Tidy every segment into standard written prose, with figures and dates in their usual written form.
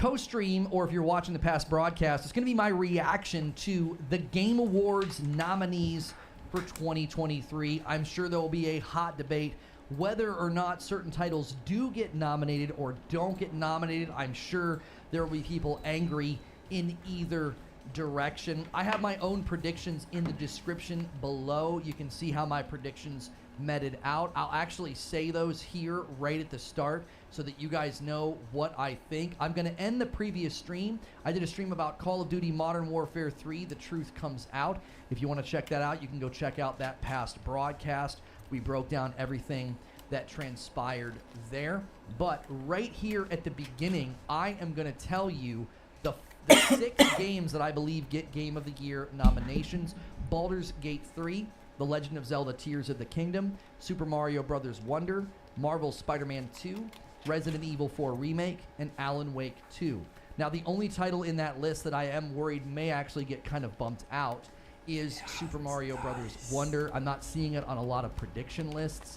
co-stream, or if you're watching the past broadcast, it's going to be my reaction to the Game Awards nominees for 2023. I'm sure there will be a hot debate whether or not certain titles do get nominated or don't get nominated. I'm sure there will be people angry in either direction. I have my own predictions in the description below. You can see how my predictions meted out. I'll actually say those here right at the start so that you guys know what I think. I'm going to end the previous stream. I did a stream about Call of Duty Modern Warfare 3, The Truth Comes Out. If you want to check that out, you can go check out that past broadcast. We broke down everything that transpired there. But right here at the beginning, I am going to tell you the 6 games that I believe get Game of the Year nominations. Baldur's Gate 3, The Legend of Zelda Tears of the Kingdom, Super Mario Bros. Wonder, Marvel's Spider-Man 2, Resident Evil 4 Remake, and Alan Wake 2. Now, the only title in that list that I am worried may actually get kind of bumped out is Super Mario Bros. Wonder. I'm not seeing it on a lot of prediction lists.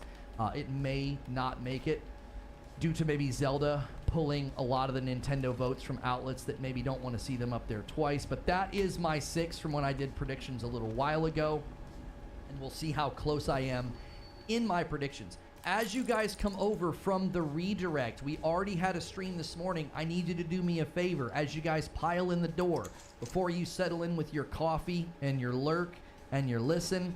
It may not make it due to maybe Zelda pulling a lot of the Nintendo votes from outlets that maybe don't want to see them up there twice. But that is my 6 from when I did predictions a little while ago. And we'll see how close I am in my predictions. As you guys come over from the redirect, we already had a stream this morning. I need you to do me a favor. As you guys pile in the door, before you settle in with your coffee and your lurk and your listen,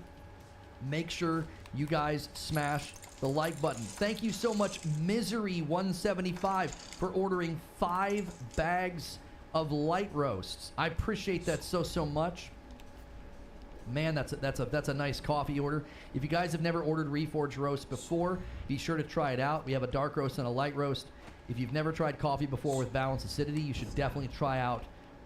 make sure you guys smash the like button. Thank you so much, Misery175, for ordering 5 bags of light roasts. I appreciate that so much. Man, that's a nice coffee order. If you guys have never ordered Reforged roast before, be sure to try it out. We have a dark roast and a light roast. If you've never tried coffee before with balanced acidity, you should definitely try out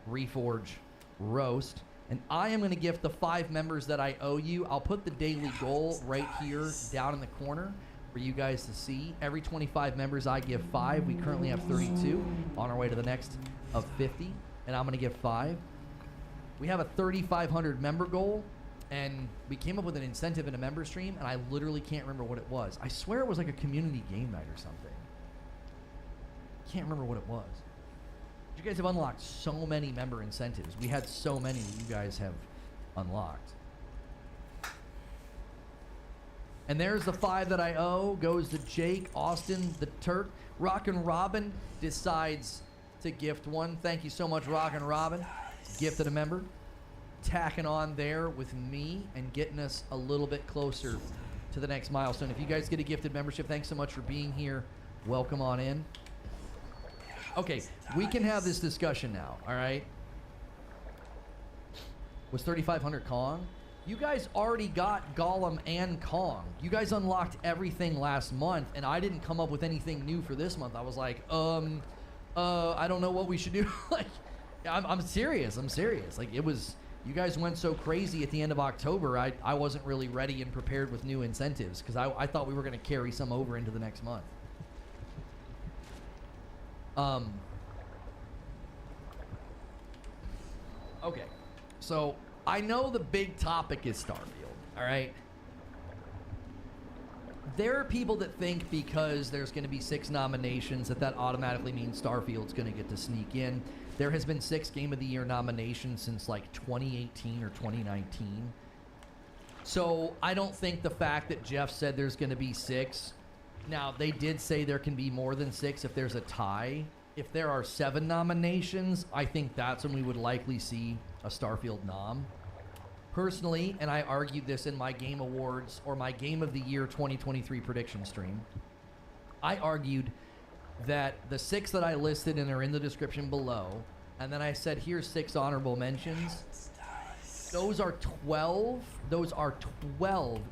Reforged roast. And I am going to gift the 5 members that I owe you. I'll put the daily goal right here down in the corner for you guys to see. Every 25 members, I give 5. We currently have 32, on our way to the next of 50, and I'm going to give 5. We have a 3,500 member goal, and we came up with an incentive in a member stream, and I literally can't remember what it was. I swear it was like a community game night or something. Can't remember what it was. You guys have unlocked so many member incentives. We had so many that you guys have unlocked. And there's the 5 that I owe. Goes to Jake, Austin, the Turk. Rockin' Robin decides to gift 1. Thank you so much, Rockin' Robin. Gifted a member. Tacking on there with me and getting us a little bit closer to the next milestone. If you guys get a gifted membership, thanks so much for being here. Welcome on in. Okay, we can have this discussion now, all right? Was 3,500 Kong? You guys already got Gollum and Kong. You guys unlocked everything last month, and I didn't come up with anything new for this month. I was like, I don't know what we should do. Like, I'm serious. I'm serious. Like, it was, you guys went so crazy at the end of October, I wasn't really ready and prepared with new incentives because I thought we were going to carry some over into the next month. Okay, so I know the big topic is Starfield, all right? There are people that think because there's going to be 6 nominations that automatically means Starfield's going to get to sneak in. There has been 6 Game of the Year nominations since like 2018 or 2019. So I don't think the fact that Jeff said there's going to be 6. Now, they did say there can be more than 6 if there's a tie. If there are 7 nominations, I think that's when we would likely see a Starfield nom. Personally, and I argued this in my Game Awards or my Game of the Year 2023 prediction stream, I argued that the 6 that I listed and are in the description below, and then I said here's 6 honorable mentions, those are 12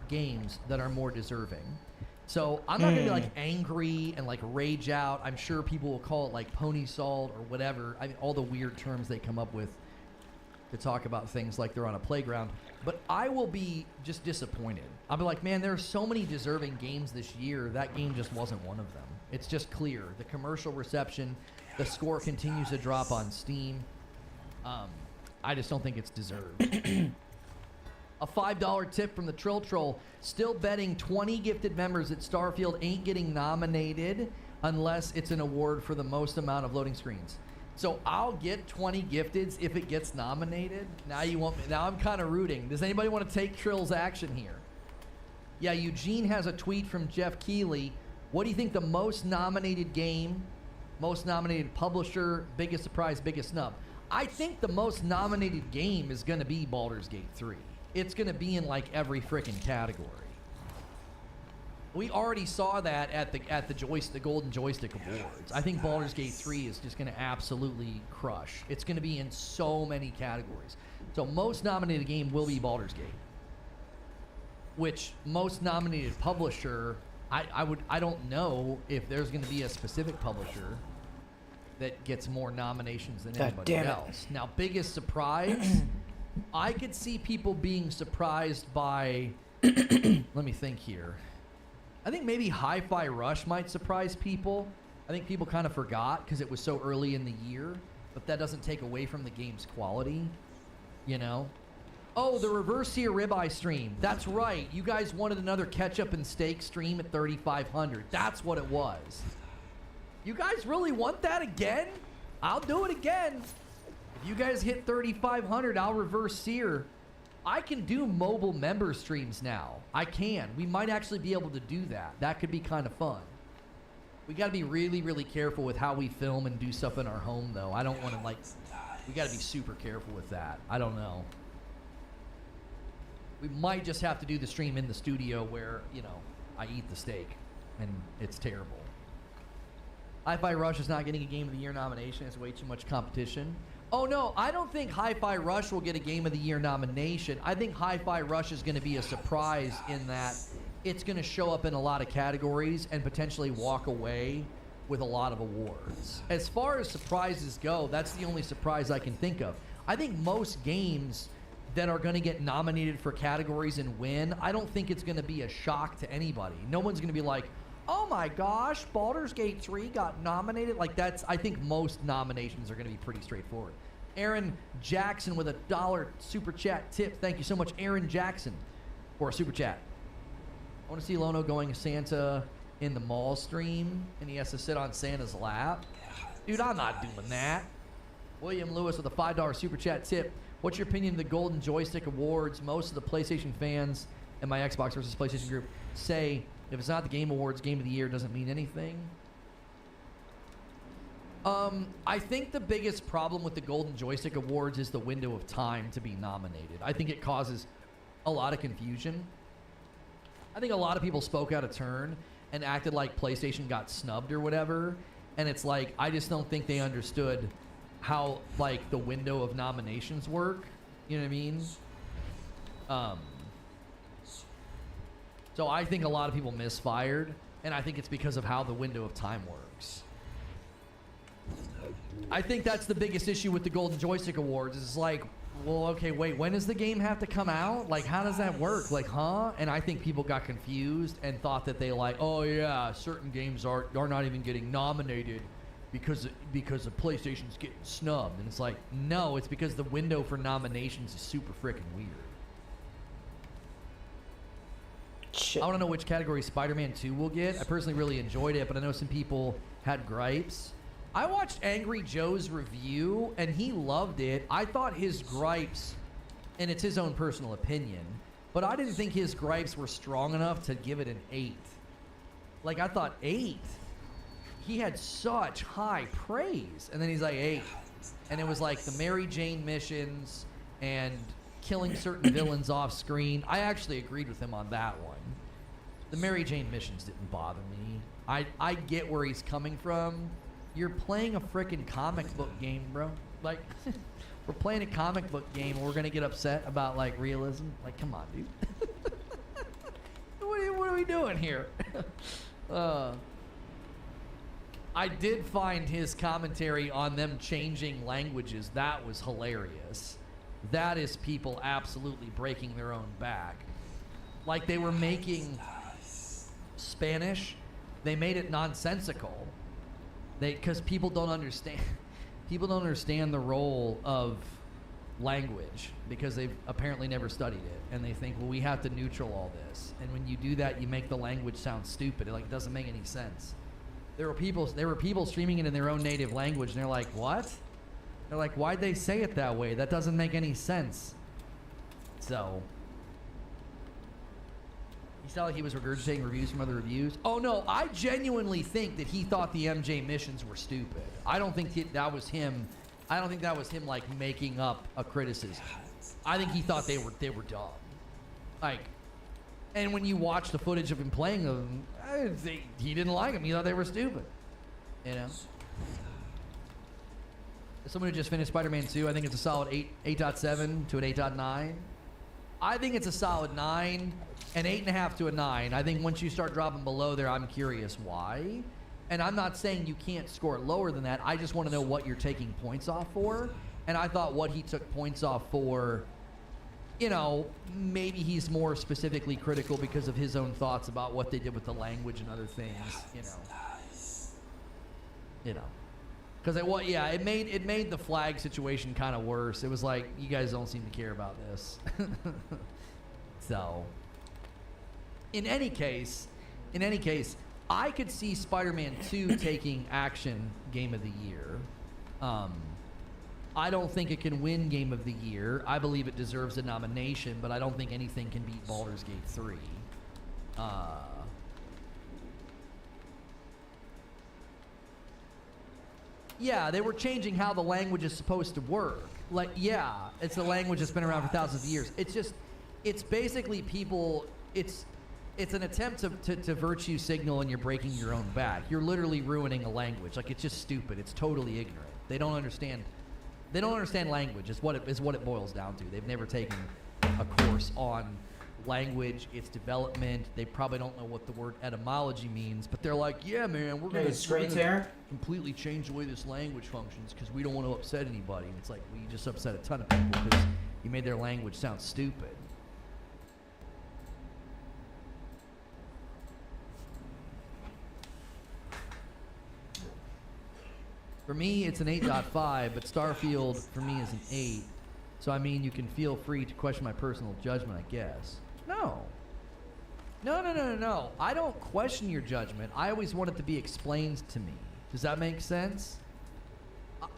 games that are more deserving. So I'm not gonna be like angry and like rage out. I'm sure people will call it like pony salt or whatever. I mean, all the weird terms they come up with to talk about things like they're on a playground. But I will be just disappointed. I'll be like, man, there are so many deserving games this year. That game just wasn't one of them. It's just clear. The commercial reception, the score continues to drop on Steam. I just don't think it's deserved. A $5 tip from the Trill Troll. Still betting 20 gifted members that Starfield ain't getting nominated unless it's an award for the most amount of loading screens. So I'll get 20 gifteds if it gets nominated. Now you want me? Now I'm kind of rooting. Does anybody want to take Trill's action here? Yeah, Eugene has a tweet from Jeff Keighley. What do you think the most nominated game, most nominated publisher, biggest surprise, biggest snub? I think the most nominated game is going to be Baldur's Gate 3. It's going to be in like every freaking category. We already saw that at the Golden Joystick Awards. I think Baldur's Gate 3 is just going to absolutely crush. It's going to be in so many categories. So most nominated game will be Baldur's Gate. Which most nominated publisher, I don't know if there's going to be a specific publisher that gets more nominations than anybody else. Now, biggest surprise, I could see people being surprised by. Let me think here. I think maybe Hi-Fi Rush might surprise people. I think people kind of forgot because it was so early in the year, but that doesn't take away from the game's quality, you know? Oh, the Reverse Sear Ribeye stream. That's right. You guys wanted another ketchup and steak stream at 3,500. That's what it was. You guys really want that again? I'll do it again. If you guys hit 3,500, I'll reverse sear. I can do mobile member streams now. I can. We might actually be able to do that. That could be kind of fun. We got to be really, really careful with how we film and do stuff in our home, though. I don't want to, like, we got to be super careful with that. I don't know. We might just have to do the stream in the studio where, you know, I eat the steak and it's terrible. Hi-Fi Rush is not getting a Game of the Year nomination. It's way too much competition. Oh, no, I don't think Hi-Fi Rush will get a Game of the Year nomination. I think Hi-Fi Rush is going to be a surprise in that it's going to show up in a lot of categories and potentially walk away with a lot of awards. As far as surprises go, that's the only surprise I can think of. I think most games that are going to get nominated for categories and win, I don't think it's going to be a shock to anybody. No one's going to be like, oh my gosh, Baldur's Gate 3 got nominated. Like that's, I think most nominations are going to be pretty straightforward. Aaron Jackson with a $1 super chat tip. Thank you so much, Aaron Jackson, for a super chat. I want to see Lono going Santa in the mall stream, and he has to sit on Santa's lap. Dude, I'm not doing that. William Lewis with a $5 super chat tip. What's your opinion of the Golden Joystick Awards? Most of the PlayStation fans and my Xbox versus PlayStation group say if it's not the Game Awards, Game of the Year doesn't mean anything. I think the biggest problem with the Golden Joystick Awards is the window of time to be nominated. I think it causes a lot of confusion. I think a lot of people spoke out of turn and acted like PlayStation got snubbed or whatever. And it's like, I just don't think they understood how, like, the window of nominations work. You know what I mean? So I think a lot of people misfired, and I think it's because of how the window of time works. I think that's the biggest issue with the Golden Joystick Awards. Is like, well, okay, wait, when does the game have to come out? Like, how does that work? Like, huh? And I think people got confused and thought that they like, oh yeah, certain games are not even getting nominated because the PlayStation's getting snubbed. And it's like, no, it's because the window for nominations is super freaking weird. Shit. I want to know which category Spider-Man 2 will get. I personally really enjoyed it, but I know some people had gripes. I watched Angry Joe's review, and he loved it. I thought his gripes, and it's his own personal opinion, but I didn't think his gripes were strong enough to give it an 8. Like, I thought 8. He had such high praise, and then he's like 8. And it was like the Mary Jane missions and killing certain villains off screen. I actually agreed with him on that one. The Mary Jane missions didn't bother me. I get where he's coming from. You're playing a freaking comic book game, bro. Like, we're playing a comic book game and we're going to get upset about, like, realism? Like, come on, dude. What are we doing here? I did find his commentary on them changing languages. That was hilarious. That is people absolutely breaking their own back. Like, they were making Spanish, they made it nonsensical. Because people don't understand the role of language because they've apparently never studied it, and they think, well, we have to neutral all this. And when you do that, you make the language sound stupid. It, like, doesn't make any sense. There were people streaming it in their own native language, and they're like, what? They're like, why'd they say it that way? That doesn't make any sense. So, he sounded like he was regurgitating reviews from other reviews. Oh no, I genuinely think that he thought the MJ missions were stupid. I don't think that was him. I don't think that was him like making up a criticism. I think he thought they were dumb. Like, and when you watch the footage of him playing them, he didn't like them. He thought they were stupid. You know. As someone who just finished Spider-Man 2, I think it's a solid 8.7 to an 8.9. I think it's a solid 9, an 8.5 to a 9. I think once you start dropping below there, I'm curious why. And I'm not saying you can't score lower than that. I just want to know what you're taking points off for. And I thought what he took points off for, you know, maybe he's more specifically critical because of his own thoughts about what they did with the language and other things, you know. Because it made the flag situation kind of worse. It was like, you guys don't seem to care about this. So, in any case, I could see Spider-Man 2 taking Action Game of the Year. I don't think it can win Game of the Year. I believe it deserves a nomination, but I don't think anything can beat Baldur's Gate 3. Yeah, they were changing how the language is supposed to work. Like, yeah, it's a language that's been around for thousands of years. It's basically people, it's an attempt to virtue signal, and you're breaking your own back. You're literally ruining a language. Like, it's just stupid. It's totally ignorant. They don't understand language is what it boils down to. They've never taken a course on language, its development. They probably don't know what the word etymology means, but they're like, yeah, man, we're going to completely change the way this language functions because we don't want to upset anybody. And it's like, well, you just upset a ton of people because you made their language sound stupid. For me, it's an 8.5, but Starfield for me is an 8. So, I mean, you can feel free to question my personal judgment, I guess. No. I don't question your judgment. I always want it to be explained to me. Does that make sense?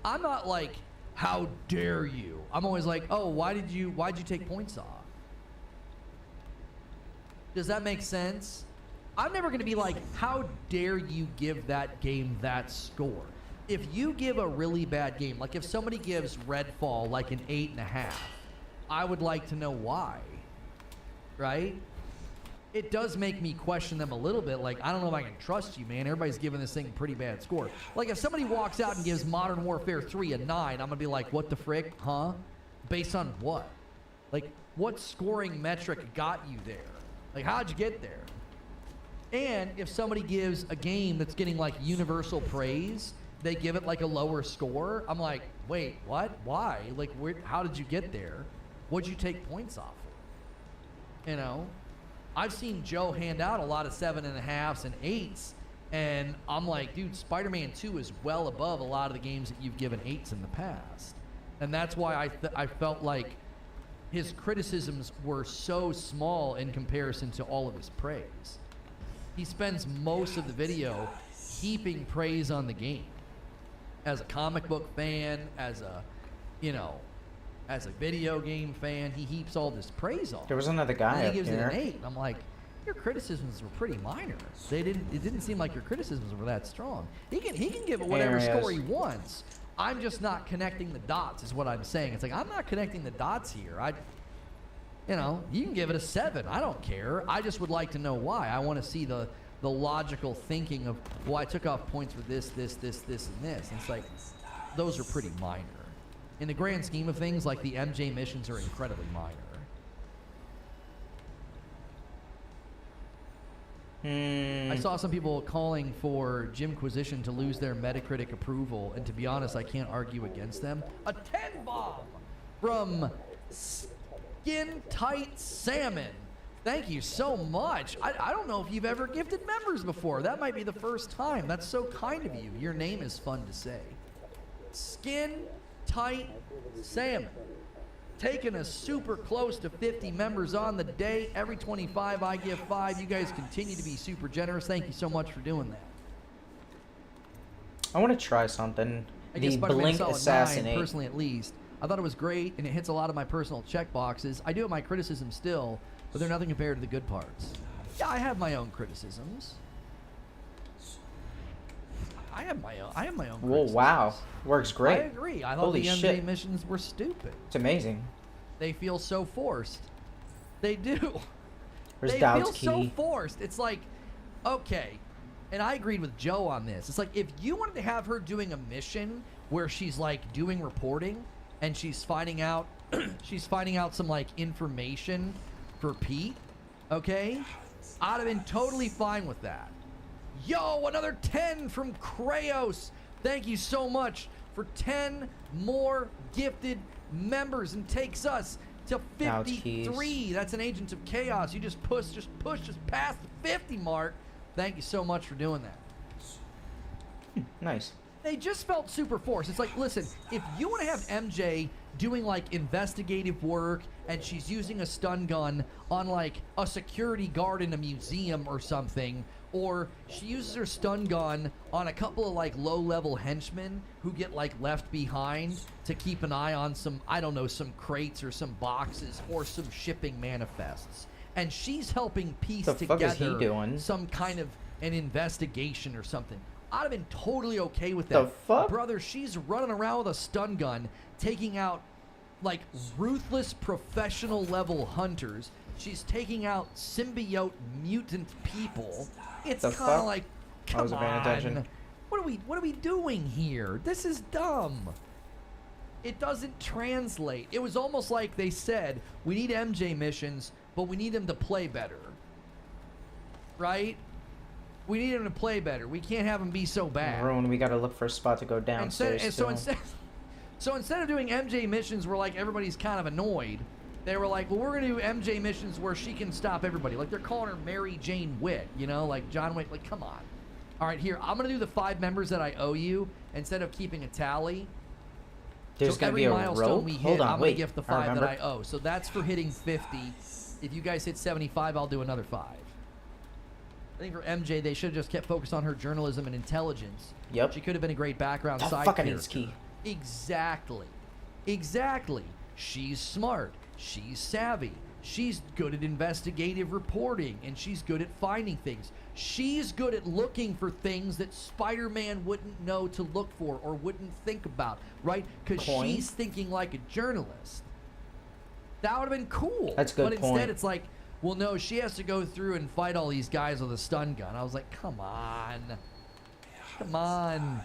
I'm not like, how dare you? I'm always like, oh, why'd you take points off? Does that make sense? I'm never going to be like, how dare you give that game that score? If you give a really bad game, like if somebody gives Redfall like an 8.5, I would like to know why, right? It does make me question them a little bit. Like, I don't know if I can trust you, man. Everybody's giving this thing a pretty bad score. Like, if somebody walks out and gives Modern Warfare 3 a 9, I'm going to be like, what the frick, huh? Based on what? Like, what scoring metric got you there? Like, how'd you get there? And if somebody gives a game that's getting, like, universal praise, they give it like a lower score. I'm like, wait, what? Why? Like, how did you get there? What'd you take points off of? You know, I've seen Joe hand out a lot of 7.5s and 8s, and I'm like, dude, Spider-Man 2 is well above a lot of the games that you've given 8s in the past, and that's why I felt like his criticisms were so small in comparison to all of his praise. He spends most of the video heaping praise on the game. As a comic book fan, as a video game fan, he heaps all this praise on. There was another guy and up he gives here. it an 8. I'm like, your criticisms were pretty minor. It didn't seem like your criticisms were that strong. He can give it whatever score he wants. I'm just not connecting the dots, is what I'm saying. It's like, I'm not connecting the dots here. You can give it a 7. I don't care. I just would like to know why. I want to see the logical thinking of, well, I took off points for this, and this. And it's like, those are pretty minor. In the grand scheme of things, like the MJ missions are incredibly minor. I saw some people calling for Jimquisition to lose their Metacritic approval, and to be honest, I can't argue against them. A 10 bomb from Skin Tight Salmon. Thank you so much. I don't know if you've ever gifted members before. That might be the first time. That's so kind of you. Your name is fun to say. Skin Tight Salmon. Taking us super close to 50 members on the day. Every 25, I give 5. You guys continue to be super generous. Thank you so much for doing that. I want to try something. I guess The Spider-Man Blink Solid 9, Assassinate. personally at least, I thought it was great, and it hits a lot of my personal check boxes. I do have my criticisms still, but they're nothing compared to the good parts. Yeah, I have my own criticisms. I have my own Whoa, criticisms. wow. Works great. I agree. I thought Holy the MJ shit. missions were stupid. It's amazing. They feel so forced. They do. Where's They Dowd's feel key? so forced. It's like, okay, and I agreed with Joe on this. It's like if you wanted to have her doing a mission where she's like doing reporting and she's finding out some like information for Pete, okay? I'd have been totally fine with that. Yo, another 10 from Kraos. Thank you so much for 10 more gifted members and takes us to Now it's 53. keys. That's an Agents of Chaos. You just push past the 50 mark. Thank you so much for doing that. Nice. They just felt super forced. It's like, listen, if you want to have MJ doing like investigative work and she's using a stun gun on like a security guard in a museum or something, or she uses her stun gun on a couple of like low-level henchmen who get like left behind to keep an eye on some, I don't know, some crates or some boxes or some shipping manifests, and she's helping piece The fuck is he together doing? some kind of an investigation or something, I'd have been totally okay with The that. fuck? Brother, she's running around with a stun gun, taking out like ruthless professional level hunters. She's taking out symbiote mutant people. It's The kind of fuck? like, I come wasn't paying attention. on. What are we doing here? This is dumb. It doesn't translate. It was almost like they said, we need MJ missions, but we need them to play better. Right? We need them to play better. We can't have them be so bad. Ruin, we gotta look for a spot to go downstairs. So instead of doing MJ missions where like everybody's kind of annoyed, they were like, well, we're gonna do MJ missions where she can stop everybody. Like they're calling her Mary Jane Witt, you know, like John Wick. Like, come on. All right, here, I'm gonna do the 5 members that I owe you instead of keeping a tally. There's So gonna every be a milestone rope. we hit, Hold on, I'm wait. gonna gift the I 5 that remember. I owe. So that's for hitting 50. If you guys hit 75, I'll do another 5. I think for MJ, they should have just kept focused on her journalism and intelligence. Yep. She could have been a great background That side fucking character. is key. Exactly. She's smart. She's savvy. She's good at investigative reporting, and she's good at finding things. She's good at looking for things that Spider-Man wouldn't know to look for or wouldn't think about, right? Because Coin? she's thinking like a journalist. That would have been cool. That's a good But point. instead, it's like, well, no, she has to go through and fight all these guys with a stun gun. I was like, come on. Come on.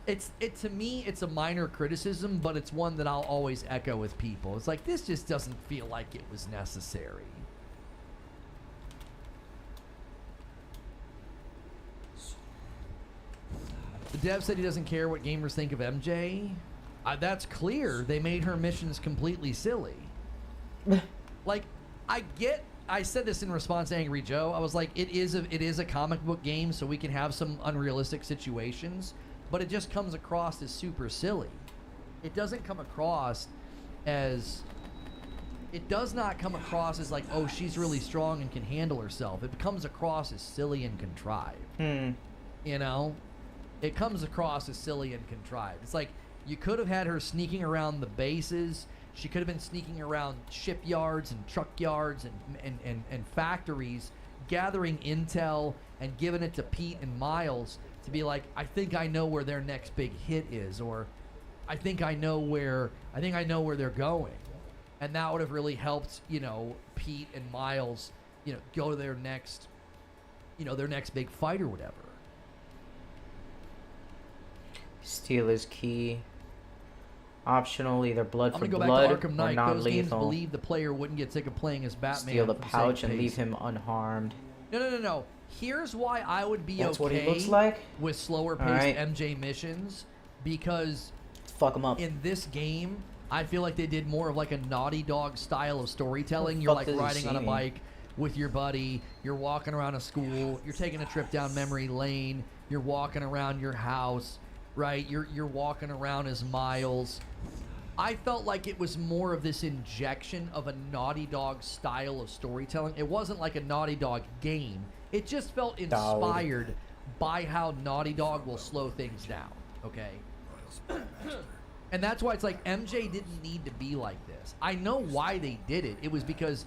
To me, it's a minor criticism, but it's one that I'll always echo with people. It's like, this just doesn't feel like it was necessary. The dev said he doesn't care what gamers think of MJ. That's clear. They made her missions completely silly. Like, I said this in response to Angry Joe. I was like, it is a comic book game, so we can have some unrealistic situations, but it just comes across as super silly. It doesn't come across as... It does not come across as like, oh, she's really strong and can handle herself. It comes across as silly and contrived. You know? It comes across as silly and contrived. It's like, you could have had her sneaking around the bases. She could have been sneaking around shipyards and truck yards and factories, gathering intel and giving it to Pete and Miles to be like, I think I know where their next big hit is, or I think I know where they're going. And that would have really helped, you know, Pete and Miles, you know, go to their next big fight or whatever. Steal his key. Optional, either blood I'm for gonna go blood back to Arkham or Knight. Those games non-lethal. believe the player wouldn't get sick of playing as Batman. Steal the for the sake pouch of and leave pacing. him unharmed. No. Here's why I would be That's okay what he looks like? with slower paced Alright. MJ missions, because Fuck him up. in this game, I feel like they did more of like a Naughty Dog style of storytelling. The You're fuck like does he riding on a see me? bike with your buddy, you're walking around a school, you're taking a trip down memory lane, you're walking around your house, right? You're walking around as Miles. I felt like it was more of this injection of a Naughty Dog style of storytelling. It wasn't like a Naughty Dog game. It just felt inspired by how Naughty Dog will slow things down, okay? And that's why it's like MJ didn't need to be like this. I know why they did it. It was because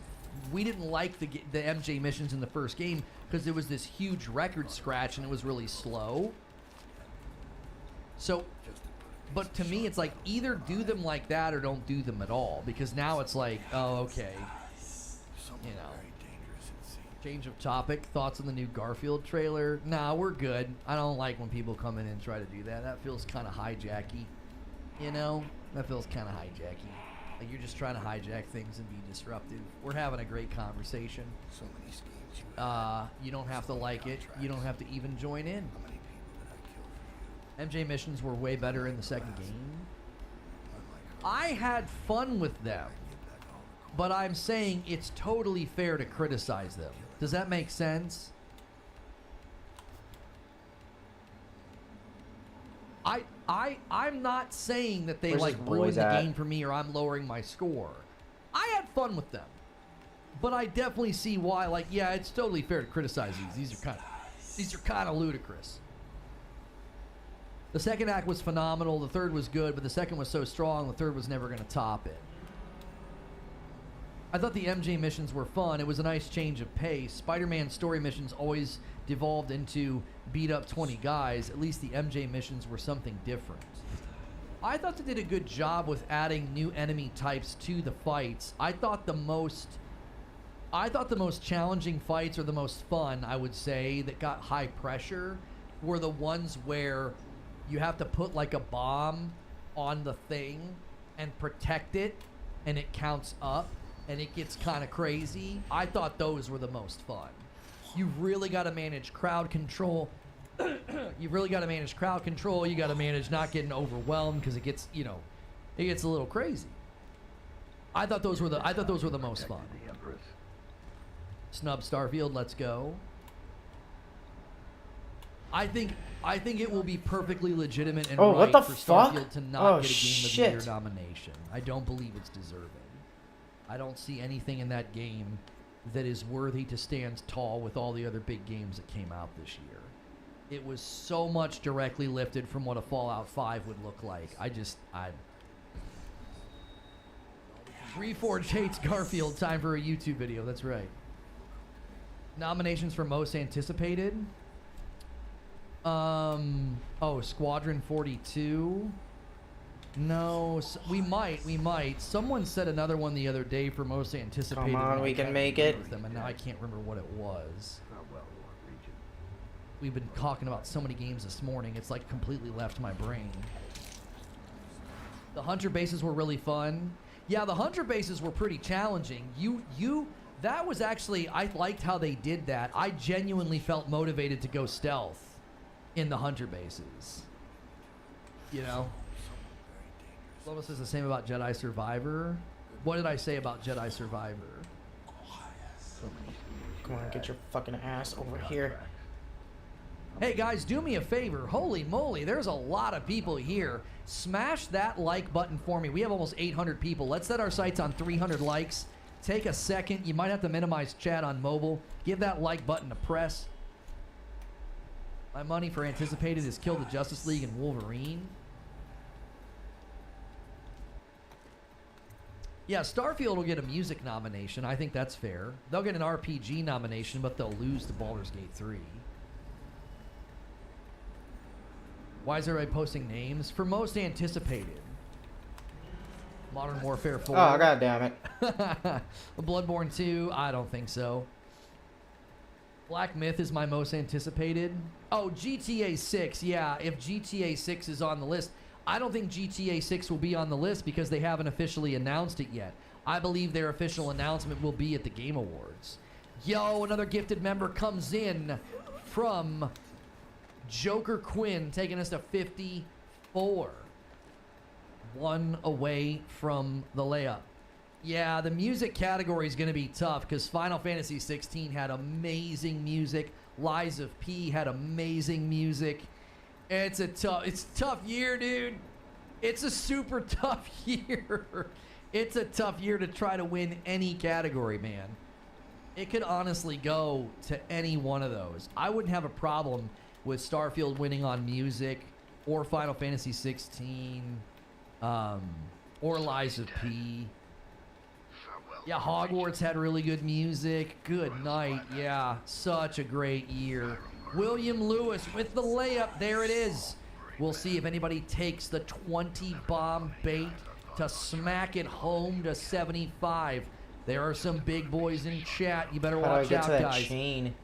we didn't like the MJ missions in the first game because it was this huge record scratch and it was really slow. So, but to me, it's like either do them like that or don't do them at all, because now it's like, oh, okay, you know. Change of topic. Thoughts on the new Garfield trailer? Nah, we're good. I don't like when people come in and try to do that. That feels kind of hijacky. You know? That feels kind of hijacky. Like you're just trying to hijack things and be disruptive. We're having a great conversation. So many schemes you don't have to like it. You don't have to even join in. How many people did I kill for you? MJ missions were way better in the second game. Unlike her, I had fun with them, but I'm saying it's totally fair to criticize them. Does that make sense? I'm not saying that they Where's like his ruined boys the at? game for me or I'm lowering my score. I had fun with them, but I definitely see why. Like, yeah, it's totally fair to criticize these. These are kind of ludicrous. The second act was phenomenal. The third was good, but the second was so strong. The third was never going to top it. I thought the MJ missions were fun. It was a nice change of pace. Spider-Man story missions always devolved into beat up 20 guys. At least the MJ missions were something different. I thought they did a good job with adding new enemy types to the fights. I thought the most challenging fights, or the most fun, I would say, that got high pressure were the ones where you have to put like a bomb on the thing and protect it, and it counts up. And it gets kind of crazy. I thought those were the most fun. You've really got to manage crowd control. You've really got to manage crowd control. You got to manage not getting overwhelmed because it gets, you know, it gets a little crazy. I thought those were the most fun. Snub Starfield, let's go. I think it will be perfectly legitimate and Oh, right what the for fuck? Starfield to not Oh, get a Game of the shit. Year nomination. I don't believe it's deserving. I don't see anything in that game that is worthy to stand tall with all the other big games that came out this year. It was so much directly lifted from what a Fallout 5 would look like. Reforged hates Garfield. Time for a YouTube video. That's right. Nominations for most anticipated. Squadron 42. No, we might. Someone said another one the other day for most anticipated. Come on, and I we can can't make remember it. them, and now I can't remember what it was. We've been talking about so many games this morning, it's like completely left my brain. The Hunter bases were really fun. Yeah, the Hunter bases were pretty challenging. That was actually, I liked how they did that. I genuinely felt motivated to go stealth in the Hunter bases. You know? Lotus says the same about Jedi Survivor. What did I say about Jedi Survivor? Come on, get your fucking ass over here. Hey guys, do me a favor. Holy moly, there's a lot of people here. Smash that like button for me. We have almost 800 people. Let's set our sights on 300 likes. Take a second. You might have to minimize chat on mobile. Give that like button a press. My money for anticipated is Kill the Justice League and Wolverine. Yeah, Starfield will get a music nomination. I think that's fair. They'll get an RPG nomination, but they'll lose to Baldur's Gate 3. Why is everybody posting names? For most anticipated. Modern Warfare 4. Oh, god damn it. Bloodborne 2. I don't think so. Black Myth is my most anticipated. Oh, GTA 6. Yeah, if GTA 6 is on the list. I don't think GTA 6 will be on the list because they haven't officially announced it yet. I believe their official announcement will be at the Game Awards. Yo, another gifted member comes in from Joker Quinn, taking us to 54. One away from the layup. Yeah, the music category is going to be tough because Final Fantasy 16 had amazing music. Lies of P had amazing music. It's a tough year, dude. It's a super tough year. It's a tough year to try to win any category, man. It could honestly go to any one of those. I wouldn't have a problem with Starfield winning on music or Final Fantasy 16, or Lies of P. Yeah, Hogwarts had really good music. Good night. Yeah, such a great year. William Lewis with the layup. There it is. We'll see if anybody takes the 20 bomb bait to smack it home to 75. There are some big boys in chat. You better How do I watch get out, to that guys. chain?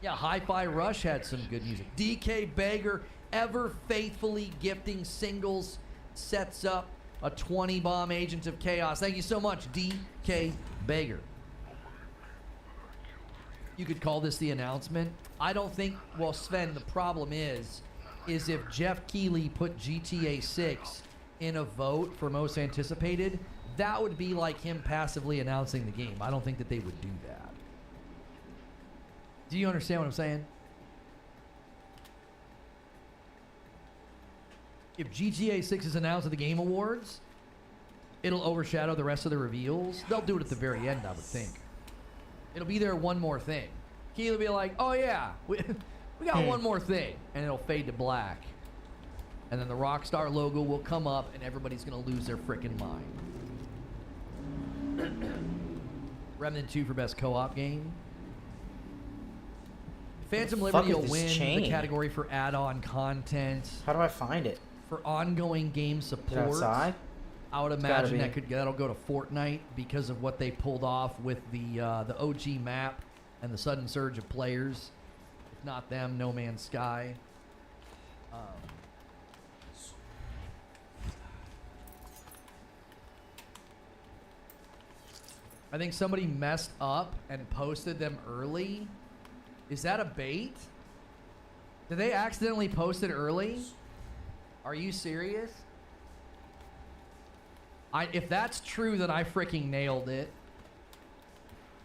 Yeah, Hi-Fi Rush had some good music. DK Bager, ever faithfully gifting singles, sets up a 20 bomb Agent of Chaos. Thank you so much, DK Bager. You could call this the announcement. I don't think, well, Sven, the problem is if Jeff Keighley put GTA 6 in a vote for most anticipated, that would be like him passively announcing the game. I don't think that they would do that. Do you understand what I'm saying? If GTA 6 is announced at the Game Awards, it'll overshadow the rest of the reveals. They'll do it at the very end, I would think. It'll be there one more thing. Keith will be like, oh yeah, we got one more thing. And it'll fade to black. And then the Rockstar logo will come up and everybody's going to lose their frickin' mind. Remnant 2 for best co-op game. Phantom Liberty will win the category for add-on content. How do I find it? For ongoing game support. Outside? I would imagine that'll go to Fortnite because of what they pulled off with the OG map and the sudden surge of players. If not them, No Man's Sky. I think somebody messed up and posted them early. Is that a bait? Did they accidentally post it early? Are you serious? If that's true, then I freaking nailed it.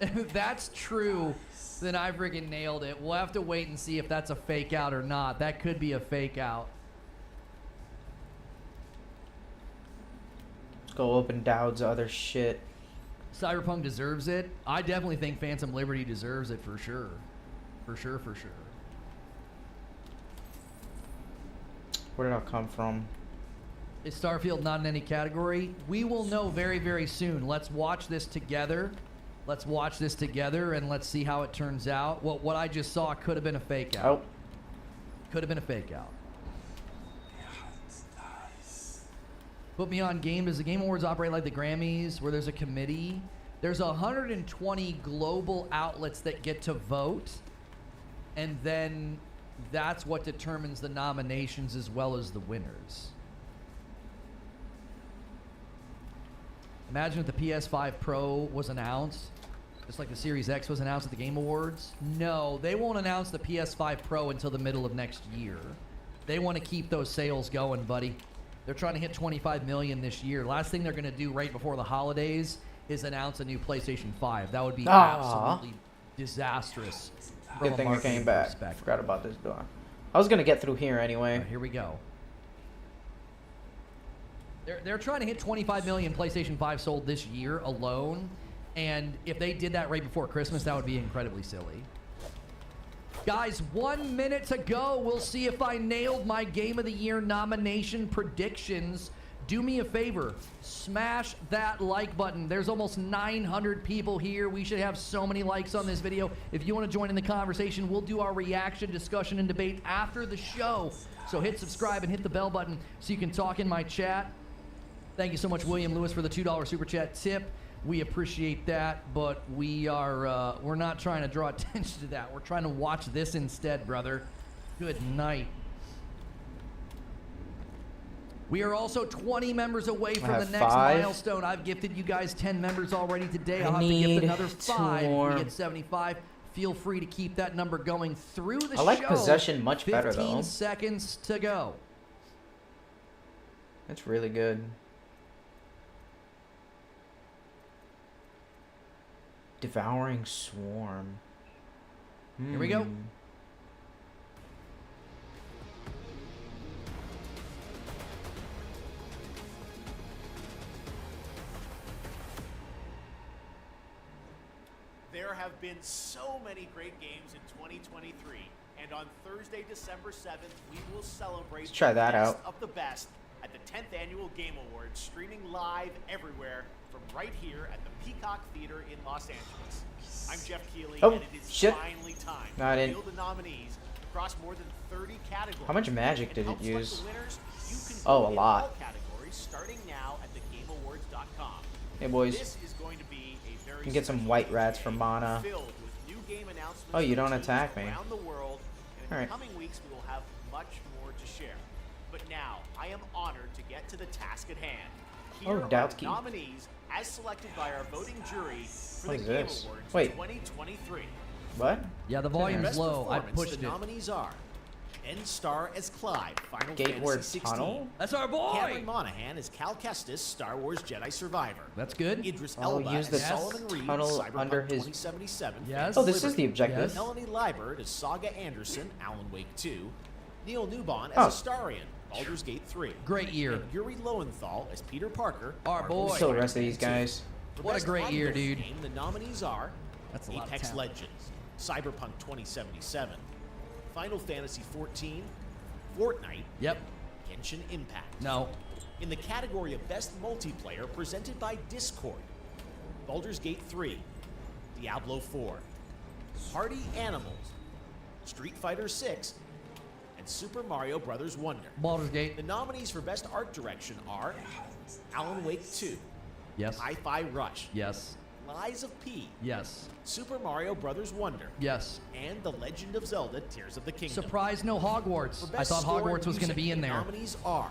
If that's true, then I freaking nailed it. We'll have to wait and see if that's a fake out or not. That could be a fake out. Let's go open Dowd's other shit. Cyberpunk deserves it. I definitely think Phantom Liberty deserves it for sure. For sure, for sure. Where did I come from? Is Starfield not in any category? We will know very, very soon. Let's watch this together. Let's watch this together and let's see how it turns out. What I just saw could have been a fake out. Oh. Could have been a fake out. Put me on game. Does the Game Awards operate like the Grammys where there's a committee? There's 120 global outlets that get to vote. And then that's what determines the nominations as well as the winners. Imagine if the PS5 Pro was announced, just like the Series X was announced at the Game Awards. No, they won't announce the PS5 Pro until the middle of next year. They want to keep those sales going, buddy. They're trying to hit 25 million this year. Last thing they're going to do right before the holidays is announce a new PlayStation 5. That would be absolutely disastrous. Good thing I came back. Forgot about this door. I was going to get through here anyway. Right, here we go. They're trying to hit 25 million PlayStation 5 sold this year alone. And if they did that right before Christmas, that would be incredibly silly. Guys, 1 minute to go. We'll see if I nailed my Game of the Year nomination predictions. Do me a favor. Smash that like button. There's almost 900 people here. We should have so many likes on this video. If you want to join in the conversation, we'll do our reaction, discussion, and debate after the show. So hit subscribe and hit the bell button so you can talk in my chat. Thank you so much, William Lewis, for the $2 Super Chat tip. We appreciate that, but we're not trying to draw attention to that. We're trying to watch this instead, brother. Good night. We are also 20 members away from the next milestone. I've gifted you guys 10 members already today. I'll have to gift another 5 if we get 75. Feel free to keep that number going through the show. I like possession much better, though. 15 seconds to go. That's really good. Devouring Swarm. Here we go. There have been so many great games in 2023, And on Thursday, December 7th, we will celebrate Let's try that the best out. of the best at the 10th Annual Game Awards, streaming live everywhere from right here at the Peacock Theater in Los Angeles. I'm Jeff Keighley, Oh, and it is shit. finally time Not to in. reveal the nominees across more than 30 categories. How much magic And did to it help select use? the winners, you can Oh, vote a in lot. all categories starting now at thegameawards.com. Hey, boys. This is going to be a very You can get some special white rats for day mana. filled with new game announcements Oh, you from don't teams attack me. around the world, and in Alright. the coming weeks we will have much more to share. But now, I am honored to get to the task at hand. Here Oh, are Doubt's the Key. nominees as selected by our voting jury for What the is Game this? Awards Wait. 2023. What? Yeah, the For volume's best low. I performance, pushed the it. nominees are End Star as Clive, Final Gateward Fantasy 16. Tunnel? That's our boy. Cameron Monaghan as Cal Kestis, Star Wars Jedi Survivor. That's good. Idris Oh, Elba use as the Solomon Reed, tunnel Cyberpunk under his- 2077. Yes. Oh, this is the objective. Yes. Melanie Liebert as Saga Anderson, Alan Wake 2. Neil Newbon as Oh. Astarion, Baldur's Gate 3. Great year. And Yuri Lowenthal as Peter Parker. Our Marvel's boy. Kill the rest of Spider-Man these 2. guys. For What a best great year, ongoing dude. Game, the nominees are That's a lot of Apex talent. Legends, Cyberpunk 2077, Final Fantasy 14, Fortnite, Yep. Genshin Impact. No. In the category of Best Multiplayer presented by Discord, Baldur's Gate 3, Diablo 4, Party Animals, Street Fighter 6, and Super Mario Bros. Wonder. Baldur's Gate. The nominees for Best Art Direction are Alan Wake 2, Yes. Hi-Fi Rush, Yes. Lies of P, Yes. Super Mario Bros. Wonder, Yes. and The Legend of Zelda Tears of the Kingdom. Surprise, no Hogwarts. For I best thought score Hogwarts and was going to music, be in the there. nominees are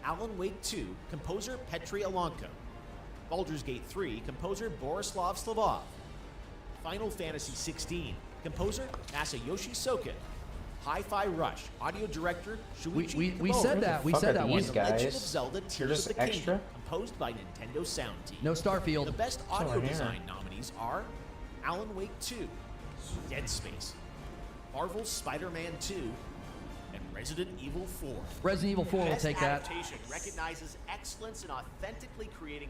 Alan Wake 2, composer Petri Alonko, Baldur's Gate 3, composer Borislav Slavov, Final Fantasy 16, composer Masayoshi Soken, Hi-Fi Rush, audio director Shuichi We Kimura, said that. We fuck said are that these one. The Legend guys? of Zelda They're Tears just of the extra? Kingdom, composed by Nintendo Sound Team. No Starfield. The best all audio right here. design nominees are Alan Wake 2, Dead Space, Marvel's Spider-Man 2, and Resident Evil 4. Resident Evil 4 will Best take that. adaptation recognizes excellence in authentically creating.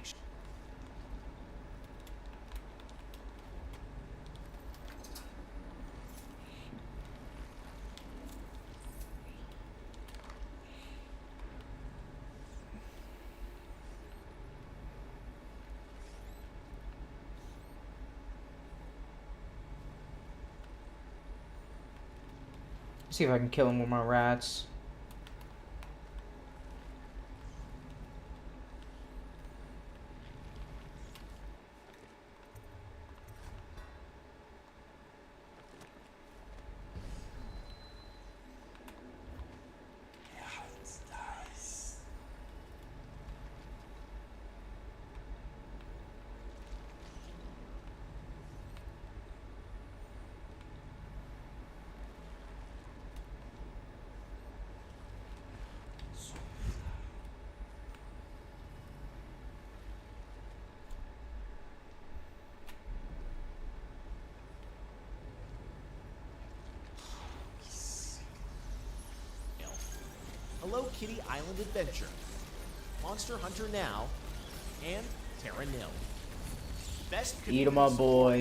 See if I can kill him with my rats. Hello Kitty Island Adventure, Monster Hunter Now, and Terra Nil. Best Eat 'em up, community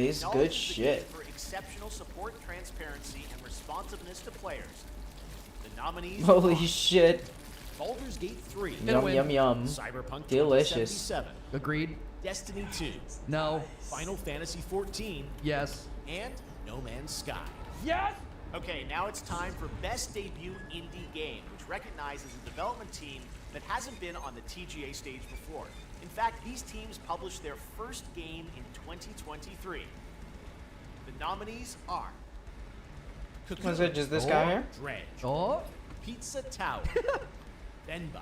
boys. support Good acknowledges the shit. game for exceptional support, transparency, and responsiveness to players. The nominees Holy are shit. Baldur's Gate 3, Yum, win. yum, yum. Cyberpunk Delicious. 2077, Agreed. Destiny 2, No. Final Fantasy 14, Yes. and No Man's Sky. Yes. Okay, now it's time for Best Debut Indie Game, which recognizes a development team that hasn't been on the TGA stage before. In fact, these teams published their first game in 2023. The nominees are Cocoon, Was it just this guy here? Dredge, Oh. Pizza Tower, Benba,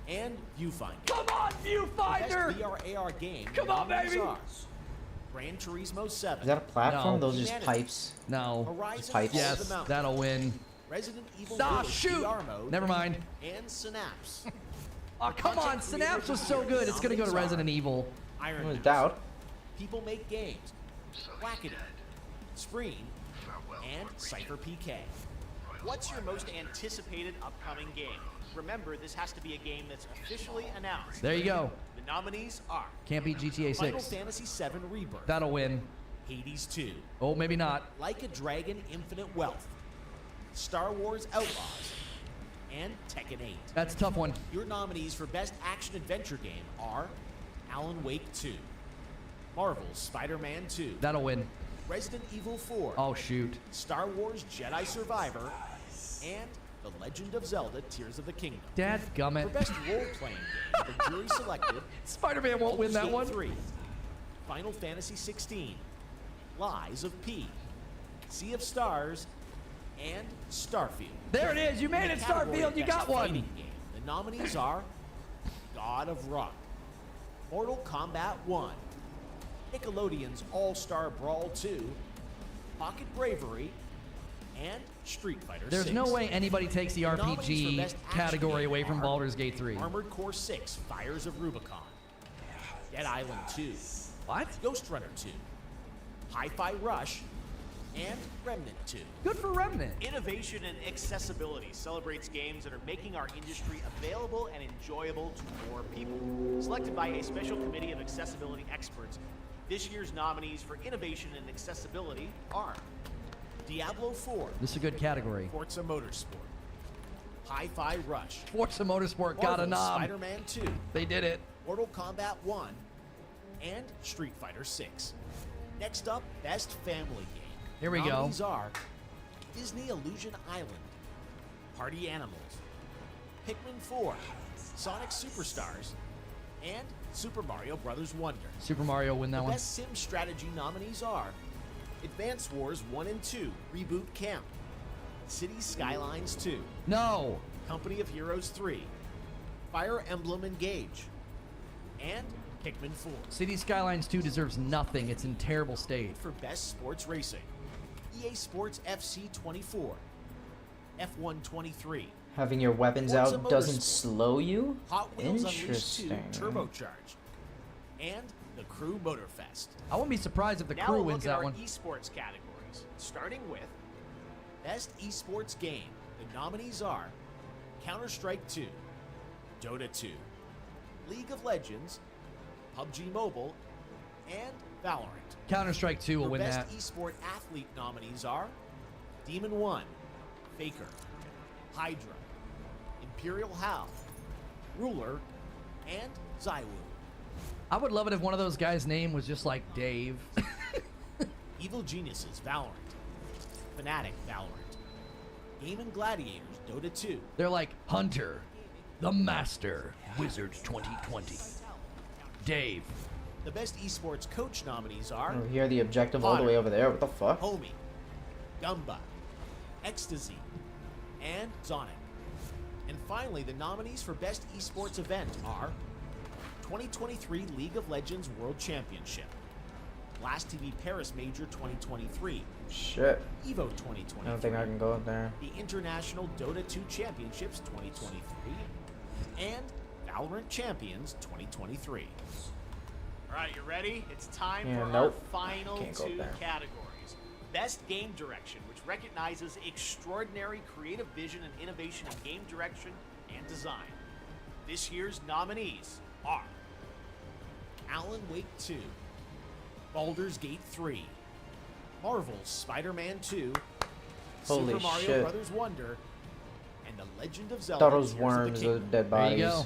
and Viewfinder. Come on, Best Viewfinder. VR/AR game. Come the on, nominees baby. are Gran Turismo 7, Is that a platform? No. Those are just Humanity. pipes. No. Horizon pipes. Call of Yes, the Mountain, that'll win. Resident Evil Ah, Village shoot. VR mode, Never mind. and Synapse. Oh, come on. Content Synapse creator was of so the good. year It's going to go to nominees Resident Evil. Iron No Mouse, doubt. People Make Games, Wackity, Spreen, and Cypher PK. What's your most anticipated upcoming game? Remember, this has to be a game that's officially announced. There you go. The nominees are Can't beat GTA Final 6. Fantasy VII Rebirth, That'll win. Hades 2, Oh, maybe not. Like a Dragon Infinite Wealth, Star Wars Outlaws, and Tekken 8. That's a tough one. Your nominees for Best Action Adventure Game are Alan Wake 2, Marvel's Spider-Man 2, That'll win. Resident Evil 4, Oh, shoot. Star Wars Jedi Survivor, and The Legend of Zelda Tears of the Kingdom. For Dadgummit. Best Role-Playing Game, the jury selected Spider-Man won't win that Baldur's one. Gate 3, Final Fantasy 16, Lies of P, Sea of Stars, and Starfield. There it is. You made it, In the category Starfield. You Best got one. Fighting Game, the nominees are God of Rock, Mortal Kombat 1, Nickelodeon's All-Star Brawl 2, Pocket Bravery, and Street Fighter 6. There's no way anybody takes the Nominees for RPG Best Action category Game away from are Baldur's Gate 3. Armored Core 6, Fires of Rubicon, Dead Island 2, What? Ghost Runner 2, Hi-Fi Rush, and Remnant 2. Good for Remnant. Innovation and accessibility celebrates games that are making our industry available and enjoyable to more people. Selected by a special committee of accessibility experts, this year's nominees for innovation and accessibility are Diablo 4, This is a good category. Forza Motorsport, Hi-Fi Rush, Forza Motorsport got a Marvel's nom. Spider-Man 2, They did it. Mortal Kombat 1, and Street Fighter 6. Next up, Best Family Game. Here we go. Nominees are Disney Illusion Island, Party Animals, Pikmin 4, Sonic Superstars, and Super Mario Bros. Wonder. Super Mario win that The one. Best Sim Strategy nominees are Advance Wars 1 and 2, Reboot Camp, Cities Skylines 2, No. Company of Heroes 3, Fire Emblem Engage, and Pikmin 4. City Skylines 2 deserves nothing. It's in terrible state. For Best Sports Racing, EA Sports FC 24, F1 23, Having your weapons Forza out doesn't Motorsport, slow you? Hot Wheels Unleashed 2 Interesting. Turbocharged, and the Crew Motorfest. I wouldn't be surprised if the Now crew we'll wins look at that our one. esports categories, starting with Best Esports Game. The nominees are Counter-Strike 2, Dota 2, League of Legends, PUBG Mobile, and Valorant. Counter-Strike 2 will For win Best that. Esport Athlete nominees are Demon 1, Faker, Hydra, Imperial Hal, Ruler, and Zywoo. I would love it if one of those guys' name was just like Dave. Evil Geniuses, Valorant, Fnatic, Valorant, Game and Gladiators, Dota 2, They're like Hunter, the Master, Wizard 2020. Dave. The Best Esports Coach nominees are Oh, here the objective all the way over there. What the fuck? Homie, Gumba, Ecstasy, and Zonic. And finally, the nominees for Best Esports Event are 2023 League of Legends World Championship, Blast TV Paris Major 2023, Shit. EVO 2023, I don't think I can go up there. the International Dota 2 Championships 2023, and Valorant Champions 2023. All right, you ready? It's time Yeah, for our nope. final Can't go up two there. categories. Best Game Direction, which recognizes extraordinary creative vision and innovation in game direction and design. This year's nominees are Alan Wake 2, Baldur's Gate 3, Marvel's Spider-Man 2, Holy Super Mario shit. Bros. Wonder, and The Legend of Zelda Thought it was Tears of the worms, the Kingdom. dead There you bodies. go.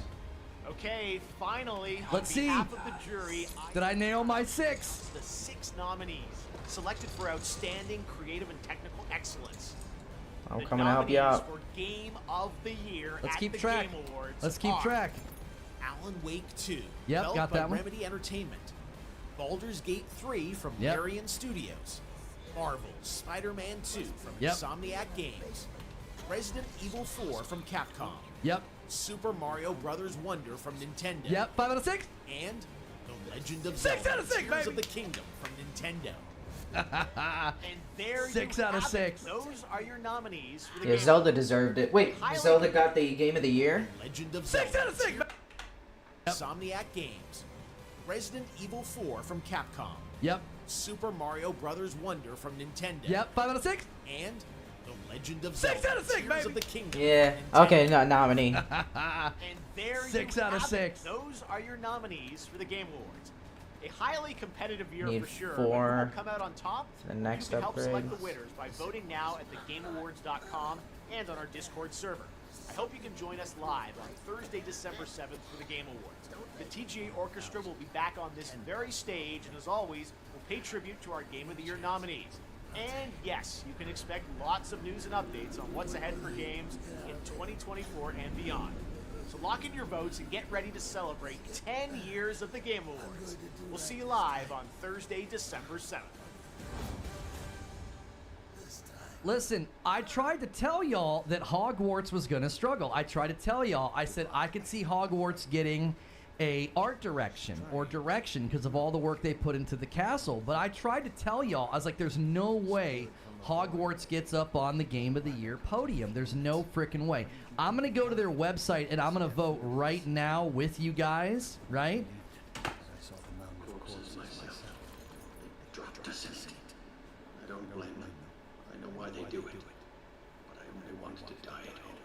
Okay, finally, Let's on see. behalf of the jury, Did I nail my 6? the 6 nominees selected for outstanding creative and technical excellence. I'm The coming to help you nominees out. for Game of the Year Let's at keep the track. Game Awards Let's keep are track. Alan Wake 2, Yep, developed got by that one. Remedy Entertainment. Baldur's Gate 3 from Yep. Larian Studios. Marvel's Spider-Man 2 from Yep. Insomniac Games. Resident Evil 4 from Capcom. Yep. Super Mario Bros. Wonder from Nintendo. Yep. 5 out of 6. And The Legend of 6 Zelda out of 6, Tears baby. of the Kingdom from Nintendo. And there 6 you out of have 6. it. Those are your nominees for the Yeah, Game Zelda Awards. deserved it. Wait, Zelda got the Game of the Year? Legend of 6 Zelda. out of 6. Yep. Insomniac Games. Resident Evil 4 from Capcom. Yep. Super Mario Bros. Wonder from Nintendo. Yep. 5 out of 6. And The Legend of 6 Zelda out of 6, Tears baby. of the Kingdom Yeah. from Nintendo. Okay, no, nominee. And there 6 you out of have 6. it. Those are your nominees for the Game Awards. A highly competitive year Need for sure. 4 But who will come out on top? for the next you can help upgrade. select the winners by voting now at thegameawards.com and on our Discord server. I hope you can join us live on Thursday, December 7th for the Game Awards. The TGA Orchestra will be back on this very stage, and as always, we'll pay tribute to our Game of the Year nominees. And yes, you can expect lots of news and updates on what's ahead for games in 2024 and beyond. So lock in your votes and get ready to celebrate 10 years of the Game Awards. We'll see you live on Thursday, December 7th. Listen, I tried to tell y'all that Hogwarts was going to struggle. I tried to tell y'all. I said I could see Hogwarts getting a art direction because of all the work they put into the castle. But I tried to tell y'all, I was like, there's no way Hogwarts gets up on the Game of the Year podium. There's no freaking way. I'm going to go to their website and I'm going to vote right now with you guys, right? I saw the mountain of corpses myself. Dropped us in it. I don't blame them. I know why they do it. But I only wanted to die at home.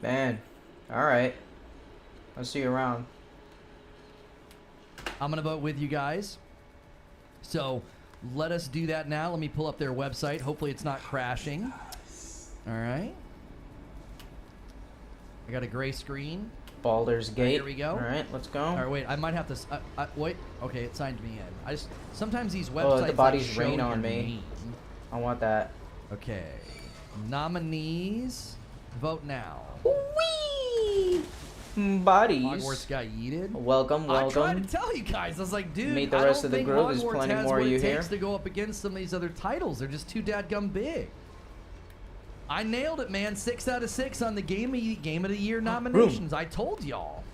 Man. Alright. I'll see you around. I'm going to vote with you guys. So let us do that now. Let me pull up their website. Hopefully it's not crashing. All right. I got a gray screen. Baldur's Gate. Here we go. Alright, let's go. All right, wait. I might have to... wait. Okay, it signed me in. Sometimes these websites... Oh, let the bodies show rain your on me. name. I want that. Okay. Nominees. Vote now. Whee! Bodies. Hogwarts got yeeted. Welcome, I tried welcome. to tell you guys. I was like, dude, Meet the I rest don't of the think group. There's Hogwarts plenty has more what of you it takes here. to go up against some of these other titles. They're just too dadgum big. I nailed it, man. 6 out of 6 on the Game of the Year nominations. I told y'all.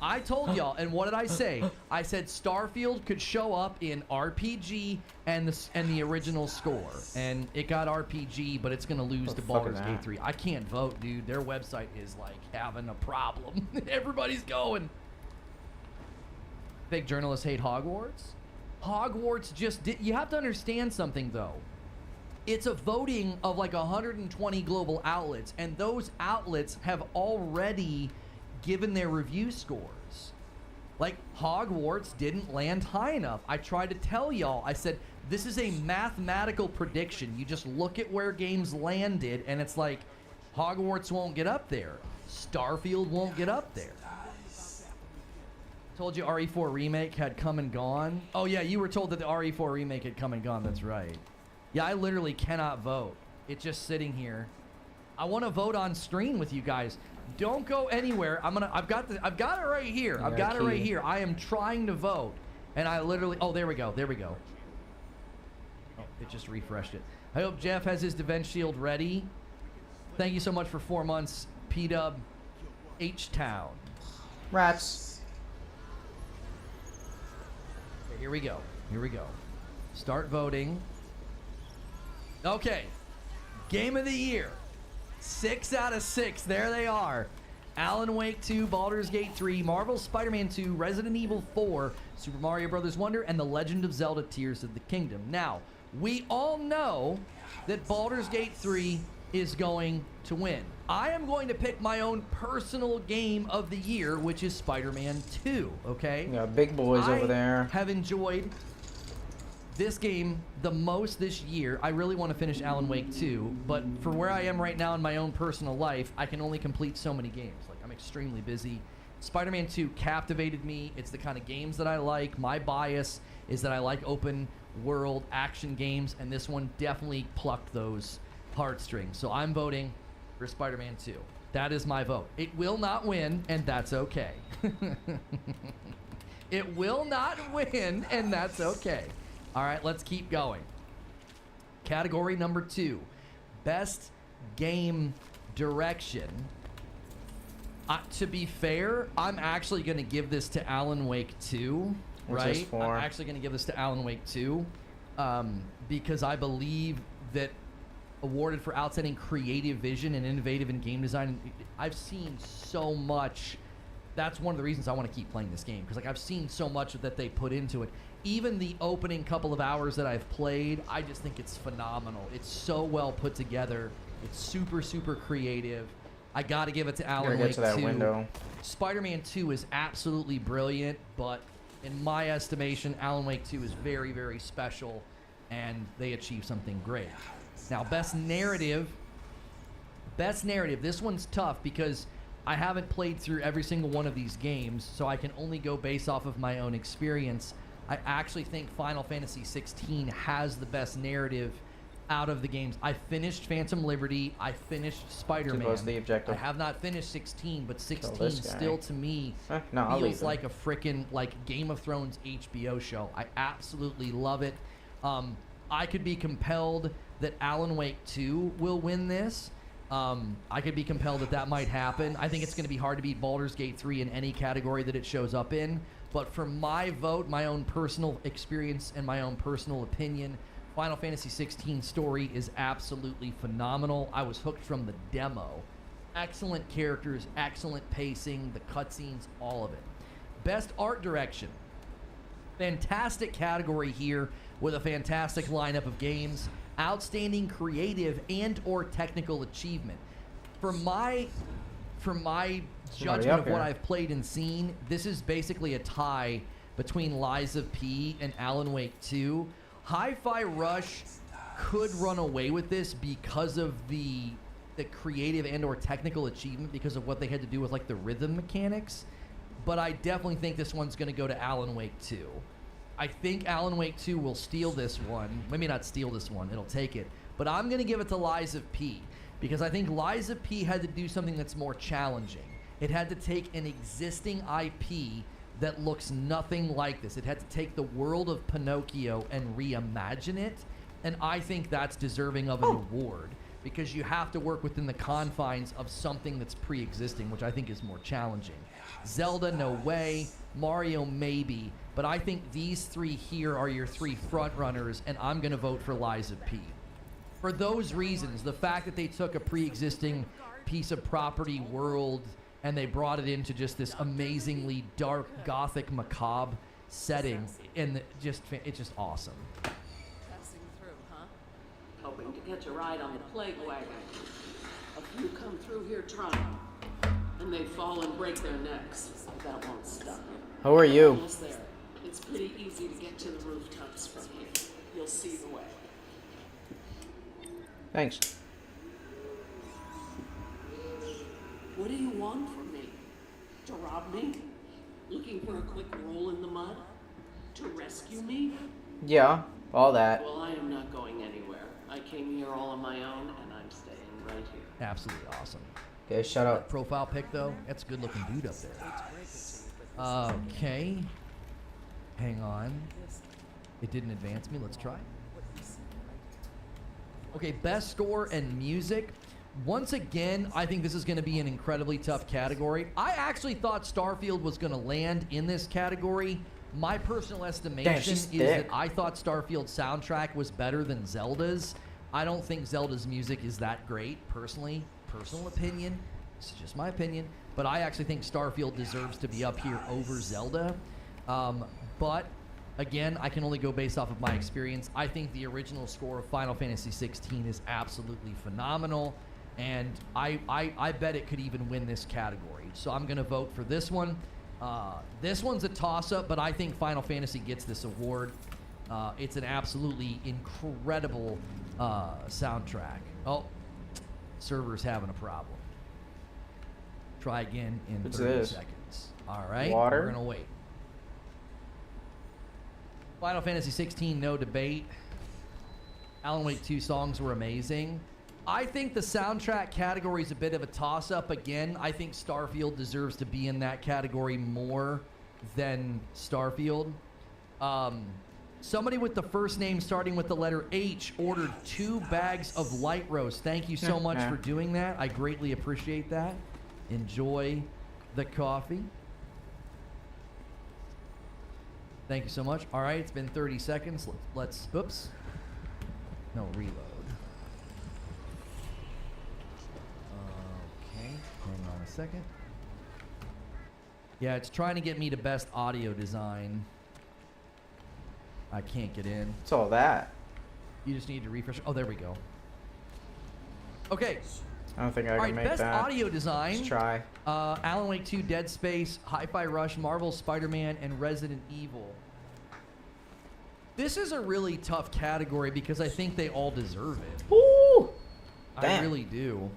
And what did I say? I said Starfield could show up in RPG and the original score. And it got RPG, but it's going to lose to fuck is Baldur's Gate that? 3. I can't vote, dude. Their website is like having a problem. Everybody's going. Fake journalists hate Hogwarts. Hogwarts just did. You have to understand something, though. It's a voting of like 120 global outlets, and those outlets have already given their review scores. Like, Hogwarts didn't land high enough. I tried to tell y'all, I said, this is a mathematical prediction. You just look at where games landed, and it's like, Hogwarts won't get up there. Starfield won't get up there. Told you RE4 Remake had come and gone. Oh, yeah, you were told that the RE4 Remake had come and gone. That's right. Yeah, I literally cannot vote. It's just sitting here. I want to vote on screen with you guys. Don't go anywhere. I've got it right here. I've got it right here. I am trying to vote. And I literally, oh, there we go. There we go. Oh, it just refreshed it. I hope Jeff has his defense shield ready. Thank you so much for 4 months, P-Dub H-Town. Rats. Okay, here we go. Here we go. Start voting. Okay. Game of the Year. 6 out of 6. There they are. Alan Wake 2, Baldur's Gate 3, Marvel's Spider-Man 2, Resident Evil 4, Super Mario Bros. Wonder, and The Legend of Zelda Tears of the Kingdom. Now, we all know that Baldur's Gate 3 is going to win. I am going to pick my own personal game of the year, which is Spider-Man 2, okay? We got big boys over there. I have enjoyed this game the most this year. I really want to finish Alan Wake 2, but for where I am right now in my own personal life, I can only complete so many games. Like, I'm extremely busy. Spider-Man 2 captivated me. It's the kind of games that I like. My bias is that I like open world action games, and this one definitely plucked those heartstrings. So I'm voting for Spider-Man 2. That is my vote. It will not win, and that's okay. It will not win, and that's okay. All right, let's keep going. Category number 2, Best Game Direction. To be fair, I'm actually going to give this to Alan Wake 2, What's right? this for? I'm actually going to give this to Alan Wake 2 because I believe that awarded for outstanding creative vision and innovative in game design, I've seen so much. That's one of the reasons I want to keep playing this game, because like I've seen so much that they put into it. Even the opening couple of hours that I've played, I just think it's phenomenal. It's so well put together. It's super, super creative. I got to give it to Gotta Alan get Wake to that 2. window. Spider-Man 2 is absolutely brilliant, but in my estimation, Alan Wake 2 is very, very special, and they achieve something great. Now, best narrative. This one's tough because I haven't played through every single one of these games, so I can only go based off of my own experience. I actually think Final Fantasy 16 has the best narrative out of the games. I finished Phantom Liberty. I finished Spider-Man. What's the objective? I have not finished 16, but 16 this guy. still to me No, I'll leave feels him. like a freaking like Game of Thrones HBO show. I absolutely love it. I could be compelled that Alan Wake 2 will win this. I could be compelled that might happen. I think it's going to be hard to beat Baldur's Gate 3 in any category that it shows up in. But for my vote, my own personal experience and my own personal opinion, Final Fantasy 16 story is absolutely phenomenal. I was hooked from the demo. Excellent characters, excellent pacing, the cutscenes, all of it. Best art direction. Fantastic category here with a fantastic lineup of games. Outstanding creative and or technical achievement. For my judgment of what I've played and seen, this is basically a tie between Lies of P and Alan Wake 2. Hi-Fi Rush could run away with this because of the creative and or technical achievement, because of what they had to do with like the rhythm mechanics. But I definitely think this one's going to go to Alan Wake 2. I think Alan Wake 2 will steal this one. Maybe not steal this one, it'll take it. But I'm going to give it to Lies of P, because I think Lies of P had to do something that's more challenging. It had to take an existing IP that looks nothing like this. It had to take the world of Pinocchio and reimagine it, and I think that's deserving of an award, because you have to work within the confines of something that's pre-existing, which I think is more challenging. Zelda, no way. Mario, maybe. But I think these three here are your three front runners, and I'm going to vote for Lies of P. For those reasons, the fact that they took a pre-existing piece of property world and they brought it into just this amazingly dark, gothic, macabre setting, and it's just awesome. Passing through, huh? Hoping to catch a ride on the plague wagon. A few come through here trying, and they fall and break their necks. That won't stop you. Who are you? Almost there. It's pretty easy to get to the rooftops from here. You'll see the way. Thanks. What do you want from me? To rob me? Looking for a quick roll in the mud? To rescue me? Yeah, all that. Well, I am not going anywhere. I came here all on my own, and I'm staying right here. Absolutely awesome. Okay, shut That up. profile pic, though, that's a good-looking dude up there. Okay. Hang on. It didn't advance me. Let's try. Okay, best score and music. Once again, I think this is going to be an incredibly tough category. I actually thought Starfield was going to land in this category. My personal estimation is that I thought Starfield's soundtrack was better than Zelda's. I don't think Zelda's music is that great, personally. Personal opinion. This is just my opinion. But I actually think Starfield deserves to be up here over Zelda. But again, I can only go based off of my experience. I think the original score of Final Fantasy 16 is absolutely phenomenal, and I bet it could even win this category. So I'm going to vote for this one. This one's a toss-up, but I think Final Fantasy gets this award. It's an absolutely incredible soundtrack. Oh, server's having a problem. Try again in 30 seconds. All right, Water. we're going to wait. Final Fantasy 16, no debate. Alan Wake 2 songs were amazing. I think the soundtrack category is a bit of a toss-up again. I think Starfield deserves to be in that category more than Starfield. Somebody with the first name starting with the letter H ordered 2 bags of light roast. Thank you so much for doing that. I greatly appreciate that. Enjoy the coffee. Thank you so much. All right, it's been 30 seconds. Let's oops. No, reload. Okay, hang on a second. Yeah, it's trying to get me to best audio design. I can't get in. What's all that? You just need to refresh. Oh, there we go. Okay. I don't think I All can right, make best that. audio design. Let's try. Alan Wake 2, Dead Space, Hi-Fi Rush, Marvel, Spider-Man, and Resident Evil. This is a really tough category because I think they all deserve it. Ooh! I Damn. really do.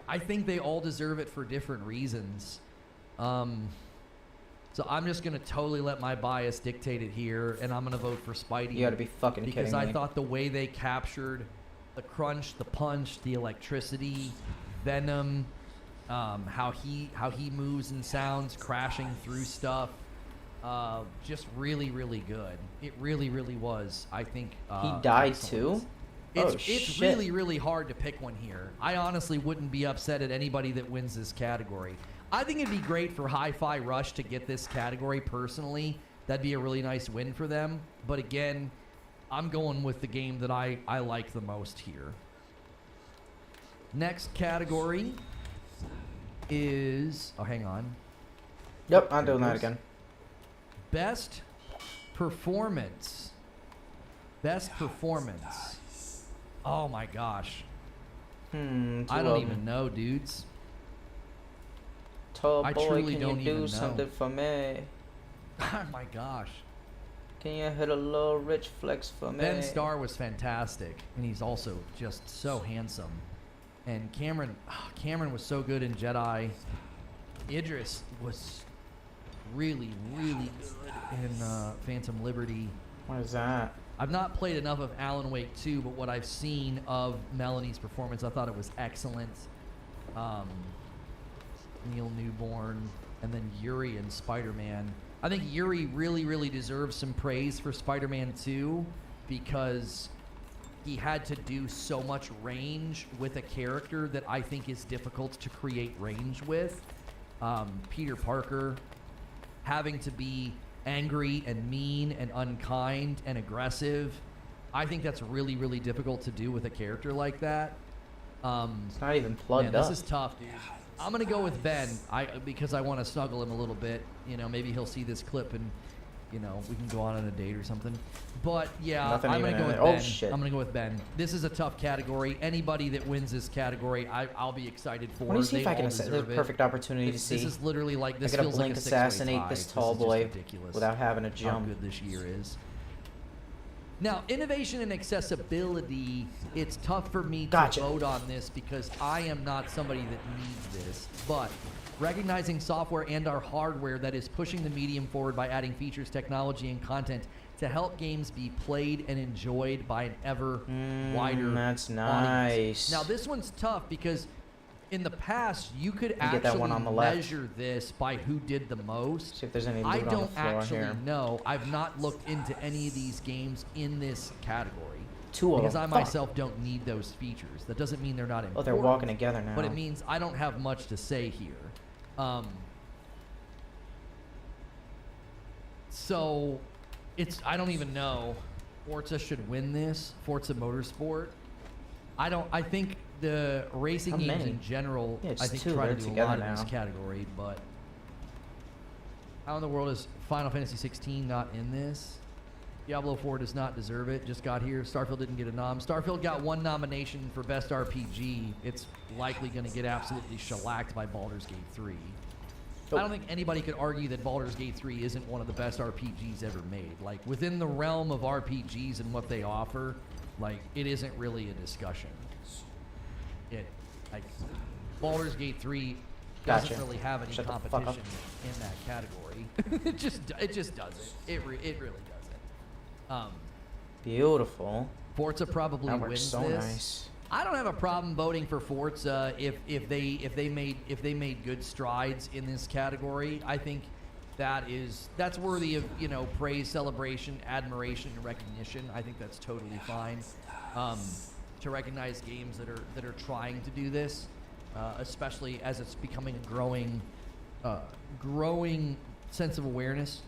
I think they all deserve it for different reasons. So I'm just going to totally let my bias dictate it here, and I'm going to vote for Spidey. You gotta be fucking kidding me. Because I thought the way they captured the crunch, the punch, the electricity, Venom, how he moves and sounds crashing through stuff, just really, really good. It really, really was. I think he died excellent. too? It's shit. really, really hard to pick one here. I honestly wouldn't be upset at anybody that wins this category. I think it'd be great for Hi-Fi Rush to get this category personally. That'd be a really nice win for them. But again, I'm going with the game that I like the most here. Next category is... Oh, hang on. Yep, I'm There it doing that goes. again. Best performance. Best performance. Oh my gosh. I don't even know, dudes. Tall I boy, truly can don't you even know. do something for me? Oh my gosh. Can you hit a little rich flex for me? Ben Starr was fantastic, and he's also just so handsome. And Cameron was so good in Jedi. Idris was really, really good in Phantom Liberty. What is that? I've not played enough of Alan Wake 2, but what I've seen of Melanie's performance, I thought it was excellent. Neil Newborn, and then Yuri and Spider-Man. I think Yuri really, really deserves some praise for Spider-Man 2 because he had to do so much range with a character that I think is difficult to create range with. Peter Parker having to be angry and mean and unkind and aggressive. I think that's really, really difficult to do with a character like that. It's not even plugged Man, up. this is tough, dude. I'm gonna go with Ben. Because I want to snuggle him a little bit. You know, maybe he'll see this clip and, you know, we can go on a date or something. But yeah, Nothing I'm even gonna go in with it. Ben. Oh, shit. I'm gonna go with Ben. This is a tough category. Anybody that wins this category, I'll be excited for. Let me see They if I can all assess. deserve There's a it. perfect opportunity to see. This is literally like this I gotta feels like blink a six-way assassinate tie. this This tall is just boy ridiculous without having to how jump. good this year is. Now, innovation and accessibility, it's tough for me Gotcha. to vote on this because I am not somebody that needs this. But recognizing software and our hardware that is pushing the medium forward by adding features, technology, and content to help games be played and enjoyed by an ever wider That's audience. nice. Now, this one's tough because in the past, you could get that actually one on the left. measure this by who did the most. See if there's any loot I on the don't floor actually here. know. I've not looked into any of these games in this category. Two of because them. I myself don't need those features. That doesn't mean they're not Oh, important. they're walking together now. But it means I don't have much to say here. So I don't even know. Forza should win this. Forza Motorsport. I think the racing How games many? in general, Yeah, it's I think two. try to They're do a together lot in this now. category, but how in the world is Final Fantasy 16 not in this? Diablo 4 does not deserve it. Just got here. Starfield didn't get a nom. Starfield got one nomination for Best RPG. It's likely going to get absolutely shellacked by Baldur's Gate 3. I don't think anybody could argue that Baldur's Gate 3 isn't one of the best RPGs ever made. Like, within the realm of RPGs and what they offer, like, it isn't really a discussion. Baldur's Gate 3 doesn't Gotcha. really have any Shut the fuck up. competition in that category. it just doesn't. It really doesn't. Beautiful. Forza probably That works wins so this. nice. I don't have a problem voting for Forza if they made good strides in this category. I think that's worthy of, you know, praise, celebration, admiration, and recognition. I think that's totally fine. To recognize games that are trying to do this, especially as it's becoming a growing sense of awareness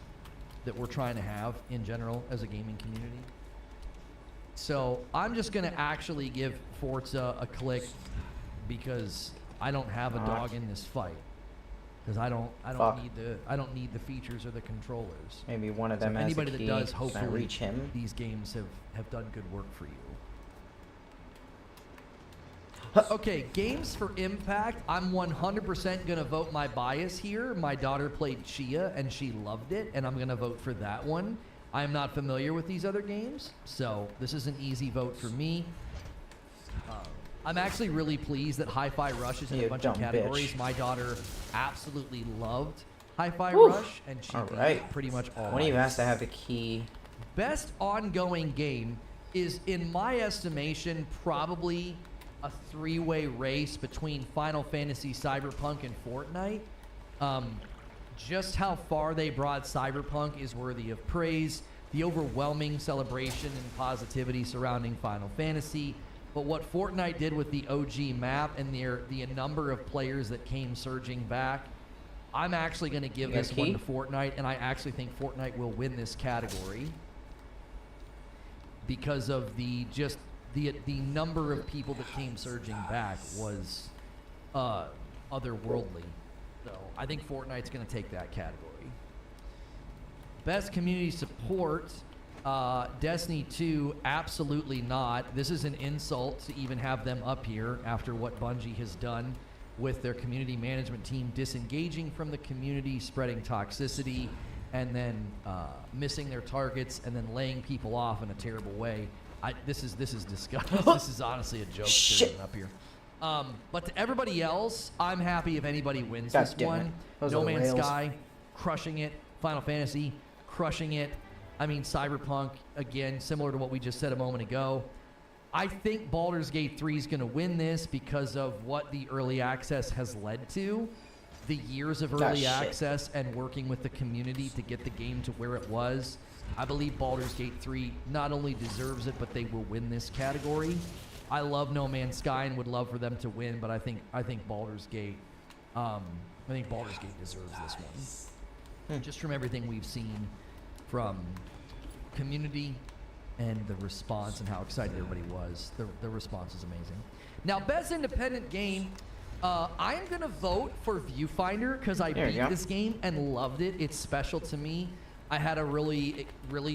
that we're trying to have in general as a gaming community. So I'm just gonna actually give Forza a click because I don't have a dog in this fight. Because I don't Fuck. need the features or the controllers. Maybe one of So them has anybody the that key. does, Can I hopefully, reach him? these games have done good work for you. Okay, games for impact. I'm 100% going to vote my bias here. My daughter played Chia, and she loved it, and I'm going to vote for that one. I'm not familiar with these other games, so this is an easy vote for me. I'm actually really pleased that Hi-Fi Rush is in a bunch of categories. My daughter absolutely loved Hi-Fi Rush, and she beat pretty much all. One of you has to have the key. Best ongoing game is, in my estimation, probably a three-way race between Final Fantasy, Cyberpunk, and Fortnite. Just how far they brought Cyberpunk is worthy of praise. The overwhelming celebration and positivity surrounding Final Fantasy. But what Fortnite did with the OG map and the number of players that came surging back, I'm actually going to give this one to Fortnite, and I actually think Fortnite will win this category because of the number of people that came surging back was otherworldly. So I think Fortnite's going to take that category. Best community support. Destiny 2, absolutely not. This is an insult to even have them up here after what Bungie has done with their community management team, disengaging from the community, spreading toxicity, and then missing their targets, and then laying people off in a terrible way. This is disgusting. This is honestly a joke sitting up here. But to everybody else, I'm happy if anybody wins this one. No Man's Sky, crushing it. Final Fantasy, crushing it. I mean, Cyberpunk, again, similar to what we just said a moment ago. I think Baldur's Gate 3 is going to win this because of what the early access has led to. The years of early access and working with the community to get the game to where it was. I believe Baldur's Gate 3 not only deserves it, but they will win this category. I love No Man's Sky and would love for them to win, but I think Baldur's Gate deserves this one. Just from everything we've seen from community and the response and how excited everybody was. The response is amazing. Now, best independent game, I am going to vote for Viewfinder because I beat this game and loved it. It's special to me. I had a really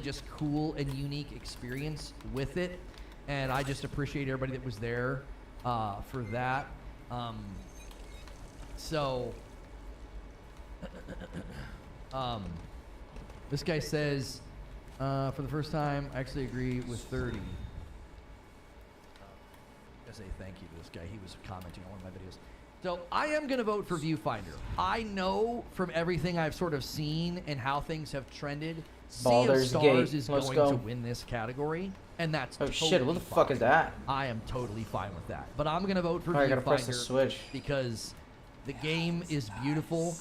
just cool and unique experience with it, and I just appreciate everybody that was there for that. This guy says, for the first time, I actually agree with 30. I say thank you to this guy. He was commenting on one of my videos. So I am going to vote for Viewfinder. I know from everything I've sort of seen and how things have trended, Sea of Stars is going to win this category, and that's totally shit, what the fuck is that? I am totally fine with that. But I'm going to vote for Viewfinder. I gotta press the switch. Because the game is beautiful,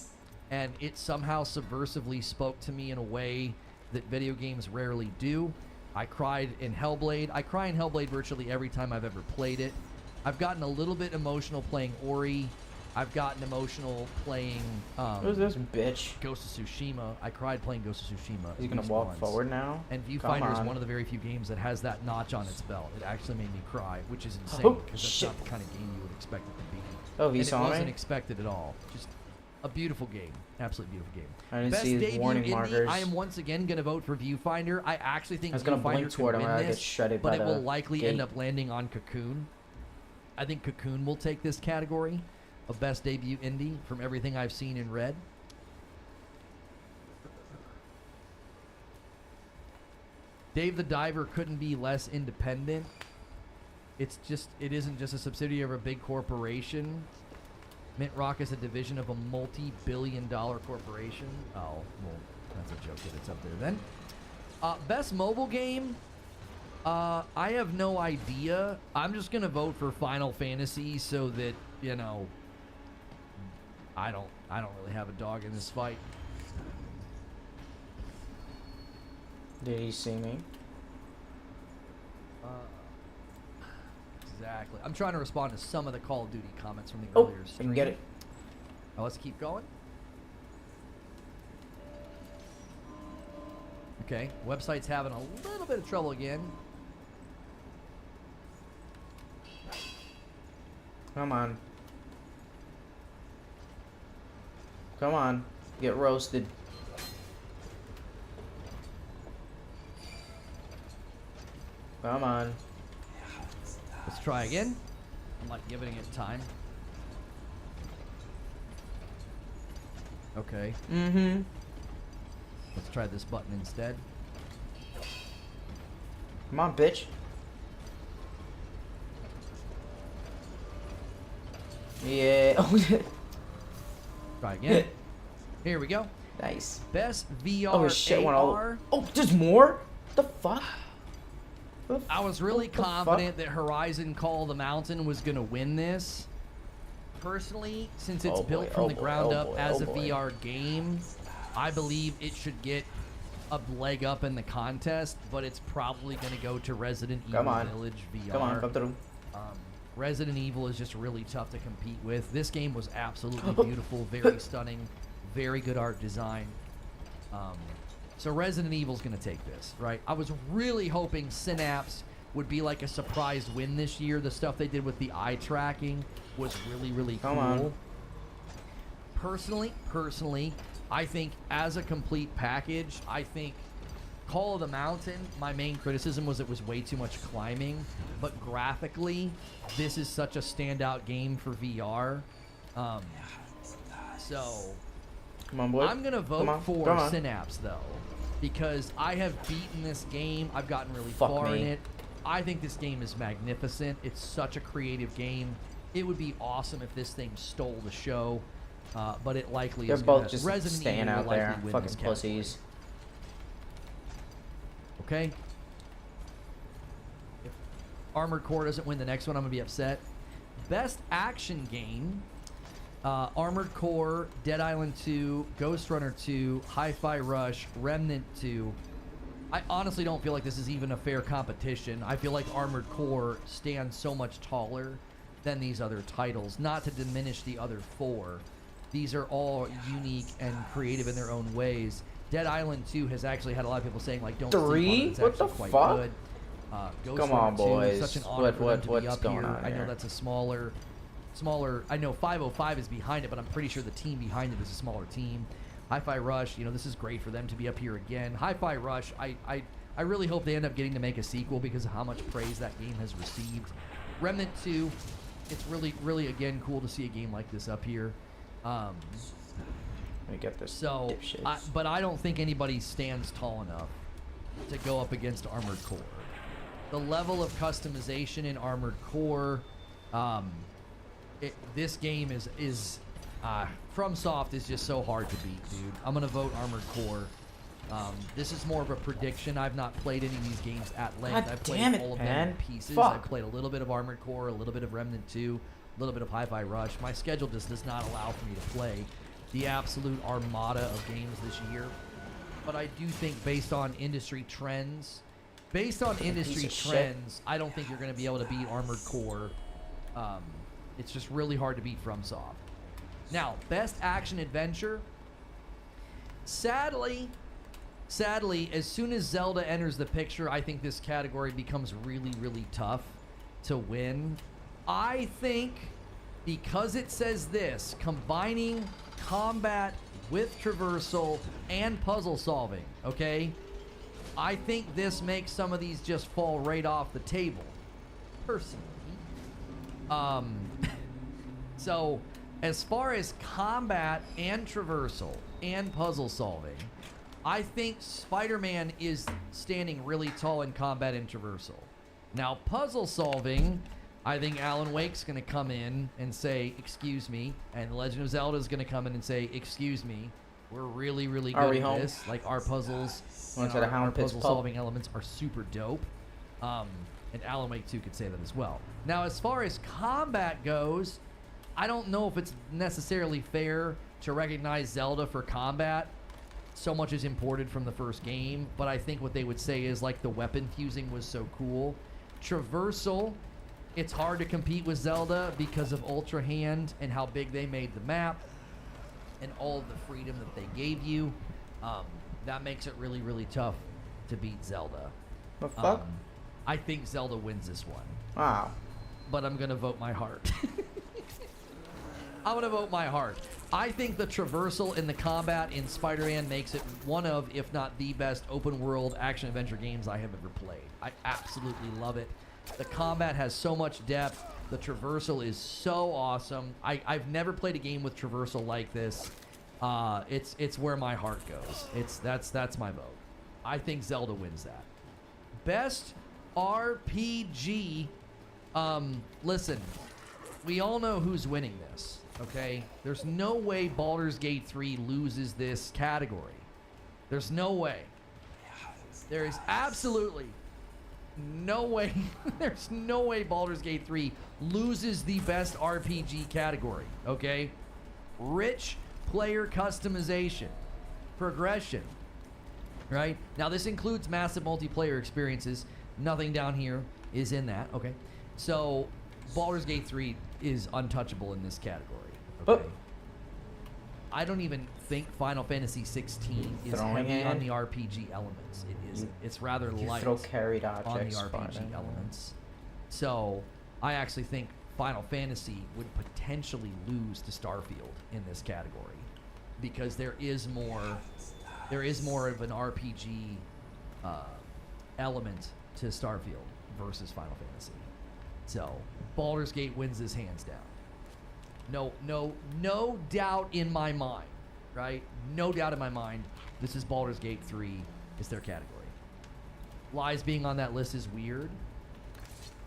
and it somehow subversively spoke to me in a way that video games rarely do. I cried in Hellblade. I cry in Hellblade virtually every time I've ever played it. I've gotten a little bit emotional playing Ori. I've gotten emotional playing who's this bitch? Ghost of Tsushima. I cried playing Ghost of Tsushima. He's gonna walk forward now? And Viewfinder is one of the very few games that has that notch on its belt. It actually made me cry, which is insane because that's not the kind of game you would expect it to be. Oh, he saw me? It wasn't expected at all. Just a beautiful game. Absolutely beautiful game. I didn't see his warning markers. I am once again going to vote for Viewfinder. I actually think Viewfinder can win this, but it will likely end up landing on Cocoon. I think Cocoon will take this category of best debut indie from everything I've seen and read. Dave the Diver couldn't be less independent. It isn't just a subsidiary of a big corporation. Mint Rock is a division of a multi-billion-dollar corporation. Oh, well, that's a joke that it's up there then. Best mobile game. I have no idea. I'm just gonna vote for Final Fantasy so that I don't really have a dog in this fight. Did he see me? Exactly. I'm trying to respond to some of the Call of Duty comments from the earlier stream. I can get it. Now let's keep going. Okay, website's having a little bit of trouble again. Come on. Come on. Get roasted. Come on. Let's try again. I'm like giving it time. Okay. Mm-hmm. Let's try this button instead. Come on, bitch. Yeah. Try again. Here we go. Nice. Best VR Oh shit! AR. Oh, there's more. The fuck? I was really What the confident that Horizon Call of the Mountain was going to win this. Personally, since it's built from the ground up as a VR game, I believe it should get a leg up in the contest, but it's probably going to go to Resident Evil Village VR. Come on, come through. Resident Evil is just really tough to compete with. This game was absolutely beautiful, very stunning, very good art design. So Resident Evil's going to take this, right? I was really hoping Synapse would be like a surprise win this year. The stuff they did with the eye tracking was really, really cool. Come on. Personally, I think as a complete package, I think Call of the Mountain, my main criticism was it was way too much climbing, but graphically, this is such a standout game for VR. So, come on, boy. I'm going to vote for Synapse, though, because I have beaten this game. I've gotten really far in it. I think this game is magnificent. It's such a creative game. It would be awesome if this thing stole the show, but it likely They're is both gonna, just Resident staying Evil out will there, likely win fucking this category. pussies. Okay. If Armored Core doesn't win the next one, I'm gonna be upset. Best action game: Armored Core, Dead Island 2, Ghost Runner 2, Hi-Fi Rush, Remnant 2. I honestly don't feel like this is even a fair competition. I feel like Armored Core stands so much taller than these other titles. Not to diminish the other four. These are all unique and creative in their own ways. Dead Island 2 has actually had a lot of people saying, like, don't sleep on it. It's What the actually quite fuck? good. Ghost Come Runner on, 2 boys. is such an honor for them to be What's up going here. on I know here? that's a smaller. I know 505 is behind it, but I'm pretty sure the team behind it is a smaller team. Hi-Fi Rush, you know, this is great for them to be up here again. Hi-Fi Rush, I really hope they end up getting to make a sequel because of how much praise that game has received. Remnant 2, it's really, really, again, cool to see a game like this up here. Let me get this. So, but I don't think anybody stands tall enough to go up against Armored Core. The level of customization in Armored Core, this game is FromSoft is just so hard to beat, dude. I'm gonna vote Armored Core. This is more of a prediction. I've not played any of these games at length. I've played all of them in pieces. I've played a little bit of Armored Core, a little bit of Remnant 2, a little bit of Hi-Fi Rush. My schedule just does not allow for me to play the absolute armada of games this year. But I do think based on industry trends, I don't think you're going to be able to beat Armored Core. It's just really hard to beat FromSoft. Now, best action adventure. Sadly, as soon as Zelda enters the picture, I think this category becomes really, really tough to win. I think because it says this, combining combat with traversal and puzzle solving, okay? I think this makes some of these just fall right off the table, personally. So, as far as combat and traversal and puzzle solving, I think Spider-Man is standing really tall in combat and traversal. Now, puzzle solving, I think Alan Wake's going to come in and say, excuse me, and The Legend of Zelda is going to come in and say, excuse me, we're really, really good at this. Like, our puzzles and our puzzle-solving elements are super dope. And Alan Wake 2 could say that as well. Now, as far as combat goes, I don't know if it's necessarily fair to recognize Zelda for combat. So much is imported from the first game, but I think what they would say is, like, the weapon fusing was so cool. Traversal, it's hard to compete with Zelda because of Ultra Hand and how big they made the map and all of the freedom that they gave you. That makes it really, really tough to beat Zelda. The fuck? I think Zelda wins this one. Wow. But I'm going to vote my heart. I'm going to vote my heart. I think the traversal in the combat in Spider-Man makes it one of, if not the best, open-world action-adventure games I have ever played. I absolutely love it. The combat has so much depth. The traversal is so awesome. I've never played a game with traversal like this. It's where my heart goes. That's my vote. I think Zelda wins that. Best RPG. Listen, we all know who's winning this, okay? There's no way Baldur's Gate 3 loses this category. There's no way. There is absolutely no way. There's no way Baldur's Gate 3 loses the best RPG category, okay? Rich player customization, progression, right? Now, this includes massive multiplayer experiences. Nothing down here is in that, okay? So, Baldur's Gate 3 is untouchable in this category, okay? I don't even think Final Fantasy 16 is heavy on the RPG elements. It isn't. It's rather light on the RPG elements. So, I actually think Final Fantasy would potentially lose to Starfield in this category because there is more of an RPG element to Starfield versus Final Fantasy. So, Baldur's Gate wins this hands down. No doubt in my mind, right? No doubt in my mind, this is Baldur's Gate 3 is their category. Lies being on that list is weird.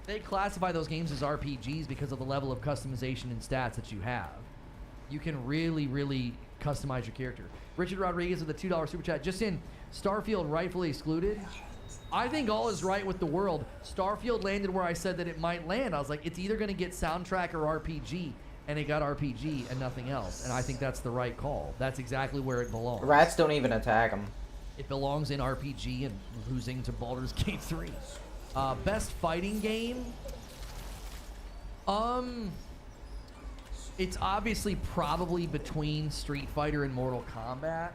They classify those games as RPGs because of the level of customization and stats that you have. You can really, really customize your character. Richard Rodriguez with the $2 super chat. Just in, Starfield rightfully excluded. I think all is right with the world. Starfield landed where I said that it might land. I was like, it's either going to get soundtrack or RPG. And it got RPG and nothing else. And I think that's the right call. That's exactly where it belongs. Rats don't even attack them. It belongs in RPG and losing to Baldur's Gate 3. Best fighting game? It's obviously probably between Street Fighter and Mortal Kombat.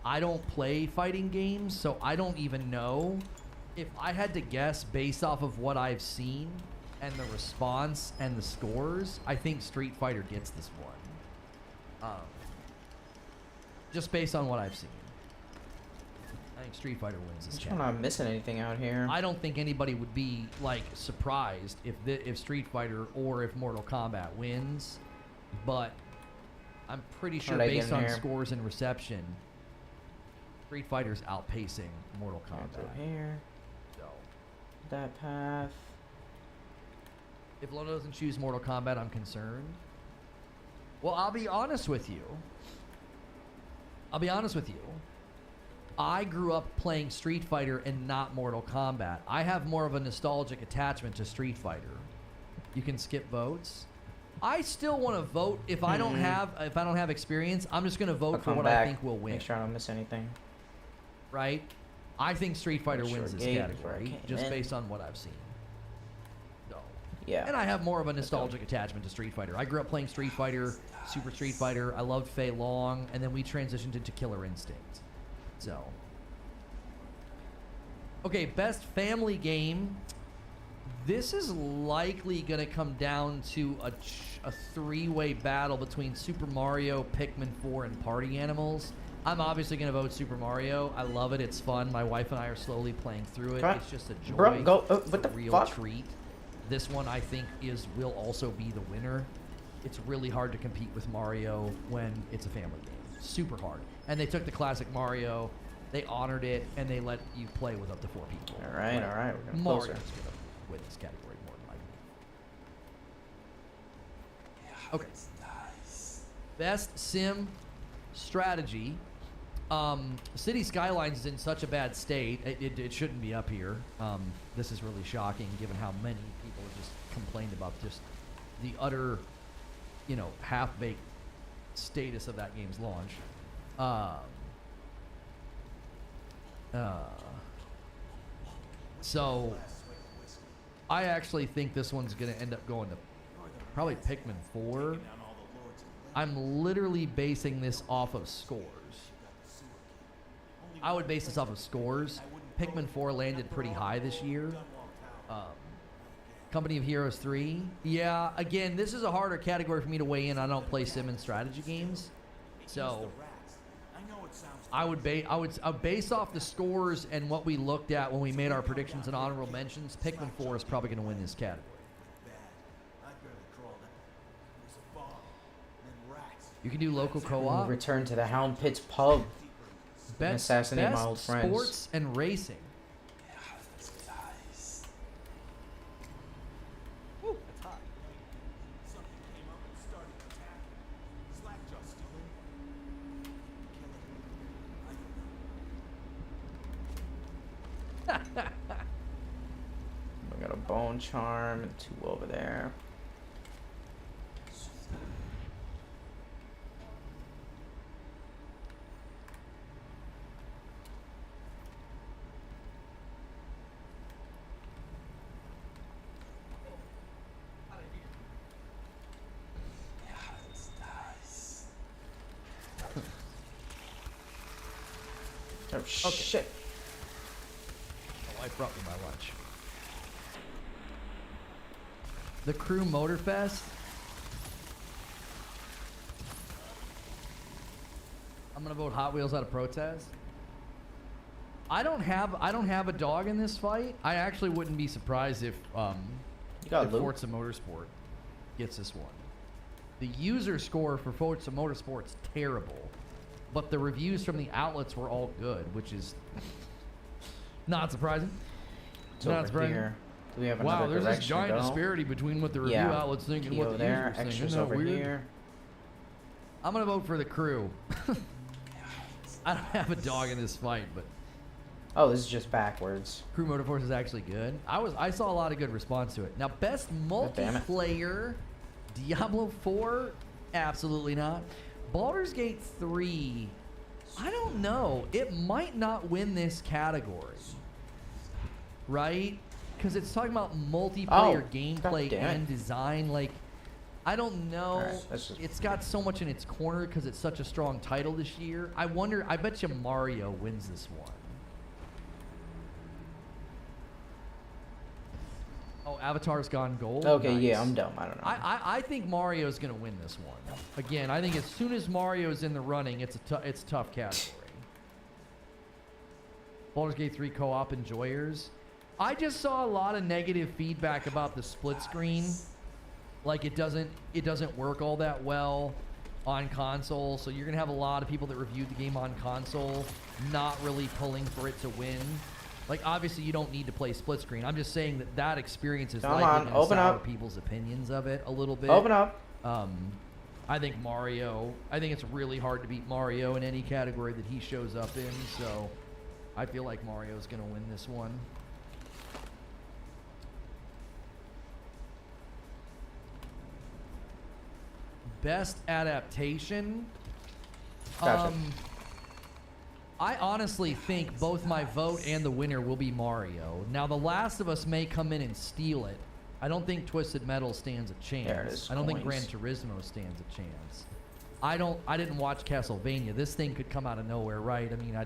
I don't play fighting games, so I don't even know. If I had to guess based off of what I've seen and the response and the scores, I think Street Fighter gets this one. Just based on what I've seen. I think Street Fighter wins this I'm not missing anything out here. I don't think anybody would be like surprised if Street Fighter or if Mortal Kombat wins, but I'm pretty sure based on scores and reception, Street Fighter's outpacing Mortal Kombat. Here. So that path. If Lono doesn't choose Mortal Kombat, I'm concerned. Well, I'll be honest with you. I grew up playing Street Fighter and not Mortal Kombat. I have more of a nostalgic attachment to Street Fighter. You can skip votes. I still want to vote if I don't have experience. I'm just going to vote for what I think will win. Make sure I don't miss anything. Right? I think Street Fighter wins this category just based on what I've seen. Yeah. And I have more of a nostalgic attachment to Street Fighter. I grew up playing Street Fighter, Super Street Fighter. I loved Fei Long, and then we transitioned into Killer Instinct. So. Okay, best family game. This is likely going to come down to a three-way battle between Super Mario, Pikmin 4, and Party Animals. I'm obviously going to vote Super Mario. I love it. It's fun. My wife and I are slowly playing through it. It's just a joy. Bro, go. What it's the a real fuck? treat. This one, I think, will also be the winner. It's really hard to compete with Mario when it's a family game. Super hard. And they took the classic Mario, they honored it, and they let you play with up to 4 people. All right. We're getting Mario's closer. going to win this category more than likely. Okay. Best sim strategy. City Skylines is in such a bad state. It shouldn't be up here. This is really shocking given how many people have just complained about just the utter, half-baked status of that game's launch. So I actually think this one's going to end up going to probably Pikmin 4. I'm literally basing this off of scores. I would base this off of scores. Pikmin 4 landed pretty high this year. Company of Heroes 3. Yeah, again, this is a harder category for me to weigh in. I don't play sim and strategy games. So I would base off the scores and what we looked at when we made our predictions and honorable mentions. Pikmin 4 is probably going to win this category. You can do local co-op. Return to the Hound Pits pub. And assassinate my old friends. Sports and racing. Woo, that's hot. We got a bone charm and 2 over there. Oh shit. My wife brought me my lunch. The Crew Motorfest. I'm gonna vote Hot Wheels out of protest. I don't have a dog in this fight. I actually wouldn't be surprised if Forza Motorsport gets this one. The user score for Forza Motorsport's terrible, but the reviews from the outlets were all good, which is not surprising. It's not surprising. Here. Do we have another there's this giant disparity between what the review outlets think and what the users think. Isn't that weird? Here. I'm gonna vote for the Crew. I don't have a dog in this fight, but oh, this is just backwards. Crew Motorforce is actually good. I saw a lot of good response to it. Now, best multiplayer, Diablo 4, absolutely not. Baldur's Gate 3, I don't know. It might not win this category, right? Because it's talking about multiplayer gameplay and design. Like, I don't know. Right, it's got so much in its corner because it's such a strong title this year. I wonder, I bet you Mario wins this one. Oh, Avatar's gone gold? Okay, nice. Yeah, I'm dumb. I don't know. I think Mario's going to win this one. Again, I think as soon as Mario's in the running, it's a tough category. Baldur's Gate 3 co-op enjoyers. I just saw a lot of negative feedback about the split screen. Like it doesn't work all that well on console. So you're going to have a lot of people that reviewed the game on console not really pulling for it to win. Like, obviously, you don't need to play split screen. I'm just saying that experience is likely to sour people's opinions of it a little bit. Open up. I think it's really hard to beat Mario in any category that he shows up in. So I feel like Mario's going to win this one. Best adaptation. Gotcha. I honestly think both my vote and the winner will be Mario. Now, The Last of Us may come in and steal it. I don't think Twisted Metal stands a chance. There it is. I don't think Gran Turismo stands a chance. I didn't watch Castlevania. This thing could come out of nowhere, right? I mean,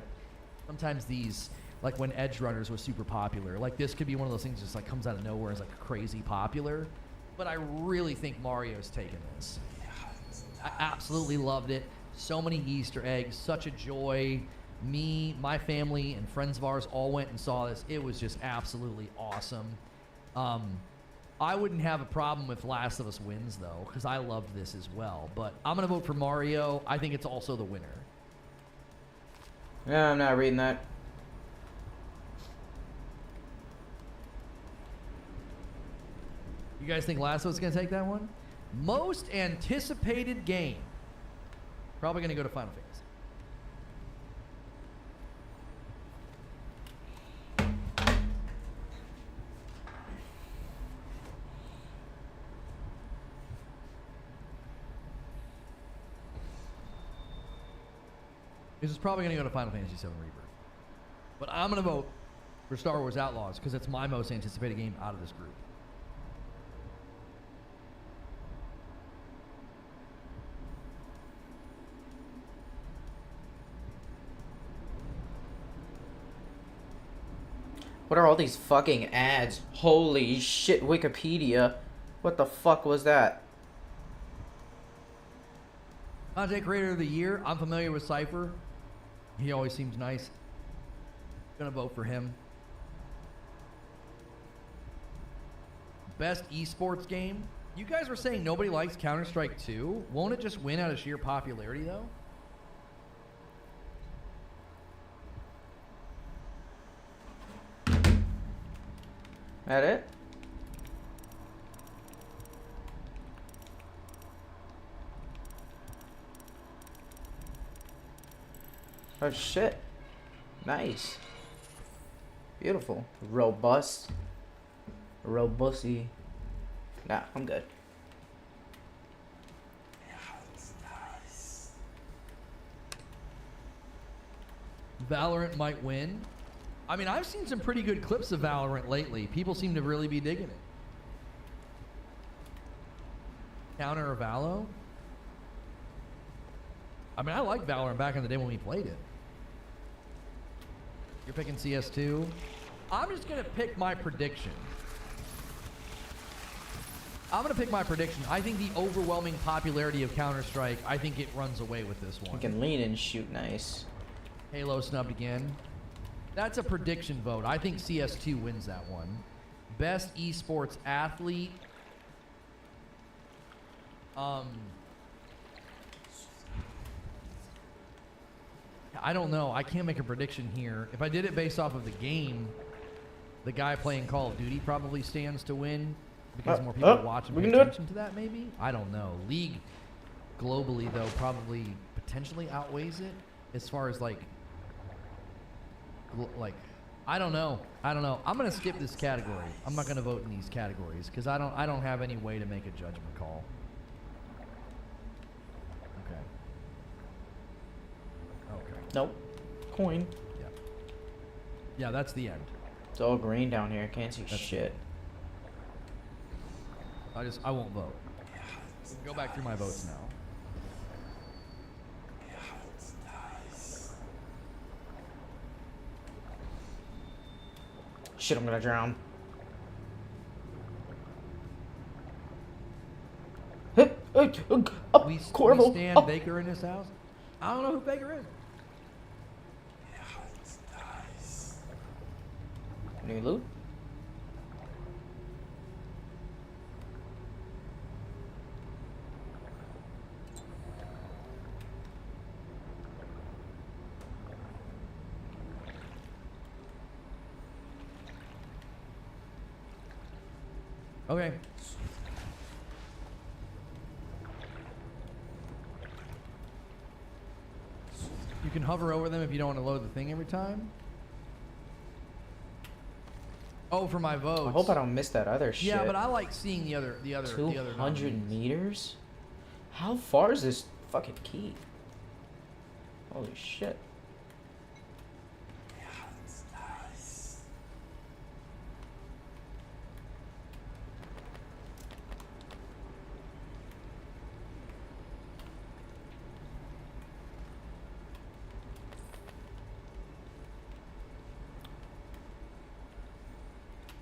sometimes these, like when Edge Runners was super popular, like this could be one of those things that just like comes out of nowhere as like crazy popular. But I really think Mario's taking this. I absolutely loved it. So many Easter eggs, such a joy. Me, my family, and friends of ours all went and saw this. It was just absolutely awesome. I wouldn't have a problem if Last of Us wins, though, because I loved this as well. But I'm going to vote for Mario. I think it's also the winner. Yeah, I'm not reading that. You guys think Last of Us is going to take that one? Most anticipated game. Probably going to go to Final Fantasy. This is probably going to go to Final Fantasy VII Rebirth. But I'm going to vote for Star Wars Outlaws because it's my most anticipated game out of this group. What are all these fucking ads? Holy shit, Wikipedia. What the fuck was that? Content Creator of the Year. I'm familiar with Cypher. He always seems nice. Gonna vote for him. Best esports game. You guys were saying nobody likes Counter-Strike 2. Won't it just win out of sheer popularity, though? That it? Oh shit. Nice. Beautiful. Robust. Robusty. Nah, I'm good. Valorant might win. I mean, I've seen some pretty good clips of Valorant lately. People seem to really be digging it. Counter or Valo? I mean, I liked Valorant back in the day when we played it. You're picking CS2? I'm just going to pick my prediction. I'm going to pick my prediction. I think the overwhelming popularity of Counter-Strike, I think it runs away with this one. You can lean and shoot nice. Halo snubbed again. That's a prediction vote. I think CS2 wins that one. Best esports athlete. I don't know. I can't make a prediction here. If I did it based off of the game, the guy playing Call of Duty probably stands to win because more people watch and pay attention to that, maybe? I don't know. League globally, though, probably potentially outweighs it as far as like I don't know. I'm gonna skip this category. I'm not gonna vote in these categories because I don't have any way to make a judgment call. Okay. Nope. Coin. Yeah. Yeah, that's the end. It's all green down here. Can't see shit. I won't vote. Go back through my votes now. Shit, I'm gonna drown. We Corvo. stand Baker in this house? I don't know who Baker is. New loot? Okay. You can hover over them if you don't want to load the thing every time. Oh, for my votes. I hope I don't miss that other shit. Yeah, but I like seeing the other 200 meters? How far is this fucking key? Holy shit.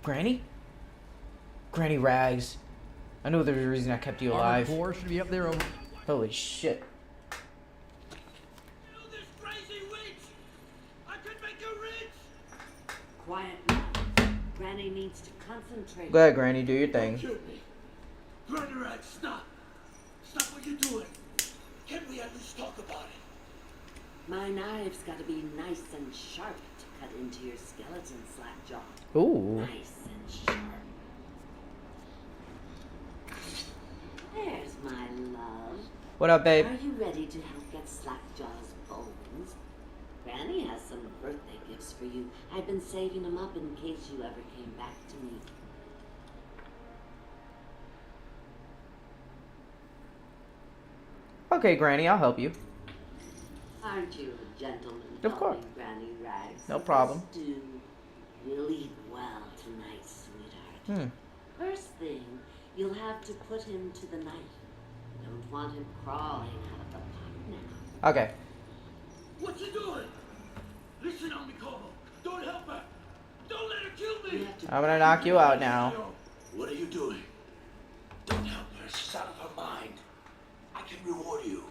Granny? Granny Rags. I know there's a reason I kept you alive. Armored Core should be up there over. Holy shit. Kill this crazy witch! I could make her rich! Quiet now. Granny needs to concentrate. Go ahead, Granny, do your thing. Shoot me. Granny Rag, stop! Stop what you're doing! Can we at least talk about it? My knife's gotta be nice and sharp to cut into your skeleton, Slackjaw. Ooh. Nice and sharp. There's my love. What up, babe? Are you ready to help get Slackjaw's bones? Granny has some birthday gifts for you. I've been saving them up in case you ever came back to me. Okay, Granny, I'll help you. Aren't you a gentleman? Of course. helping Granny Rags? No problem. Yes, do. We'll eat well tonight, sweetheart. First thing, you'll have to put him to the knife. Don't want him crawling out of the pot now. Okay. What you doing? Listen on me, Corvo. Don't help her. Don't let her kill You me. have to I'm gonna knock you out now. What are you doing? Don't help her. She's out of her mind. I can reward you.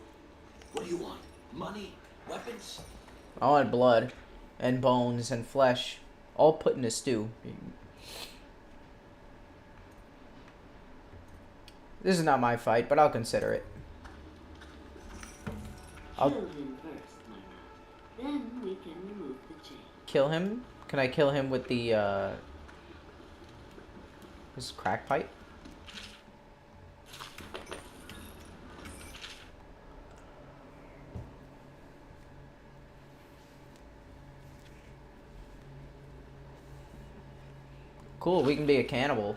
What do you want? Money? Weapons? I want blood and bones and flesh, all put in a stew. This is not my fight, but I'll consider it. I'll Kill him first, Myra. Then we can remove the chain. kill him. Can I kill him with the this crack pipe? Cool, we can be a cannibal.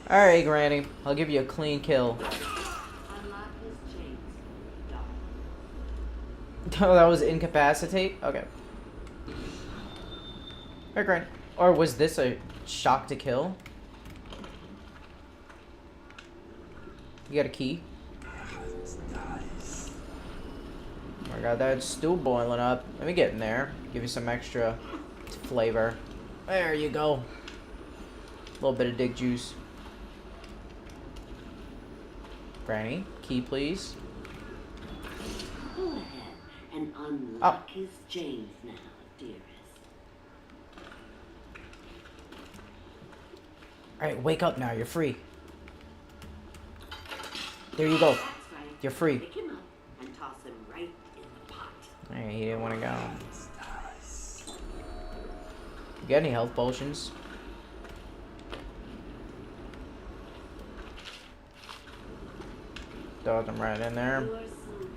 Alright, Granny. I'll give you a clean kill. Unlock his chains. Dog. Oh, that was incapacitate? Okay. Alright, Granny. Or was this a shock to kill? You got a key? Oh my god, that's still boiling up. Let me get in there. Give you some extra flavor. There you go. A little bit of dig juice. Granny, key please. Go ahead and unlock his chains now, dearest. Alright, wake up now. You're free. There you go. That's right. You're free. Pick him up and toss him right in the pot. Alright, he didn't want to go. You got any health potions? Throw them right in there. You are so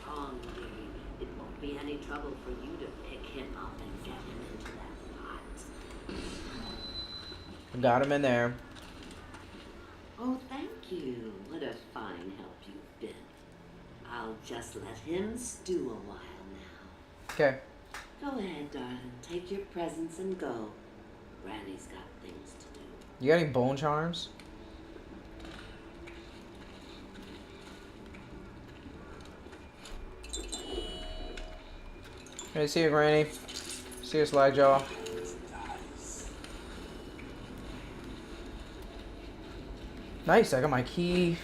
strong, dearie. It won't be any trouble for you to pick him up and get him into that pot. Got him in there. Oh, thank you. What a fine help you've been. I'll just let him stew a while now. Okay. Go ahead, darling. Take your presents and go. Granny's got things to do. You got any bone charms? Hey, see you, Granny. See you, Slagjaw. Nice, I got my key.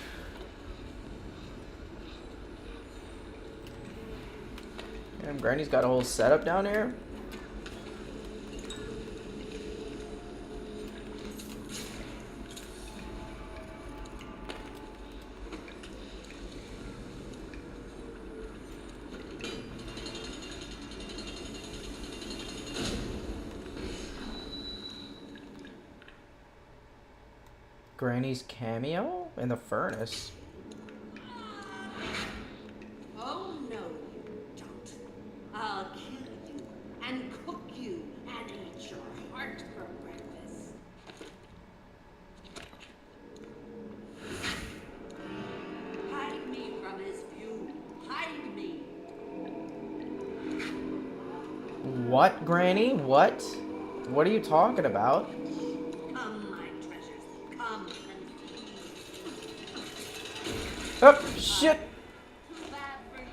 Damn, Granny's got a whole setup down here. Granny's cameo in the furnace. Oh, no, you don't. I'll kill you and cook you and eat your heart for breakfast. Hide me from his view. Hide me. What, Granny? What? What are you talking about? Come, my treasures. Come and feast. Oh, shit! Too bad for you.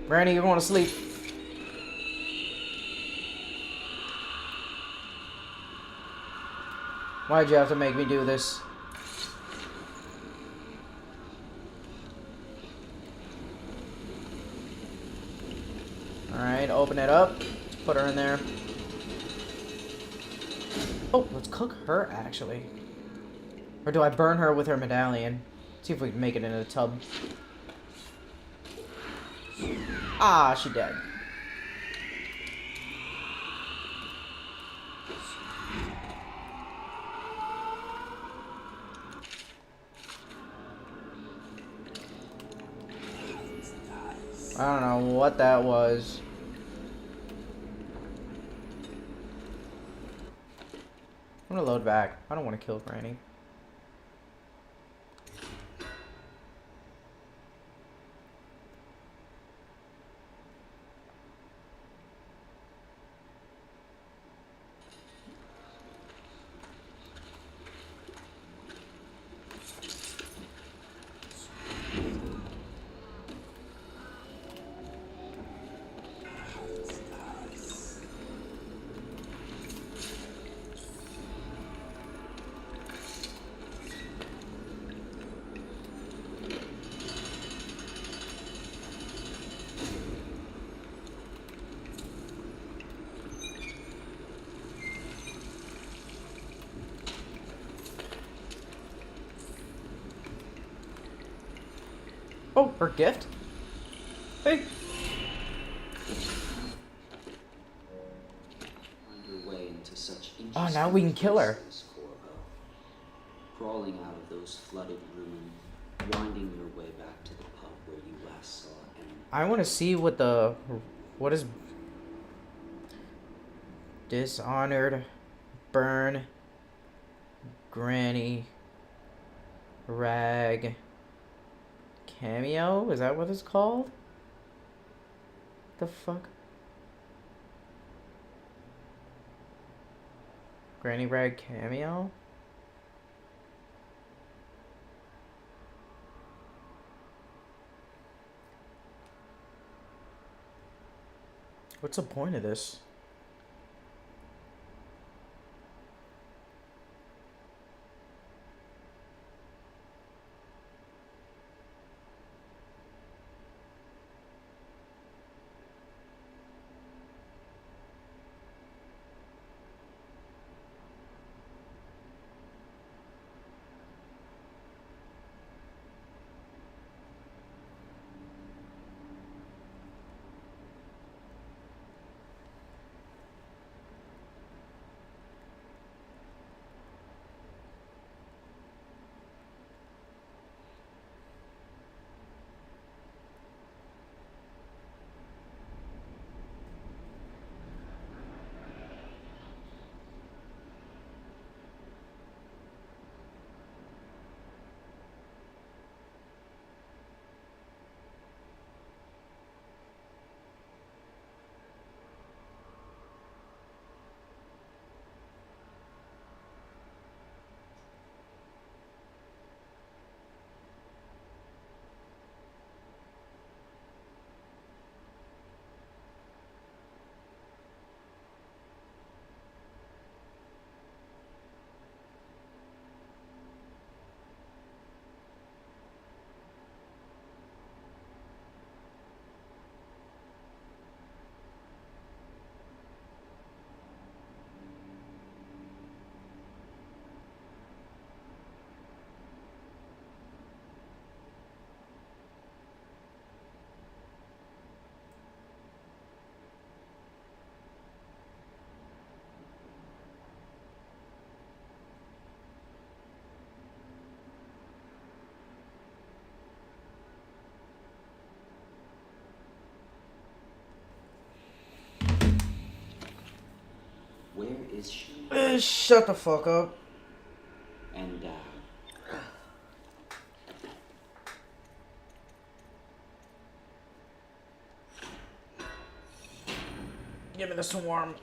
Granny, you're going to sleep. Why'd you have to make me do this? Alright, open it up. Put her in there. Oh, let's cook her, actually. Or do I burn her with her medallion? See if we can make it in a tub. Ah, she dead. I don't know what that was. I'm gonna load back. I don't want to kill Granny. Oh, her gift? Hey. Find your way into such Oh, now we can kill her. places, Corvo. Crawling out of those flooded ruins, winding your way back to the pub where you last saw him. I want to see what the... What is... Dishonored, burn, granny, rag, cameo? Is that what it's called? The fuck? Granny rag cameo? What's the point of this? Where is she? Shut the fuck up. And, Give me the swarm.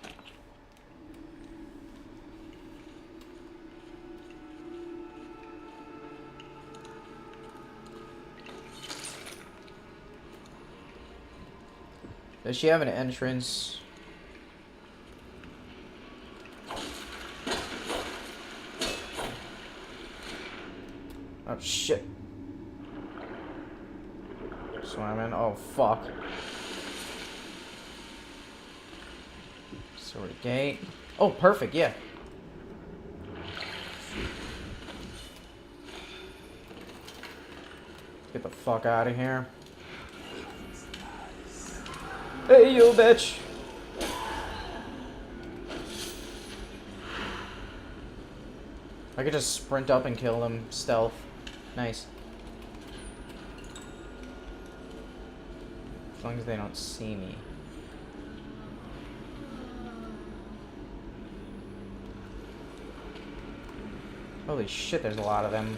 Does she have an entrance? Oh shit. Swimming. Oh fuck. Sword gate. Oh, perfect, yeah. Get the fuck out of here. Hey, you bitch. I could just sprint up and kill them stealth. Nice. As long as they don't see me. Holy shit, there's a lot of them.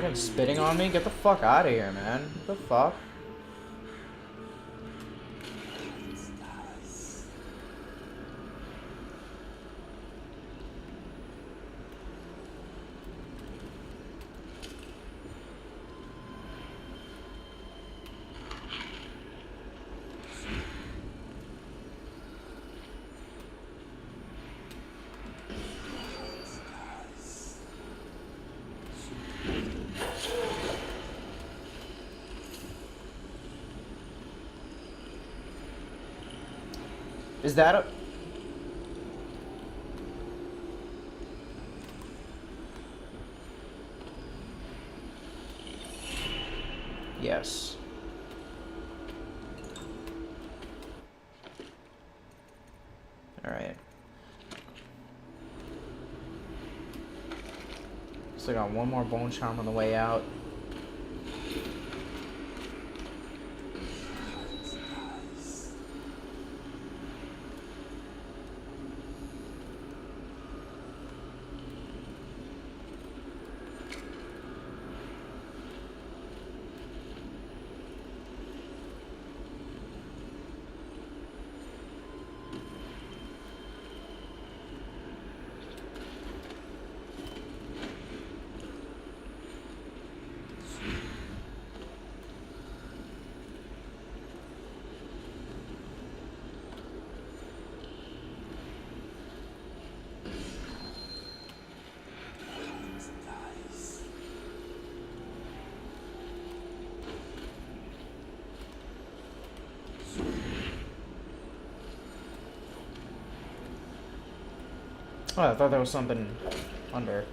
fucking spitting on me? Get the fuck out of here, man. What the fuck? Is that a... Yes. Alright. So I got one more bone charm on the way out. Oh, I thought there was something under.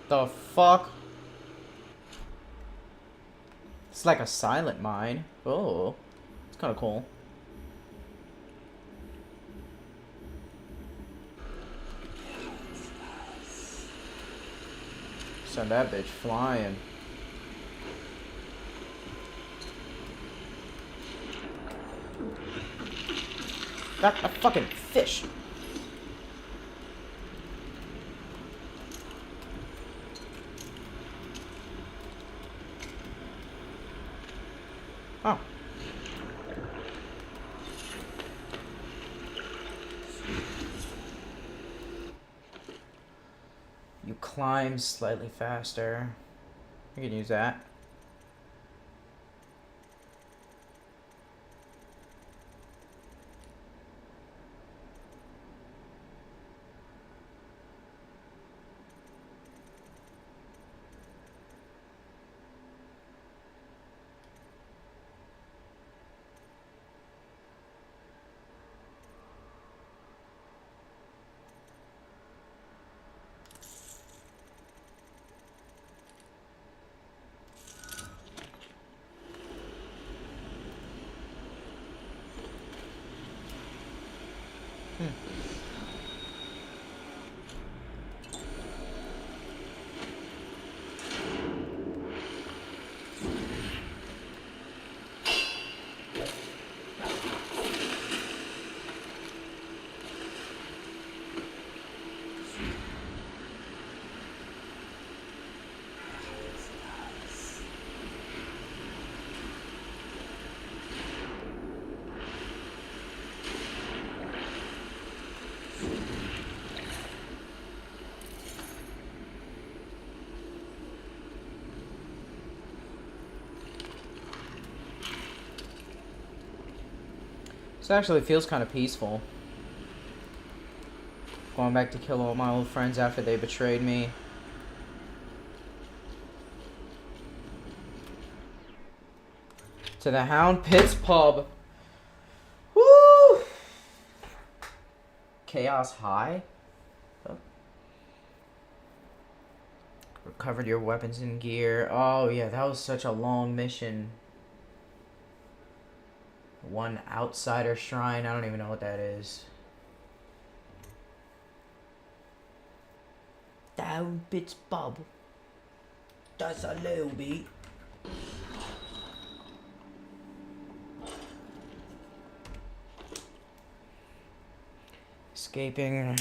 The fuck? It's like a silent mine. Oh, it's kind of cool. Send that bitch flying. That a fucking fish. Oh. You climb slightly faster. You can use that. This actually feels kind of peaceful. Going back to kill all my old friends after they betrayed me. To the Hound Pits pub. Woo! Chaos High? Oh. Recovered your weapons and gear. Oh yeah, that was such a long mission. One outsider shrine. I don't even know what that is. Down Pits pub. That's a little bit. Escaping.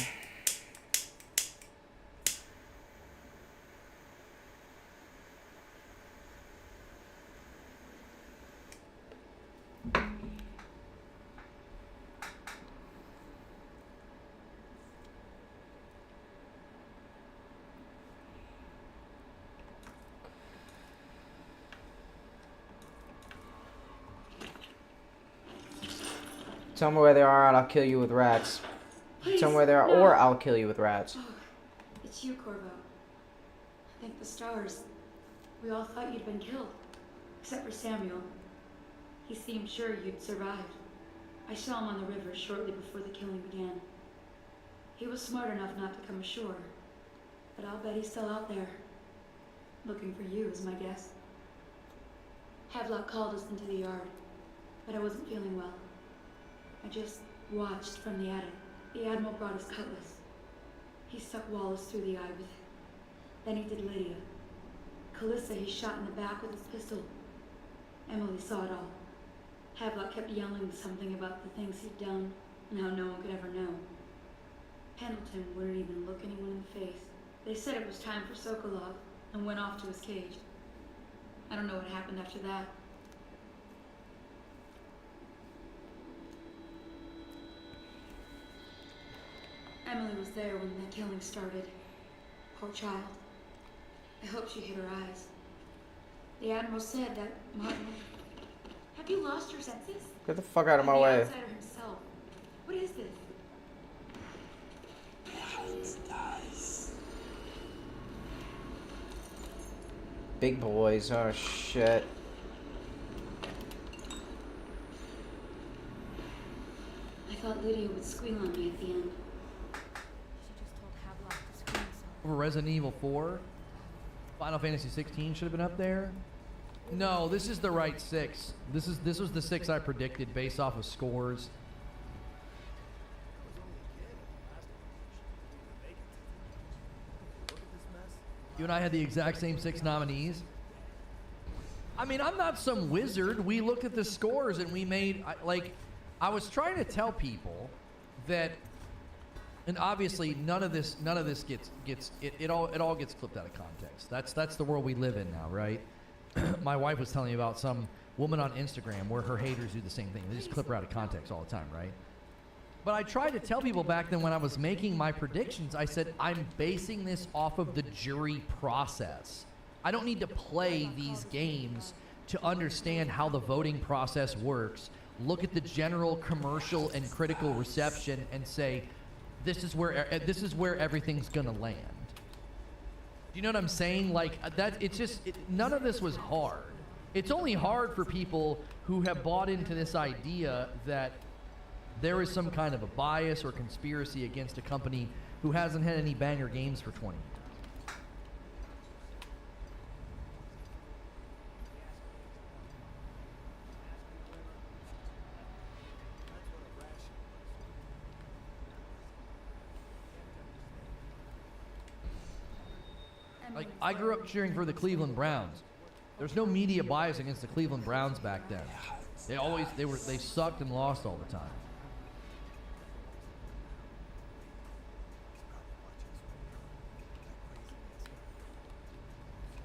Tell me where they are and I'll kill you with rats. Please, Tell me where they are no. or I'll kill you with rats. Oh, it's you, Corvo. Thank the stars. We all thought you'd been killed. Except for Samuel. He seemed sure you'd survived. I saw him on the river shortly before the killing began. He was smart enough not to come ashore. But I'll bet he's still out there. Looking for you is my guess. Havelock called us into the yard. But I wasn't feeling well. I just watched from the attic. The Admiral brought his cutlass. He stuck Wallace through the eye with it. Then he did Lydia. Calissa he shot in the back with his pistol. Emily saw it all. Havelock kept yelling something about the things he'd done and how no one could ever know. Pendleton wouldn't even look anyone in the face. They said it was time for Sokolov and went off to his cage. I don't know what happened after that. Emily was there when the killing started. Poor child. I hope she hid her eyes. The Admiral said that Martin... Have you lost your senses? Get the fuck out of my The way. outsider himself. What is this? Big boys. Oh shit. I thought Lydia would squeal on me at the end. Over Resident Evil 4. Final Fantasy 16 should have been up there. No, this is the right 6. This was the 6 I predicted based off of scores. You and I had the exact same 6 nominees. I mean, I'm not some wizard. We looked at the scores and we made I was trying to tell people that, and obviously none of this gets it all gets clipped out of context. That's the world we live in now, right? My wife was telling me about some woman on Instagram where her haters do the same thing. They just clip her out of context all the time, right? But I tried to tell people back then when I was making my predictions, I said, I'm basing this off of the jury process. I don't need to play these games to understand how the voting process works, look at the general commercial and critical reception and say, this is where everything's gonna land. Do you know what I'm saying? Like that, none of this was hard. It's only hard for people who have bought into this idea that there is some kind of a bias or conspiracy against a company who hasn't had any banger games for 20 years. Like, I grew up cheering for the Cleveland Browns. There's no media bias against the Cleveland Browns back then. They sucked and lost all the time.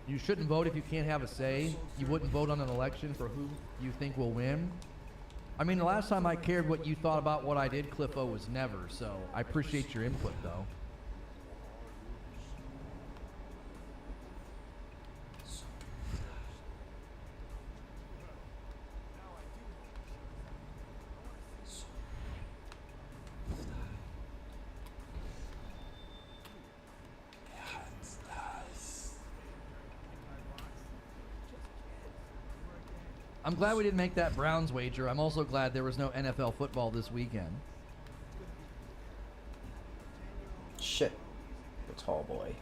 You shouldn't vote if you can't have a say. You wouldn't vote on an election for who you think will win. I mean, the last time I cared what you thought about what I did, Cliffo, was never, so I appreciate your input, though. I'm glad we didn't make that Browns wager. I'm also glad there was no NFL football this weekend. Shit. The tall boy.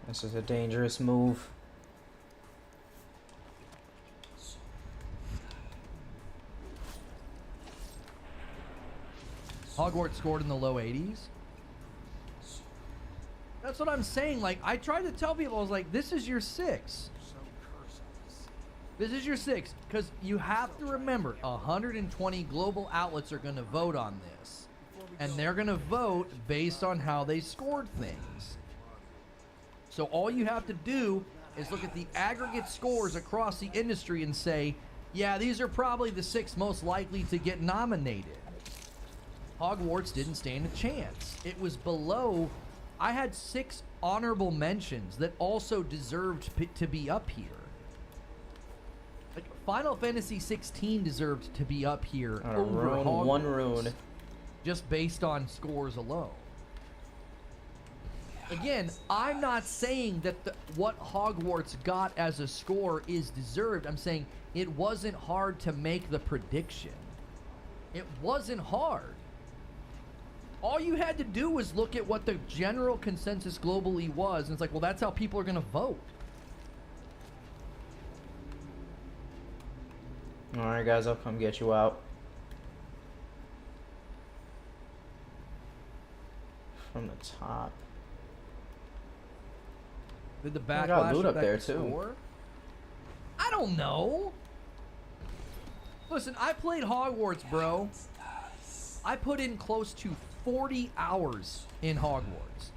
This is a dangerous move. Hogwarts scored in the low 80s. That's what I'm saying. Like, I tried to tell people, I was like, this is your 6. This is your 6. Because you have to remember, 120 global outlets are going to vote on this. And they're going to vote based on how they scored things. So all you have to do is look at the aggregate scores across the industry and say, yeah, these are probably the 6 most likely to get nominated. Hogwarts didn't stand a chance. It was below. I had 6 honorable mentions that also deserved to be up here. Like Final Fantasy 16 deserved to be up here over Hogwarts, one rune, just based on scores alone. Again, I'm not saying that what Hogwarts got as a score is deserved. I'm saying it wasn't hard to make the prediction. It wasn't hard. All you had to do was look at what the general consensus globally was, and it's like, well, that's how people are going to vote. Alright, guys, I'll come get you out. From the top. Did the I backlash got loot up affect there, the too. score? I don't know. Listen, I played Hogwarts, bro. I put in close to 40 hours in Hogwarts.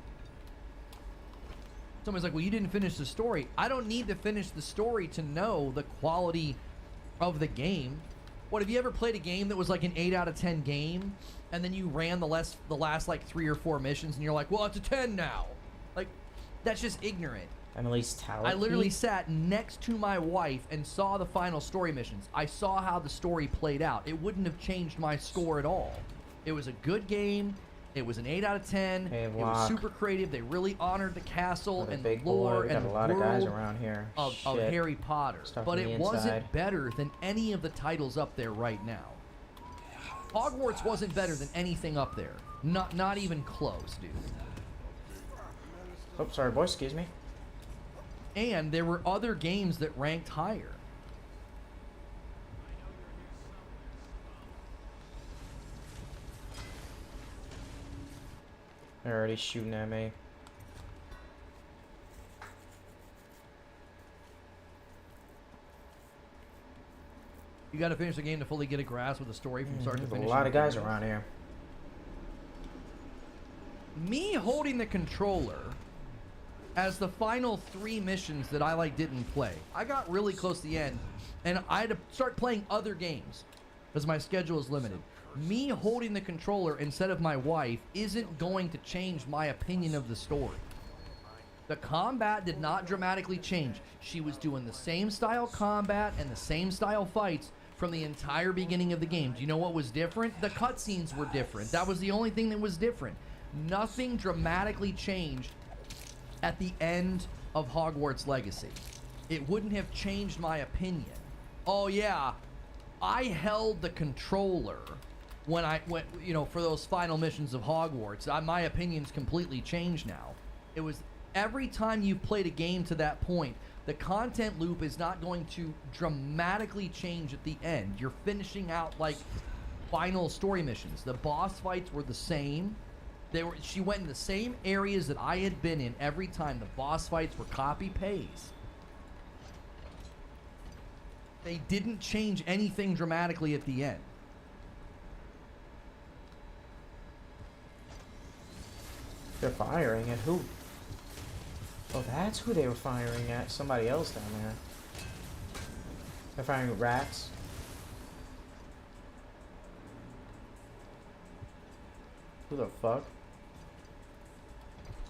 Somebody's like, well, you didn't finish the story. I don't need to finish the story to know the quality of the game. What, have you ever played a game that was like an 8 out of 10 game, and then you ran the last like 3 or 4 missions, and you're like, well, it's a 10 now? Like, that's just ignorant. Emily's Tower. I literally sat next to my wife and saw the final story missions. I saw how the story played out. It wouldn't have changed my score at all. It was a good game. It was an 8 out of 10. Hey, it was super creative. They really honored the castle and the lore and the a lot of guys world around here. of Harry Potter. Stuff But on the it wasn't inside. better than any of the titles up there right now. Hogwarts wasn't better than anything up there. Not even close, dude. Oh, sorry, boy. Excuse me. And there were other games that ranked higher. They're already shooting at me. You got to finish the game to fully get a grasp with the story from start to There's finish. a lot of guys around here. Me holding the controller as the final 3 missions that I didn't play. I got really close to the end, and I had to start playing other games because my schedule is limited. Me holding the controller instead of my wife isn't going to change my opinion of the story. The combat did not dramatically change. She was doing the same style combat and the same style fights from the entire beginning of the game. Do you know what was different? The cutscenes were different. That was the only thing that was different. Nothing dramatically changed at the end of Hogwarts Legacy. It wouldn't have changed my opinion. Oh yeah, I held the controller when I went, for those final missions of Hogwarts. My opinion's completely changed now. It was every time you've played a game to that point, the content loop is not going to dramatically change at the end. You're finishing out final story missions. The boss fights were the same. She went in the same areas that I had been in every time. The boss fights were copy paste. They didn't change anything dramatically at the end. They're firing at who? Oh, that's who they were firing at. Somebody else down there. They're firing at rats. Who the fuck?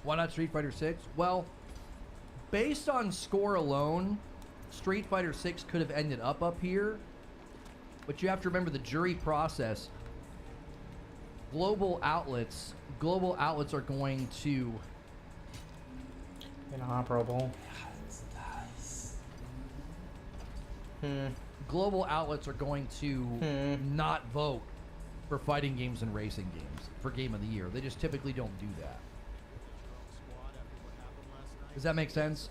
Why not Street Fighter 6? Well, based on score alone, Street Fighter 6 could have ended up here. But you have to remember the jury process. Global outlets are going to Inoperable. Global outlets are going to not vote for fighting games and racing games for Game of the Year. They just typically don't do that. Does that make sense?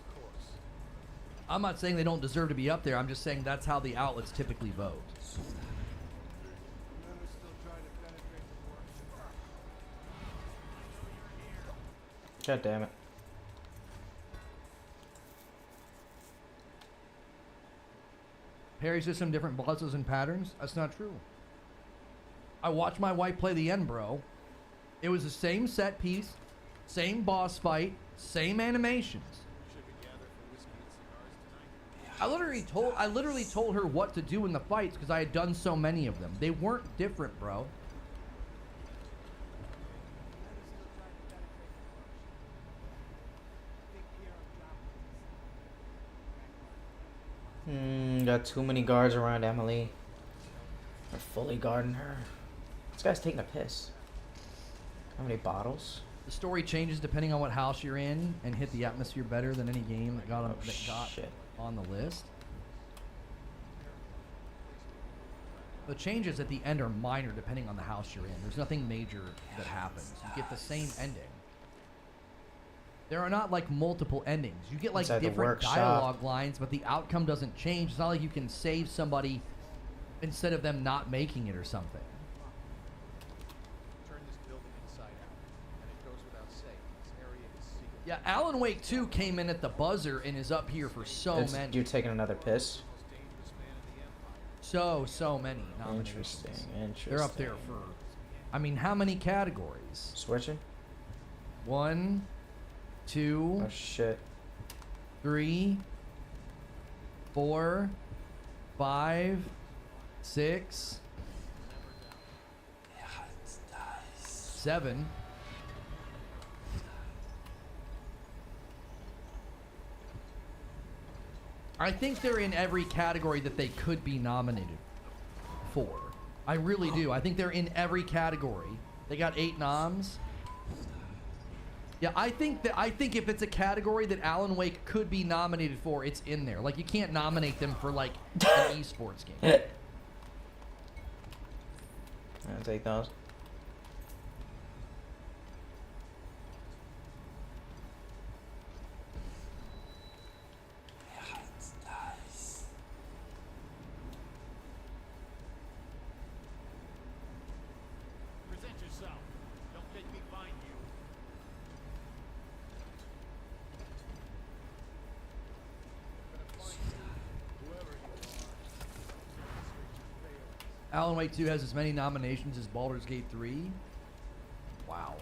I'm not saying they don't deserve to be up there. I'm just saying that's how the outlets typically vote. God damn it. Parries just some different buzzes and patterns. That's not true. I watched my wife play the end, bro. It was the same set piece, same boss fight, same animations. I literally told her what to do in the fights because I had done so many of them. They weren't different, bro. Got too many guards around Emily. They're fully guarding her. This guy's taking a piss. How many bottles? The story changes depending on what house you're in and hit the atmosphere better than any game that got Shit. on the list. The changes at the end are minor depending on the house you're in. There's nothing major that happens. You get the same ending. There are not like multiple endings. You get like Inside the different workshop. dialogue lines, but the outcome doesn't change. It's not like you can save somebody instead of them not making it or something. Turn this building inside out, and it goes without saying. This area is secret. Yeah, Alan Wake 2 came in at the buzzer and is up here for so many. You're taking another piss? So many nominations. Interesting. They're up there for, I mean, how many categories? Switching? 1, 2, Oh shit. 3, 4, 5, 6, 7. I think they're in every category that they could be nominated for. I really do. I think they're in every category. They got 8 noms. Yeah, I think if it's a category that Alan Wake could be nominated for, it's in there. Like, you can't nominate them for like an esports game. I'll take those. Present yourself. Don't make me find you. Alan Wake 2 has as many nominations as Baldur's Gate 3. Wow.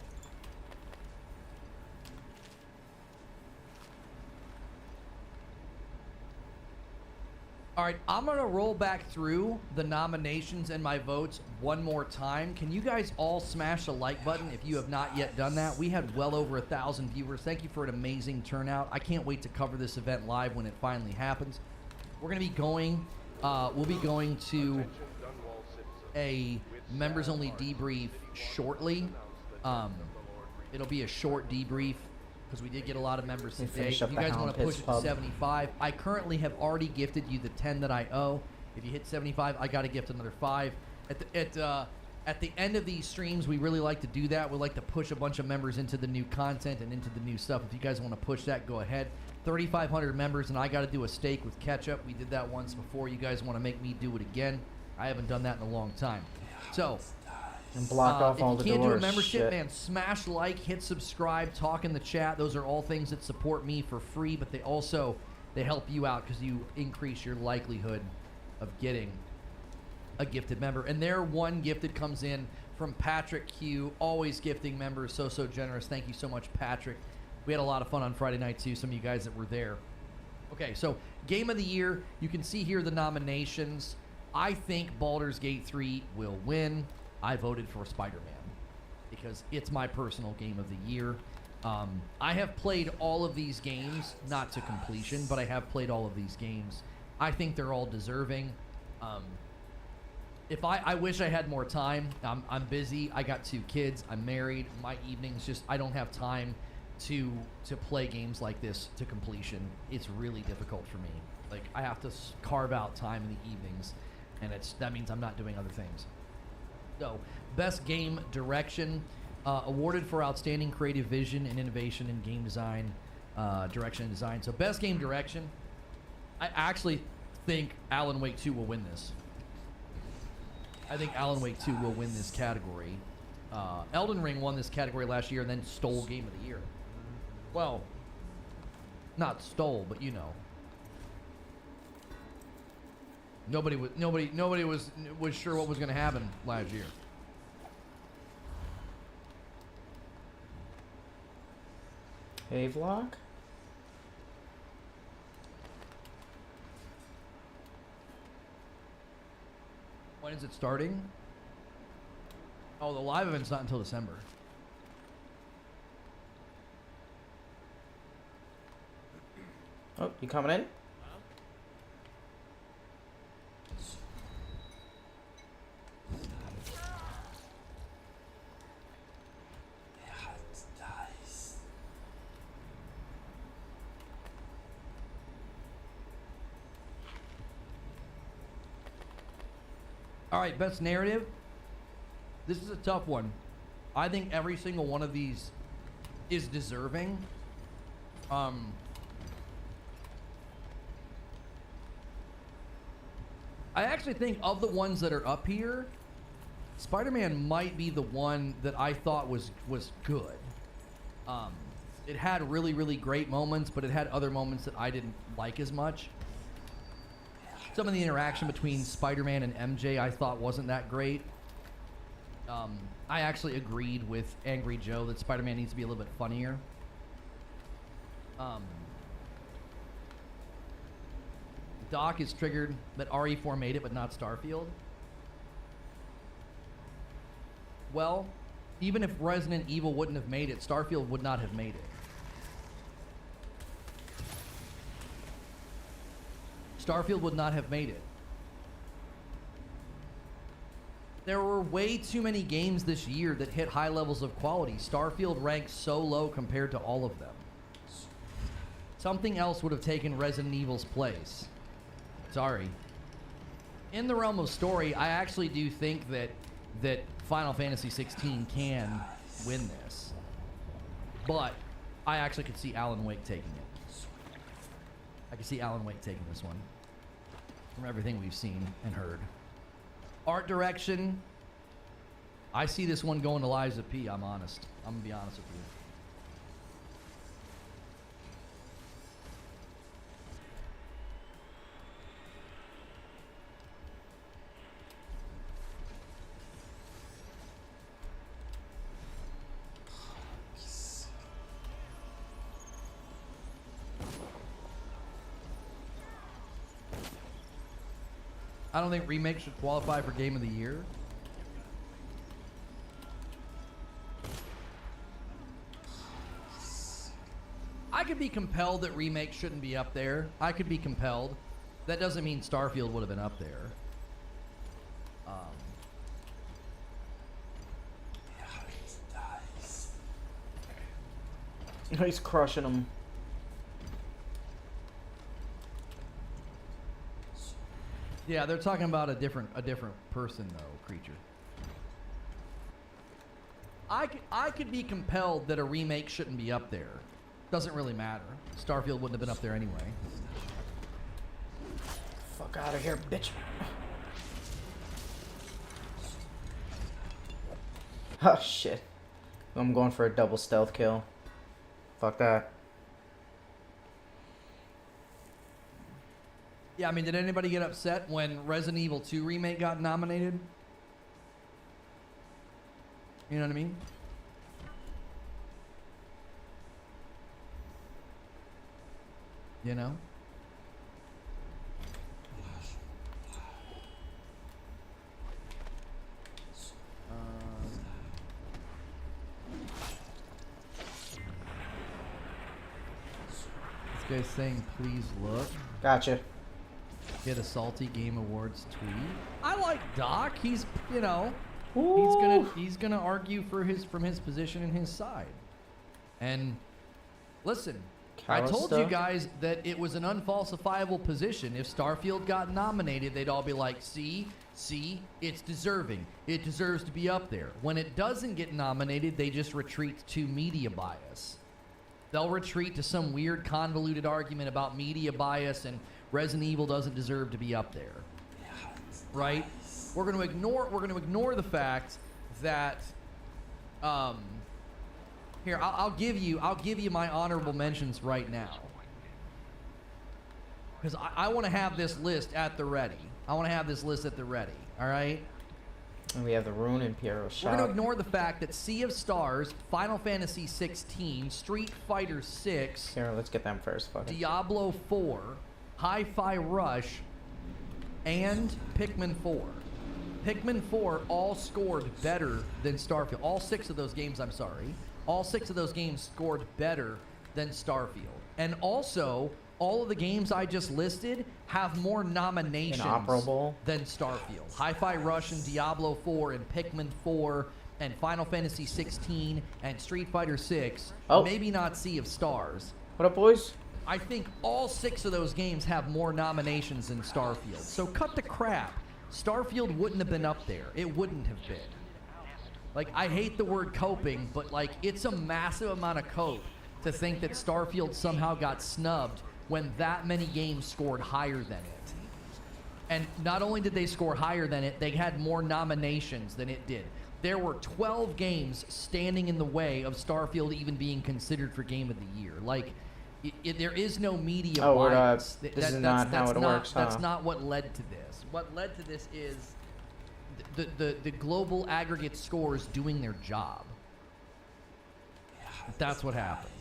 All right, I'm going to roll back through the nominations and my votes one more time. Can you guys all smash the like button if you have not yet done that? We had well over 1,000 viewers. Thank you for an amazing turnout. I can't wait to cover this event live when it finally happens. We're going to be going, we'll be going to a members-only debrief shortly. It'll be a short debrief because we did get a lot of members today. Finish If up you the guys Hound want to push Pits it to pub. 75, I currently have already gifted you the 10 that I owe. If you hit 75, I got to gift another 5. At the end of these streams, we really like to do that. We like to push a bunch of members into the new content and into the new stuff. If you guys want to push that, go ahead. 3,500 members, and I got to do a steak with ketchup. We did that once before. You guys want to make me do it again? I haven't done that in a long time. So, And block off all the if you can't doors. do a membership, Shit. man, smash like, hit subscribe, talk in the chat. Those are all things that support me for free, but they help you out because you increase your likelihood of getting a gifted member. And there, one gifted comes in from Patrick Q, always gifting members, so generous. Thank you so much, Patrick. We had a lot of fun on Friday night too, some of you guys that were there. Okay, so Game of the Year, you can see here the nominations. I think Baldur's Gate 3 will win. I voted for Spider-Man because it's my personal game of the year. I have played all of these games, not to completion, but I have played all of these games. I think they're all deserving. If I wish I had more time. I'm busy. I got 2 kids. I'm married. My evenings I don't have time to play games like this to completion. It's really difficult for me. Like, I have to carve out time in the evenings, and that means I'm not doing other things. So, best game direction, awarded for outstanding creative vision and innovation in game design, direction and design. So, best game direction, I actually think Alan Wake 2 will win this. I think Alan Wake 2 will win this category. Elden Ring won this category last year and then stole Game of the Year. Well, not stole, but you know. Nobody was sure what was going to happen last year. Hey, vlog. When is it starting? Oh, the live event's not until December. Oh, you coming in? All right, best narrative. This is a tough one. I think every single one of these is deserving. I actually think of the ones that are up here, Spider-Man might be the one that I thought was good. It had really, really great moments, but it had other moments that I didn't like as much. Some of the interaction between Spider-Man and MJ I thought wasn't that great. I actually agreed with Angry Joe that Spider-Man needs to be a little bit funnier. Doc is triggered that RE4 made it, but not Starfield. Well, even if Resident Evil wouldn't have made it, Starfield would not have made it. Starfield would not have made it. There were way too many games this year that hit high levels of quality. Starfield ranks so low compared to all of them. Something else would have taken Resident Evil's place. Sorry. In the realm of story, I actually do think that Final Fantasy 16 can win this. But I actually could see Alan Wake taking it. I could see Alan Wake taking this one. From everything we've seen and heard. Art direction, I see this one going to Liza P. I'm honest. I'm going to be honest with you. I don't think remakes should qualify for Game of the Year. I could be compelled that remakes shouldn't be up there. I could be compelled. That doesn't mean Starfield would have been up there. He's crushing him. Yeah, they're talking about a different person though, creature. I could be compelled that a remake shouldn't be up there. Doesn't really matter. Starfield wouldn't have been up there anyway. Fuck out of here, bitch. Oh shit. I'm going for a double stealth kill. Fuck that. Yeah, I mean, did anybody get upset when Resident Evil 2 Remake got nominated? You know what I mean? You know? This guy's saying, please look. Gotcha. Get a Salty Game Awards tweet. I like Doc. He's, you know, Ooh. he's gonna argue for from his position and his side. And Listen, I Callista? told you guys that it was an unfalsifiable position. If Starfield got nominated, they'd all be like, see, it's deserving. It deserves to be up there. When it doesn't get nominated, they just retreat to media bias. They'll retreat to some weird convoluted argument about media bias and Resident Evil doesn't deserve to be up there. Right? We're going to ignore the fact that here, I'll give you my honorable mentions right now. Cuz I want to have this list at the ready. All right? And we have the Rune Imperial Shop. We're going to ignore the fact that Sea of Stars, Final Fantasy 16, Street Fighter 6, Here, let's get them first. Fuck it. Diablo 4, Hi-Fi Rush, and Pikmin 4. Pikmin 4 all scored better than Starfield. All 6 of those games, all 6 of those games scored better than Starfield. And also, all of the games I just listed have more nominations Inoperable. than Starfield. Hi-Fi Rush and Diablo 4 and Pikmin 4 and Final Fantasy 16 and Street Fighter 6. Oh. Maybe not Sea of Stars. What up, boys? I think all 6 of those games have more nominations than Starfield. So cut the crap. Starfield wouldn't have been up there. It wouldn't have been. Like, I hate the word coping, but like, it's a massive amount of cope to think that Starfield somehow got snubbed when that many games scored higher than it. And not only did they score higher than it, they had more nominations than it did. There were 12 games standing in the way of Starfield even being considered for Game of the Year. Like, there is no media bias. This is not how it works, huh? That's not what led to this. What led to this is the global aggregate scores doing their job. That's what happened.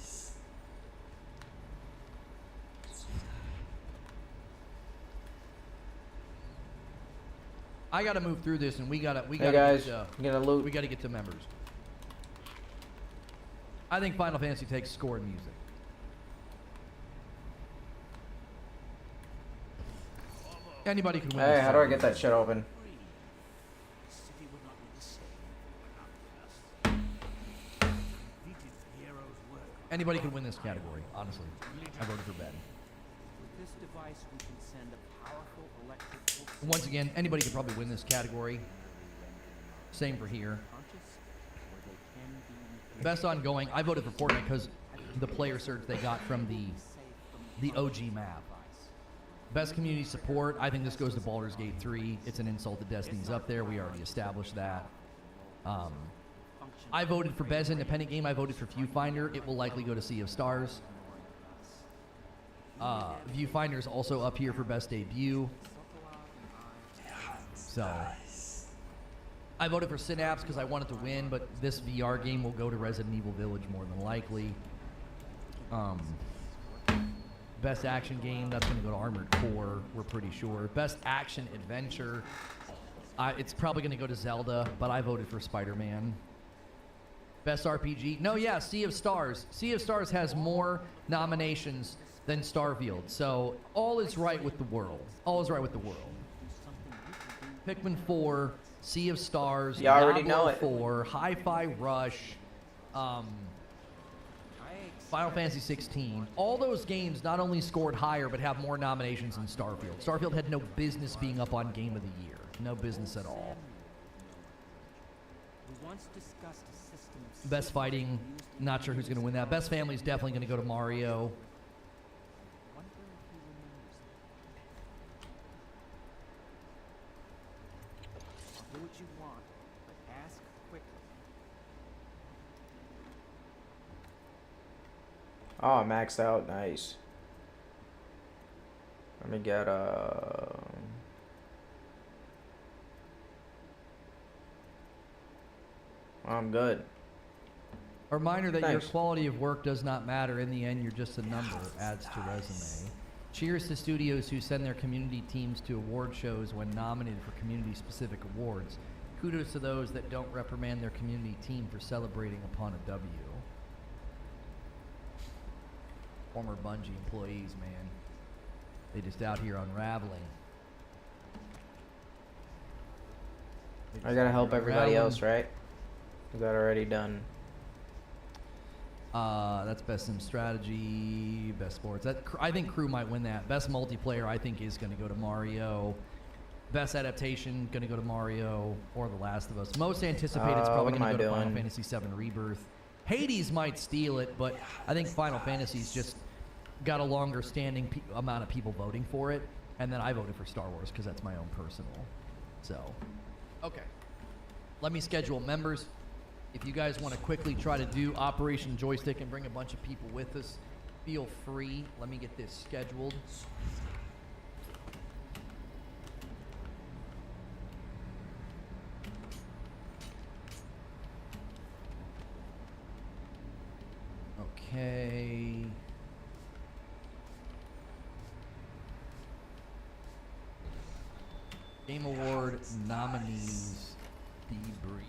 I gotta move through this, and we gotta Hey guys, get, gonna loot. we gotta get to members. I think Final Fantasy takes score and music. Anybody could win. Hey, this how do I category. get that shit open? Anybody could win this category. Honestly, I voted for Ben. With this device, we can send a powerful electric pulse Once again, anybody could probably win this category. Same for here. conscious, where they can be Best ongoing. I voted for Fortnite because the player surge they got from the OG map. Best community support. I think this goes to Baldur's Gate 3. It's an insult that Destiny's up there. We already established that. I voted for Best Independent Game. I voted for Viewfinder. It will likely go to Sea of Stars. Viewfinder's also up here for Best Debut. So, I voted for Synapse because I wanted to win, but this VR game will go to Resident Evil Village more than likely. Best action game, that's going to go to Armored Core, we're pretty sure. Best action adventure, it's probably going to go to Zelda, but I voted for Spider-Man. Best RPG, no, yeah, Sea of Stars. Sea of Stars has more nominations than Starfield, so all is right with the world. All is right with the world. Pikmin 4, Sea of Stars, You already Diablo know it. 4, Hi-Fi Rush, Final Fantasy 16. All those games not only scored higher, but have more nominations than Starfield. Starfield had no business being up on Game of the Year. No business at all. We once discussed a system of Best fighting, not sure who's going to win that. Best family is definitely going to go to Mario. wonder if he remembers it. Do what you want, but ask quickly. Oh, maxed out. Nice. Let me get I'm good. A reminder that your Thanks. quality of work does not matter. In the end, you're just a number. Adds to resume. Cheers to studios who send their community teams to award shows when nominated for community-specific awards. Kudos to those that don't reprimand their community team for celebrating upon a W. Former Bungie employees, man. They just out here unraveling. They I just gotta out help here everybody unraveling. else, right? Is that already done? That's best sim strategy, best sports. I think crew might win that. Best multiplayer, I think, is going to go to Mario. Best adaptation, going to go to Mario or The Last of Us. Most anticipated is probably what going am to I go to Final doing? Fantasy VII Rebirth. Hades might steal it, but I think Final Fantasy's just got a longer standing amount of people voting for it. And then I voted for Star Wars because that's my own personal. So, okay. Let me schedule members. If you guys want to quickly try to do Operation Joystick and bring a bunch of people with us, feel free. Let me get this scheduled. Okay. Game Award nominees debrief.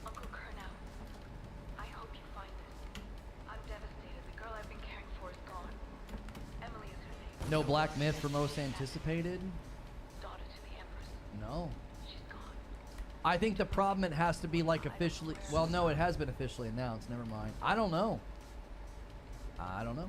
Uncle Kurnow, I hope you find this. I'm devastated. The girl I've been caring for is gone. Emily is her name. No Black Myth for most anticipated? Daughter to the Empress. No. She's gone. I think the problem, it has to be like officially. Well, no, it has been officially announced. Never mind. I don't know. I don't know.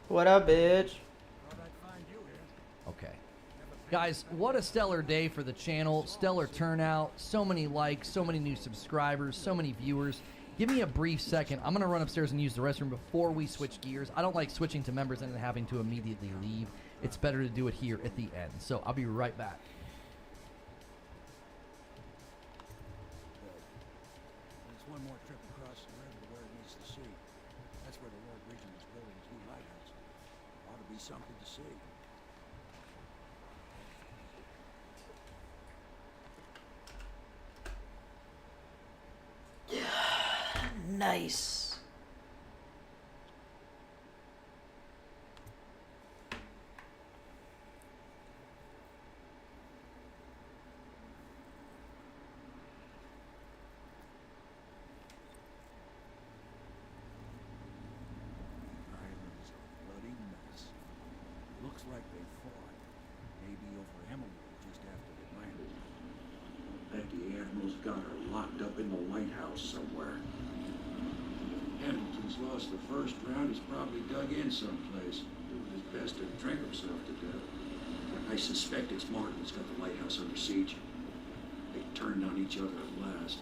What up, bitch? Okay. Guys, what a stellar day for the channel. Stellar turnout. So many likes, so many new subscribers, so many viewers. Give me a brief second. I'm going to run upstairs and use the restroom before we switch gears. I don't like switching to members and then having to immediately leave. It's better to do it here at the end. So I'll be right back. There's one more trip across the river to where it meets the sea. That's where the Lord Regent is building his new lighthouse. Ought to be something to see. Nice. Island's a bloody mess. Looks like they fought. Maybe over Emerald just after they landed. Bet the Admiral's got her locked up in the lighthouse somewhere. Hamilton's lost the first round. He's probably dug in someplace, doing his best to drink himself to death. I suspect it's Martin who's got the lighthouse under siege. They turned on each other at last.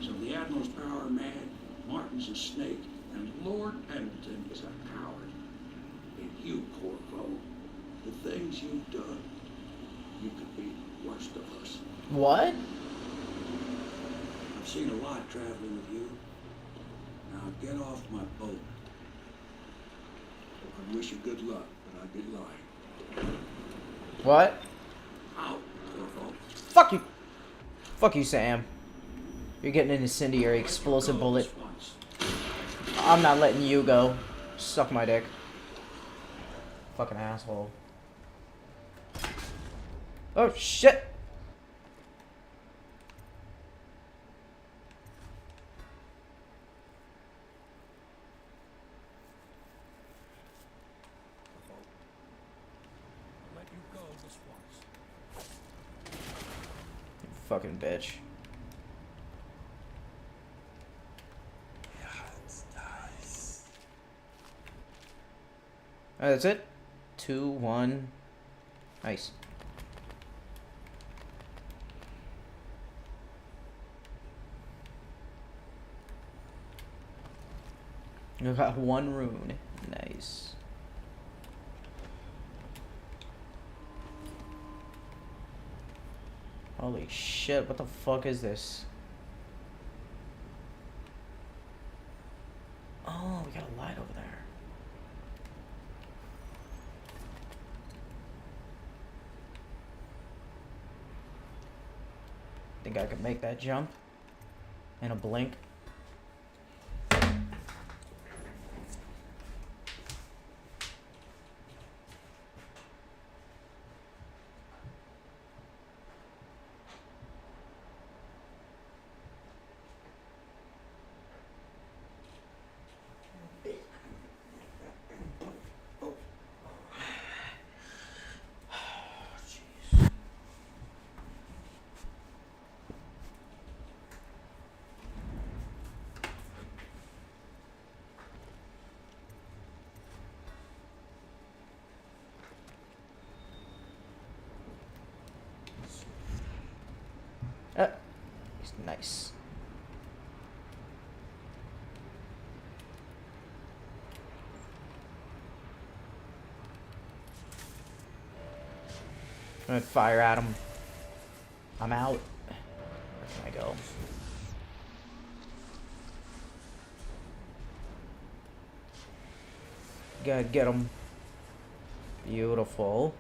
So the Admiral's power mad, Martin's a snake, and Lord Pendleton is a coward. And you, Corvo, the things you've done, you could be the worst of us. What? I've seen a lot traveling with you. Now get off my boat. I wish you good luck, but I'd be lying. What? Out, Corvo. Fuck you. Fuck you, Sam. You're getting an incendiary explosive bullet. I'm not letting you go. Suck my dick. Fucking asshole. Oh shit. I'll let you go this once. Fucking bitch. That's it. 2, 1. Nice. You got 1 rune. Nice. Holy shit, what the fuck is this? Oh, we got a light over there. Think I could make that jump in a blink. Nice. I'm gonna fire at him. I'm out. Where can I go? Gotta get him. Beautiful.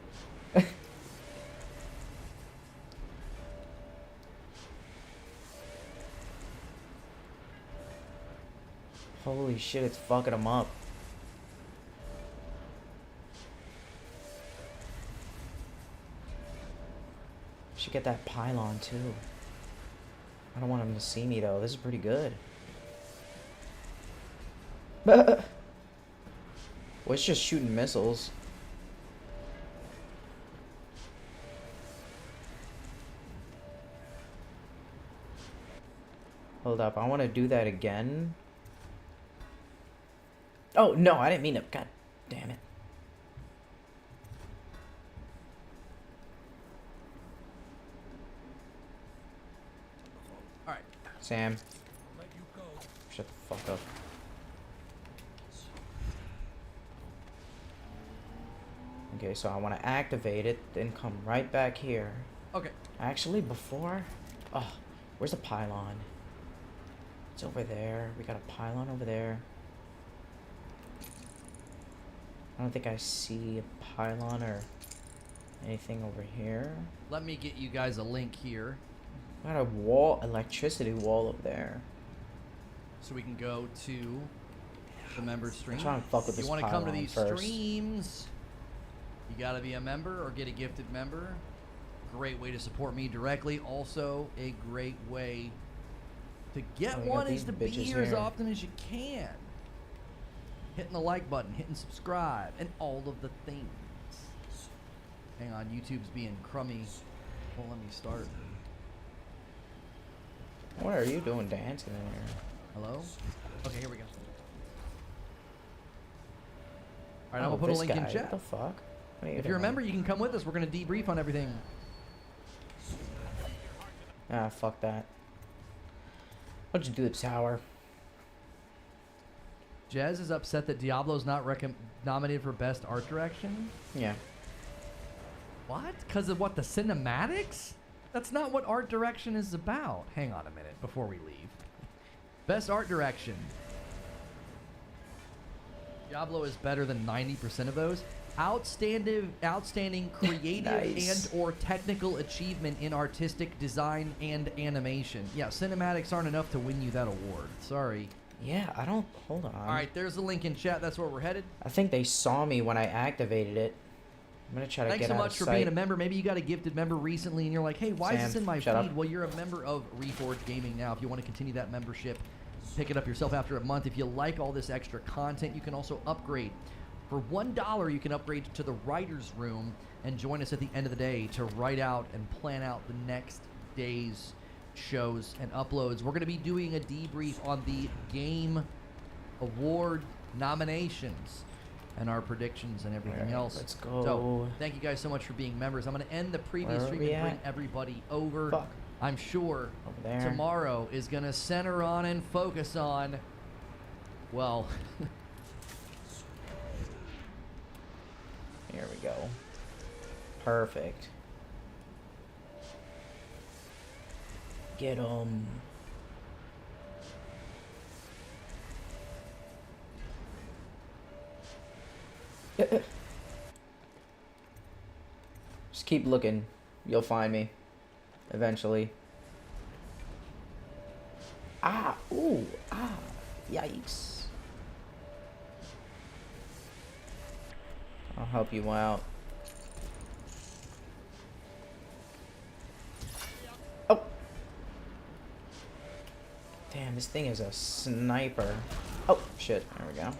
Holy shit, it's fucking him up. Should get that pylon too. I don't want him to see me though. This is pretty good. Well, it's just shooting missiles. Hold up, I want to do that again. Oh, no, I didn't mean to. God damn it. Alright. Sam. Let you go. Shut the fuck up. Okay, so I want to activate it, then come right back here. Okay. Actually, before... Oh, where's the pylon? It's over there. We got a pylon over there. I don't think I see a pylon or anything over here. Let me get you guys a link here. Got a wall, electricity wall over there. So we can go to the member stream. I'm trying to fuck with you this want to come to pylon these first. streams, you gotta be a member or get a gifted member. Great way to support me directly. Also a great way to get we got one is these to be bitches here as here. often as you can. Hitting the like button, hitting subscribe, and all of the things. Hang on, YouTube's being crummy. Won't let me start. What are you doing dancing in here? Hello? Okay, here we go. Alright, I'm Oh, gonna put a this link in guy. chat. What the fuck? What are you If you're a doing? member, you can come with us. We're gonna debrief on everything. Ah, fuck that. What'd you do the tower? Jez is upset that Diablo's not nominated for Best Art Direction. Yeah. What? Because of what, the cinematics? That's not what art direction is about. Hang on a minute before we leave. Best Art Direction. Diablo is better than 90% of those. Outstanding creative Nice. and or technical achievement in artistic design and animation. Yeah, cinematics aren't enough to win you that award. Sorry. Yeah, I don't... Hold on. All right, there's the link in chat. That's where we're headed. I think they saw me when I activated it. I'm gonna try to Thanks get so out much of for sight. being a member. Maybe you got a gifted member recently and you're like, hey, why is Sam, this in my shut feed? up. Well, you're a member of Reforged Gaming now. If you want to continue that membership, pick it up yourself after a month. If you like all this extra content, you can also upgrade. For $1, you can upgrade to the Writer's Room and join us at the end of the day to write out and plan out the next day's shows and uploads. We're going to be doing a debrief on the Game Award nominations and our predictions and everything Alright, else. let's go. So, thank you guys so much for being members. I'm going to end the previous Where are stream we and bring at? everybody over. Fuck. I'm sure Over there. tomorrow is going to center on and focus on, well, Here we go. Perfect. Get 'em. Just keep looking. You'll find me. Eventually. Ah! Ooh! Ah! Yikes. I'll help you out. Oh! Damn, this thing is a sniper. Oh, shit. There we go. Let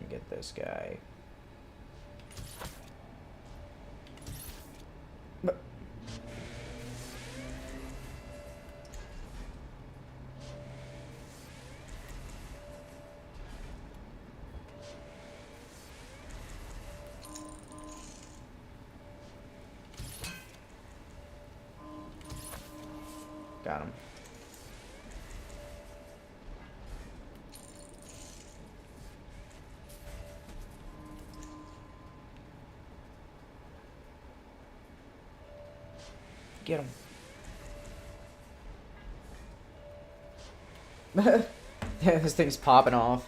me get this guy. But Got him. Get him. This thing's popping off.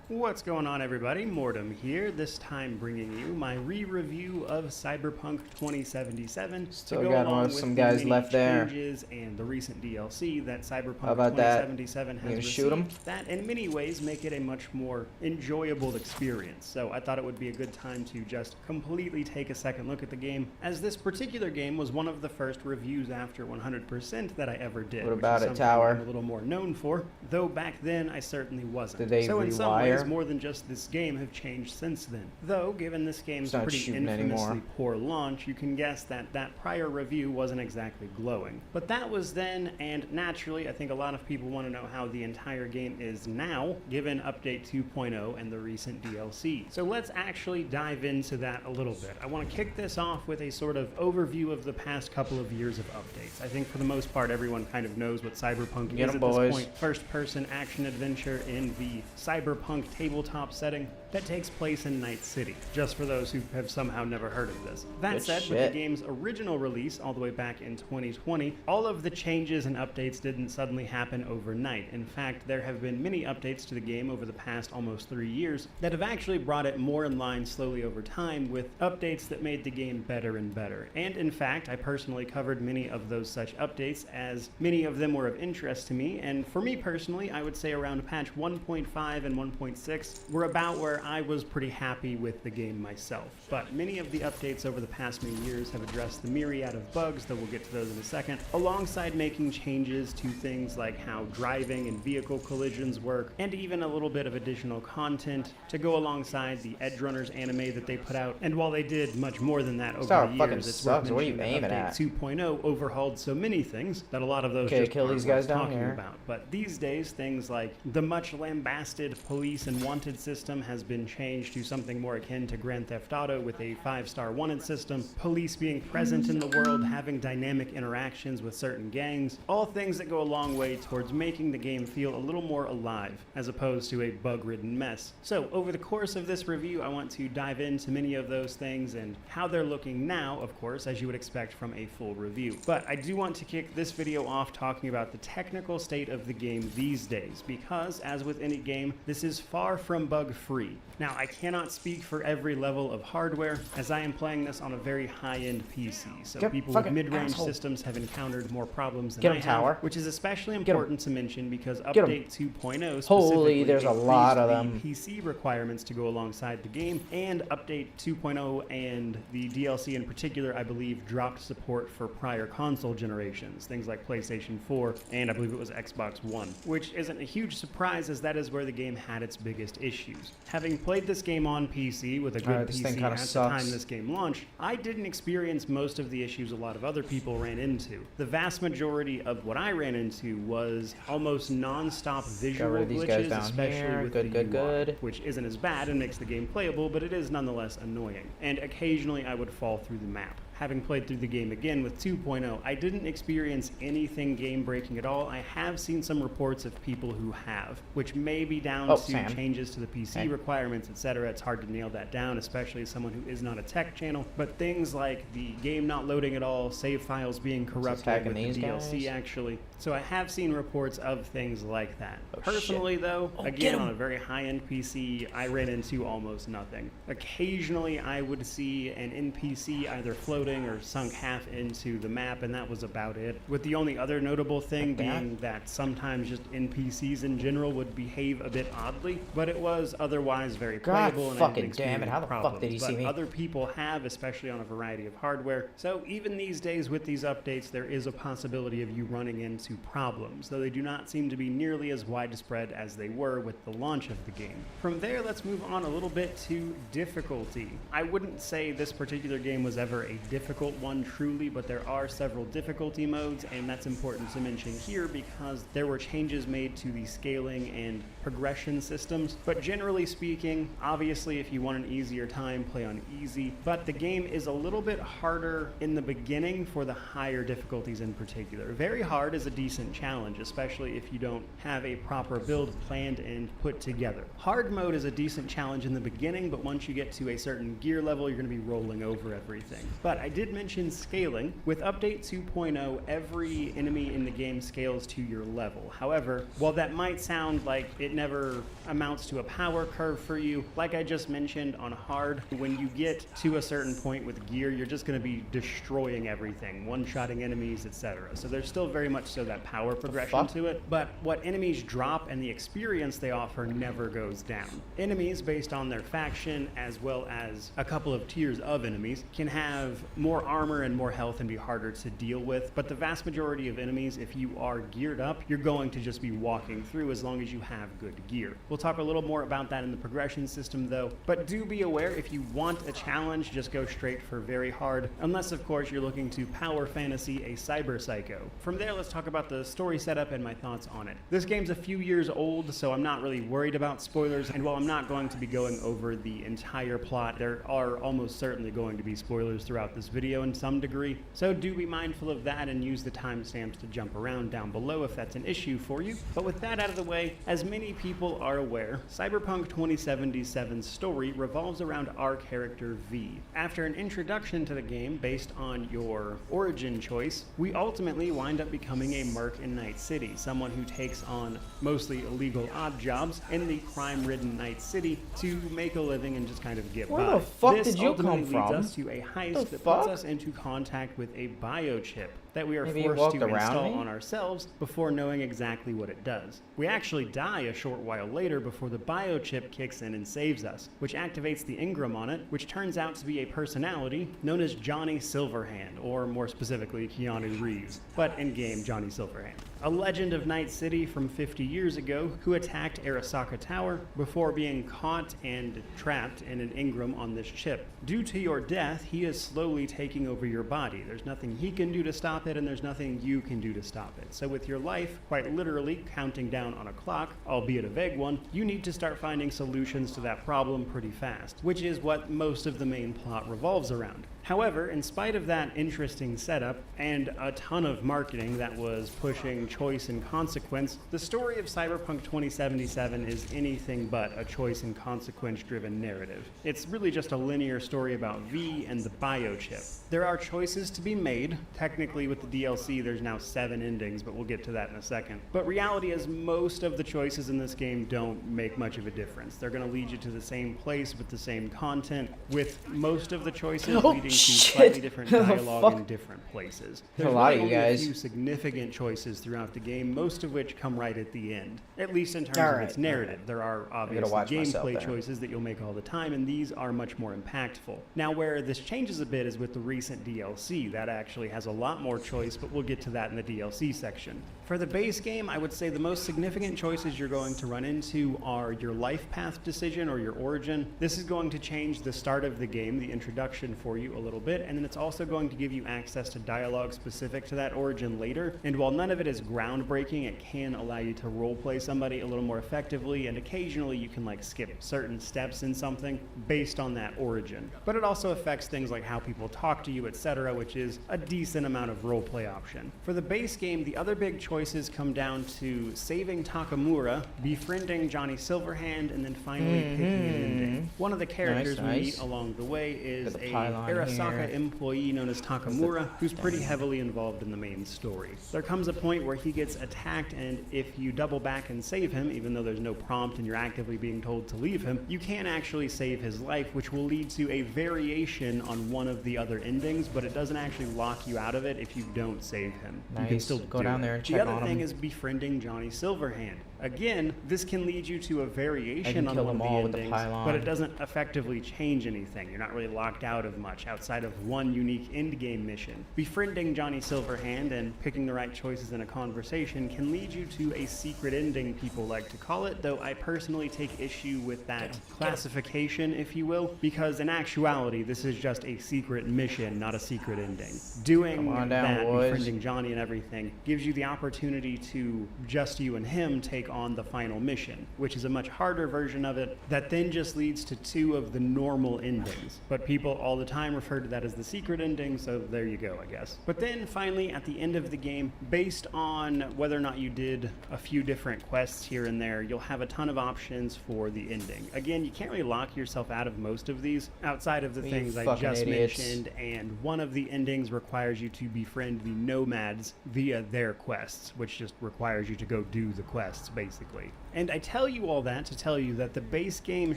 What's going on, everybody? Mortem here, this time bringing you my re-review of Cyberpunk 2077. Still to go got along with some the guys many left there. changes and the recent DLC that Cyberpunk How about that? 2077 has You gonna received. shoot 'em? That in many ways make it a much more enjoyable experience. So I thought it would be a good time to just completely take a second look at the game, as this particular game was one of the first reviews after 100% that I ever did. What about which is it, something Tower? I'm a little more known for, though back then I certainly wasn't. Did they so in some ways, rewire? more than just this game have changed since then. Though, given this game's It's not pretty shooting infamously anymore. poor launch, you can guess that that prior review wasn't exactly glowing. But that was then, and naturally, I think a lot of people want to know how the entire game is now, given Update 2.0 and the recent DLC. So let's actually dive into that a little bit. I want to kick this off with a sort of overview of the past couple of years of updates. I think for the most part, everyone kind of knows what Cyberpunk Get is 'em, at this boys. point. First-person action adventure in the Cyberpunk tabletop setting that takes place in Night City, just for those who have somehow never heard of this. That Good said, with shit. the game's original release all the way back in 2020, all of the changes and updates didn't suddenly happen overnight. In fact, there have been many updates to the game over the past almost 3 years that have actually brought it more in line slowly over time, with updates that made the game better and better. And in fact, I personally covered many of those such updates, as many of them were of interest to me, and for me personally, I would say around patch 1.5 and 1.6 were about where I was pretty happy with the game myself. But many of the updates over the past many years have addressed the myriad of bugs, though we'll get to those in a second, alongside making changes to things like how driving and vehicle collisions work, and even a little bit of additional content to go alongside the Edgerunners anime that they put out. And while they did much more than that over Star the fucking years, it's sucks. worth What are you mentioning that aiming Update at? 2.0 overhauled so many things that a lot of those Okay, just kill aren't these guys worth down talking here. about. But these days, things like the much lambasted police and wanted system has been changed to something more akin to Grand Theft Auto, with a 5-star wanted system, police being present in the world, having dynamic interactions with certain gangs, all things that go a long way towards making the game feel a little more alive, as opposed to a bug-ridden mess. So over the course of this review, I want to dive into many of those things and how they're looking now, of course, as you would expect from a full review. But I do want to kick this video off talking about the technical state of the game these days, because as with any game, this is far from bug-free. Now, I cannot speak for every level of hardware, as I am playing this on a very high-end PC, so people with mid-range systems have encountered more problems than I have, which is especially important to mention because Update 2.0 specifically there's a lot of them. PC requirements to go alongside the game, and Update 2.0 and the DLC in particular, I believe, dropped support for prior console generations, things like PlayStation 4 and I believe it was Xbox One, which isn't a huge surprise as that is where the game had its biggest issues. Having played this game on PC with a good PC at the time this game launched, I didn't experience most of the issues a lot of other people ran into. The vast majority of what I ran into was almost non-stop visual glitches, especially with the UI, which isn't as bad and makes the game playable, but it is nonetheless annoying. And occasionally I would fall through the map. Having played through the game again with 2.0, I didn't experience anything game-breaking at all. I have seen some reports of people who have, which may be down to changes to the PC requirements, etc. It's hard to nail that down, especially as someone who is not a tech channel. But things like the game not loading at all, save files being corrupted with the DLC actually. So I have seen reports of things like that. Personally though, again on a very high-end PC, I ran into almost nothing. Occasionally I would see an NPC either floating or sunk half into the map, and that was about it. With the only other notable thing being that sometimes just NPCs in general would behave a bit oddly, but it was otherwise very playable and fucking damn it, how the fuck did he see me? Other people have, especially on a variety of hardware. So even these days with these updates, there is a possibility of you running into problems, though they do not seem to be nearly as widespread as they were with the launch of the game. From there, let's move on a little bit to difficulty. I wouldn't say this particular game was ever a difficult one truly, but there are several difficulty modes, and that's important to mention here because there were changes made to the scaling and progression systems. But generally speaking, obviously if you want an easier time, play on easy, but the game is a little bit harder in the beginning for the higher difficulties in particular. Very hard is a decent challenge, especially if you don't have a proper build planned and put together. Hard mode is a decent challenge in the beginning, but once you get to a certain gear level, you're going to be rolling over everything. But I did mention scaling. With Update 2.0, every enemy in the game scales to your level. However, while that might sound like it never amounts to a power curve for you, like I just mentioned on hard, when you get to a certain point with gear, you're just going to be destroying everything, one-shotting enemies, etc. So there's still very much so that power progression to it, but what enemies drop and the experience they offer never goes down. Enemies, based on their faction, as well as a couple of tiers of enemies, can have more armor and more health and be harder to deal with, but the vast majority of enemies, if you are geared up, you're going to just be walking through as long as you have good gear. We'll talk a little more about that in the progression system though, but do be aware if you want a challenge, just go straight for very hard, unless of course you're looking to power fantasy a cyber psycho. From there, let's talk about the story setup and my thoughts on it. This game's a few years old, so I'm not really worried about spoilers, and while I'm not going to be going over the entire plot, there are almost certainly going to be spoilers throughout this video in some degree, so do be mindful of that and use the timestamps to jump around down below if that's an issue for you. But with that out of the way, as many people are aware, Cyberpunk 2077's story revolves around our character V. After an introduction to the game based on your origin choice, we ultimately wind up becoming a merc in Night City, someone who takes on mostly illegal odd jobs in the crime-ridden Night City to make a living and just kind of get by. Where the fuck This did you come ultimately from? leads us to a heist that puts us into contact with a biochip that we are Maybe forced to walked around install me? on ourselves before knowing exactly what it does. We actually die a short while later before the biochip kicks in and saves us, which activates the engram on it, which turns out to be a personality known as Johnny Silverhand, or more specifically Keanu Reeves, but in-game Johnny Silverhand. A legend of Night City from 50 years ago who attacked Arasaka Tower before being caught and trapped in an engram on this chip. Due to your death, he is slowly taking over your body. There's nothing he can do to stop it, and there's nothing you can do to stop it. So with your life quite literally counting down on a clock, albeit a vague one, you need to start finding solutions to that problem pretty fast, which is what most of the main plot revolves around. However, in spite of that interesting setup and a ton of marketing that was pushing choice and consequence, the story of Cyberpunk 2077 is anything but a choice and consequence-driven narrative. It's really just a linear story about V and the biochip. There are choices to be made. Technically, with the DLC, there's now 7 endings, but we'll get to that in a second. But reality is most of the choices in this game don't make much of a difference. They're going to lead you to the same place with the same content, with most of the choices leading to slightly different dialogue in different places. There's a lot of you only guys. a few significant choices throughout the game, most of which come right at the end, at least in terms of its narrative. There are obviously gameplay choices that you'll make all the time, and these are much more impactful. Now, where this changes a bit is with the recent DLC. That actually has a lot more choice, but we'll get to that in the DLC section. For the base game, I would say the most significant choices you're going to run into are your life path decision or your origin. This is going to change the start of the game, the introduction for you a little bit, and then it's also going to give you access to dialogue specific to that origin later. And while none of it is groundbreaking, it can allow you to roleplay somebody a little more effectively, and occasionally you can like skip certain steps in something based on that origin. But it also affects things like how people talk to you, etc., which is a decent amount of roleplay option. For the base game, the other big choices come down to saving Takamura, befriending Johnny Silverhand, and then finally picking an ending. One of the characters we meet along the way is a Arasaka employee known as Takamura, who's pretty heavily involved in the main story. There comes a point where he gets attacked, and if you double back and save him, even though there's no prompt and you're actively being told to leave him, you can actually save his life, which will lead to a variation on one of the other endings, but it doesn't actually lock you out of it if you don't save him. You can still go down there and check on him. The other thing is befriending Johnny Silverhand. Again, this can lead you to a variation on one of the endings, but it doesn't effectively change anything. You're not really locked out of much outside of one unique endgame mission. Befriending Johnny Silverhand and picking the right choices in a conversation can lead you to a secret ending, people like to call it, though I personally take issue with that classification, if you will, because in actuality, this is just a secret mission, not a secret ending. Doing that, befriending Johnny and everything, gives you the opportunity to just you and him take on the final mission, which is a much harder version of it that then just leads to 2 of the normal endings. But people all the time refer to that as the secret ending, so there you go, I guess. But then finally, at the end of the game, based on whether or not you did a few different quests here and there, you'll have a ton of options for the ending. Again, you can't really lock yourself out of most of these outside of the things I just mentioned, and one of the endings requires you to befriend the nomads via their quests, which just requires you to go do the quests, basically. And I tell you all that to tell you that the base game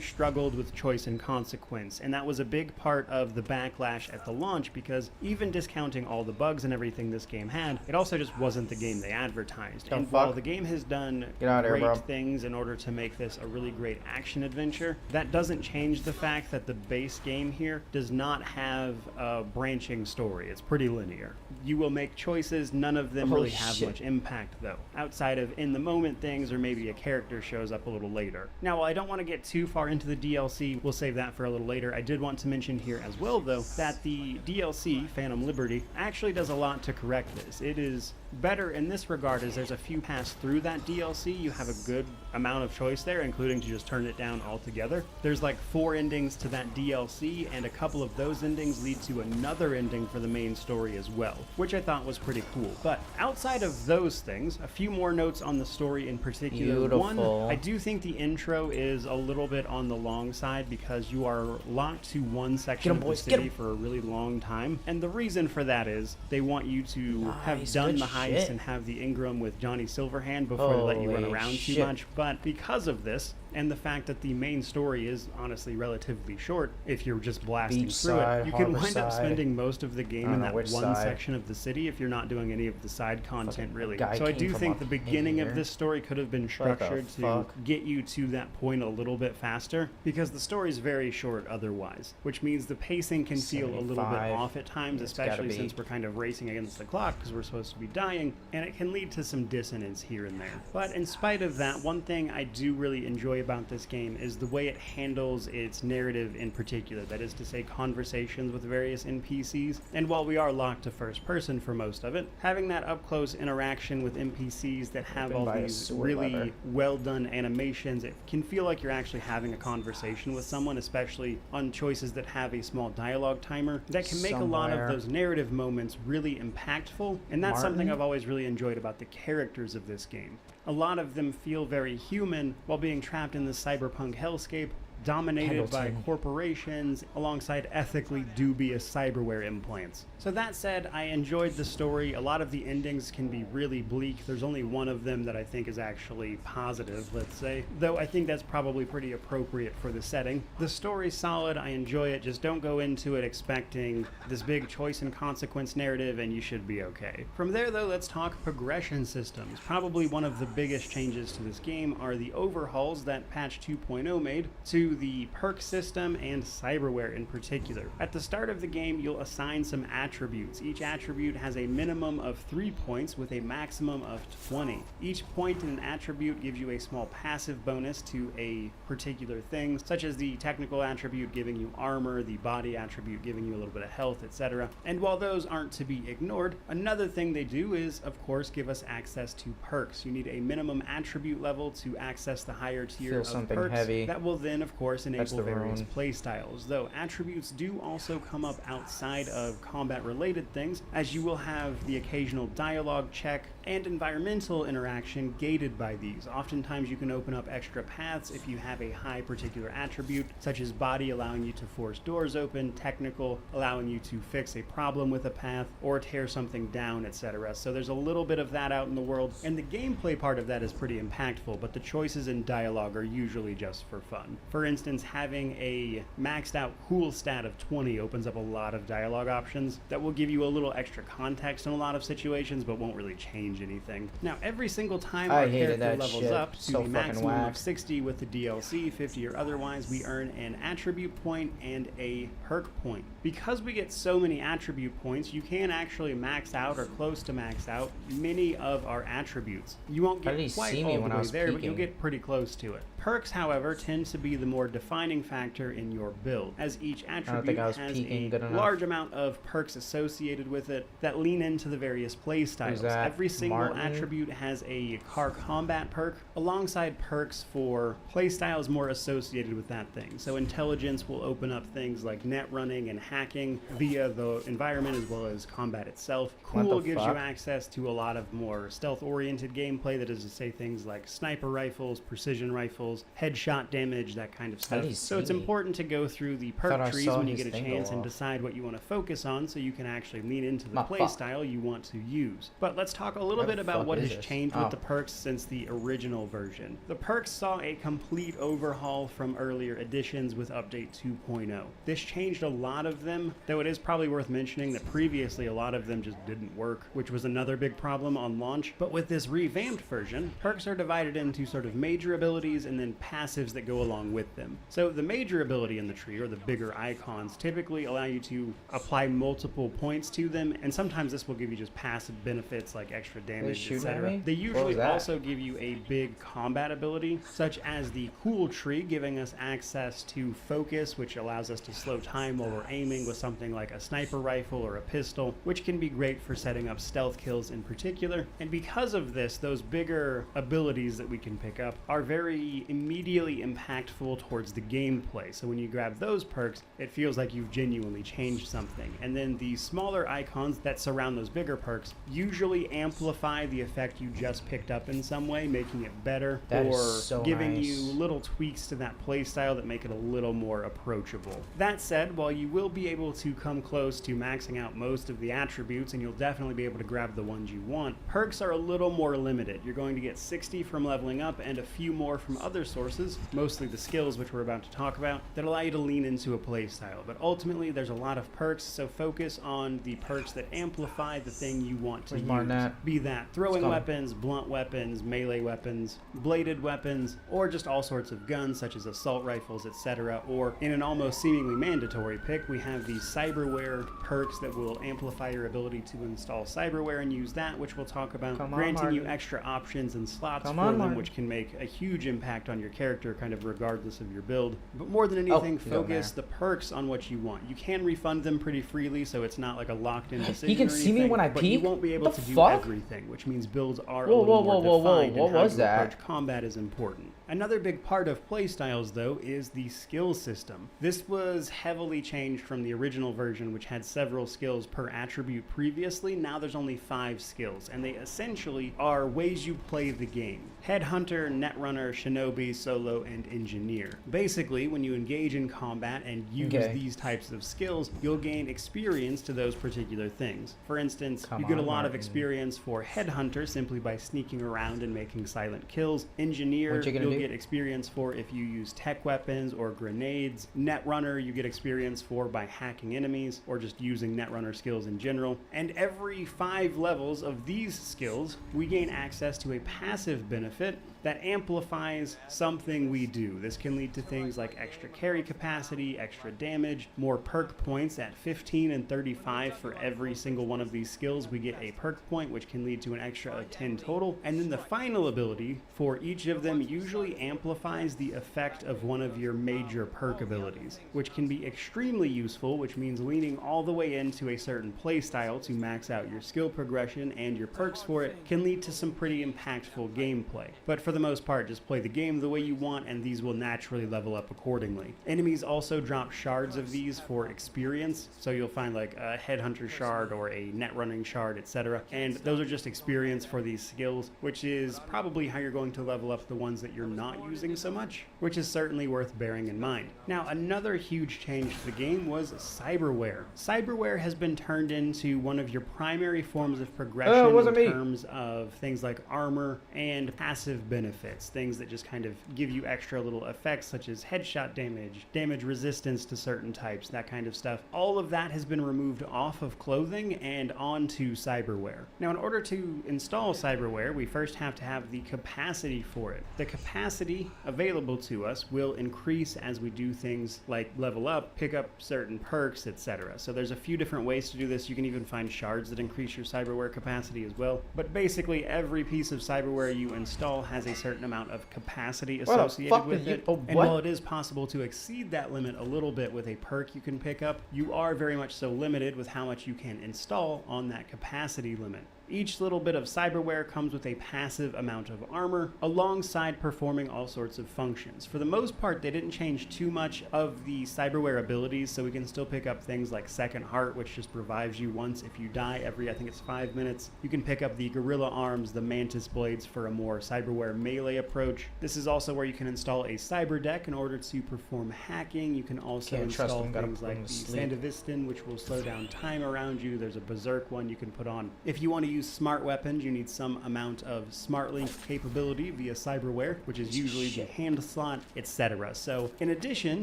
struggled with choice and consequence, and that was a big part of the backlash at the launch, because even discounting all the bugs and everything this game had, it also just wasn't the game they advertised. And while the game has done great things in order to make this a really great action adventure, that doesn't change the fact that the base game here does not have a branching story. It's pretty linear. You will make choices, none of them really have much impact though, outside of in the moment things or maybe a character shows up a little later. Now, while I don't want to get too far into the DLC, we'll save that for a little later, I did want to mention here as well though that the DLC, Phantom Liberty, actually does a lot to correct this. It is better in this regard as there's a few paths through that DLC. You have a good amount of choice there, including to just turn it down altogether. There's like 4 endings to that DLC, and a couple of those endings lead to another ending for the main story as well, which I thought was pretty cool. But outside of those things, a few more notes on the story in particular. One, I do think the intro is a little bit on the long side because you are locked to one section of the city for a really long time, and the reason for that is they want you to have done the heist and have the Ingram with Johnny Silverhand before they let you run around too much. But because of this, and the fact that the main story is honestly relatively short, if you're just blasting through it, you can wind up spending most of the game in that one section of the city if you're not doing any of the side content really. So I do think the beginning of this story could have been structured to get you to that point a little bit faster, because the story is very short otherwise, which means the pacing can feel a little bit off at times, especially since we're kind of racing against the clock because we're supposed to be dying, and it can lead to some dissonance here and there. But in spite of that, one thing I do really enjoy enjoy about this game is the way it handles its narrative in particular, that is to say conversations with various NPCs. And while we are locked to first person for most of it, having that up close interaction with NPCs that have all these really well done animations, it can feel like you're actually having a conversation with someone, especially on choices that have a small dialogue timer that can make a lot of those narrative moments really impactful. And that's something I've always really enjoyed about the characters of this game. A lot of them feel very human while being trapped in this cyberpunk hellscape, dominated by corporations alongside ethically dubious cyberware implants. So that said, I enjoyed the story. A lot of the endings can be really bleak. There's only one of them that I think is actually positive, let's say, though I think that's probably pretty appropriate for the setting. The story's solid, I enjoy it, just don't go into it expecting this big choice and consequence narrative and you should be okay. From there though, let's talk progression systems. Probably one of the biggest changes to this game are the overhauls that patch 2.0 made to the perk system and cyberware in particular. At the start of the game, you'll assign some attributes. Each attribute has a minimum of 3 points with a maximum of 20. Each point in an attribute gives you a small passive bonus to a particular thing, such as the technical attribute giving you armor, the body attribute giving you a little bit of health, etc. And while those aren't to be ignored, another thing they do is, of course, give us access to perks. You need a minimum attribute level to access the higher tier of perks that will then, of course, enable various playstyles, though attributes do also come up outside of combat-related things, as you will have the occasional dialogue check and environmental interaction gated by these. Oftentimes you can open up extra paths if you have a high particular attribute, such as body allowing you to force doors open, technical allowing you to fix a problem with a path, or tear something down, etc. So there's a little bit of that out in the world, and the gameplay part of that is pretty impactful, but the choices in dialogue are usually just for fun. For instance, having a maxed out cool stat of 20 opens up a lot of dialogue options that will give you a little extra context in a lot of situations, but won't really change anything. Now, every single time our character levels up to the maximum of 60 with the DLC, 50 or otherwise, we earn an attribute point and a perk point. Because we get so many attribute points, you can actually max out or close to max out many of our attributes. You won't get quite all the way there, but you'll get pretty close to it. Perks, however, tend to be the more defining factor in your build, as each attribute has a large amount of perks associated with it that lean into the various playstyles. Every single attribute has a car combat perk, alongside perks for playstyles more associated with that thing. So intelligence will open up things like net running and hacking via the environment as well as combat itself. Cool gives you access to a lot of more stealth-oriented gameplay, that is to say things like sniper rifles, precision rifles, headshot damage, that kind of stuff. So it's important to go through the perk trees when you get a chance and decide what you want to focus on so you can actually lean into the playstyle you want to use. But let's talk a little bit about what has changed with the perks since the original version. The perks saw a complete overhaul from earlier editions with update 2.0. This changed a lot of them, though it is probably worth mentioning that previously a lot of them just didn't work, which was another big problem on launch. But with this revamped version, perks are divided into sort of major abilities and then passives that go along with them. So the major ability in the tree, or the bigger icons, typically allow you to apply multiple points to them, and sometimes this will give you just passive benefits like extra damage, etc. They usually also give you a big combat ability, such as the cool tree, giving us access to focus, which allows us to slow time while we're aiming with something like a sniper rifle or a pistol, which can be great for setting up stealth kills in particular. And because of this, those bigger abilities that we can pick up are very immediately impactful towards the gameplay. So when you grab those perks, it feels like you've genuinely changed something. And then the smaller icons that surround those bigger perks usually amplify the effect you just picked up in some way, making it better, or giving you little tweaks to that playstyle that make it a little more approachable. That said, while you will be able to come close to maxing out most of the attributes, and you'll definitely be able to grab the ones you want, perks are a little more limited. You're going to get 60 from leveling up and a few more from other sources, mostly the skills skills, which we're about to talk about, that allow you to lean into a playstyle. But ultimately, there's a lot of perks, so focus on the perks that amplify the thing you want to use. Be that throwing weapons, blunt weapons, melee weapons, bladed weapons, or just all sorts of guns such as assault rifles, etc. Or in an almost seemingly mandatory pick, we have the cyberware perks that will amplify your ability to install cyberware and use that, which we'll talk about, granting you extra options and slots for them, which can make a huge impact on your character, kind of regardless of your build. But more than anything, focus the perks on what you want. You can refund them pretty freely, so it's not like a locked-in decision. He can see me when I but peek? you won't be able to do everything, which means builds are a little more defined, and how you approach combat is important. Another big part of playstyles, though, is the skill system. This was heavily changed from the original version, which had several skills per attribute previously. Now there's only 5 skills, and they essentially are ways you play the game. Headhunter, Netrunner, Shinobi, Solo, and Engineer. Basically, when you engage in combat and use these types of skills, you'll gain experience to those particular things. For instance, you get a lot of experience for Headhunter simply by sneaking around and making silent kills. Engineer, you'll get experience for if you use tech weapons or grenades. Netrunner, you get experience for by hacking enemies or just using Netrunner skills in general. And every 5 levels of these skills, we gain access to a passive benefit that amplifies something we do. This can lead to things like extra carry capacity, extra damage, more perk points at 15 and 35 for every single one of these skills. We get a perk point, which can lead to an extra of 10 total. And then the final ability for each of them usually amplifies the effect of one of your major perk abilities, which can be extremely useful, which means leaning all the way into a certain playstyle to max out your skill progression and your perks for it can lead to some pretty impactful gameplay. But for the most part, just play the game the way you want, and these will naturally level up accordingly. Enemies also drop shards of these for experience, so you'll find like a Headhunter shard or a Net Running shard, etc. And those are just experience for these skills, which is probably how you're going to level up the ones that you're not using so much, which is certainly worth bearing in mind. Now, another huge change to the game was cyberware. Cyberware has been turned into one of your primary forms of progression in terms of things like armor and passive benefits, things that just kind of give you extra little effects such as headshot damage, damage resistance to certain types, that kind of stuff. All of that has been removed off of clothing and onto cyberware. Now, in order to install cyberware, we first have to have the capacity for it. The capacity available to us will increase as we do things like level up, pick up certain perks, etc. So there's a few different ways to do this. You can even find shards that increase your cyberware capacity as well. But basically, every piece of cyberware you install has a certain amount of capacity associated with it. And while it is possible to exceed that limit a little bit with a perk you can pick up, you are very much so limited with how much you can install on that capacity limit. Each little bit of cyberware comes with a passive amount of armor, alongside performing all sorts of functions. For the most part, they didn't change too much of the cyberware abilities, so we can still pick up things like Second Heart, which just revives you once if you die every, I think it's 5 minutes. You can pick up the Gorilla Arms, the Mantis Blades for a more cyberware melee approach. This is also where you can install a cyber deck in order to perform hacking. You can also install things like the Sandevistan, which will slow down time around you. There's a Berserk one you can put on. If you want to use smart weapons, you need some amount of smart link capability via cyberware, which is usually the hand slot, etc. So in addition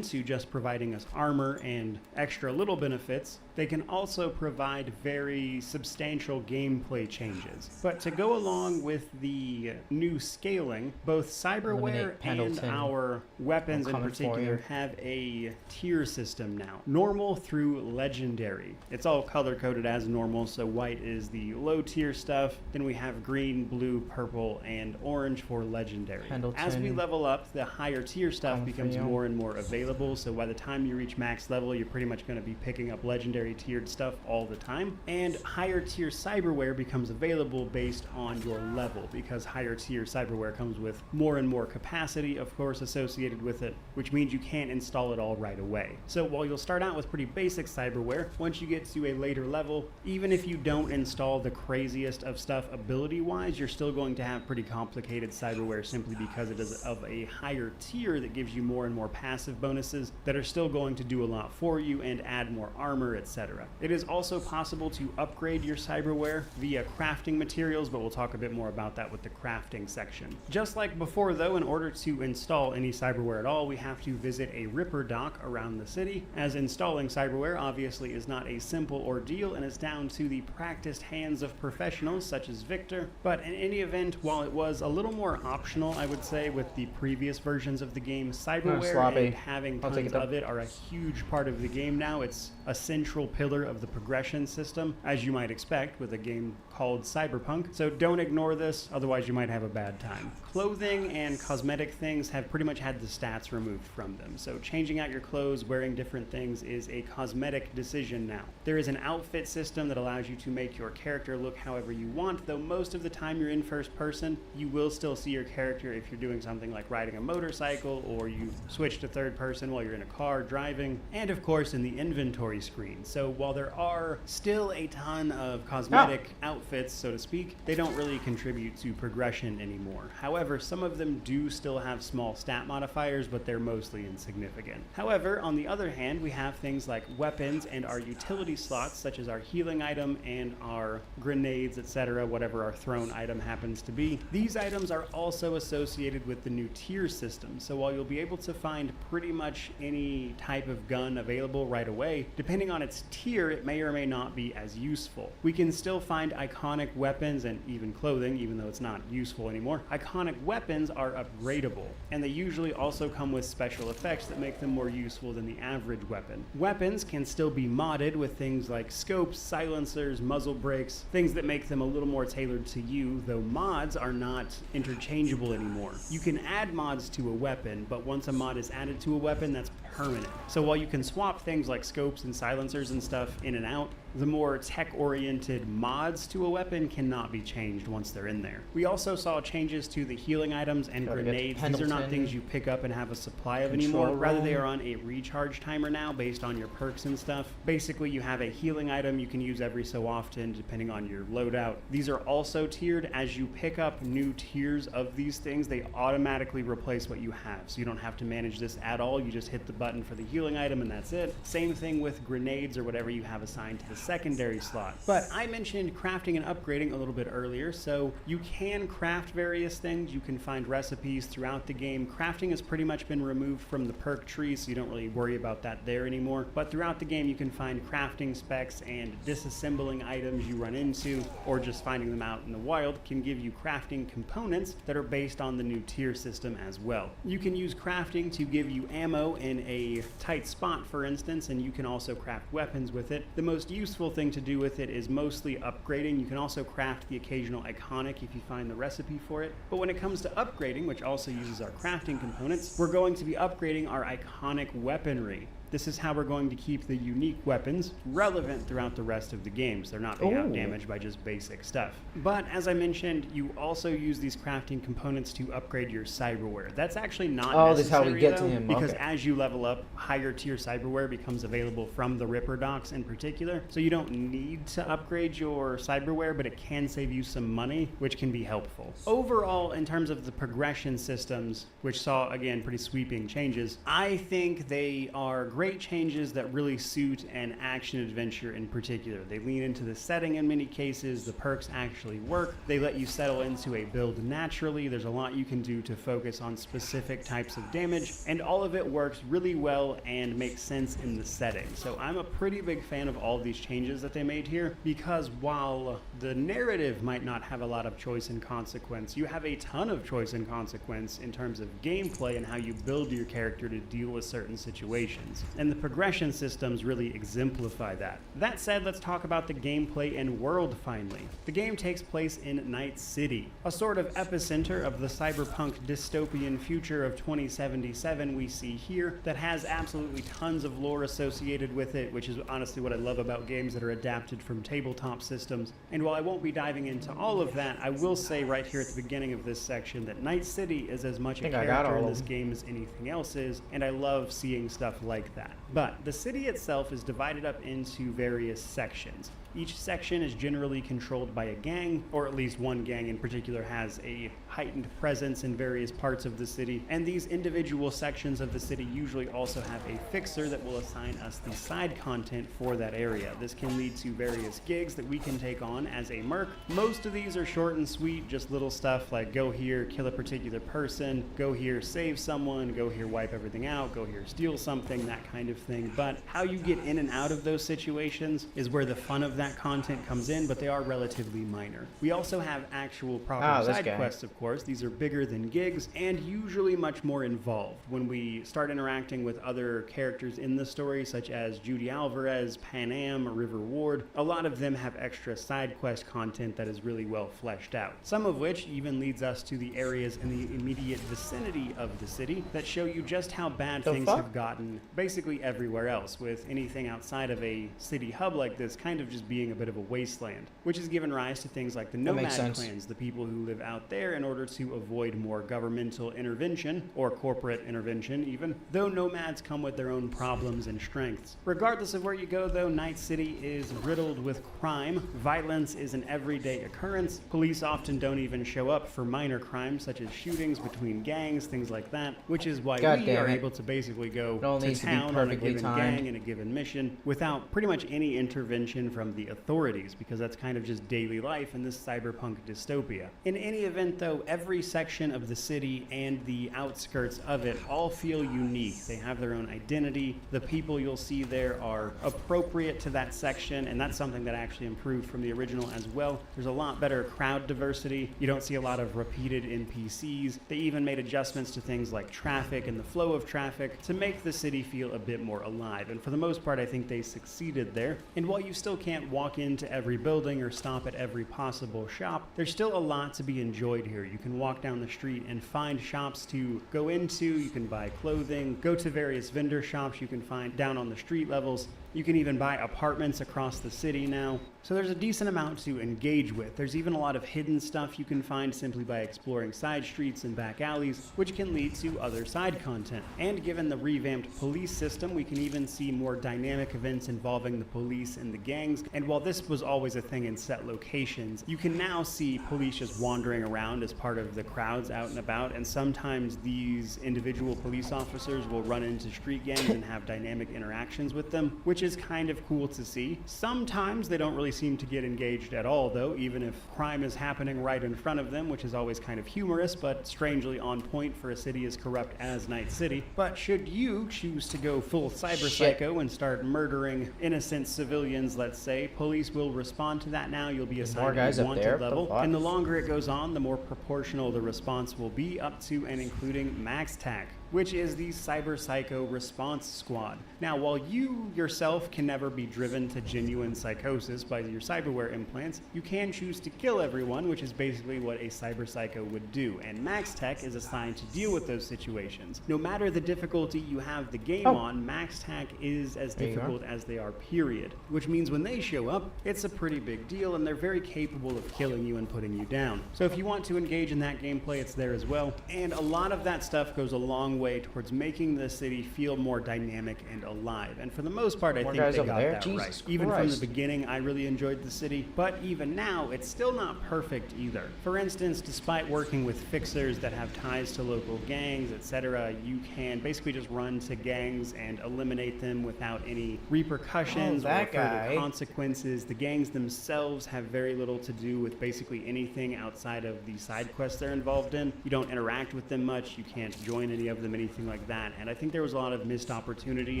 to just providing us armor and extra little benefits, they can also provide very substantial gameplay changes. But to go along with the new scaling, both cyberware and our weapons in particular have a tier system now. Normal through legendary. It's all color-coded as normal, so white is the low tier stuff. Then we have green, blue, purple, and orange for legendary. As we level up, the higher tier stuff becomes more and more available, so by the time you reach max level, you're pretty much going to be picking up legendary tiered stuff all the time. And higher tier cyberware becomes available based on your level, because higher tier cyberware comes with more and more capacity, of course, associated with it, which means you can't install it all right away. So while you'll start out with pretty basic cyberware, once you get to a later level, even if you don't install the craziest of stuff ability-wise, you're still going to have pretty complicated cyberware simply because it is of a higher tier that gives you more and more passive bonuses that are still going to do a lot for you and add more armor, etc. etc. It is also possible to upgrade your cyberware via crafting materials, but we'll talk a bit more about that with the crafting section. Just like before though, in order to install any cyberware at all, we have to visit a Ripper dock around the city, as installing cyberware obviously is not a simple ordeal and is down to the practiced hands of professionals such as Victor. But in any event, while it was a little more optional, I would say, with the previous versions of the game, cyberware and having tons of it are a huge part of the game now. It's a central pillar of the progression system, as you might expect with a game called Cyberpunk. So don't ignore this, otherwise you might have a bad time. Clothing and cosmetic things have pretty much had the stats removed from them. So changing out your clothes, wearing different things is a cosmetic decision now. There is an outfit system that allows you to make your character look however you want, though most of the time you're in first person. You will still see your character if you're doing something like riding a motorcycle, or you switch to third person while you're in a car driving, and of course in the inventory screen. So while there are still a ton of cosmetic outfits, so to speak, they don't really contribute to progression anymore. However, some of them do still have small stat modifiers, but they're mostly insignificant. However, on the other hand, we have things like weapons and our utility slots, such as our healing item and our grenades, etc., whatever our thrown item happens to be. These items are also associated with the new tier system, so while you'll be able to find pretty much any type of gun available right away, depending on its tier, it may or may not be as useful. We can still find iconic weapons and even clothing, even though it's not useful anymore. Iconic weapons are upgradable, and they usually also come with special effects that make them more useful than the average weapon. Weapons can still be modded with things like scopes, silencers, muzzle brakes, things that make them a little more tailored to you, though mods are not interchangeable anymore. You can add mods to a weapon, but once a mod is added to a weapon, that's permanent. So while you can swap things like scopes and silencers and stuff in and out, the more tech-oriented mods to a weapon cannot be changed once they're in there. We also saw changes to the healing items and grenades. These are not things you pick up and have a supply of anymore. Rather, they are on a recharge timer now based on your perks and stuff. Basically, you have a healing item you can use every so often depending on your loadout. These are also tiered. As you pick up new tiers of these things, they automatically replace what you have. So you don't have to manage this at all. You just hit the button for the healing item and that's it. Same thing with grenades or whatever you have assigned to the secondary slot. But I mentioned crafting and upgrading a little bit earlier, so you can craft various things. You can find recipes throughout the game. Crafting has pretty much been removed from the perk tree, so you don't really worry about that there anymore. But throughout the game, you can find crafting specs, and disassembling items you run into, or just finding them out in the wild, can give you crafting components that are based on the new tier system as well. You can use crafting to give you ammo in a tight spot, for instance, and you can also craft weapons with it. The most useful thing to do with it is mostly upgrading. You can also craft the occasional iconic if you find the recipe for it. But when it comes to upgrading, which also uses our crafting components, we're going to be upgrading our iconic weaponry. This is how we're going to keep the unique weapons relevant throughout the rest of the game, so they're not being outdamaged by just basic stuff. But as I mentioned, you also use these crafting components to upgrade your cyberware. That's actually not necessary, this is how we get to him. Because as you level up, higher tier cyberware becomes available from the Ripper docks in particular. So you don't need to upgrade your cyberware, but it can save you some money, which can be helpful. Overall, in terms of the progression systems, which saw, again, pretty sweeping changes, I think they are great changes that really suit an action adventure in particular. They lean into the setting in many cases, the perks actually work, they let you settle into a build naturally, there's a lot you can do to focus on specific types of damage, and all of it works really well and makes sense in the setting. So I'm a pretty big fan of all of these changes that they made here, because while the narrative might not have a lot of choice and consequence, you have a ton of choice and consequence in terms of gameplay and how you build your character to deal with certain situations. And the progression systems really exemplify that. That said, let's talk about the gameplay and world finally. The game takes place in Night City, a sort of epicenter of the cyberpunk dystopian future of 2077 we see here that has absolutely tons of lore associated with it, which is honestly what I love about games that are adapted from tabletop systems. And while I won't be diving into all of that, I will say right here at the beginning of this section that Night City is as much a character in this game as anything else is, and I love seeing stuff like that. But the city itself is divided up into various sections. Each section is generally controlled by a gang, or at least one gang in particular has a heightened presence in various parts of the city, and these individual sections of the city usually also have a fixer that will assign us the side content for that area. This can lead to various gigs that we can take on as a merc. Most of these are short and sweet, just little stuff like go here, kill a particular person, go here, save someone, go here, wipe everything out, go here, steal something, that kind of thing. But how you get in and out of those situations is where the fun of that content comes in, but they are relatively minor. We also have actual proper side quests, of course. These are bigger than gigs and usually much more involved. When we start interacting with other characters in the story, such as Judy Alvarez, Pan Am, or River Ward, a lot of them have extra side quest content that is really well fleshed out. Some of which even leads us to the areas in the immediate vicinity of the city that show you just how bad things have gotten basically everywhere else, with anything outside of a city hub like this kind of just being a bit of a wasteland, which has given rise to things like the nomad clans, the people who live out there in order to avoid more governmental intervention, or corporate intervention even, though nomads come with their own problems and strengths. Regardless of where you go though, Night City is riddled with crime. Violence is an everyday occurrence. Police often don't even show up for minor crimes such as shootings between gangs, things like that, which is why we are able to basically go to town on a given gang in a given mission without pretty much any intervention from the authorities, because that's kind of just daily life in this cyberpunk dystopia. In any event though, every section of the city and the outskirts of it all feel unique. They have their own identity. The people you'll see there are appropriate to that section, and that's something that actually improved from the original as well. There's a lot better crowd diversity. You don't see a lot of repeated NPCs. They even made adjustments to things like traffic and the flow of traffic to make the city feel a bit more alive, and for the most part I think they succeeded there. And while you still can't walk into every building or stop at every possible shop, there's still a lot to be enjoyed here. You can walk down the street and find shops to go into, you can buy clothing, go to various vendor shops you can find down on the street levels. You can even buy apartments across the city now. So there's a decent amount to engage with. There's even a lot of hidden stuff you can find simply by exploring side streets and back alleys, which can lead to other side content. And given the revamped police system, we can even see more dynamic events involving the police and the gangs. And while this was always a thing in set locations, you can now see police just wandering around as part of the crowds out and about. And sometimes these individual police officers will run into street gangs and have dynamic interactions with them, which is kind of cool to see. Sometimes they don't really seem to get engaged at all though, even if crime is happening right in front of them, which is always kind of humorous, but strangely on point for a city as corrupt as Night City. But should you choose to go full cyber psycho and start murdering innocent civilians, let's say, police will respond to that now. You'll be assigned a wanted level, and the longer it goes on, the more proportional the response will be, up to and including max tac, which is the Cyber Psycho Response Squad. Now, while you yourself can never be driven to genuine psychosis by your cyberware implants, you can choose to kill everyone, which is basically what a Cyber Psycho would do, and Max Tech is assigned to deal with those situations. No matter the difficulty you have the game on, Max Tech is as difficult as they are, period. Which means when they show up, it's a pretty big deal, and they're very capable of killing you and putting you down. So if you want to engage in that gameplay, it's there as well, and a lot of that stuff goes a long way towards making the city feel more dynamic and alive. And for the most part, I think they got that right. Even from the beginning, I really enjoyed the city, but even now, it's still not perfect either. For instance, despite working with fixers that have ties to local gangs, etc., you can basically just run to gangs and eliminate them without any repercussions or further consequences. The gangs themselves have very little to do with basically anything outside of the side quests they're involved in. You don't interact with them much, you can't join any of them, anything like that. And I think there was a lot of missed opportunity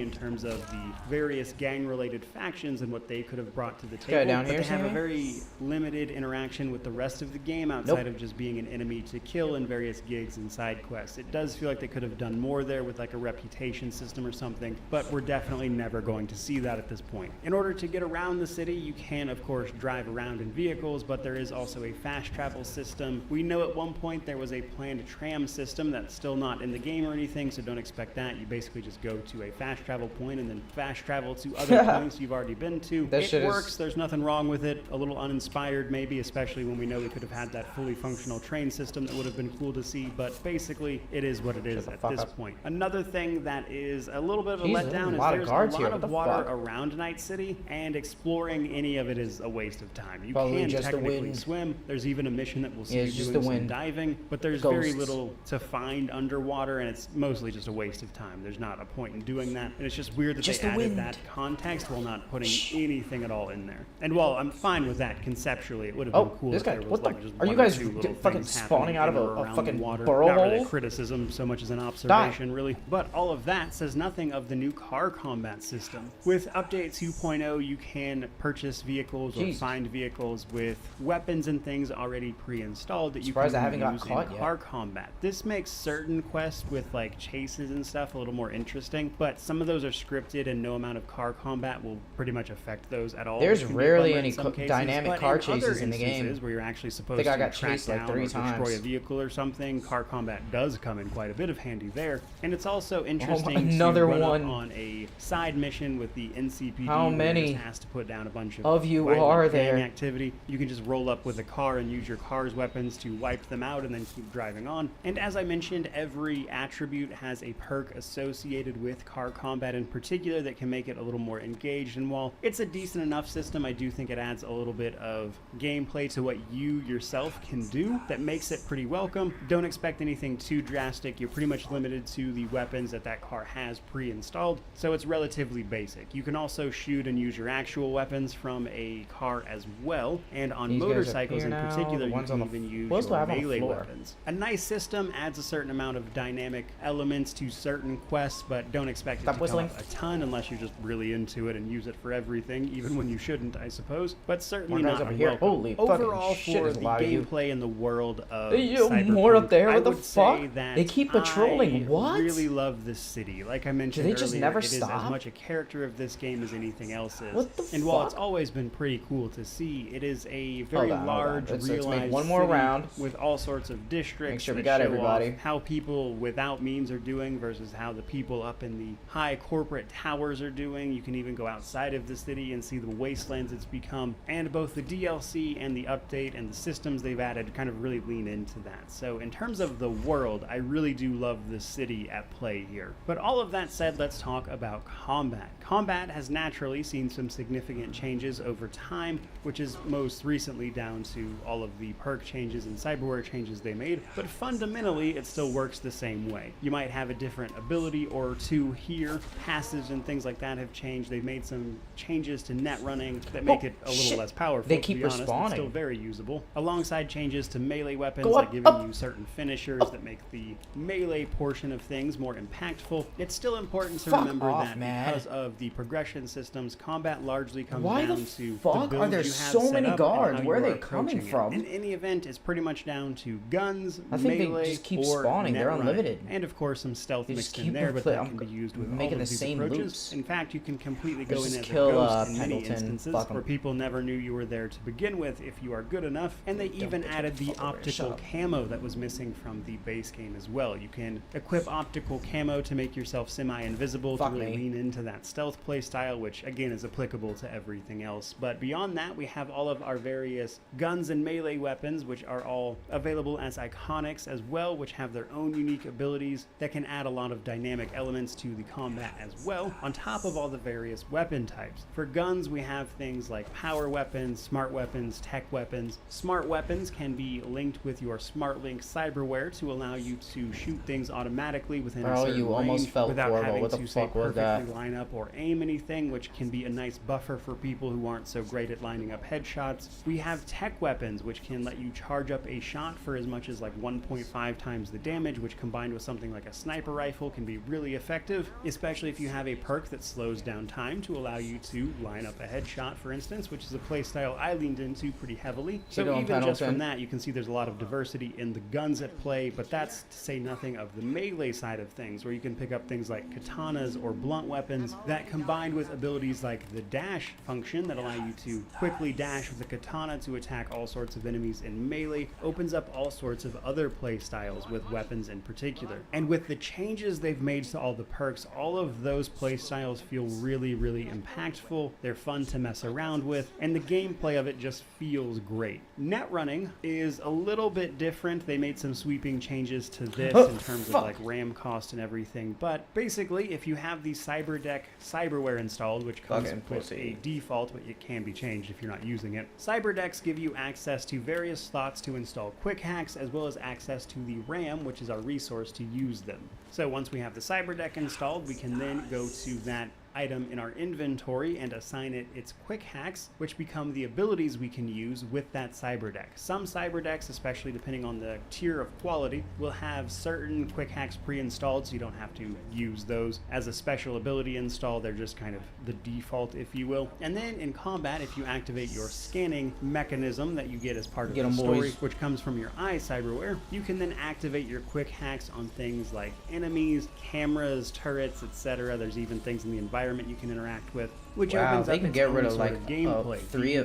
in terms of the various gang-related factions and what they could have brought to the table. But they have a very limited interaction with the rest of the game outside of just being an enemy to kill in various gigs and side quests. It does feel like they could have done more there with like a reputation system or something, but we're definitely never going to see that at this point. In order to get around the city, you can of course drive around in vehicles, but there is also a fast travel system. We know at one point there was a planned tram system that's still not in the game or anything, so don't expect that. You basically just go to a fast travel point and then fast travel to other points you've already been to. That shit It is- works. There's nothing wrong with it. A little uninspired maybe, especially when we know we could have had that fully functional train system that would have been cool to see, but basically it is what it is at this point. Another thing that is a little bit of a Jesus, letdown is a lot of there's guards a here. lot What of the water fuck? around Night City, and exploring any of it is a waste of time. You Probably can just the technically wind. swim. There's even a mission that will see Yeah, you it's just doing the some wind. diving, but there's very Ghosts. little to find underwater, and it's mostly just a waste of time. There's not a point in doing that, and it's just weird that Just they the added wind. that context while not putting anything at all in there. And while I'm fine with that conceptually, it would have Oh, been cool this if guy- there was what the- like just are you one or guys two little fucking things spawning happening out of in a or around fucking the water. burrow Not really a hole? criticism so much as an observation, really. But all of that says nothing of the new car combat system. With Update 2.0, you can purchase vehicles or Jesus. find vehicles with weapons and things already pre-installed that you Surprised I can haven't got use caught in yet. car combat. This makes certain quests with like chases and stuff a little more interesting, but some of those are scripted and no amount of car combat will pretty much affect those at all. There's which can be a rarely bummer any in some cases. dynamic But car in other chases in the game. instances where you're actually supposed think I to got track chased like down 3 or destroy times. a vehicle or something, car combat does come in quite a bit of handy there. And it's also interesting another to run up one. on a side mission with the NCPD. How where you're many just asked to put down a bunch of you violent are gang there? activity. You can just roll up with a car and use your car's weapons to wipe them out and then keep driving on. And as I mentioned, every attribute has a perk associated with car combat in particular that can make it a little more engaged. And while it's a decent enough system, I do think it adds a little bit of gameplay to what you yourself can do that makes it pretty welcome. Don't expect anything too drastic. You're pretty much limited to the weapons that that car has pre-installed, so it's relatively basic. You can also shoot and use your actual weapons from a car as well, and on These guys up motorcycles here in now, particular, the you ones can on the even use what else do I your have on the melee floor? weapons. A nice system adds a certain amount of dynamic elements to certain quests, but don't expect it Stop to whistling. come up a ton unless you're just really into it and use it for everything, even when you shouldn't, I suppose. But certainly More guys not over here. unwelcome. Holy fucking Overall, shit, for there's a the lot of you. gameplay in the world of Yo, Cyberpunk, more up there? I What the would say fuck? that They keep patrolling. I What? really love this city. Like I mentioned they just earlier, never it is as stop? much a character of this game as anything else is. What the and while fuck? it's always been pretty cool to see, it is a very Hold on. large, Let's make realized one more city round. with all sorts of districts Make sure we that got show everybody. off how people without means are doing versus how the people up in the high corporate towers are doing. You can even go outside of the city and see the wastelands it's become, and both the DLC and the update and the systems they've added kind of really lean into that. So in terms of the world, I really do love the city at play here. But all of that said, let's talk about combat. Combat has naturally seen some significant changes over time, which is most recently down to all of the perk changes and cyberware changes they made, but fundamentally it still works the same way. You might have a different ability or two here, passives and things like that have changed. They've made some changes to net running that make it a little shit. less powerful. They to keep be honest, but respawning. still very usable. Alongside changes to melee weapons, Go like up, giving up, you certain finishers that make the melee portion of things more impactful. It's still important to Fuck remember off, that man. because of the progression systems, combat largely comes Why the down to fuck the are build there you have so set many up and guards? how Where you are are they coming approaching it. from? In any event, it's pretty much down to guns, I think they melee, just keep or spawning. net They're running. unlimited. And of course some stealth They mixed just in keep there, but repli- that I'm can be used with making all the of these same approaches. loops. In fact, you can completely go Let's in just as a kill, ghost in many Pendleton. instances Fuck 'em. where people never knew you were there to begin with if you are good enough. And they even added the fuck over here. Shut optical up. camo that was missing from the base game as well. You can equip optical camo to make yourself semi-invisible to Fuck really me. lean into that stealth play style, which again is applicable to everything else. But beyond that, we have all of our various guns and melee weapons, which are all available as iconics as well, which have their own unique abilities that can add a lot of dynamic elements to the combat as well, on top of all the various weapon types. For guns, we have things like power weapons, smart weapons, tech weapons. Smart weapons can be linked with your Smart Link cyberware to allow you to shoot things automatically within a Bro, certain you almost range felt without horrible. having What the to say fuck was perfectly that? line up or aim anything, which can be a nice buffer for people who aren't so great at lining up headshots. We have tech weapons, which can let you charge up a shot for as much as like 1.5 times the damage, which combined with something like a sniper rifle can be really effective, especially if you have a perk that slows down time to allow you to line up a headshot, for instance, which is a playstyle I leaned into pretty heavily. So doing, even just Pendleton? from that, you can see there's a lot of diversity in the guns at play, but that's to say nothing of the melee side of things, where you can pick up things like katanas or blunt weapons that, combined with abilities like the dash function that allow you to quickly dash with a katana to attack all sorts of enemies in melee, opens up all sorts of other play styles with weapons in particular. And with the changes they've made to all the perks, all of those playstyles feel really, really impactful. They're fun to mess around with, and the gameplay of it just feels great. Net running is a little bit different. They made some sweeping changes to this in terms of like RAM cost and everything, but basically if you have the CyberDeck cyberware installed, which comes with a default, but it can be changed if you're not using it. CyberDecks give you access to various slots to install quick hacks, as well as access to the RAM, which is our resource to use them. So once we have the CyberDeck installed, we can then go to that item in our inventory and assign it its quick hacks, which become the abilities we can use with that cyberdeck. Some cyberdecks, especially depending on the tier of quality, will have certain quick hacks pre-installed, so you don't have to use those as a special ability install. They're just kind of the default, if you will. And then in combat, if you activate your scanning mechanism that you get as part of the story, which comes from your eye cyberware, you can then activate your quick hacks on things like enemies, cameras, turrets, etc. There's even things in the environment you can interact with, which opens they up can get rid of like gameplay. three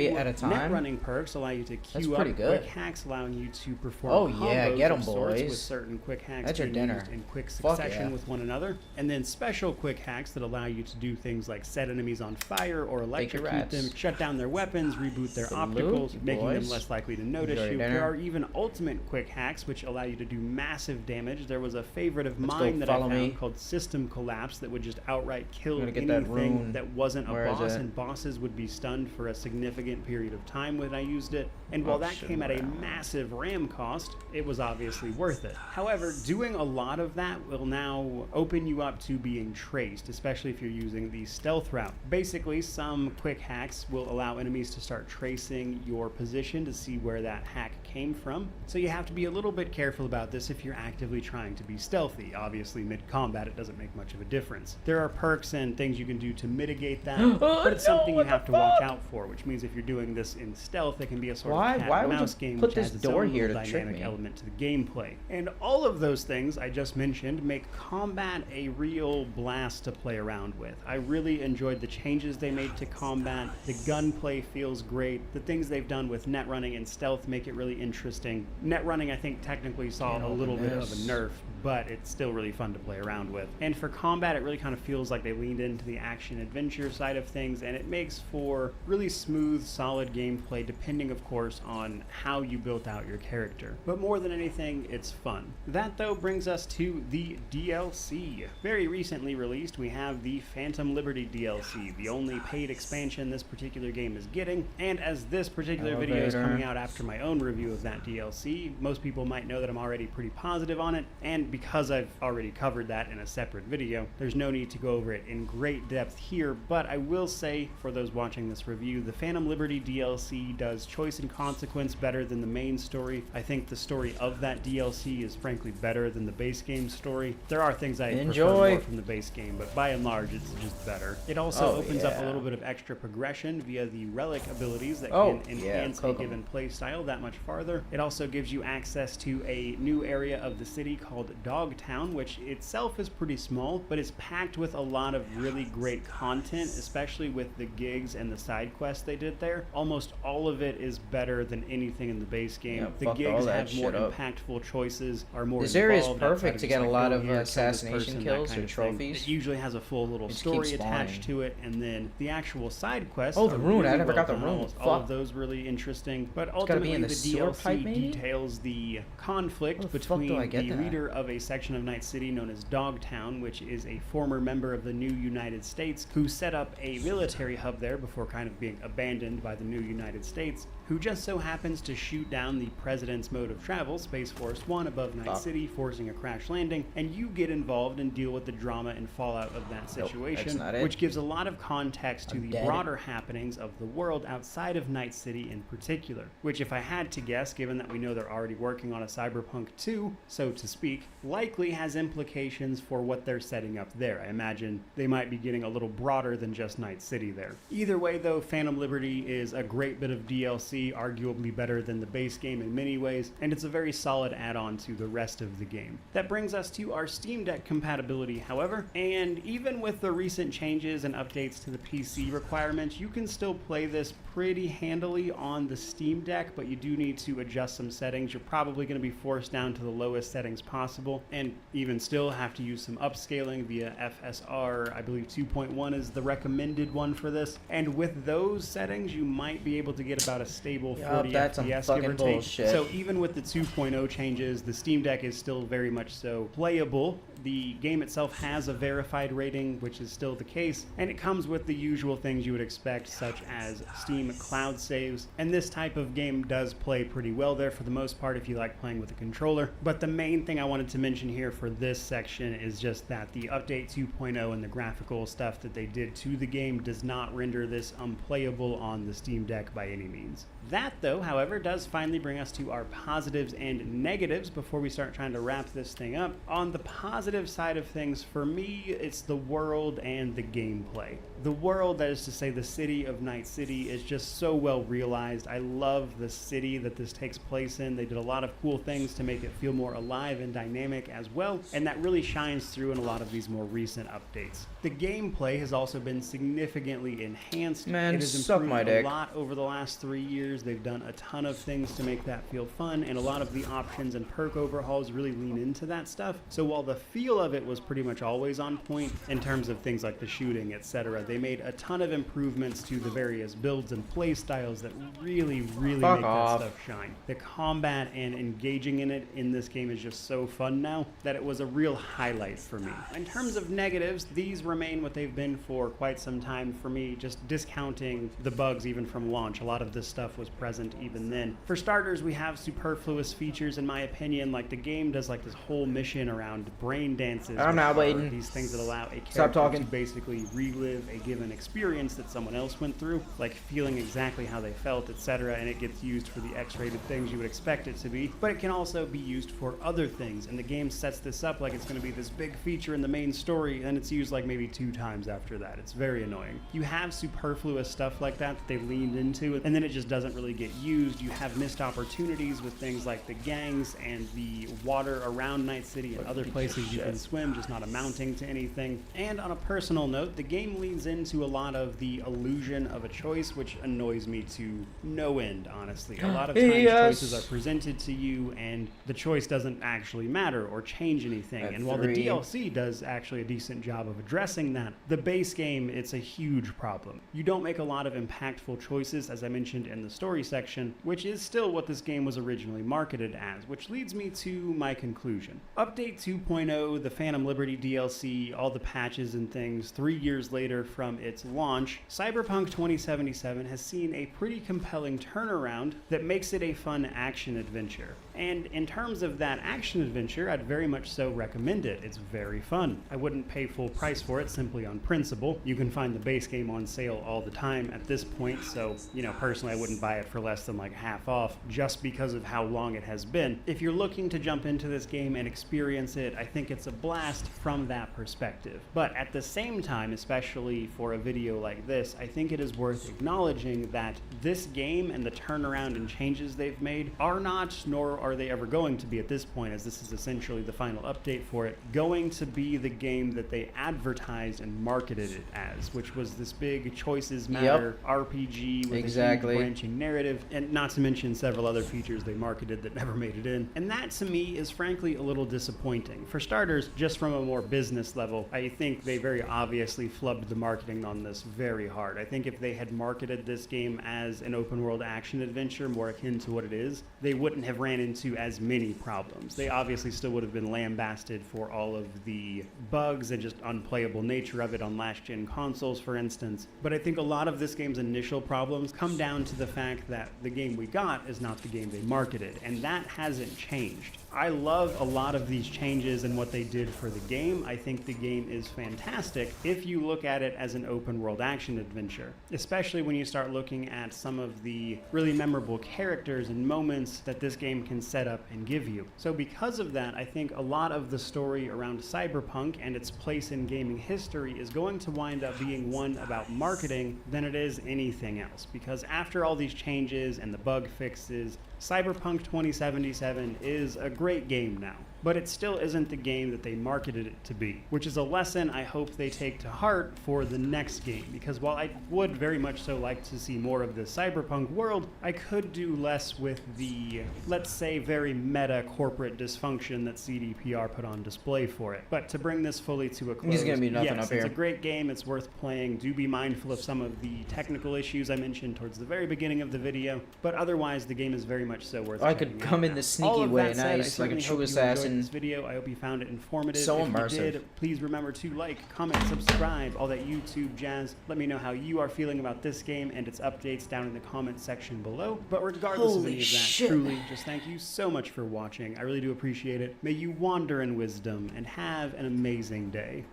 at a time. Net running perks allow you to queue up quick hacks, allowing you to perform combos get 'em, of sorts boys. with certain quick hacks That's your being dinner. used in quick succession with one another, and then special quick hacks that allow you to do things like set enemies on fire or electrocute them, shut down their weapons, reboot their opticals, making them less likely to notice you. There are even ultimate quick hacks which allow you to do massive damage. There was a favorite of mine that I found called System Collapse that would just outright kill anything that wasn't a boss, and bosses would be stunned for a significant period of time when I used it. And while that came at a massive RAM cost, it was obviously worth it. However, doing a lot of that will now open you up to being traced, especially if you're using the stealth route. Basically, some quick hacks will allow enemies to start tracing your position to see where that hack came from. So you have to be a little bit careful about this if you're actively trying to be stealthy. Obviously, mid-combat, it doesn't make much of a difference. There are perks and things you can do to mitigate that, but it's something you have to watch out for, which means if you're doing this in stealth, it can be a sort of cat and mouse game, which has its own little dynamic element to the gameplay. And all of those things I just mentioned make combat a real blast to play around with. I really enjoyed the changes they made to combat. The gunplay feels great. The things they've done with net running and stealth make it really interesting. Net running, I think, technically saw a little bit of a nerf, but it's still really fun to play around with. And for combat, it really kind of feels like they leaned into the action-adventure side of things, and it makes for really smooth, solid gameplay, depending, of course, on how you built out your character. But more than anything, it's fun. That, though, brings us to the DLC. Very recently released, we have the Phantom Liberty DLC, the only paid expansion this particular game is getting. And as this particular video is coming out after my own review of that DLC, most people might know that I'm already pretty positive on it, and because I've already covered that in a separate video, there's no need to go over it in great depth here, but I will say, for those watching this review, the Phantom Liberty DLC does Choice and Consequence better than the main story. I think the story of that DLC is frankly better than the base game story. There are things I prefer more from the base game, but by and large, it's just better. It also opens up a little bit of extra progression via the relic abilities that can enhance a given playstyle that much farther. It also gives you access to a new area of the city called Dogtown, which itself is pretty small, but it's packed with a lot of really great content, especially with the gigs and the side quests they did there. Almost all of it is better than anything in the base game. The gigs have more impactful choices, are more This area is perfect to get a lot of assassination kills or trophies. It usually has a full little story attached to it, and then the actual side quests. Oh, the rune! I never got the rune. All of those really interesting, but ultimately the DLC details the conflict between the leader of a section of Night City known as Dogtown, which is a former member of the new United States who set up a military hub there before kind of being abandoned by the new United States, who just so happens to shoot down the president's mode of travel, Space Force One, above Night City, forcing a crash landing, and you get involved and deal with the drama and fallout of that situation, which gives a lot of context to the broader happenings of the world outside of Night City in particular, which, if I had to guess, given that we know they're already working on a Cyberpunk 2, so to speak, likely has implications for what they're setting up there. I imagine they might be getting a little broader than just Night City there. Either way, though, Phantom Liberty is a great bit of DLC DLC, arguably better than the base game in many ways, and it's a very solid add-on to the rest of the game. That brings us to our Steam Deck compatibility, however, and even with the recent changes and updates to the PC requirements, you can still play this pretty handily on the Steam Deck, but you do need to adjust some settings. You're probably going to be forced down to the lowest settings possible, and even still have to use some upscaling via FSR. I believe 2.1 is the recommended one for this, and with those settings, you might be able to get about a stable 40 that's some FPS, fucking give or take. bullshit. So even with the 2.0 changes, the Steam Deck is still very much so playable. The game itself has a verified rating, which is still the case, and it comes with the usual things you would expect, such as Steam cloud saves, and this type of game does play pretty well there for the most part if you like playing with a controller. But the main thing I wanted to mention here for this section is just that the update 2.0 and the graphical stuff that they did to the game does not render this unplayable on the Steam Deck by any means. That, though, however, does finally bring us to our positives and negatives before we start trying to wrap this thing up. On the positive side of things, for me, it's the world and the gameplay. The world, that is to say the city of Night City, is just so well realized. I love the city that this takes place in. They did a lot of cool things to make it feel more alive and dynamic as well, and that really shines through in a lot of these more recent updates. The gameplay has also been significantly enhanced. Man, it has suck my improved dick. a lot over the last 3 years. They've done a ton of things to make that feel fun, and a lot of the options and perk overhauls really lean into that stuff. So while the feel of it was pretty much always on point in terms of things like the shooting, etc., they made a ton of improvements to the various builds and play styles that really make that stuff shine. The combat and engaging in it in this game is just so fun now that it was a real highlight for me. In terms of negatives, these remain what they've been for quite some time for me, just discounting the bugs even from launch. A lot of this stuff was present even then. For starters, we have superfluous features in my opinion, like the game does like this whole mission around brain dances. I'm not waiting. These things that allow a Stop character talking. to basically relive a given experience that someone else went through, like feeling exactly how they felt, etc., and it gets used for the X-rated things you would expect it to be, but it can also be used for other things, and the game sets this up like it's going to be this big feature in the main story, and it's used like maybe 2 times after that. It's very annoying. You have superfluous stuff like that they leaned into, and then it just doesn't really get used. You have missed opportunities with things like the gangs and the water around Night City and other places you can swim, just not amounting to anything. And on a personal note, the game leans into a lot of the illusion of a choice, which annoys me to no end, honestly. A lot of times choices are presented to you and the choice doesn't actually matter or change anything. And while the DLC does actually a decent job of addressing that, the base game, it's a huge problem. You don't make a lot of impactful choices, as I mentioned in the story section, which is still what this game was originally marketed as, which leads me to my conclusion. Update 2.0, the Phantom Liberty DLC, all the patches and things, 3 years later from its launch, Cyberpunk 2077 has seen a pretty compelling turnaround that makes it a fun action adventure. And in terms of that action adventure, I'd very much so recommend it. It's very fun. I wouldn't pay full price for it simply on principle. You can find the base game on sale all the time at this point, so, personally I wouldn't buy it for less than like half off just because of how long it has been. If you're looking to jump into this game and experience it, I think it's a blast from that perspective. But at the same time, especially for a video like this, I think it is worth acknowledging that this game and the turnaround and changes they've made are not, nor are they ever going to be at this point, as this is essentially the final update for it, going to be the game that they advertised and marketed it as, which was this big choices matter RPG with a huge branching narrative, and not to mention several other features they marketed that never made it in. And that to me is frankly a little disappointing. For starters, just from a more business level, I think they very obviously flubbed the marketing on this very hard. I think if they had marketed this game as an open world action adventure more akin to what it is, they wouldn't have ran into as many problems. They obviously still would have been lambasted for all of the bugs and just unplayable nature of it on last-gen consoles, for instance. But I think a lot of this game's initial problems come down to the fact that the game we got is not the game they marketed, and that hasn't changed. I love a lot of these changes and what they did for the game. I think the game is fantastic if you look at it as an open world action adventure, especially when you start looking at some of the really memorable characters and moments that this game can set up and give you. So because of that, I think a lot of the story around Cyberpunk and its place in gaming history is going to wind up being one about marketing than it is anything else. Because after all these changes and the bug fixes, Cyberpunk 2077 is a great game now, but it still isn't the game that they marketed it to be, which is a lesson I hope they take to heart for the next game, because while I would very much so like to see more of the Cyberpunk world, I could do less with the, let's say, very meta corporate dysfunction that CDPR put on display for it. But to bring this fully to a close, He's gonna be nothing yes, up here. it's a great game, it's worth playing. Do be mindful of some of the technical issues I mentioned towards the very beginning of the video, but otherwise the game is very much so worth I checking could come out. in the All sneaky of way, that said, nice, I like a certainly true hope you enjoyed assassin. this video. I hope you found it informative. So if immersive. you did, please remember to like, comment, subscribe, all that YouTube jazz. Let me know how you are feeling about this game and its updates down in the comment section below. But regardless of Holy any of that, shit. truly, just thank you so much for watching. I really do appreciate it. May you wander in wisdom and have an amazing day.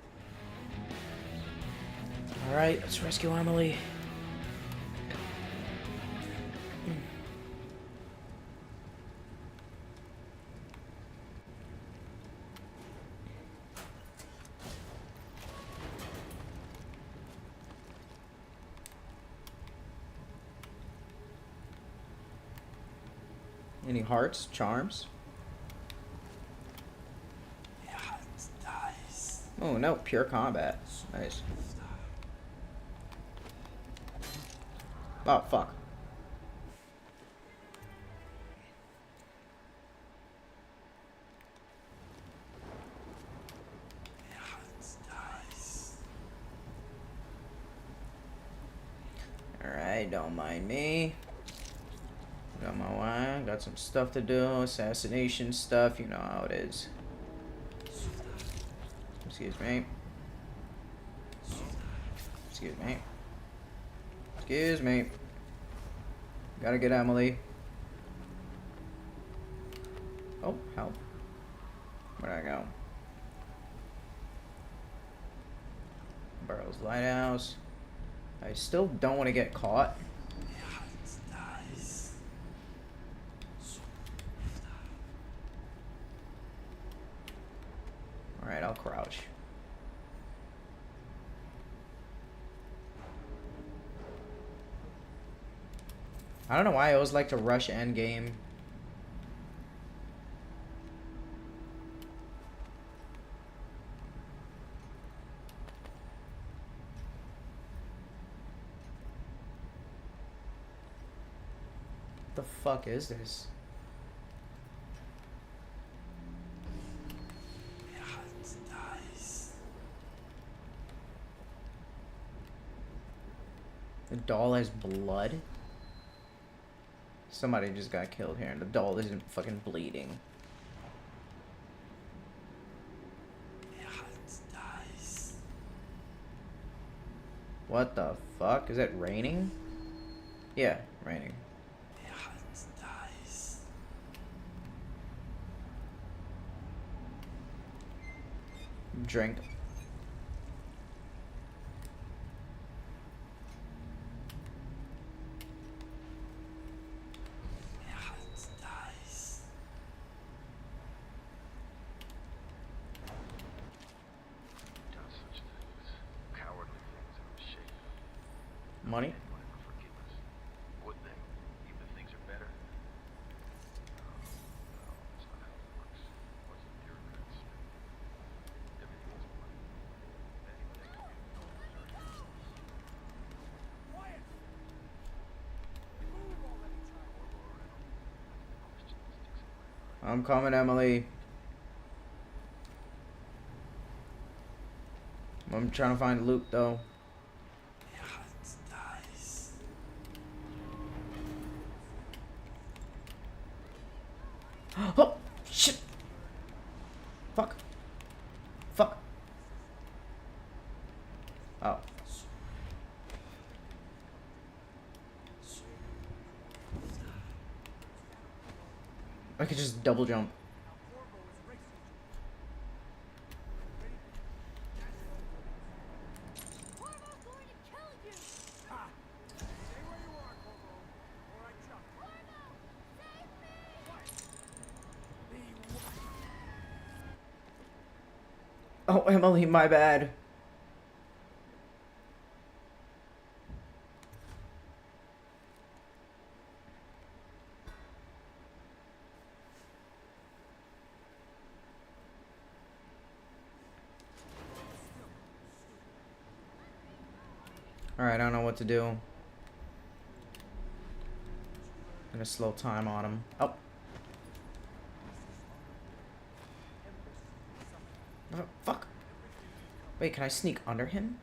Alright, let's rescue Emily. Any hearts? Charms? Oh no, pure combat. Nice. Oh, fuck. Alright, don't mind me. Got my wine, got some stuff to do, assassination stuff, you know how it is. Excuse me. Excuse me. Excuse me. Gotta get Emily. Oh, help. Where'd I go? Burroughs Lighthouse. I still don't want to get caught. Alright, I'll crouch. I don't know why I always like to rush endgame. What the fuck is this? The doll has blood? Somebody just got killed here and the doll isn't fucking bleeding. What the fuck? Is it raining? Yeah, raining. Drink. Money? I'm coming, Emily. I'm trying to find loot though. Oh, shit. Fuck. Fuck. Oh. I could just double jump. Oh, Emily, my bad. Alright, I don't know what to do. I'm gonna slow time on him. Oh. Oh, fuck. Wait, can I sneak under him?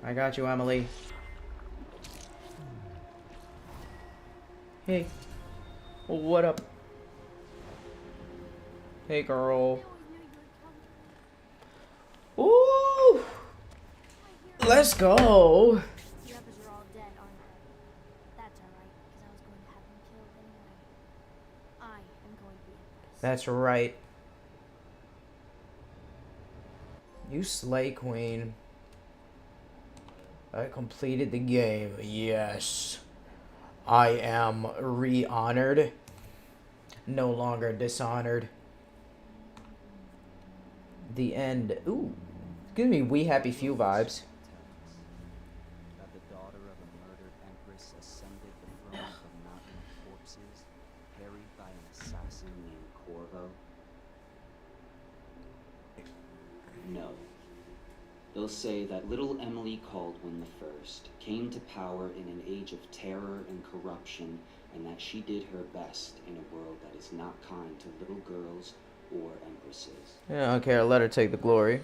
I got you, Emily. Hey. What up? Hey, girl. Ooh! Let's go! The others are all dead, aren't they? That's alright, because I was going to have them killed anyway. I am going to be Empress. That's right. You slay, queen. I completed the game. Yes. I am re-honored. No longer dishonored. The end. Ooh. Give me We Happy Few vibes. That the daughter of a murdered empress ascended the throne of a mountain of corpses, carried by an assassin named Corvo? No. They'll say that little Emily Caldwin I came to power in an age of terror and corruption, and that she did her best in a world that is not kind to little girls or empresses. Yeah, I don't care. Let her take the glory.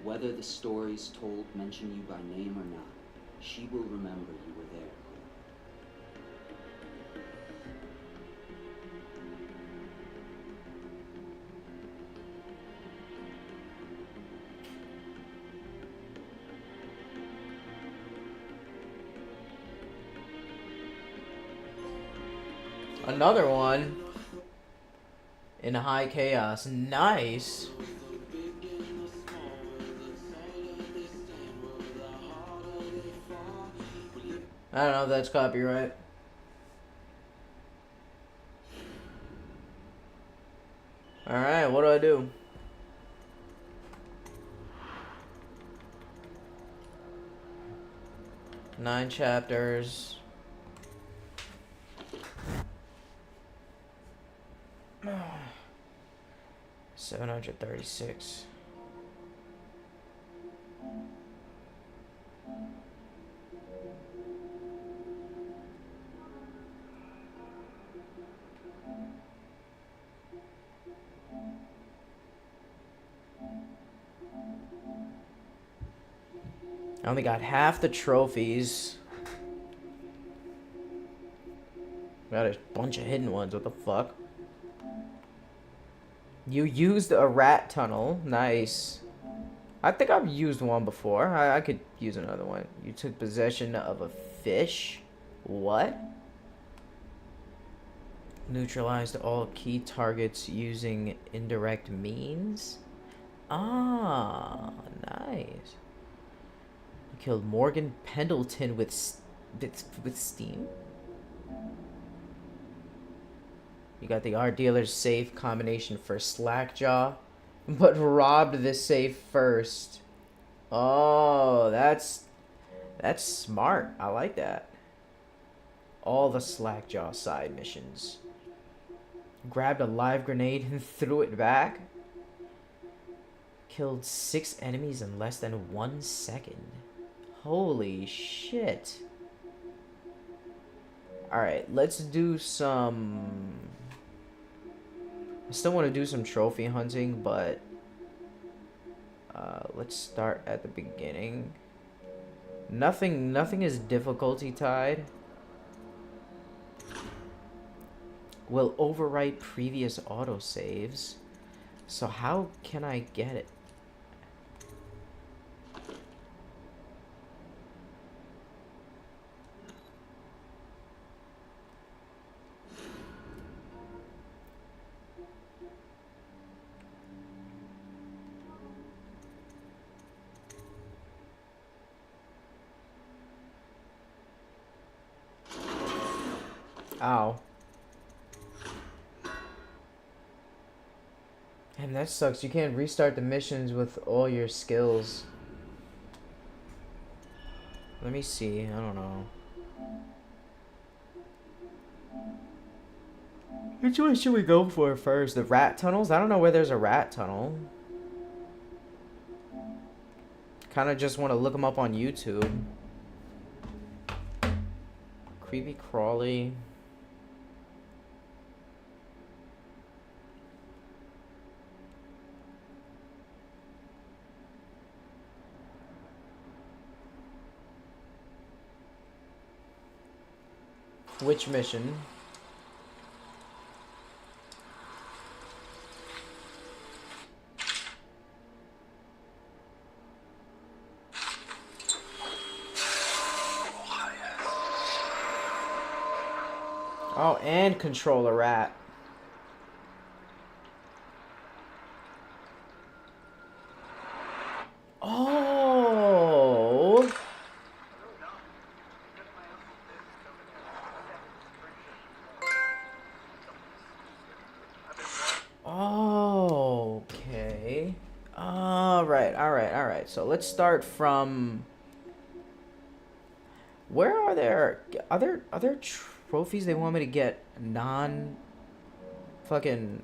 Whether the stories told mention you by name or not, she will remember you were there. Another one. In high chaos. Nice. I don't know if that's copyright. Alright, what do I do? Nine chapters. $736. I only got half the trophies. Got a bunch of hidden ones. What the fuck? You used a rat tunnel. Nice. I think I've used one before. I could use another one. You took possession of a fish? What? Neutralized all key targets using indirect means? Ah, nice. You killed Morgan Pendleton with steam? You got the art dealer's safe combination for Slackjaw, but robbed the safe first. Oh, that's smart. I like that. All the Slackjaw side missions. Grabbed a live grenade and threw it back. Killed 6 enemies in less than 1 second. Holy shit. Alright, let's do some... I still want to do some trophy hunting, but... let's start at the beginning. Nothing is difficulty tied. will overwrite previous autosaves. So how can I get it? Ow. Damn, that sucks. You can't restart the missions with all your skills. Let me see. I don't know. Which one should we go for first? The rat tunnels? I don't know where there's a rat tunnel. Kind of just want to look them up on YouTube. Creepy crawly. Which mission? Oh, and control a rat. Oh. Okay. All right. So let's start from. Where are there trophies they want me to get non fucking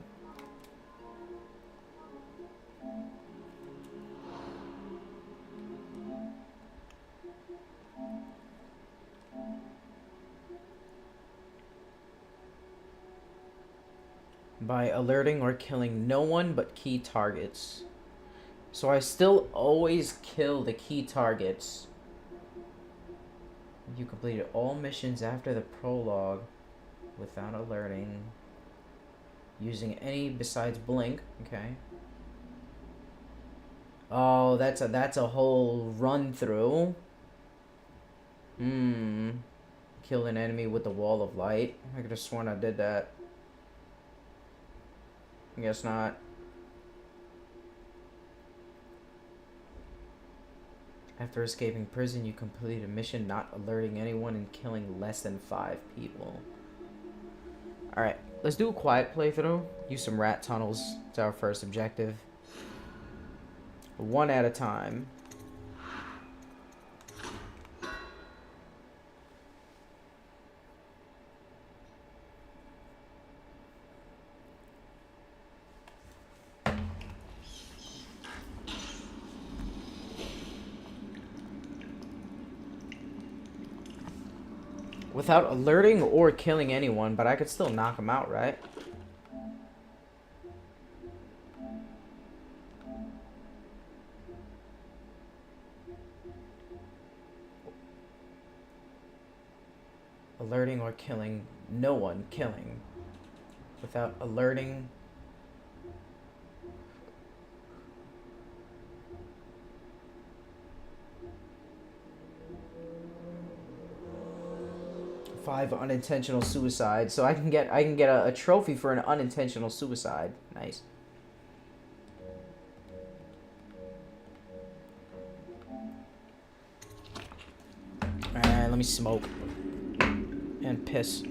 by alerting or killing no one but key targets. So I still always kill the key targets. You completed all missions after the prologue without alerting. Using any besides blink. Okay. Oh, that's a whole run through. Kill an enemy with the wall of light. I could have sworn I did that. I guess not. After escaping prison, you complete a mission not alerting anyone and killing less than 5 people. Alright, let's do a quiet playthrough. Use some rat tunnels. It's our first objective. One at a time. Without alerting or killing anyone, but I could still knock them out, right? Alerting or killing no one. Killing. Without alerting. Five unintentional suicide. So I can get a trophy for an unintentional suicide. Nice. Alright, let me smoke. And piss.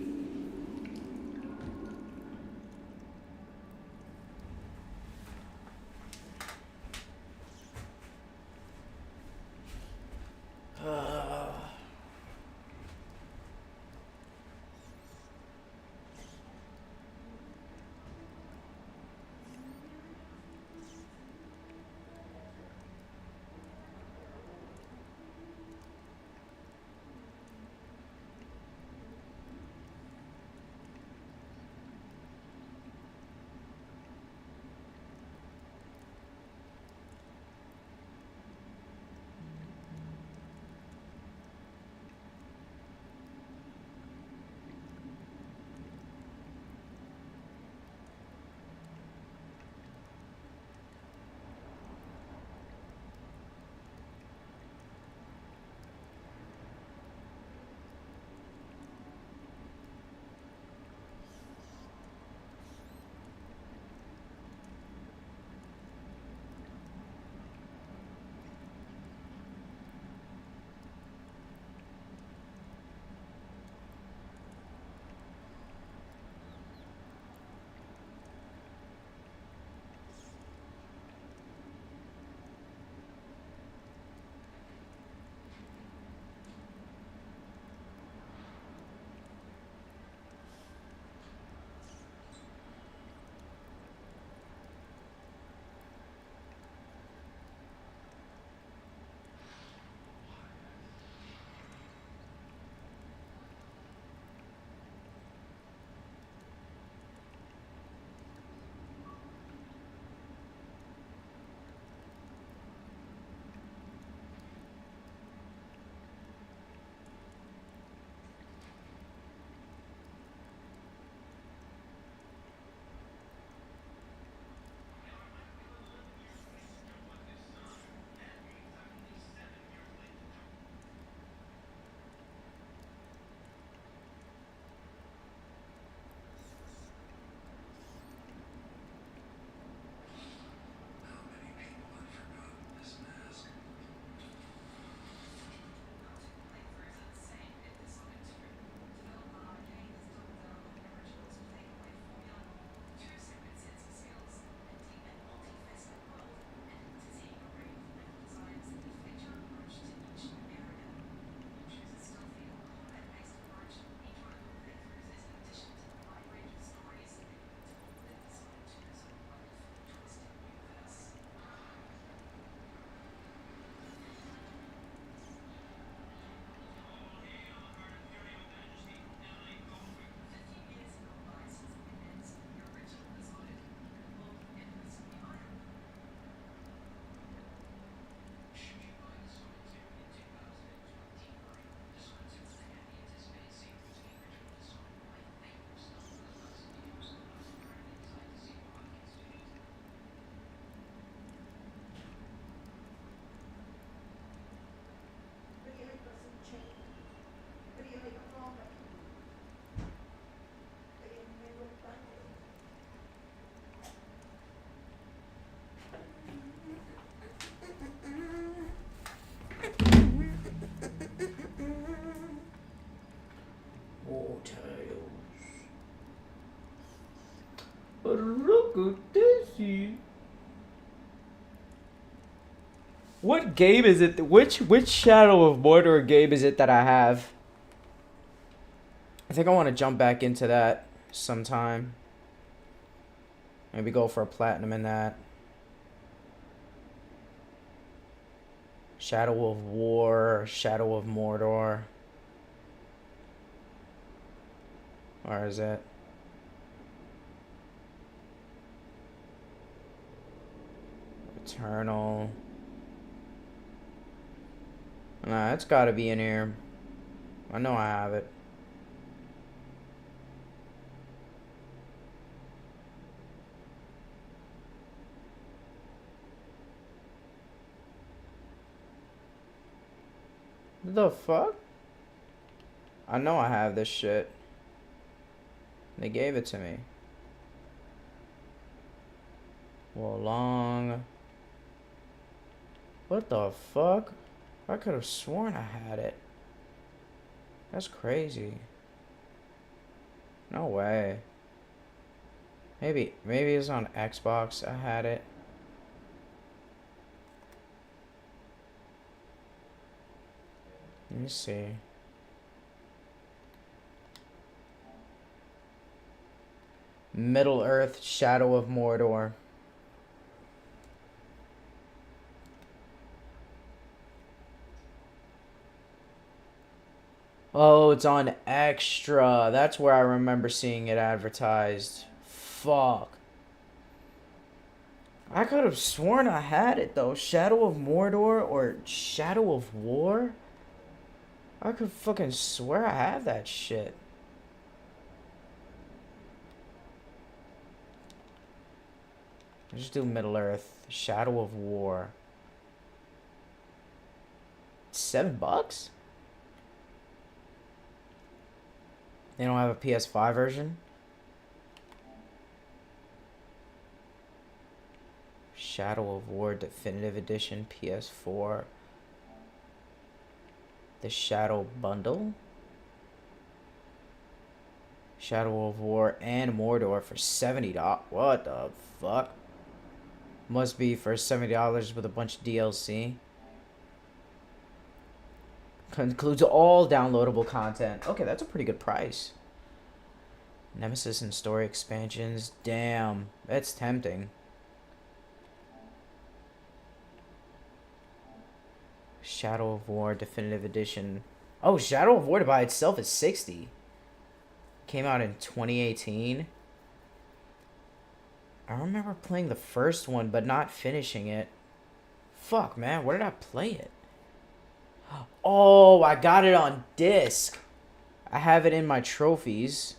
What game is it? Which Shadow of Mordor game is it that I have? I think I want to jump back into that sometime. Maybe go for a platinum in that. Shadow of War, Shadow of Mordor. Where is it? Eternal. Nah, it's gotta be in here. I know I have it. The fuck? I know I have this shit. They gave it to me. Well, long. What the fuck? I could have sworn I had it. That's crazy. No way. Maybe it's on Xbox. I had it. Let me see. Middle Earth, Shadow of Mordor. Oh, it's on Extra. That's where I remember seeing it advertised. Fuck. I could have sworn I had it though. Shadow of Mordor or Shadow of War? I could fucking swear I have that shit. Just do Middle Earth. Shadow of War. $7? They don't have a PS5 version? Shadow of War Definitive Edition PS4. The Shadow Bundle. Shadow of War and Mordor for $70. What the fuck? Must be for $70 with a bunch of DLC. Includes all downloadable content. Okay, that's a pretty good price. Nemesis and story expansions. Damn, that's tempting. Shadow of War Definitive Edition. Oh, Shadow of War by itself is $60. Came out in 2018. I remember playing the first one, but not finishing it. Fuck, man, where did I play it? Oh, I got it on disc. I have it in my trophies.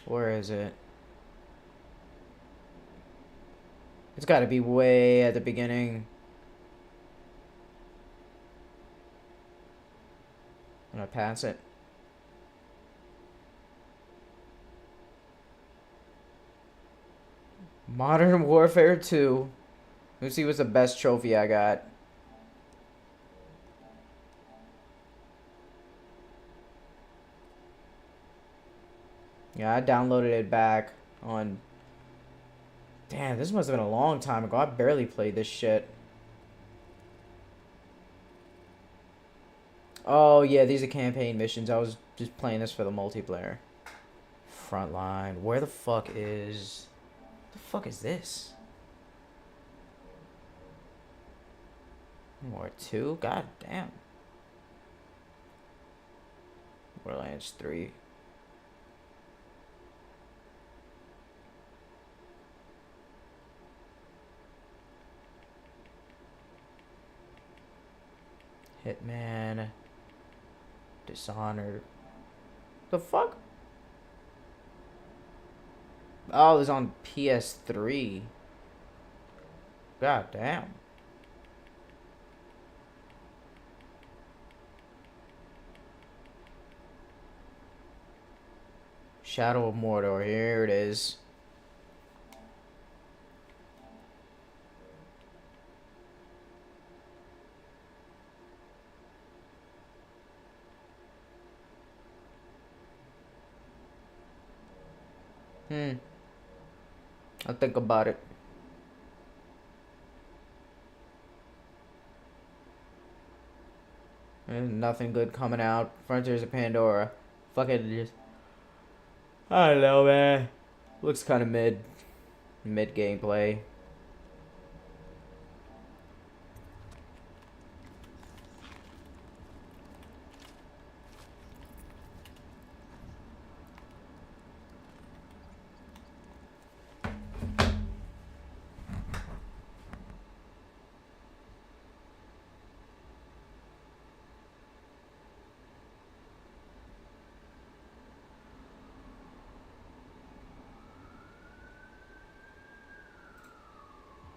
Where is it? It's got to be way at the beginning. I'm gonna pass it. Modern Warfare 2. Let's see what's the best trophy I got. Yeah, I downloaded it back on... Damn, this must have been a long time ago. I barely played this shit. Oh, yeah, these are campaign missions. I was just playing this for the multiplayer. Frontline. Where the fuck is... What the fuck is this? War 2? God damn. Borderlands 3. Hitman. Dishonored. The fuck? Oh, it's on PS3. God damn. Shadow of Mordor. Here it is. I'll think about it. There's nothing good coming out. Frontiers of Pandora. Fuck it, just. I don't know, man. Looks kind of mid gameplay.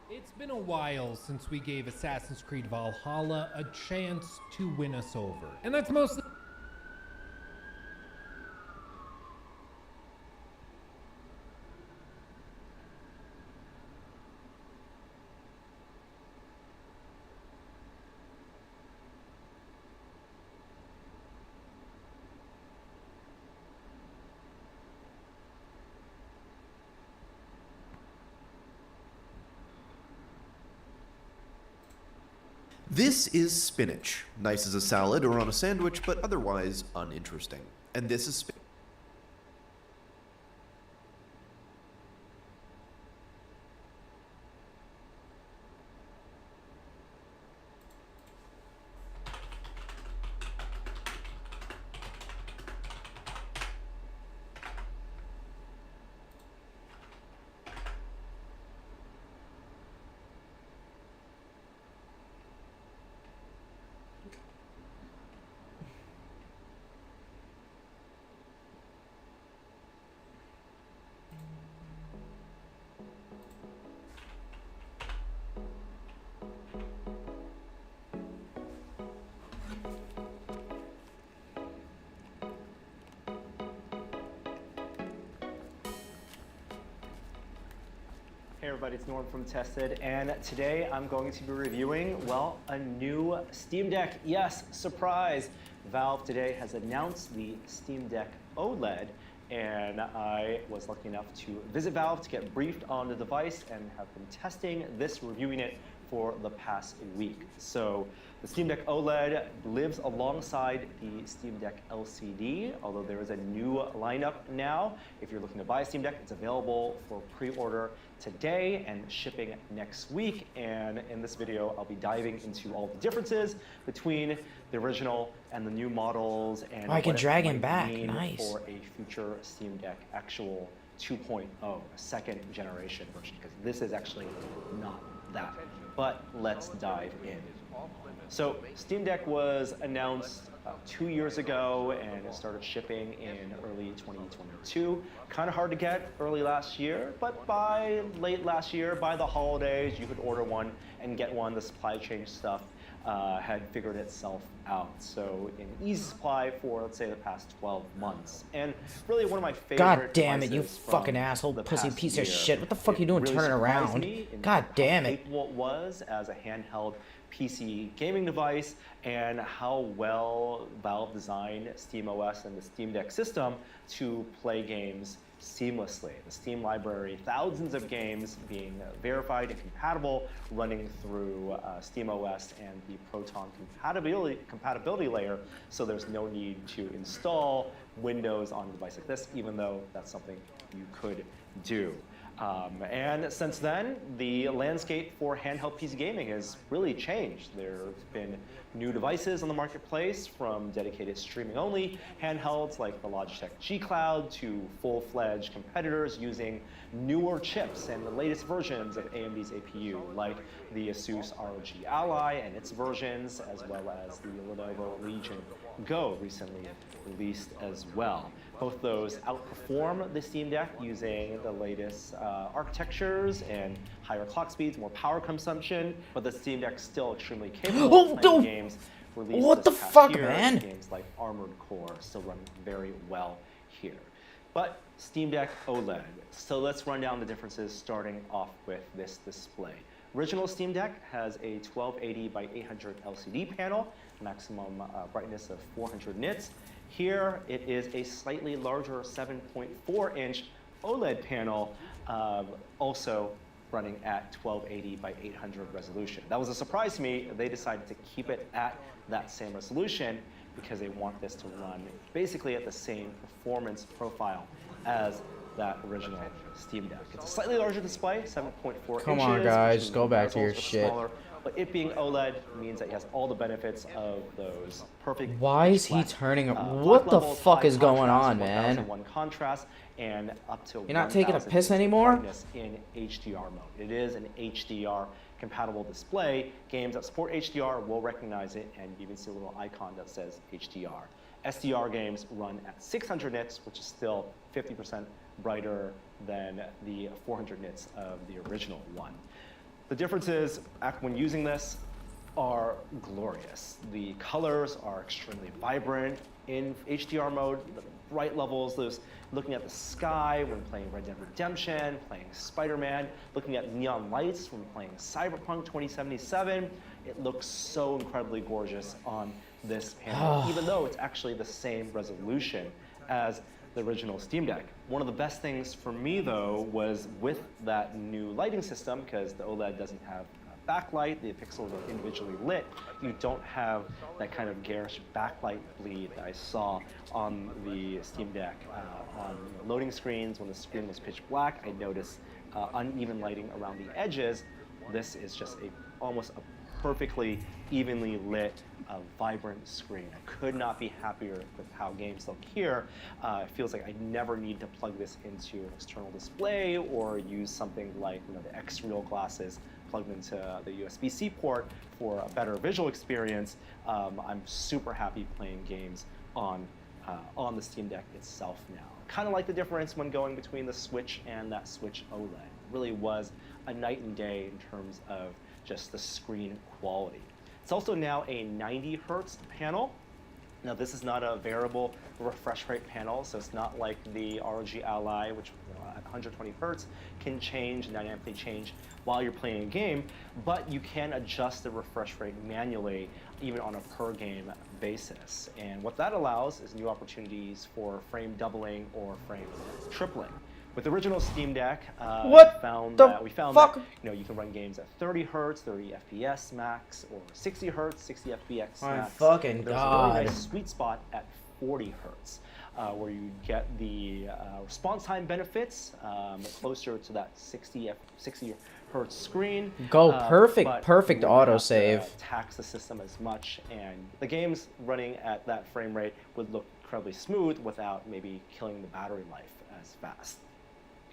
It's been a while since we gave Assassin's Creed Valhalla a chance to win us over. And that's mostly... This is spinach. Nice as a salad or on a sandwich, but otherwise uninteresting. And this is spinach. Hey everybody, it's Norm from Tested, and today I'm going to be reviewing, well, a new Steam Deck. Yes, surprise! Valve today has announced the Steam Deck OLED, and I was lucky enough to visit Valve to get briefed on the device and have been testing this, reviewing it for the past week. So the Steam Deck OLED lives alongside the Steam Deck LCD, although there is a new lineup now. If you're looking to buy a Steam Deck, it's available for pre-order today and shipping next week. And in this video, I'll be diving into all the differences between the original and the new models and I can what drag it him might back. mean Nice. for a future Steam Deck actual 2.0, a second generation version, because this is actually not that. But let's dive in. So Steam Deck was announced 2 years ago and it started shipping in early 2022. Kind of hard to get early last year, but by late last year, by the holidays, you could order one and get one. The supply chain stuff had figured itself out. So in easy supply for, let's say, the past 12 months. And really one of my favorite God damn it, you devices fucking from asshole, the pussy past piece of year. shit. What the fuck are you doing Really turning surprised around? me in God damn how it. capable it was as a handheld PC gaming device and how well Valve designed SteamOS and the Steam Deck system to play games seamlessly. The Steam library, thousands of games being verified and compatible, running through SteamOS and the Proton compatibility layer, so there's no need to install Windows on a device like this, even though that's something you could do. And since then, the landscape for handheld PC gaming has really changed. There have been new devices on the marketplace, from dedicated streaming-only handhelds like the Logitech G Cloud to full-fledged competitors using newer chips and the latest versions of AMD's APU, like the Asus ROG Ally and its versions, as well as the Lenovo Legion Go recently released as well. Both those outperform the Steam Deck using the latest architectures and higher clock speeds, more power consumption, but the Steam Deck's still extremely capable of playing games released What the this past fuck, year. man? Games like Armored Core still run very well here. But Steam Deck OLED. So let's run down the differences, starting off with this display. Original Steam Deck has a 1280 by 800 LCD panel, maximum brightness of 400 nits. Here it is a slightly larger 7.4-inch OLED panel also running at 1280 by 800 resolution. That was a surprise to me. They decided to keep it at that same resolution because they want this to run basically at the same performance profile as that original Steam Deck. It's a slightly larger display, 7.4 inches. Come on, guys, which go back to your bezels are shit. smaller, but it being OLED means that it has all the benefits of those perfect. Why is he turning? What the fuck is going on, man? 1001 contrast and up to You're not taking a 1000 piss anymore? brightness in HDR mode. It is an HDR compatible display. Games that support HDR will recognize it, and you can see a little icon that says HDR. SDR games run at 600 nits, which is still 50% brighter than the 400 nits of the original one. The differences when using this are glorious. The colors are extremely vibrant in HDR mode. The bright levels, those looking at the sky when playing Red Dead Redemption, playing Spider-Man, looking at neon lights when playing Cyberpunk 2077. It looks so incredibly gorgeous on this panel, even though it's actually the same resolution as the original Steam Deck. One of the best things for me, though, was with that new lighting system, because the OLED doesn't have backlight, the pixels are individually lit, you don't have that kind of garish backlight bleed that I saw on the Steam Deck. On loading screens, when the screen was pitch black, I noticed uneven lighting around the edges. This is just almost a perfectly evenly lit, vibrant screen. I could not be happier with how games look here. It feels like I never need to plug this into an external display or use something like the X-Real glasses plugged into the USB-C port for a better visual experience. I'm super happy playing games on the Steam Deck itself now. Kind of like the difference when going between the Switch and that Switch OLED. It really was a night and day in terms of just the screen quality. It's also now a 90 hertz panel. Now this is not a variable refresh rate panel, so it's not like the ROG Ally, which at 120 hertz can change, dynamically change while you're playing a game, but you can adjust the refresh rate manually, even on a per game basis. And what that allows is new opportunities for frame doubling or frame tripling. With the original Steam Deck, we found that you can run games at 30 hertz, 30 FPS max, or 60 hertz, 60 FPS max. Fucking There's a really nice sweet spot at 40 hertz, where you get the response time benefits closer to that 60 hertz screen. Perfect but autosave. Tax the system as much, and the games running at that frame rate would look incredibly smooth without maybe killing the battery life as fast.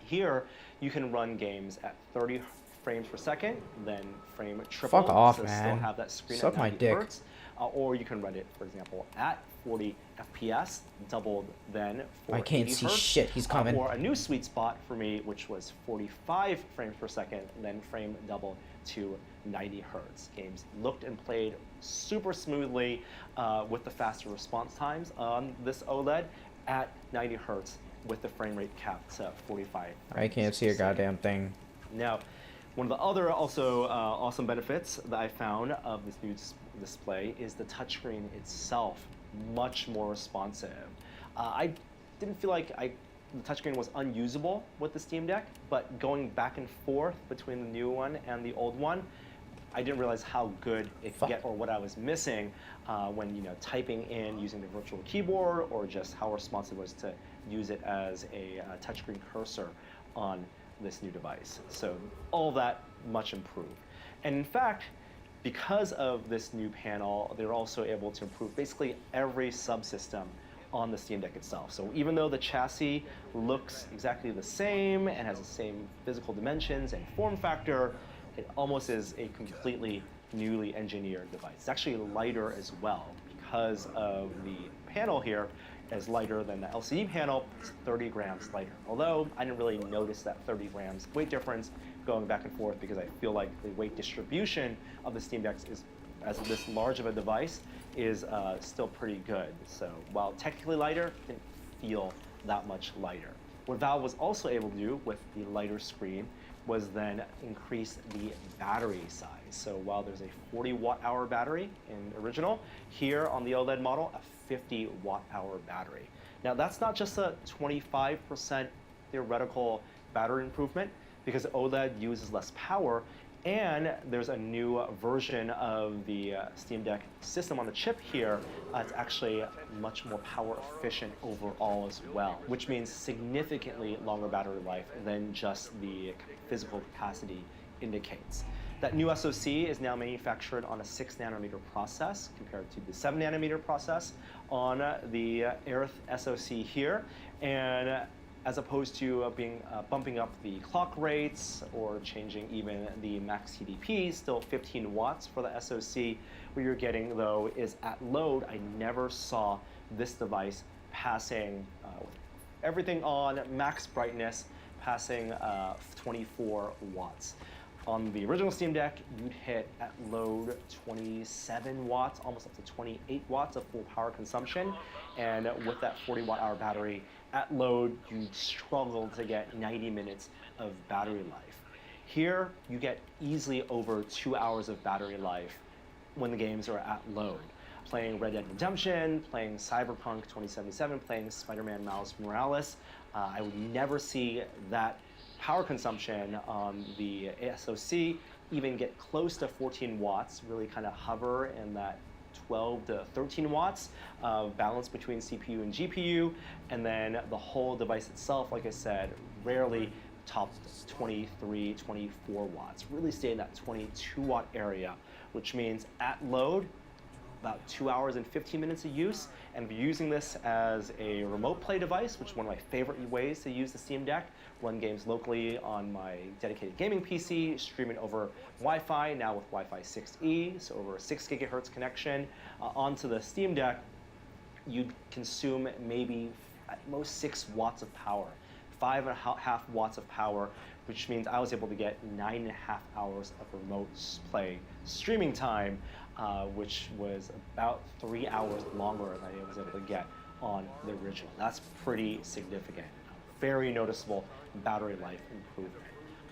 Here, you can run games at 30 frames per second, then frame triple. Fuck off, so man. Still have that screen Suck at my 90 dick. hertz. Or you can run it, for example, at 40 FPS, doubled then for I can't 80 see hertz, shit, he's coming. Or a new sweet spot for me, which was 45 frames per second, then frame doubled to 90 hertz. Games looked and played super smoothly with the faster response times on this OLED at 90 hertz with the frame rate capped to 45. I can't see a goddamn thing. Now, one of the other also awesome benefits that I found of this new display is the touchscreen itself, much more responsive. I didn't feel like the touchscreen was unusable with the Steam Deck, but going back and forth between the new one and the old one, I didn't realize how good it could get or what I was missing when typing in using the virtual keyboard, or just how responsive it was to use it as a touchscreen cursor on this new device. So all that much improved. And in fact, because of this new panel, they were also able to improve basically every subsystem on the Steam Deck itself. So even though the chassis looks exactly the same and has the same physical dimensions and form factor, it almost is a completely newly engineered device. It's actually lighter as well because of the panel here is lighter than the LCD panel. It's 30 grams lighter. Although I didn't really notice that 30 grams weight difference going back and forth, because I feel like the weight distribution of the Steam Deck is, as this large of a device, is still pretty good. So while technically lighter, it didn't feel that much lighter. What Valve was also able to do with the lighter screen was then increase the battery size. So while there's a 40 watt-hour battery in original, here on the OLED model, a 50 watt-hour battery. Now that's not just a 25% theoretical battery improvement because OLED uses less power, and there's a new version of the Steam Deck system on the chip here. It's actually much more power efficient overall as well, which means significantly longer battery life than just the physical capacity indicates. That new SoC is now manufactured on a 6nm process compared to the 7nm process on the Aerith SoC here, and as opposed to bumping up the clock rates or changing even the max TDP, still 15 watts for the SoC. What you're getting though is at load, I never saw this device passing, with everything on max brightness, passing 24 watts. On the original Steam Deck, you'd hit at load 27 watts, almost up to 28 watts of full power consumption. And with that 40-watt-hour battery, at load, you'd struggle to get 90 minutes of battery life. Here, you get easily over 2 hours of battery life when the games are at load. Playing Red Dead Redemption, playing Cyberpunk 2077, playing Spider-Man Miles Morales, I would never see that power consumption on the SoC even get close to 14 watts, really kind of hover in that 12 to 13 watts of balance between CPU and GPU, and then the whole device itself, like I said, rarely tops 23, 24 watts. Really stay in that 22 watt area, which means at load, about 2 hours and 15 minutes of use. And if you're using this as a remote play device, which is one of my favorite ways to use the Steam Deck, run games locally on my dedicated gaming PC, stream it over Wi-Fi, now with Wi-Fi 6E, so over a 6 gigahertz connection onto the Steam Deck, you'd consume maybe at most 6 watts of power, 5.5 watts of power, which means I was able to get 9.5 hours of remote play streaming time, which was about 3 hours longer than I was able to get on the original. That's pretty significant. Very noticeable battery life improvement.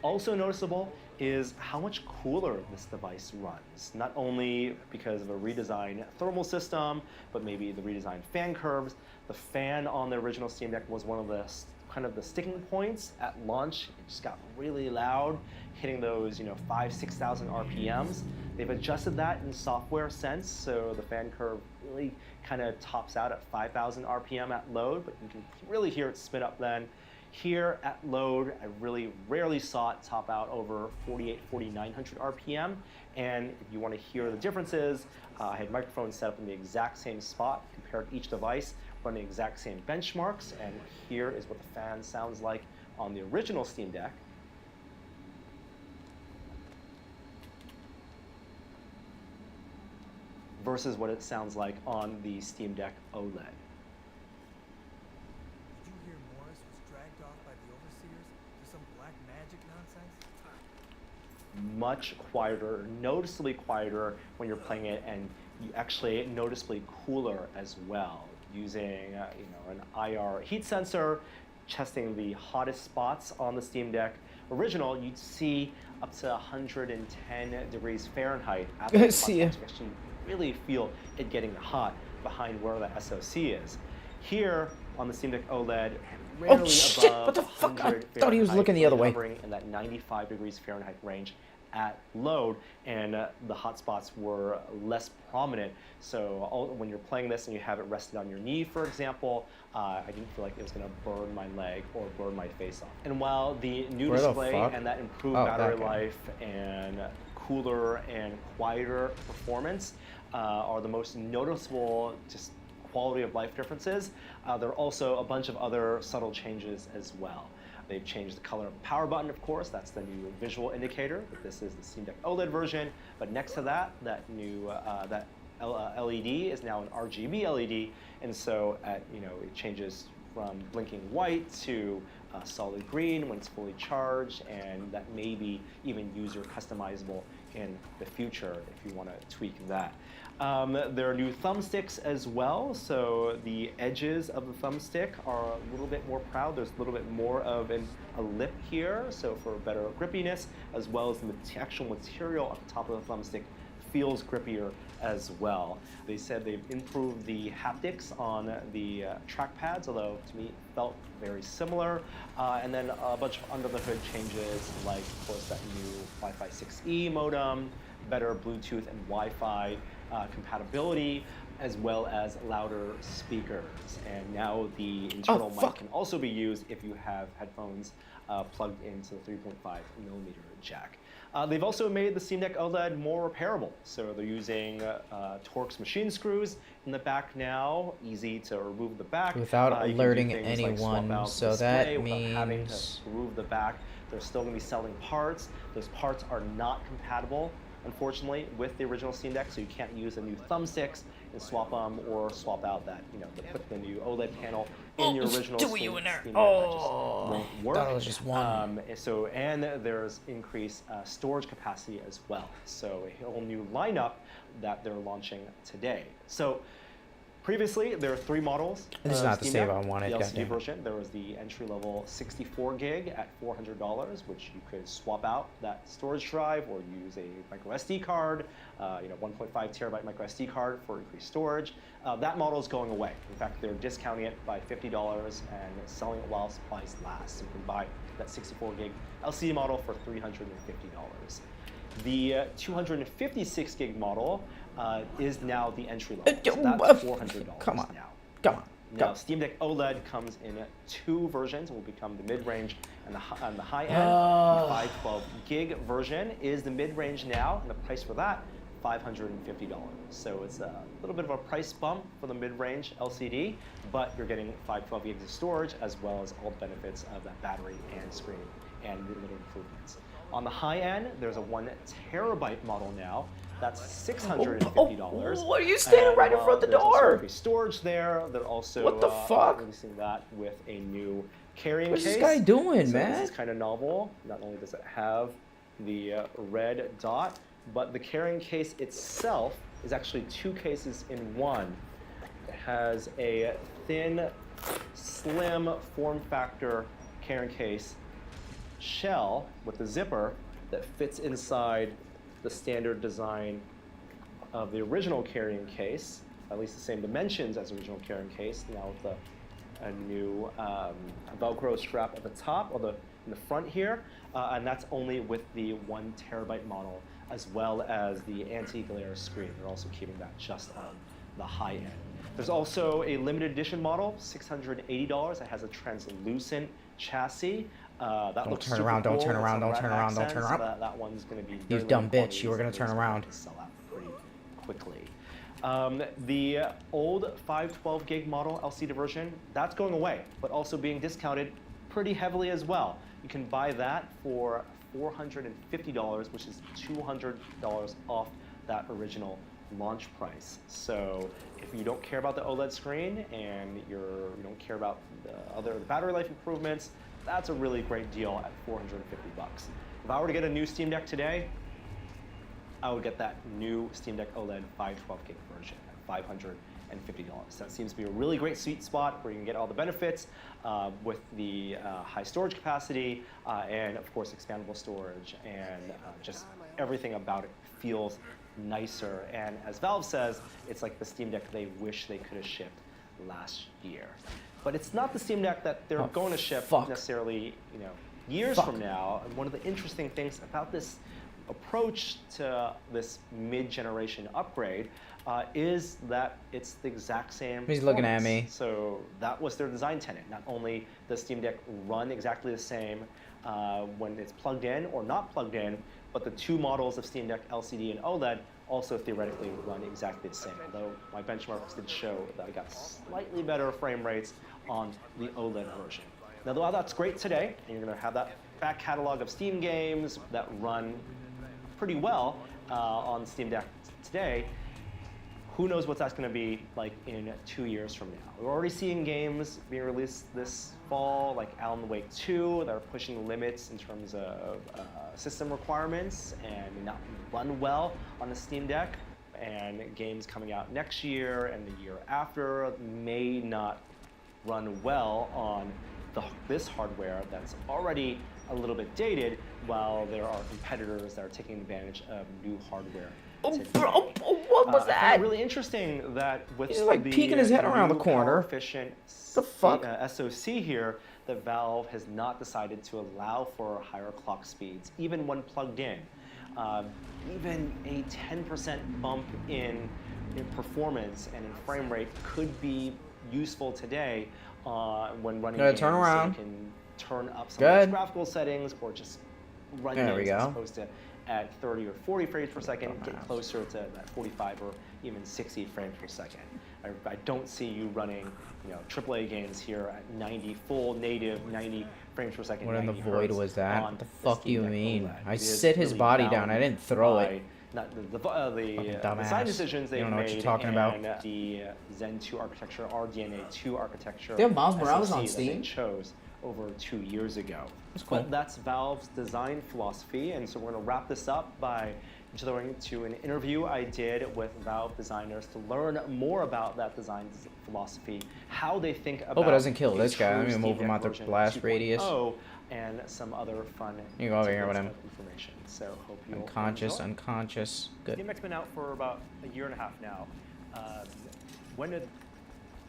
Also noticeable is how much cooler this device runs. Not only because of a redesigned thermal system, but maybe the redesigned fan curves. The fan on the original Steam Deck was one of the kind of the sticking points at launch. It just got really loud, hitting those 5,000-6,000 RPMs. They've adjusted that in software since, so the fan curve really kind of tops out at 5,000 RPM at load, but you can really hear it spin up then. Here at load, I really rarely saw it top out over 4,900 RPM. And if you want to hear the differences, I had microphones set up in the exact same spot, compared each device, run the exact same benchmarks, and here is what the fan sounds like on the original Steam Deck. Versus what it sounds like on the Steam Deck OLED. Did you hear Morris was dragged off by the overseers for some black magic nonsense? Much quieter, noticeably quieter when you're playing it, and you actually noticeably cooler as well, using an IR heat sensor, testing the hottest spots on the Steam Deck original. You'd see up to 110 degrees Fahrenheit at the hot spots. You actually really feel it getting hot behind where the SoC is. Here on the Steam Deck OLED, rarely shit, above what the fuck? I 100 thought he was looking the other way. hovering in that 95 degrees Fahrenheit range at load, and the hotspots were less prominent. So when you're playing this and you have it rested on your knee, for example, I didn't feel like it was going to burn my leg or burn my face off. And while the new display and that improved battery life and cooler and quieter performance are the most noticeable just quality of life differences, there are also a bunch of other subtle changes as well. They've changed the color of the power button, of course. That's the new visual indicator that this is the Steam Deck OLED version. But next to that, that new LED is now an RGB LED, and so it changes from blinking white to solid green when it's fully charged, and that may be even user customizable in the future if you want to tweak that. There are new thumbsticks as well, so the edges of the thumbstick are a little bit more proud. There's a little bit more of a lip here, so for better grippiness, as well as the actual material at the top of the thumbstick feels grippier as well. They said they've improved the haptics on the trackpads, although to me it felt very similar. And then a bunch of under the hood changes, like of course that new Wi-Fi 6E modem, better Bluetooth and Wi-Fi compatibility, as well as louder speakers. And now the internal mic can also be used if you have headphones plugged into the 3.5mm jack. They've also made the Steam Deck OLED more repairable. So they're using Torx machine screws in the back now, easy to remove the back. Without You can do alerting things like anyone, swap out so the that display without having to means- remove the back. They're still going to be selling parts. Those parts are not compatible, unfortunately, with the original Steam Deck, so you can't use the new thumbsticks and swap them or swap out that, put the new OLED panel in your original Steam Deck. That just won't work. Thought it was just one. And there's increased storage capacity as well. So a whole new lineup that they're launching today. So previously, there are 3 models. This is not the Steam save Deck. I wanted, The LCD goddamn. version. There was the entry-level 64 gig at $400, which you could swap out that storage drive or use a micro SD card, 1.5 terabyte micro SD card for increased storage. That model is going away. In fact, they're discounting it by $50 and selling it while supplies last. So you can buy that 64 gig LCD model for $350. The 256 gig model is now the entry level. So that's $400 Come on. now. Come on. Now, Steam Deck OLED comes in 2 versions. It will become the mid-range and the high end. Oh. The 512 gig version is the mid-range now, and the price for that, $550. So it's a little bit of a price bump for the mid-range LCD, but you're getting 512 gigs of storage as well as all the benefits of that battery and screen and the little improvements. On the high end, there's a 1 terabyte model now. That's $650. What are you standing right in front of the There's also door? increased storage there. They're also What the fuck? releasing that with a new carrying What's case. this guy doing, So man? This is kind of novel. Not only does it have the red dot, but the carrying case itself is actually 2 cases in one. It has a thin, slim form factor carrying case shell with the zipper that fits inside the standard design of the original carrying case, at least the same dimensions as the original carrying case, now with a new Velcro strap at the top, or in the front here, and that's only with the 1 terabyte model, as well as the anti-glare screen. They're also keeping that just on the high end. There's also a limited edition model, $680, that has a translucent chassis. That Don't looks turn super around, don't cool. turn It's around, on don't turn red around, don't accents, turn so around. That one's going to be You very dumb limited bitch, you were gonna quantities, turn and around. it's gonna sell out pretty quickly. The old 512 gig model LCD version, that's going away, but also being discounted pretty heavily as well. You can buy that for $450, which is $200 off that original launch price. So if you don't care about the OLED screen and you don't care about the battery life improvements, that's a really great deal at $450. If I were to get a new Steam Deck today, I would get that new Steam Deck OLED 512 gig version at $550. That seems to be a really great sweet spot where you can get all the benefits with the high storage capacity and, of course, expandable storage, and just everything about it feels nicer. And as Valve says, it's like the Steam Deck they wish they could have shipped last year. But it's not the Steam Deck that they're going to ship necessarily, years from now. And one of the interesting things about this approach to this mid-generation upgrade is that it's the exact same. He's looking at performance. me. So that was their design tenet. Not only does Steam Deck run exactly the same when it's plugged in or not plugged in, but the 2 models of Steam Deck LCD and OLED also theoretically run exactly the same. Although my benchmarks did show that I got slightly better frame rates on the OLED version. Now, while that's great today, and you're going to have that back catalog of Steam games that run pretty well on Steam Deck today, who knows what that's going to be like in 2 years from now. We're already seeing games being released this fall, like Alan Wake 2, that are pushing the limits in terms of system requirements and may not run well on the Steam Deck. And games coming out next year and the year after may not run well on this hardware that's already a little bit dated, while there are competitors that are taking advantage of new hardware What was I that? find it really interesting that with He's like the peeking his head around the new corner. power-efficient The fuck? SoC here, that Valve has not decided to allow for higher clock speeds, even when plugged in. Even a 10% bump in performance and in frame rate could be useful today when running Good, games. turn around. So you can turn up some Good. of the graphical settings or just run There we games as go. opposed to at 30 or 40 frames per second, get closer to that 45 or even 60 frames per second. I don't see you running, AAA games here at 90 full native 90 frames per second. What in the 90 void hertz was that? on What the the fuck do Steam you Deck mean? OLED. I It is sit his really body down. I bound didn't throw by it. Not the Fucking dumbass. design decisions You they've don't know what made you're talking about. and the Zen 2 architecture, RDNA 2 architecture. They have Miles Morales SoC on that Steam? They chose over 2 years ago. That's cool. But that's Valve's design philosophy, and so we're going to wrap this up by going to an interview I did with Valve designers to learn more about that design philosophy, how they think about. Hope it doesn't kill a this guy. Let true me move Steam him Deck out the version blast 2.0, radius. and some other fun. You go over here tidbits with him. of information. So hope you'll Unconscious, enjoy. unconscious. Good. Steam Deck's been out for about a year and a half now. When did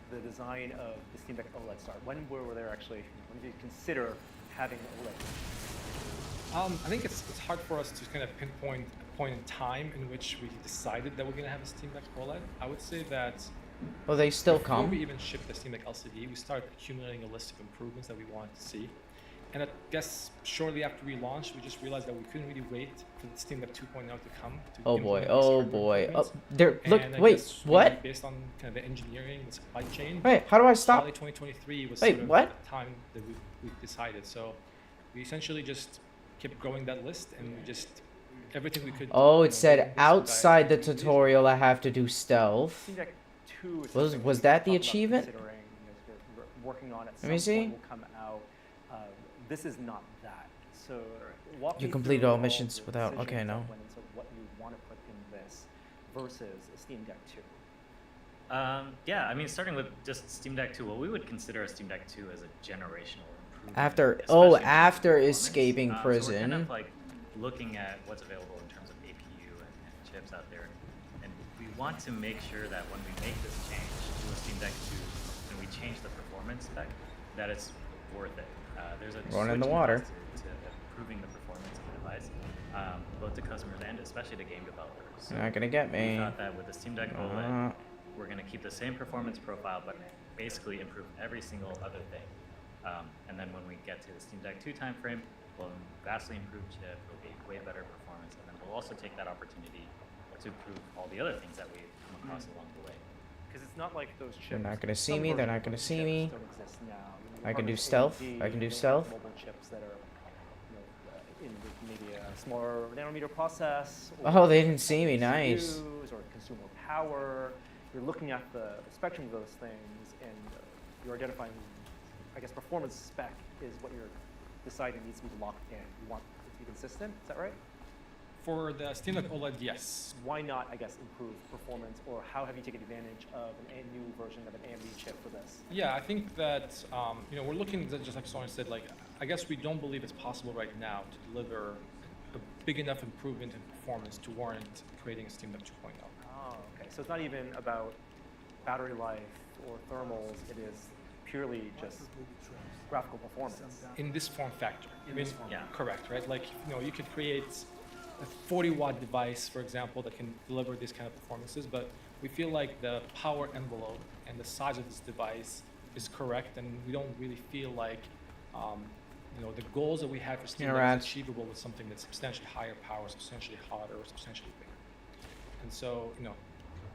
the design of the Steam Deck OLED start? When were there actually? When did you consider having OLED? I think it's hard for us to kind of pinpoint a point in time in which we decided that we're going to have a Steam Deck OLED. I would say that Well, they still before come. we even shipped the Steam Deck LCD, we started accumulating a list of improvements that we wanted to see. And I guess shortly after we launched, we just realized that we couldn't really wait for the Steam Deck 2.0 to come. Oh boy, implement these oh hardware boy. Oh, improvements. there. Look. And I Wait. guess What? really based on kind of the engineering, the supply chain. Wait, how do I stop? Early 2023 was Wait, sort of what? the time that we decided. So we essentially just kept growing that list, and we just everything we could. Oh, it said outside the tutorial I have to do stealth. Steam Deck 2 is Was something was we that the talked about achievement? considering, we're working on it. Let me see. Will come out. This is not that. So walk You me completed through all the missions without. decisions Okay, that no. went into what you want to put in this versus a Steam Deck 2. Yeah, I mean, starting with just Steam Deck 2, well, we would consider a Steam Deck 2 as a generational improvement. After especially in after performance. escaping So we're prison. kind of like looking at what's available in terms of APU and chips out there, and we want to make sure that when we make this change to a Steam Deck 2 and we change the performance spec, that it's worth it. There's a Running in the switching water. cost to improving the performance of the device, both to customers and especially to game developers. So You're not gonna get me. We thought that with the Steam Deck OLED, we're going to keep the same performance profile, but basically improve every single other thing. And then when we get to the Steam Deck 2 timeframe, we'll vastly improve chip, it'll be way better performance, and then we'll also take that opportunity to improve all the other things that we've come across along the way. Because it's not like those chips. They're not gonna see some me. They're versions not gonna of those see chips me. don't exist now. I can do Part of stealth. AMD, I can do they have stealth. Mobile chips that are, in maybe a smaller nanometer process. Oh, they didn't see me. Nice. CPUs or consume more power. You're looking at the spectrum of those things, and you're identifying, I guess, performance spec is what you're deciding needs to be locked in. You want it to be consistent. Is that right? For the Steam Deck OLED, yes. Why not, I guess, improve performance, or how have you taken advantage of a new version of an AMD chip for this? Yeah, I think that we're looking at, just like Sonia said, like I guess we don't believe it's possible right now to deliver a big enough improvement in performance to warrant creating a Steam Deck 2.0. Oh, okay. So it's not even about battery life or thermals. It is purely just graphical performance. In this form factor. In this form factor. Correct, right? Like, you could create a 40-watt device, for example, that can deliver these kind of performances, but we feel like the power envelope and the size of this device is correct, and we don't really feel like the goals that we have for Steam Deck is achievable with something that's substantially higher power, substantially hotter, or substantially bigger. And so,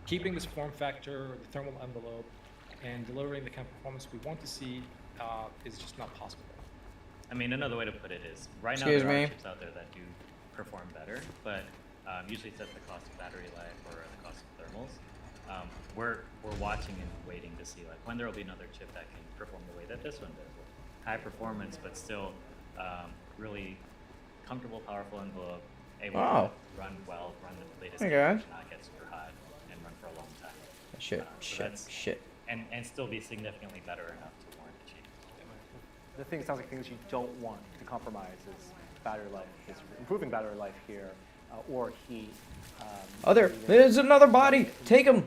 keeping this form factor, the thermal envelope, and delivering the kind of performance we want to see is just not possible. I mean, another way to put it is, right now Excuse there me. are chips out there that do perform better, but usually it's at the cost of battery life or at the cost of thermals. We're watching and waiting to see like when there will be another chip that can perform the way that this one does. High performance, but still really comfortable, powerful envelope, able to run well, run the latest Okay. not get super hot, and run for a long time. Shit, So shit. And still be significantly better enough to warrant a change. The thing sounds like things you don't want to compromise is battery life. Because improving battery life here or heat. Oh, there's another body. Take him.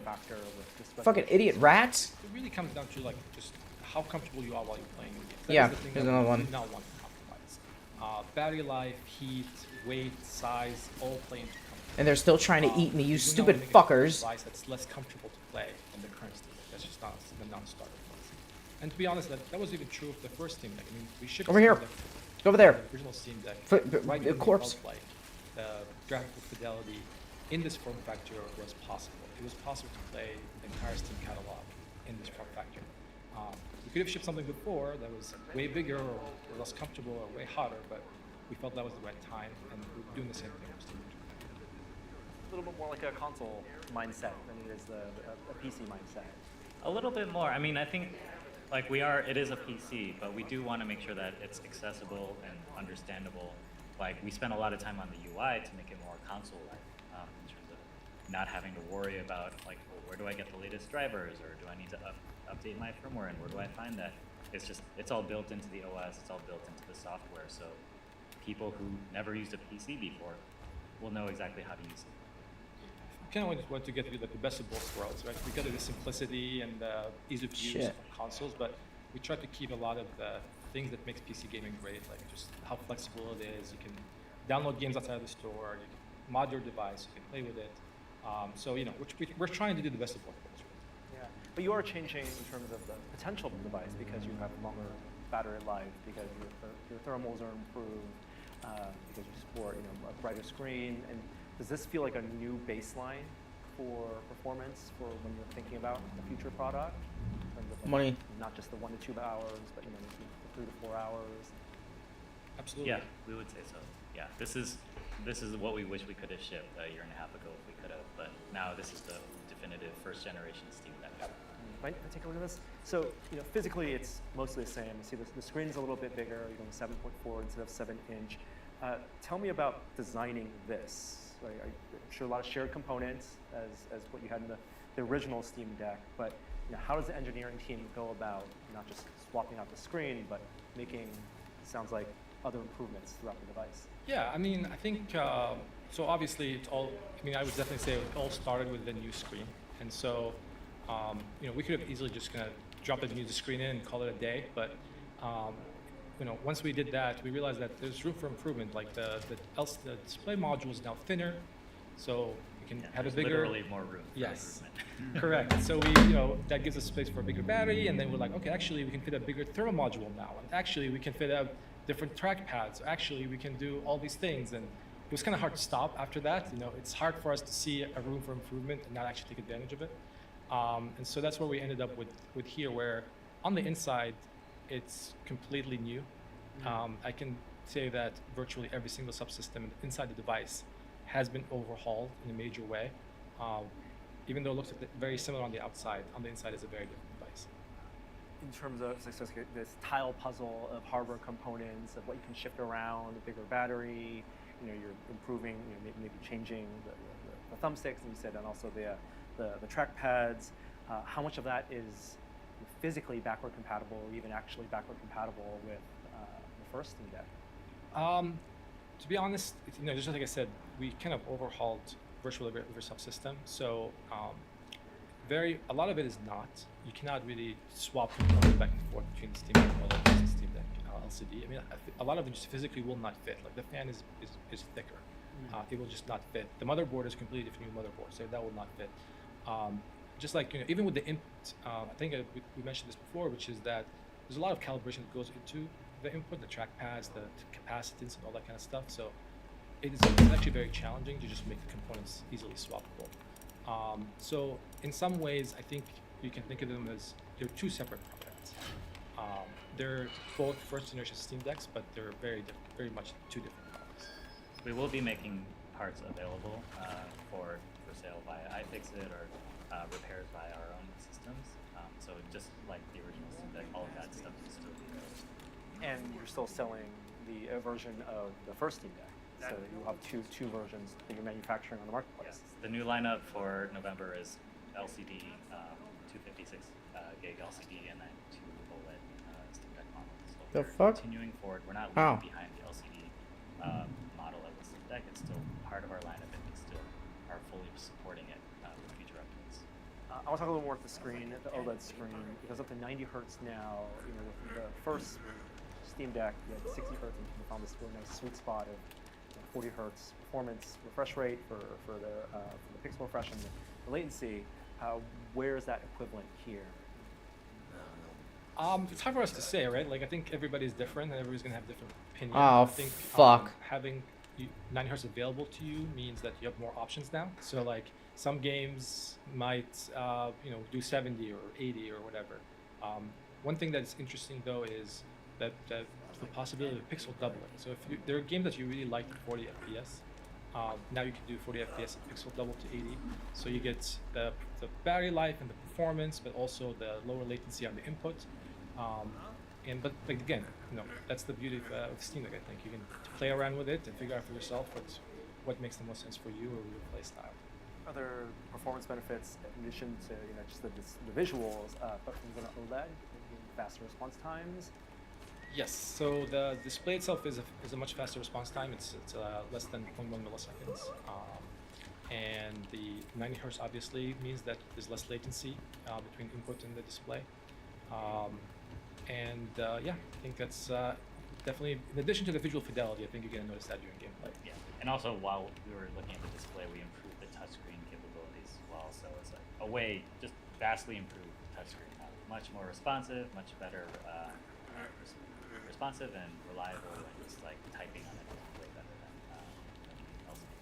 Fucking idiot rats. It really comes down to like just how comfortable you are while you're playing the game. That Yeah, is the thing there's that another we one. do not want to compromise. Battery life, heat, weight, size, all play into comfort. And they're still trying to eat me, you We do not stupid wanna make a fuckers. device that's less comfortable to play than the current Steam Deck. That's just not the non-starter for us. And to be honest, that was even true of the first Steam Deck. I mean, we shipped Over Steam here. Deck, Over there. the original Steam Deck. The when we corpse. felt like the graphical fidelity in this form factor was possible. It was possible to play the entire Steam catalog in this form factor. We could have shipped something before that was way bigger or less comfortable or way hotter, but we felt that was the right time, and we're doing the same thing with Steam Deck. A little bit more like a console mindset than it is a PC mindset. A little bit more. I mean, I think like it is a PC, but we do want to make sure that it's accessible and understandable. Like we spend a lot of time on the UI to make it more console-like in terms of not having to worry about like, well, where do I get the latest drivers, or do I need to update my firmware, and where do I find that? It's all built into the OS, it's all built into the software, so people who never used a PC before will know exactly how to use it. Kind of want to get rid of the best of both worlds, right? We got the simplicity and the ease of use of consoles, but we try to keep a lot of the things that makes PC gaming great, like just how flexible it is. You can download games outside of the store, you can mod your device, you can play with it. So we're trying to do the best of both worlds. Yeah, but you are changing in terms of the potential of the device because you have longer battery life, because your thermals are improved, because you support a brighter screen. And does this feel like a new baseline for performance for when you're thinking about the future product? In terms of Money. Not just the 1 to 2 hours, but maybe the 3 to 4 hours. Absolutely. Yeah, we would say so. Yeah, this is what we wish we could have shipped a year and a half ago if we could have, but now this is the definitive first generation Steam Deck. Might take a look at this. So, physically it's mostly the same. You see the screen's a little bit bigger. You're going 7.4 instead of 7-inch. Tell me about designing this. Like, I'm sure a lot of shared components as what you had in the original Steam Deck, but how does the engineering team go about not just swapping out the screen, but making, sounds like, other improvements throughout the device? Yeah, I mean, I think, so obviously it's all, I would definitely say it all started with the new screen. And so, we could have easily just kind of dropped the new screen in and call it a day, but once we did that, we realized that there's room for improvement. Like the display module is now thinner, so we can have a bigger. Literally more room. Yes, correct. So that gives us space for a bigger battery, and then we're like, okay, actually we can fit a bigger thermal module now, and actually we can fit a different track pads. Actually, we can do all these things, and it was kind of hard to stop after that. It's hard for us to see a room for improvement and not actually take advantage of it. And so that's where we ended up with here, where on the inside, it's completely new. I can say that virtually every single subsystem inside the device has been overhauled in a major way. Even though it looks very similar on the outside, on the inside is a very different device. In terms of this tile puzzle of hardware components, of what you can shift around, a bigger battery, you're improving, maybe changing the thumbsticks, and you said, and also the track pads. How much of that is physically backward compatible, or even actually backward compatible with the first Steam Deck? To be honest, just like I said, we kind of overhauled virtually every subsystem. So a lot of it is not. You cannot really swap components back and forth between the Steam Deck OLED and the Steam Deck LCD. A lot of it just physically will not fit. Like the fan is thicker. It will just not fit. The motherboard is completely different new motherboard, so that will not fit. Just like even with the input, I think we mentioned this before, which is that there's a lot of calibration that goes into the input, the track pads, the capacitance, and all that kind of stuff. So it's actually very challenging to just make the components easily swappable. So in some ways, I think you can think of them as they're two separate products. They're both first generation Steam Decks, but they're very much two different products. We will be making parts available for sale via iFixit or repairs via our own systems. So just like the original Steam Deck, all of that stuff is still being used. And you're still selling the version of the first Steam Deck. So you'll have two versions that you're manufacturing on the marketplace. Yes. The new lineup for November is LCD, 256 gig LCD, and then 2 OLED Steam Deck models. So The we're fuck? continuing forward. We're not leaving behind the LCD model of the Steam deck, it's still part of our lineup, and we still are fully supporting it with future updates. I want to talk a little more at the screen, the OLED screen. It goes up to 90 hertz now. You know, with the first Steam Deck, you had 60 hertz, and you found this really nice sweet spot of 40 hertz performance refresh rate for the pixel refresh and the latency. Where is that equivalent here? It's hard for us to say, right? Like, I think everybody's different, and everybody's gonna have different opinions. Oh, I think, fuck. Having 90 hertz available to you means that you have more options now. So, like, some games might, do 70 or 80 or whatever. One thing that's interesting though is that the possibility of pixel doubling. So if there are games that you really like at 40 FPS, now you can do 40 FPS and pixel double to 80. So you get the battery life and the performance, but also the lower latency on the input. But again, that's the beauty of Steam Deck. I think you can play around with it and figure out for yourself what makes the most sense for you or your play style. Are there performance benefits in addition to just the visuals, but from the OLED, faster response times? Yes. So the display itself is a much faster response time. It's less than 0.1 milliseconds, and the 90 hertz obviously means that there's less latency between input and the display. I think that's definitely, in addition to the visual fidelity, I think you're going to notice that during gameplay. Yeah, and also while we were looking at the display, we improved the touchscreen capabilities as well. So it's like a way, just vastly improved touchscreen. Much more responsive, much better, responsive and reliable, and just like typing on it is way better than LCD.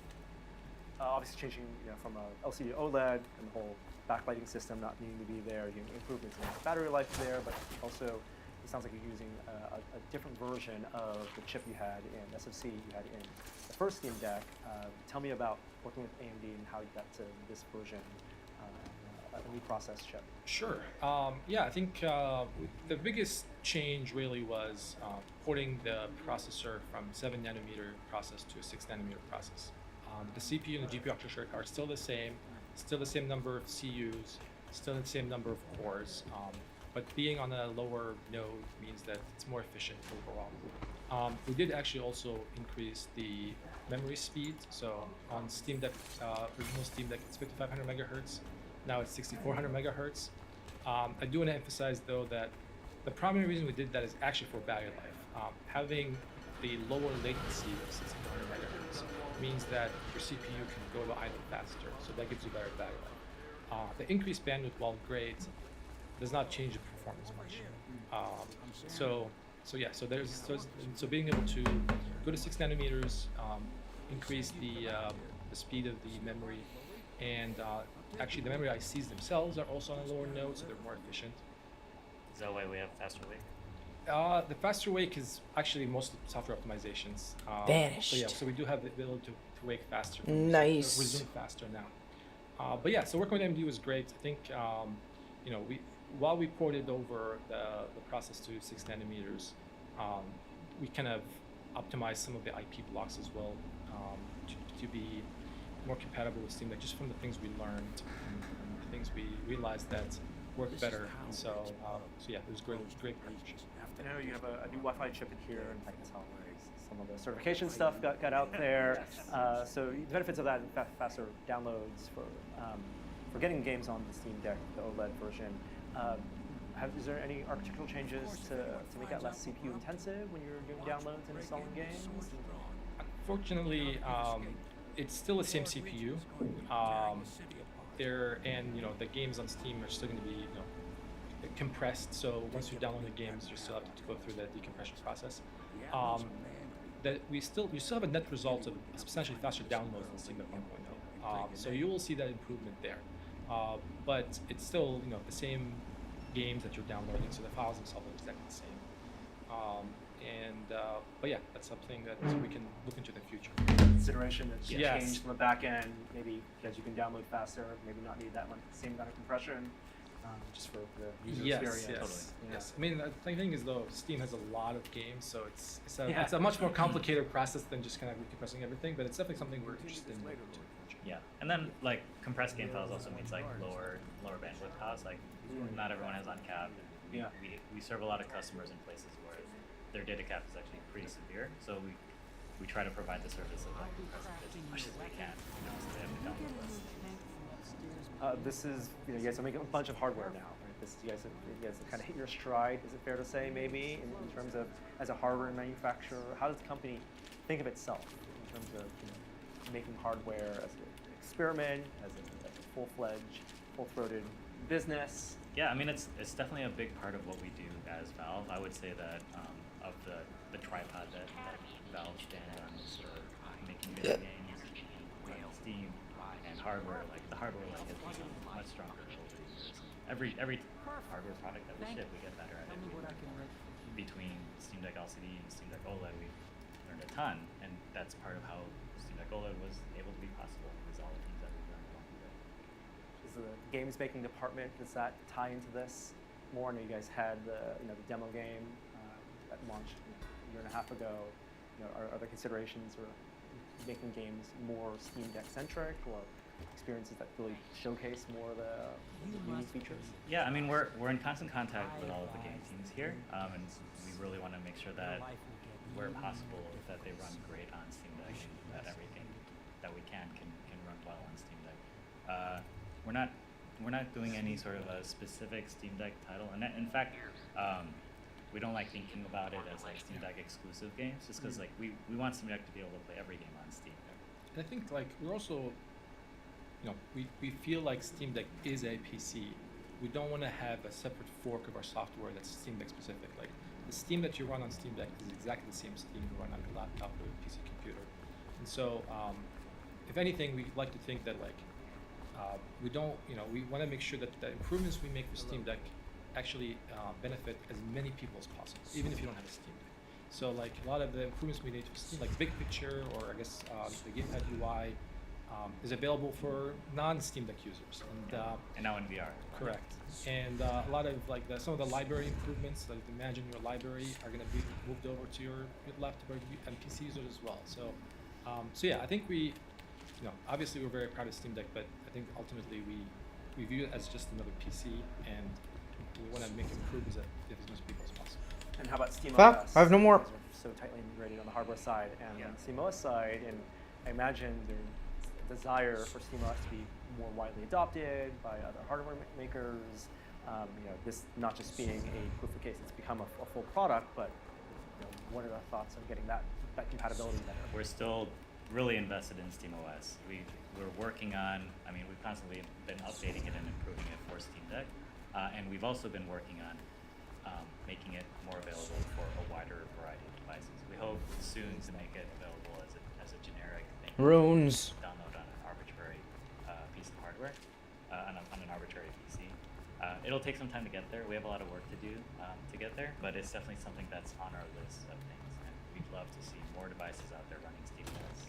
Obviously changing from a LCD to OLED and the whole backlighting system not needing to be there, you're getting improvements in battery life there, but also it sounds like you're using a different version of the chip you had in SoC you had in the first Steam Deck. Tell me about working with AMD and how you got to this version, a new process chip. Sure. I think the biggest change really was porting the processor from 7 nanometer process to a 6 nanometer process. The CPU and the GPU architecture are still the same number of CUs, still the same number of cores, but being on a lower node means that it's more efficient overall. We did actually also increase the memory speed. So on Steam Deck, original Steam Deck, it's 5500 megahertz. Now it's 6400 megahertz. I do want to emphasize though that the primary reason we did that is actually for battery life. Having the lower latency of 6400 megahertz means that your CPU can go to idle faster, so that gives you better battery life. The increased bandwidth, while great, does not change the performance much. So being able to go to 6 nanometers, increase the speed of the memory, and actually the memory ICs themselves are also on a lower node, so they're more efficient. Is that why we have faster wake? The faster wake is actually most of the software optimizations. Vanished. So we do have the ability to wake faster. Nice. Resume faster now. So working with AMD was great. I think while we ported over the process to 6 nanometers, we kind of optimized some of the IP blocks as well to be more compatible with Steam Deck, just from the things we learned and the things we realized that worked better. And it was great. I know you have a new Wi-Fi chip in here, and that's how some of the certification stuff got out there. So the benefits of that, faster downloads for getting games on the Steam Deck, the OLED version. Is there any architectural changes to make that less CPU intensive when you're doing downloads and installing games? Unfortunately, it's still the same CPU. The games on Steam are still going to be compressed. So once you download the games, you still have to go through the decompression process. You still have a net result of substantially faster downloads than Steam Deck 1.0. So you will see that improvement there. But it's still the same games that you're downloading, so the files themselves are exactly the same. That's something that we can look into in the future. Consideration that's changed from the back end, maybe because you can download faster, maybe not need that same amount of compression, just for the user experience. Yes. I mean, the thing is though, Steam has a lot of games, so it's a much more complicated process than just kind of recompressing everything. But it's definitely something we're interested in later. Yeah, and then like compressed game files also means like lower bandwidth costs. Like not everyone has on cap. Yeah. We serve a lot of customers in places where their data cap is actually pretty severe. So we we try to provide the service of like compressing bits as much as we can, so they have to download less. This is, you guys are making a bunch of hardware now, right? You guys kind of hit your stride, is it fair to say, maybe, in terms of, as a hardware manufacturer, how does the company think of itself in terms of making hardware as an experiment, as a full-fledged, full-throated business? Yeah, I mean, it's definitely a big part of what we do as Valve. I would say that of the tripod that Valve stands on is for making video games, Steam, and hardware. Like the hardware has become much stronger over the years. Every hardware product that we ship, we get better at it. Between Steam Deck LCD and Steam Deck OLED, we've learned a ton, and that's part of how Steam Deck OLED was able to be possible. Is all the things that we've learned along the way. Is the games making department, does that tie into this more? I know you guys had the demo game that launched a year and a half ago. Are there considerations for making games more Steam Deck centric, or experiences that really showcase more of the unique features? Yeah, I mean, we're in constant contact with all of the game teams here, and we really want to make sure that where possible, that they run great on Steam Deck, and that everything that we can run well on Steam Deck. We're not doing any sort of a specific Steam Deck title, and in fact, we don't like thinking about it as like Steam Deck exclusive games, just because like we want Steam Deck to be able to play every game on Steam. I think like we're also, we feel like Steam Deck is a PC. We don't want to have a separate fork of our software that's Steam Deck specific. Like the Steam that you run on Steam Deck is exactly the same Steam you run on your laptop or your PC computer. And so, if anything, we like to think that like we don't, we want to make sure that the improvements we make for Steam Deck actually benefit as many people as possible, even if you don't have a Steam Deck. So like a lot of the improvements we made for Steam, like Big Picture, or I guess the gamepad UI, is available for non-Steam Deck users. And now in VR. Correct. And a lot of like some of the library improvements, like Imagine Your Library, are going to be moved over to your laptop and PC users as well. So, so yeah, I think we, obviously we're very proud of Steam Deck, but I think ultimately we view it as just another PC, and we want to make improvements that fit as much people as possible. And how about SteamOS? I have no more. So tightly integrated on the hardware side and on the SteamOS side, and I imagine there's a desire for SteamOS to be more widely adopted by other hardware makers. This not just being a proof of case, it's become a full product, but what are the thoughts on getting that compatibility better? We're still really invested in SteamOS. We're working on, we've constantly been updating it and improving it for Steam Deck. And we've also been working on making it more available for a wider variety of devices. We hope soon to make it available as a generic thing. Runes. Download on an arbitrary piece of hardware, on an arbitrary PC. It'll take some time to get there. We have a lot of work to do to get there, but it's definitely something that's on our list of things. And we'd love to see more devices out there running SteamOS.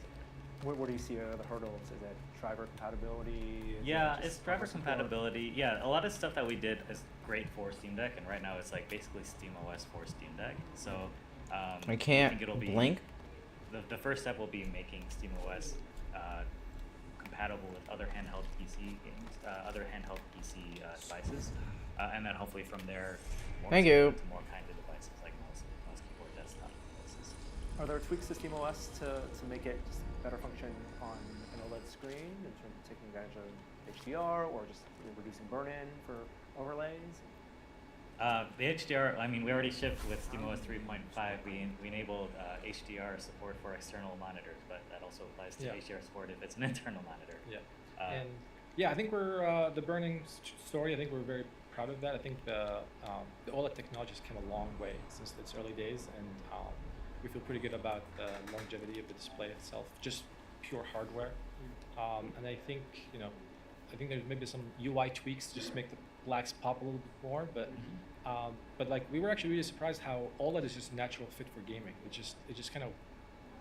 What do you see are the hurdles? Is it driver compatibility? It's driver compatibility. Yeah, a lot of stuff that we did is great for Steam Deck, and right now it's like basically SteamOS for Steam Deck. So I can't think it'll be blink. The first step will be making SteamOS compatible with other handheld PC games, other handheld PC devices, and then hopefully from there, more to more kind of devices like mouse, keyboard, desktop devices. Are there tweaks to SteamOS to make it just better function on an OLED screen in terms of taking advantage of HDR, or just reducing burn-in for overlays? The HDR, we already shipped with SteamOS 3.5. We enabled HDR support for external monitors, but that also applies to HDR support if it's an internal monitor. Yeah. I think we're the burning story. I think we're very proud of that. I think the OLED technology has come a long way since its early days, and we feel pretty good about the longevity of the display itself, just pure hardware. And I think there's maybe some UI tweaks to just make the blacks pop a little bit more, but like we were actually really surprised how OLED is just a natural fit for gaming. It's just kind of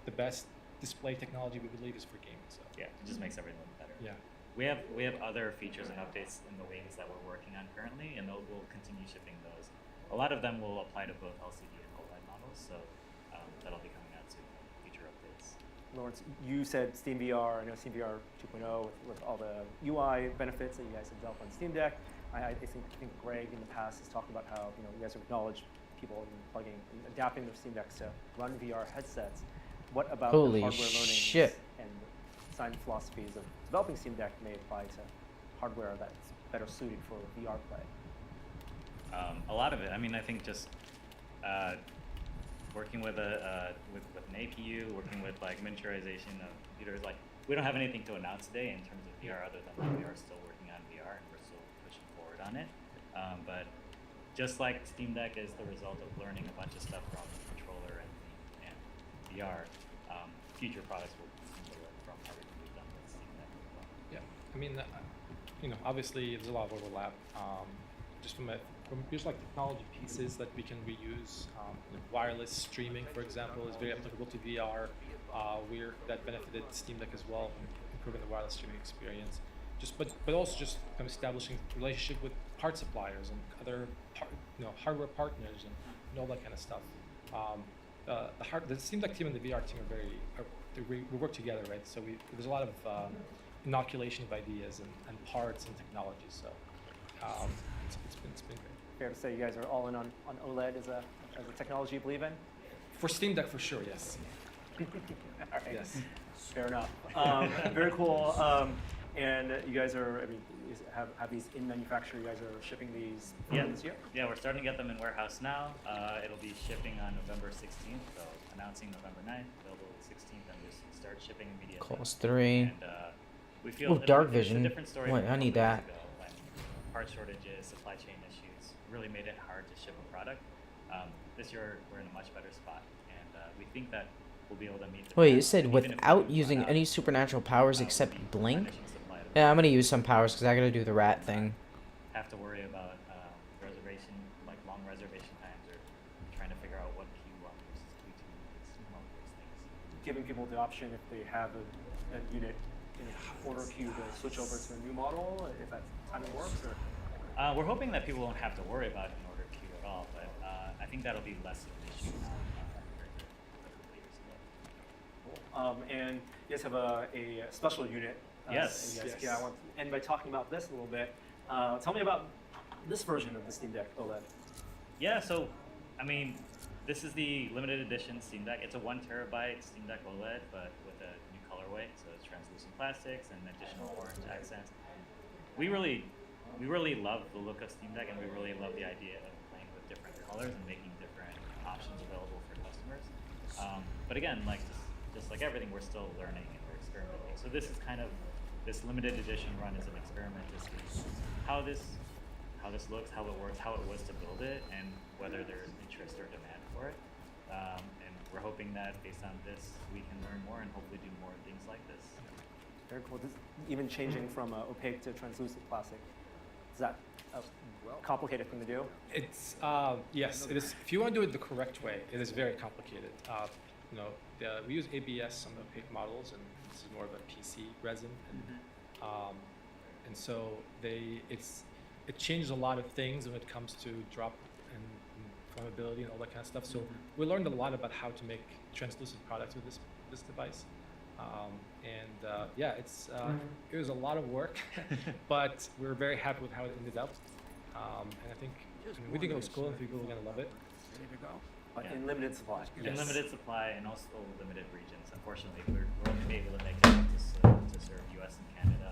the best display technology we believe is for gaming. So yeah, it just makes everything look better. Yeah. We have other features and updates in the wings that we're working on currently, and we'll continue shipping those. A lot of them will apply to both LCD and OLED models, so that'll be coming out soon, future updates. Lawrence, you said SteamVR. I know SteamVR 2.0 with all the UI benefits that you guys have developed on Steam Deck. I think Greg in the past has talked about how you guys have acknowledged people plugging and adapting their Steam Decks to run VR headsets. what about Holy the hardware learnings shit. and design philosophies of developing Steam Deck may apply to hardware that's better suited for VR play? A lot of it. I mean, I think just working with with an APU, working with like miniaturization of computers. Like, we don't have anything to announce today in terms of VR, other than like, we are still working on VR and we're still pushing forward on it. But just like Steam Deck is the result of learning a bunch of stuff from the controller and VR, future products will learn from everything we've done with Steam Deck as well. Yeah, I mean, obviously there's a lot of overlap. Just from just like technology pieces that we can reuse. Wireless streaming, for example, is very applicable to VR. That benefited Steam Deck as well, improving the wireless streaming experience. But also just kind of establishing relationship with part suppliers and other hardware partners and all that kind of stuff. The Steam Deck team and the VR team we work together, right? So there's a lot of inoculation of ideas and parts and technology. So it's been great. Fair to say you guys are all in on OLED as a technology you believe in? For Steam Deck, for sure, yes. All right. Yes. Fair enough. Very cool. And you guys are, have these in manufacture. You guys are shipping these this year? Yeah, we're starting to get them in warehouse now. It'll be shipping on November 16th, so announcing November 9th, available the 16th, and just start shipping immediately. Class 3. And we feel Dark it's Vision. a different story. Wait, from I need a couple that. years ago when part shortages, supply chain issues really made it hard to ship a product. This year we're in a much better spot, and we think that we'll be able to meet the Wait, you demand. said And even if we without don't using run out, any supernatural powers except we blink? manage to supply the Yeah, I'm gonna use some powers because I gotta do the rat thing. have to worry about reservation, like long reservation times, or trying to figure out what Q1 versus Q2 is, all those things. Giving people the option if they have a unit in order queue to switch over to a new model, if that timing works, or? We're hoping that people won't have to worry about an order queue at all, but I think that'll be less of an issue now compared to a couple years ago. Cool. And you guys have a special unit. Yes. You guys, Yes. Yeah, I want to end by talking about this a little bit. Tell me about this version of the Steam Deck OLED. Yeah, so, I mean, this is the limited edition Steam Deck. It's a 1 terabyte Steam Deck OLED, but with a new colorway, so it's translucent plastics and additional orange accents. We really love the look of Steam Deck, and we really love the idea of playing with different colors and making different options available for customers. But again, like just like everything, we're still learning and we're experimenting. So this is kind of, this limited edition run is an experiment to see how this looks, how it works, how it was to build it, and whether there's interest or demand for it. And we're hoping that based on this, we can learn more and hopefully do more things like this. Very cool. Even changing from opaque to translucent plastic. Is that a complicated thing to do? It's yes, it is. If you want to do it the correct way, it is very complicated. We use ABS on the opaque models, and this is more of a PC resin, and so it changes a lot of things when it comes to drop and flammability and all that kind of stuff. So we learned a lot about how to make translucent products with this device. It was a lot of work, but we're very happy with how it ended up. And I think we think it was cool, and people are gonna love it. Ready to go? In limited supply. In limited supply and also limited regions. Unfortunately, we're only able to make it to serve U.S. and Canada,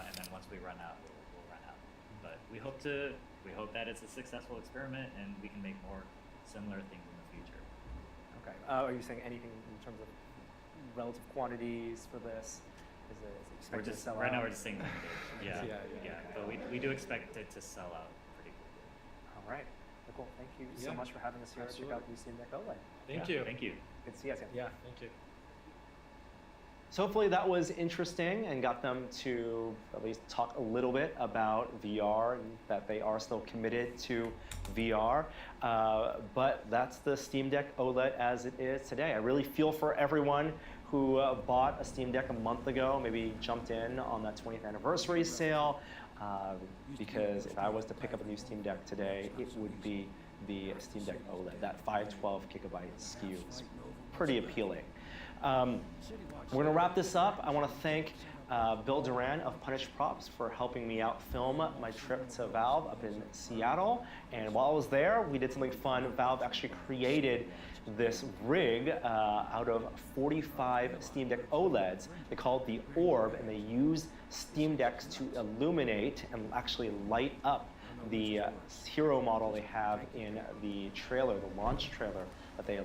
and then once we run out, we'll run out. But we hope that it's a successful experiment, and we can make more similar things in the future. Okay. Are you saying anything in terms of relative quantities for this? Is it expected to sell out? Right now we're just saying limited. Yeah. But we do expect it to sell out pretty quickly. All right. Cool. Thank you so much for having us here. Absolutely. Check out the Steam Deck OLED. Thank you. Thank you. Good to see you guys again. Yeah, thank you. So hopefully that was interesting and got them to at least talk a little bit about VR and that they are still committed to VR. But that's the Steam Deck OLED as it is today. I really feel for everyone who bought a Steam Deck a month ago, maybe jumped in on that 20th anniversary sale, because if I was to pick up a new Steam Deck today, it would be the Steam Deck OLED. That 512 gigabyte SKU is pretty appealing. We're going to wrap this up. I want to thank Bill Duran of Punish Props for helping me out film my trip to Valve up in Seattle. And while I was there, we did something fun. Valve actually created this rig out of 45 Steam Deck OLEDs. They call it the Orb, and they use Steam Decks to illuminate and actually light up the hero model they have in the trailer, the launch trailer that they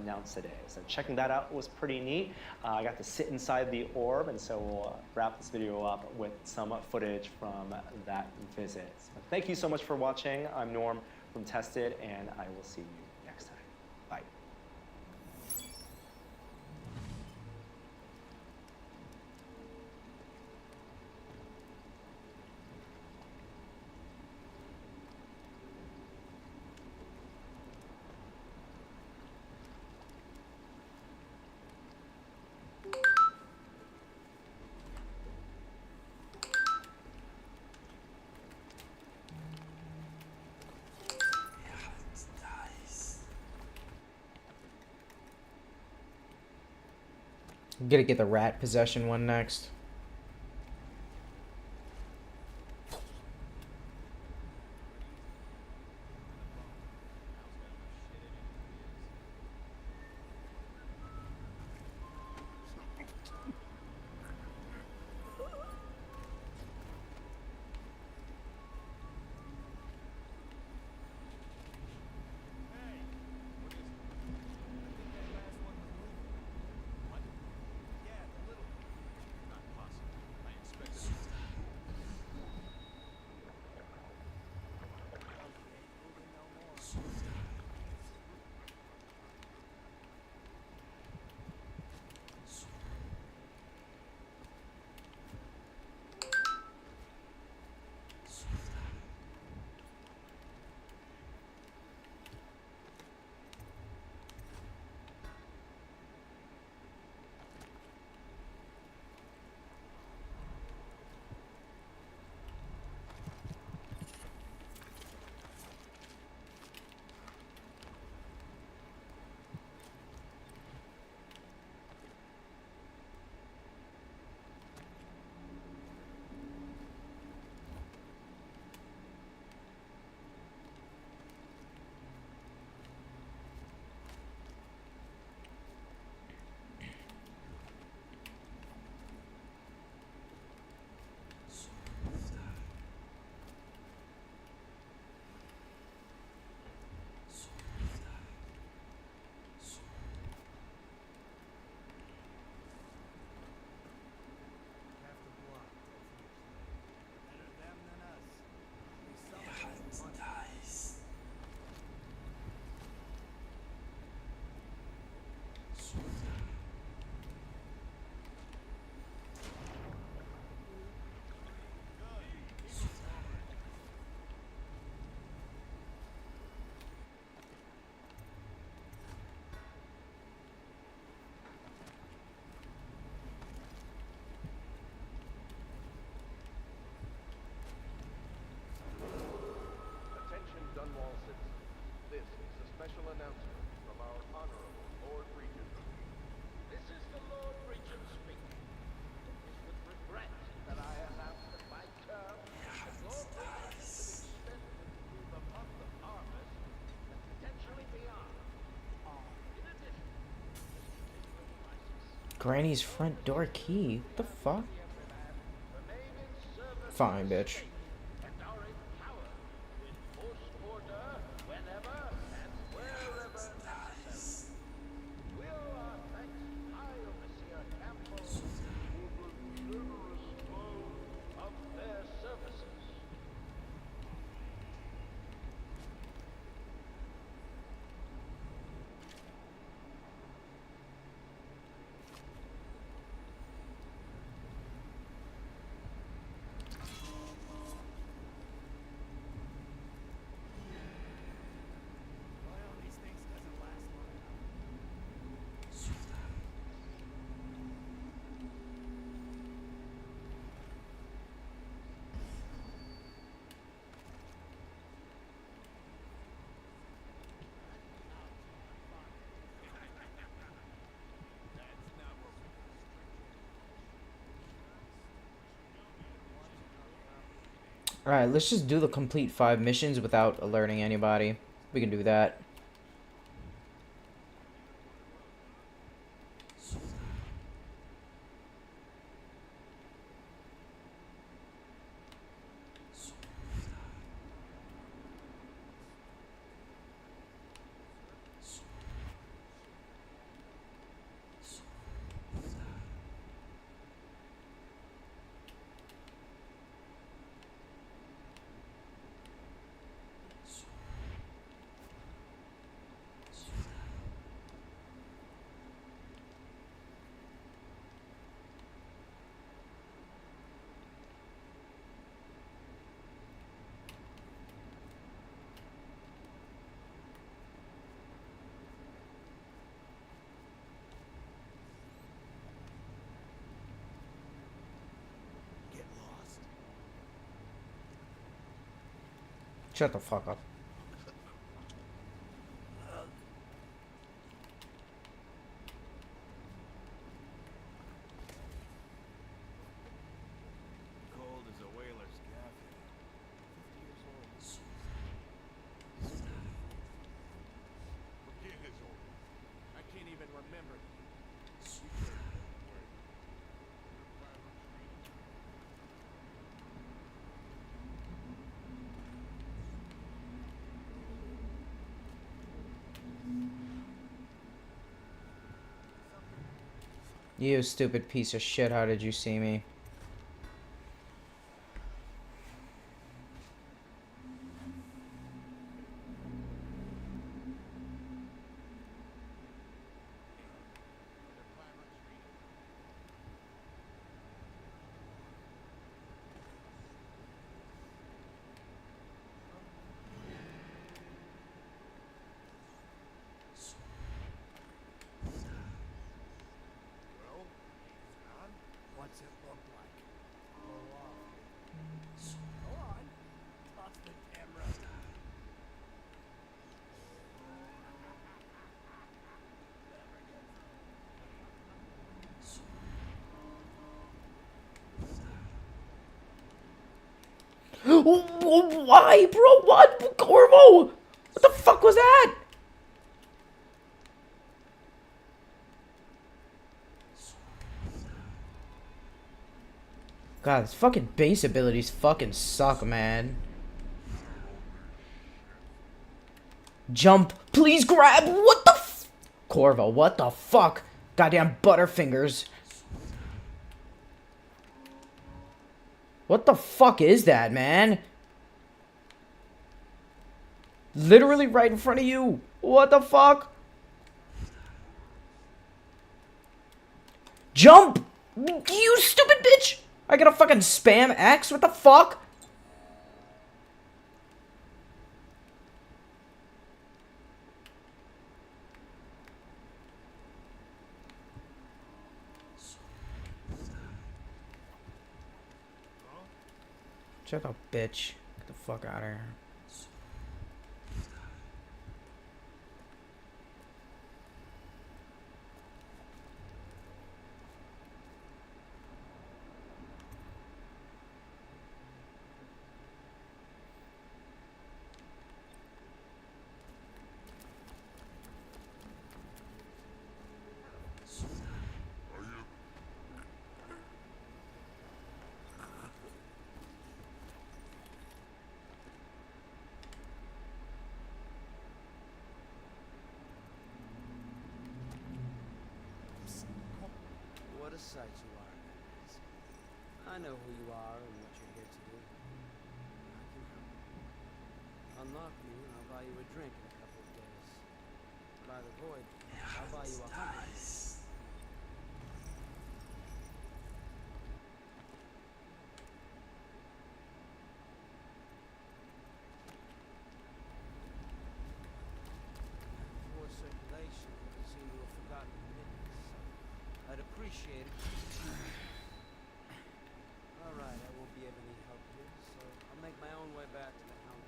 announced today. So checking that out was pretty neat. I got to sit inside the Orb, and so we'll wrap this video up with some footage from that visit. So thank you so much for watching. I'm Norm from Tested, and I will see you next time. Bye. I'm gonna get the rat possession one next. special announcement from our Honorable Lord Regent. This is the Lord Regent speaking. It is with regret that I announce that my term as Lord Regent has been extended through the month of harvest and potentially beyond. In addition, Granny's front door key? What the fuck? Fine, bitch. Alright, let's just do the complete 5 missions without alerting anybody. We can do that. Get lost. Shut the fuck up. Cold as a whaler's gaff. 50 years old. Forget his old. I can't even remember. You stupid piece of shit, how did you see me? What's it look like? Go on. Toss the camera. Why, bro? What? Corvo? What the fuck was that? God, this fucking base abilities fucking suck, man. Jump. Please grab. What the f- Corvo, what the fuck? Goddamn Butterfingers. What the fuck is that, man? Literally right in front of you. What the fuck? Jump! You stupid bitch! I gotta fucking spam X? What the fuck? Shut up, bitch. Get the fuck out of here. What a sight you are, guys. I know who you are and what you're here to do. I can help. Unlock me and I'll buy you a drink in a couple of days. By the void, I'll buy you 100. Poor circulation doesn't seem to have forgotten the minutes, so I'd appreciate it. Alright, I won't be of any help here, so I'll make my own way back to the Hound.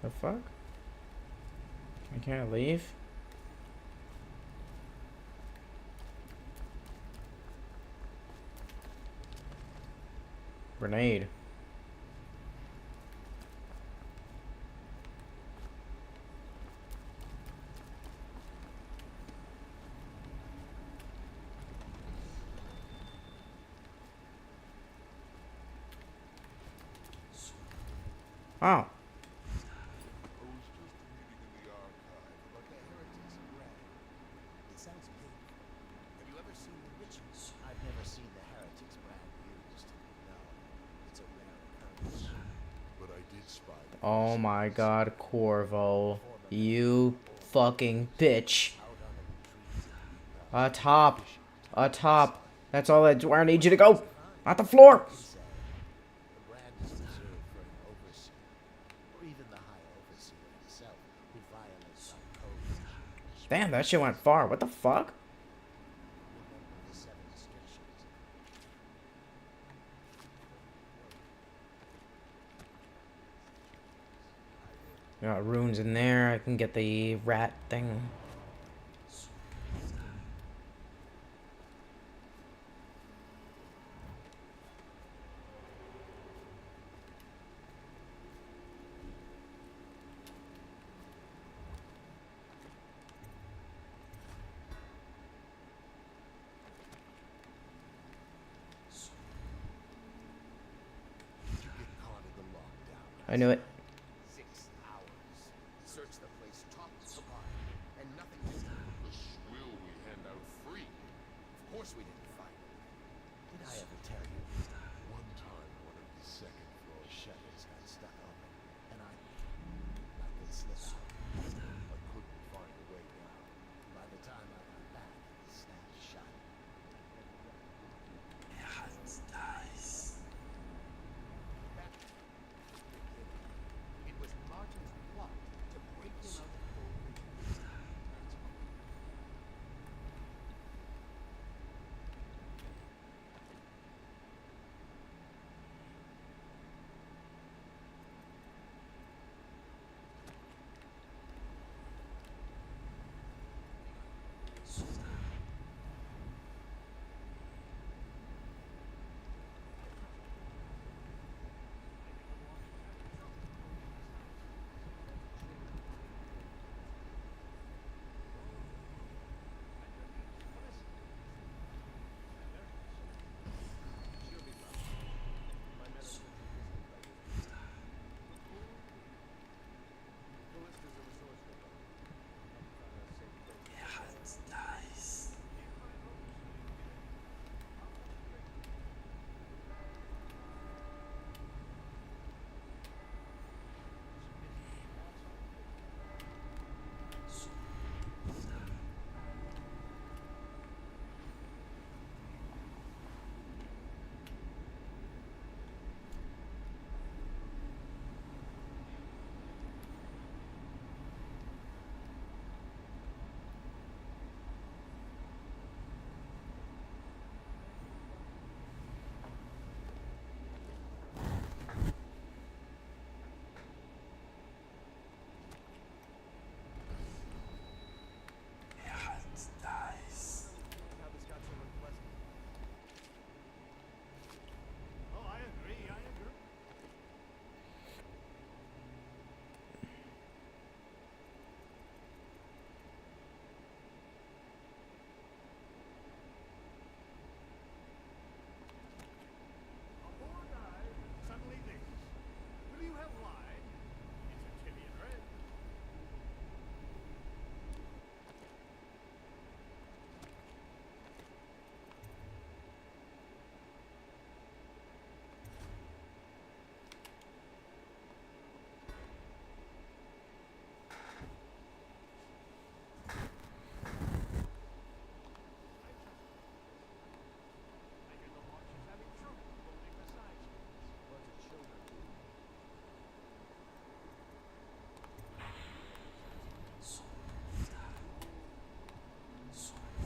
The fuck? I can't leave? Grenade. Oh. It sounds painful. Have you ever seen the witches? I've never seen the heretics brand used. No, it's a rare occurrence. But I did spy. Oh my god, Corvo. You fucking bitch. Atop. Atop. That's all that's where I need you to go. Not the floor. The brand is reserved for an overseer, or even the high overseer himself, who violates our codes. Damn, that shit went far. What the fuck? Remember the 7 restrictions. Got runes in there. I can get the rat thing. I knew it. 6 hours. Search the place top to bottom, and nothing to do. The swill we hand out free. Of course we didn't find it. Did I ever tell you? One time, one of the second floor Shutters got stuck open, and I could slip out. I couldn't find a way down. By the time I got back, the snap shut. It was Martin's plot to break him out of cold region.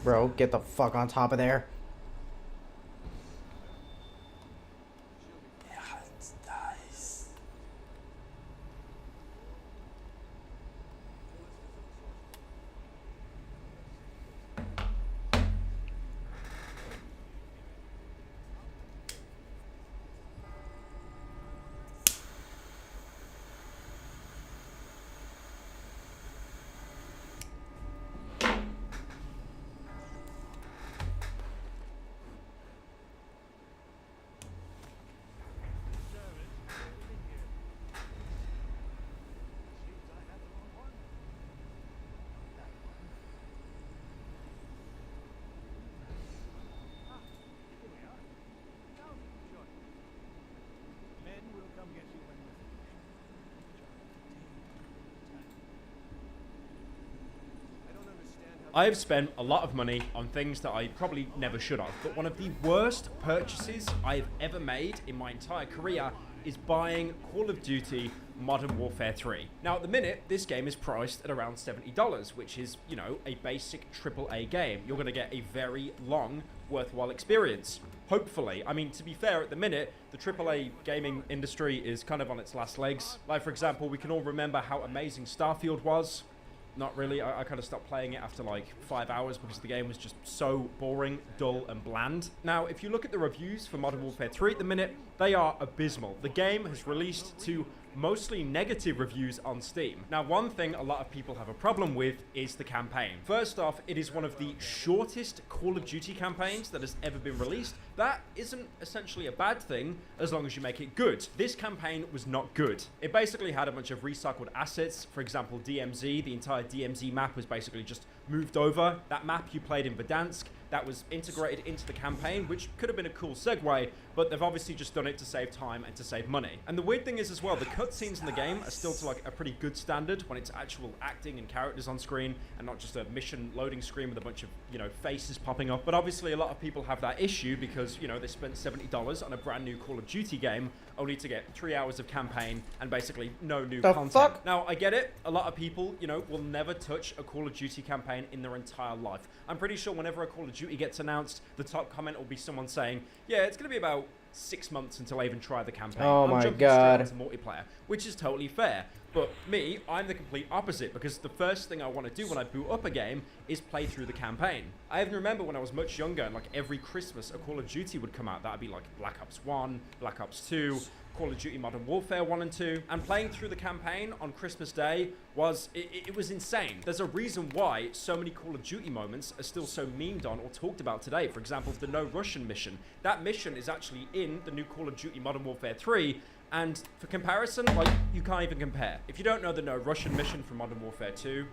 Bro, get the fuck on top of there. I have spent a lot of money on things that I probably never should have, but one of the worst purchases I've ever made in my entire career is buying Call of Duty Modern Warfare 3. Now, at the minute, this game is priced at around $70, which is, you know, a basic AAA game. You're going to get a very long, worthwhile experience. Hopefully. I mean, to be fair, at the minute, the AAA gaming industry is kind of on its last legs. Like, for example, we can all remember how amazing Starfield was. Not really. I kind of stopped playing it after like 5 hours because the game was just so boring, dull, and bland. Now, if you look at the reviews for Modern Warfare 3 at the minute, they are abysmal. The game has released to mostly negative reviews on Steam. Now, one thing a lot of people have a problem with is the campaign. First off, it is one of the shortest Call of Duty campaigns that has ever been released. That isn't essentially a bad thing as long as you make it good. This campaign was not good. It basically had a bunch of recycled assets. For example, DMZ, the entire DMZ map was basically just moved over. That map you played in Verdansk, that was integrated into the campaign, which could have been a cool segue, but they've obviously just done it to save time and to save money. And the weird thing is as well, the cutscenes in the game are still to like a pretty good standard when it's actual acting and characters on screen and not just a mission loading screen with a bunch of, you know, faces popping up. But obviously a lot of people have that issue because, you know, they spent $70 on a brand new Call of Duty game only to get 3 hours of campaign and basically no new content. Fuck? Now, I get it. A lot of people, you know, will never touch a Call of Duty campaign in their entire life. I'm pretty sure whenever a Call of Duty gets announced, the top comment will be someone saying, yeah, it's going to be about 6 months until I even try the campaign. Oh I'm my jumping God. straight into multiplayer, which is totally fair. But me, I'm the complete opposite because the first thing I want to do when I boot up a game is play through the campaign. I even remember when I was much younger and like every Christmas a Call of Duty would come out. That'd be like Black Ops 1, Black Ops 2, Call of Duty Modern Warfare 1 and 2, and playing through the campaign on Christmas Day was, it was insane. There's a reason why so many Call of Duty moments are still so memed on or talked about today. For example, the No Russian mission. That mission is actually in the new Call of Duty Modern Warfare 3, and for comparison, like, you can't even compare. If you don't know the No Russian mission from Modern Warfare 2,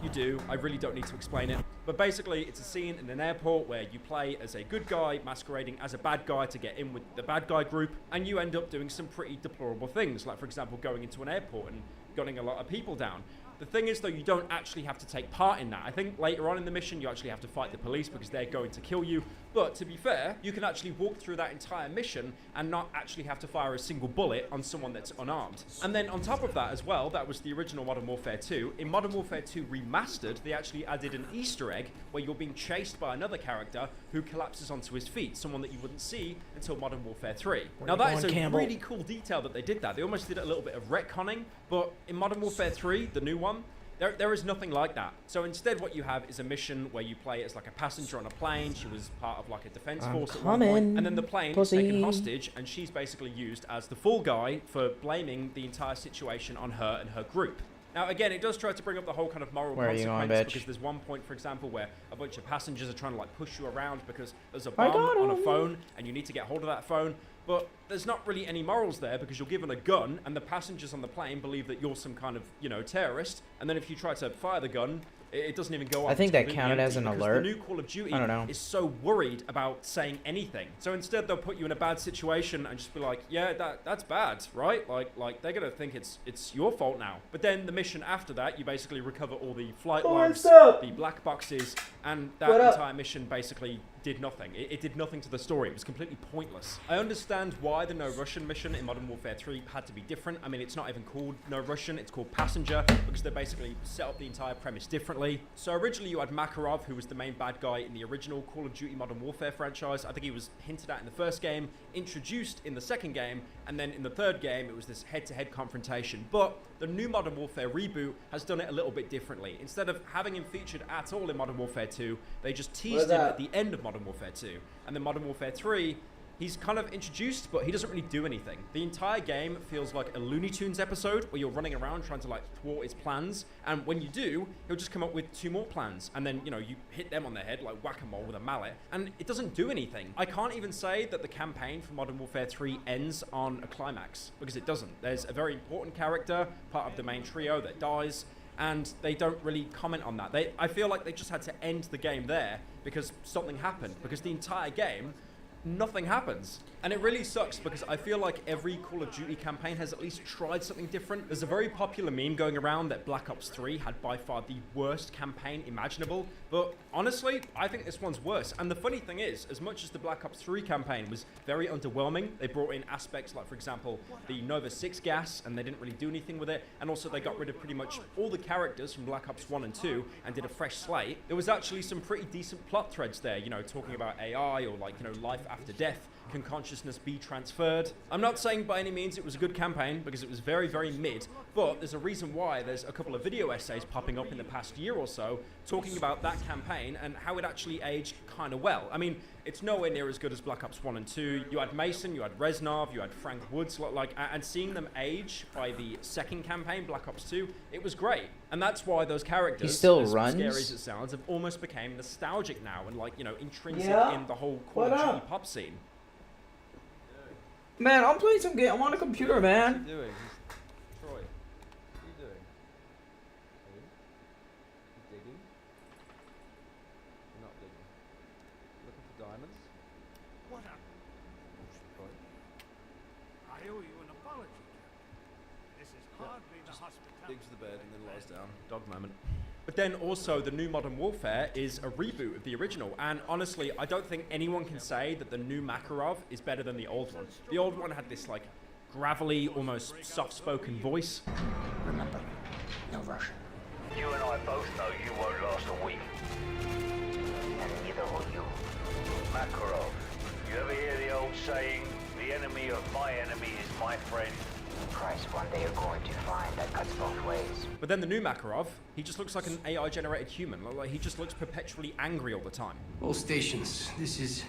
you do. I really don't need to explain it. But basically, it's a scene in an airport where you play as a good guy masquerading as a bad guy to get in with the bad guy group, and you end up doing some pretty deplorable things, like, for example, going into an airport and gunning a lot of people down. The thing is, though, you don't actually have to take part in that. I think later on in the mission, you actually have to fight the police because they're going to kill you. But to be fair, you can actually walk through that entire mission and not actually have to fire a single bullet on someone that's unarmed. And then on top of that as well, that was the original Modern Warfare 2. In Modern Warfare 2 Remastered, they actually added an Easter egg where you're being chased by another character who collapses onto his feet, someone that you wouldn't see until Modern Warfare 3. Now that is a really cool detail that they did that. They almost did a little bit of retconning, but in Modern Warfare 3, the new one, there is nothing like that. So instead what you have is a mission where you play as like a passenger on a plane. She was part of like a defense force at one point. And then the plane is taken hostage and she's basically used as the fall guy for blaming the entire situation on her and her group. Now, again, it does try to bring up the whole kind of moral consequence because there's one point, for example, where a bunch of passengers are trying to like push you around because there's a bomb on a phone and you need to get hold of that phone. But there's not really any morals there because you're given a gun and the passengers on the plane believe that you're some kind of, you know, terrorist. And then if you try to fire the gun, it doesn't even go off. I think that counted as an alert. The new Call of Duty I don't know. is so worried about saying anything. So instead they'll put you in a bad situation and just be like, yeah, that's bad, right? Like they're gonna think it's your fault now. But then the mission after that, you basically recover all the flight logs, the black boxes, and that entire mission basically did nothing. It did nothing to the story. It was completely pointless. I understand why the No Russian mission in Modern Warfare 3 had to be different. I mean, it's not even called No Russian, it's called Passenger, because they basically set up the entire premise differently. So originally you had Makarov, who was the main bad guy in the original Call of Duty Modern Warfare franchise. I think he was hinted at in the first game, introduced in the second game, and then in the third game it was this head-to-head confrontation. But the new Modern Warfare reboot has done it a little bit differently. Instead of having him featured at all in Modern Warfare 2, they just teased him at the end of Modern Warfare 2. And then Modern Warfare 3, he's kind of introduced, but he doesn't really do anything. The entire game feels like a Looney Tunes episode where you're running around trying to like thwart his plans. And when you do, he'll just come up with 2 more plans. And then, you know, you hit them on the head like whack-a-mole with a mallet. And it doesn't do anything. I can't even say that the campaign for Modern Warfare 3 ends on a climax, because it doesn't. There's a very important character, part of the main trio, that dies. And they don't really comment on that. I feel like they just had to end the game there because something happened. Because the entire game nothing happens. And it really sucks because I feel like every Call of Duty campaign has at least tried something different. There's a very popular meme going around that Black Ops 3 had by far the worst campaign imaginable, but honestly, I think this one's worse. And the funny thing is, as much as the Black Ops 3 campaign was very underwhelming, they brought in aspects like, for example, the Nova 6 gas, and they didn't really do anything with it, and also they got rid of pretty much all the characters from Black Ops 1 and 2 and did a fresh slate. There was actually some pretty decent plot threads there, you know, talking about AI or like, you know, life after death. Can consciousness be transferred? I'm not saying by any means it was a good campaign, because it was very, very mid, but there's a reason why there's a couple of video essays popping up in the past year or so talking about that campaign and how it actually aged kind of well. I mean, it's nowhere near as good as Black Ops 1 and 2. You had Mason, you had Reznov, you had Frank Woods, and seeing them age by the second campaign, Black Ops 2, it was great. And that's why those characters, he still as runs? scary as it sounds, have almost became nostalgic now and like, you know, intrinsic Yeah? in the whole Call What of Duty up? pop scene. Man, I'm playing some game. I'm on a computer, man. What are you doing? Troy, what are you doing? You digging? You're not digging. Looking for diamonds? What up? Troy? I owe you an apology, Captain. This is hardly the hospitality. Digs the bed and then lies down. Dog moment. But then also the new Modern Warfare is a reboot of the original, and honestly, I don't think anyone can say that the new Makarov is better than the old one. The old one had this like gravelly, almost soft-spoken voice. Remember, no Russian. You and I both know you won't last a week. And neither will you. Makarov, you ever hear the old saying, the enemy of my enemy is my friend? Christ, one day you're going to find that cuts both ways. But then the new Makarov, he just looks like an AI-generated human. Like he just looks perpetually angry all the time. All stations, this is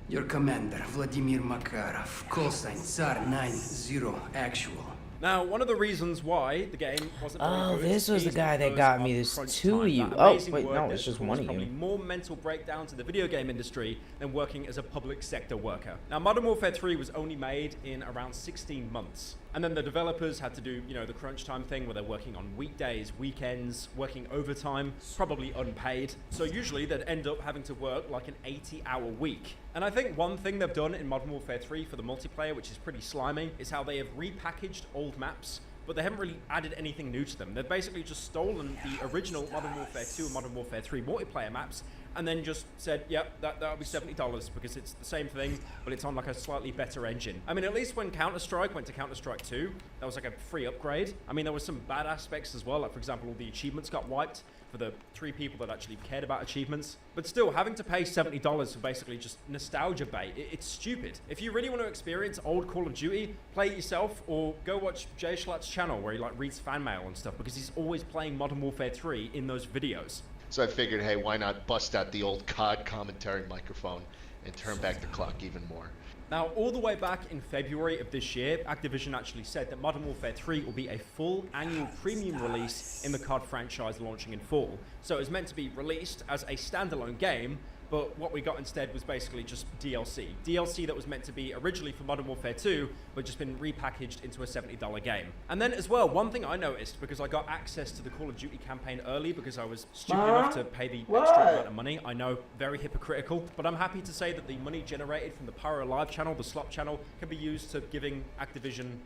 your commander, Vladimir Makarov. Call sign SAR 90 actual. Now, one of the reasons why the game wasn't very Oh, good this was the is guy that because got of me. There's crunch two of time. you. That Oh, amazing wait, work no, that it's just caused one of probably you. more mental breakdowns in the video game industry than working as a public sector worker. Now, Modern Warfare 3 was only made in around 16 months. And then the developers had to do, you know, the crunch time thing where they're working on weekdays, weekends, working overtime, probably unpaid. So usually they'd end up having to work like an 80-hour week. And I think one thing they've done in Modern Warfare 3 for the multiplayer, which is pretty slimy, is how they have repackaged old maps, but they haven't really added anything new to them. They've basically just stolen the original Modern Warfare 2 and Modern Warfare 3 multiplayer maps and then just said, yep, that'll be $70 because it's the same thing, but it's on like a slightly better engine. I mean, at least when Counter-Strike went to Counter-Strike 2, that was like a free upgrade. I mean, there was some bad aspects as well, like for example, all the achievements got wiped for the 3 people that actually cared about achievements. But still, having to pay $70 for basically just nostalgia bait, it's stupid. If you really want to experience old Call of Duty, play it yourself or go watch Jay Schlatt's channel where he like reads fan mail and stuff because he's always playing Modern Warfare 3 in those videos. So I figured, hey, why not bust out the old COD commentary microphone and turn back the clock even more. Now, all the way back in February of this year, Activision actually said that Modern Warfare 3 will be a full annual premium release in the COD franchise launching in fall. So it was meant to be released as a standalone game, but what we got instead was basically just DLC. DLC that was meant to be originally for Modern Warfare 2, but just been repackaged into a $70 game. And then as well, one thing I noticed, because I got access to the Call of Duty campaign early because I was stupid enough to pay the extra amount of money. I know, very hypocritical, but I'm happy to say that the money generated from the Pyro Live channel, the slot channel, can be used to giving Activision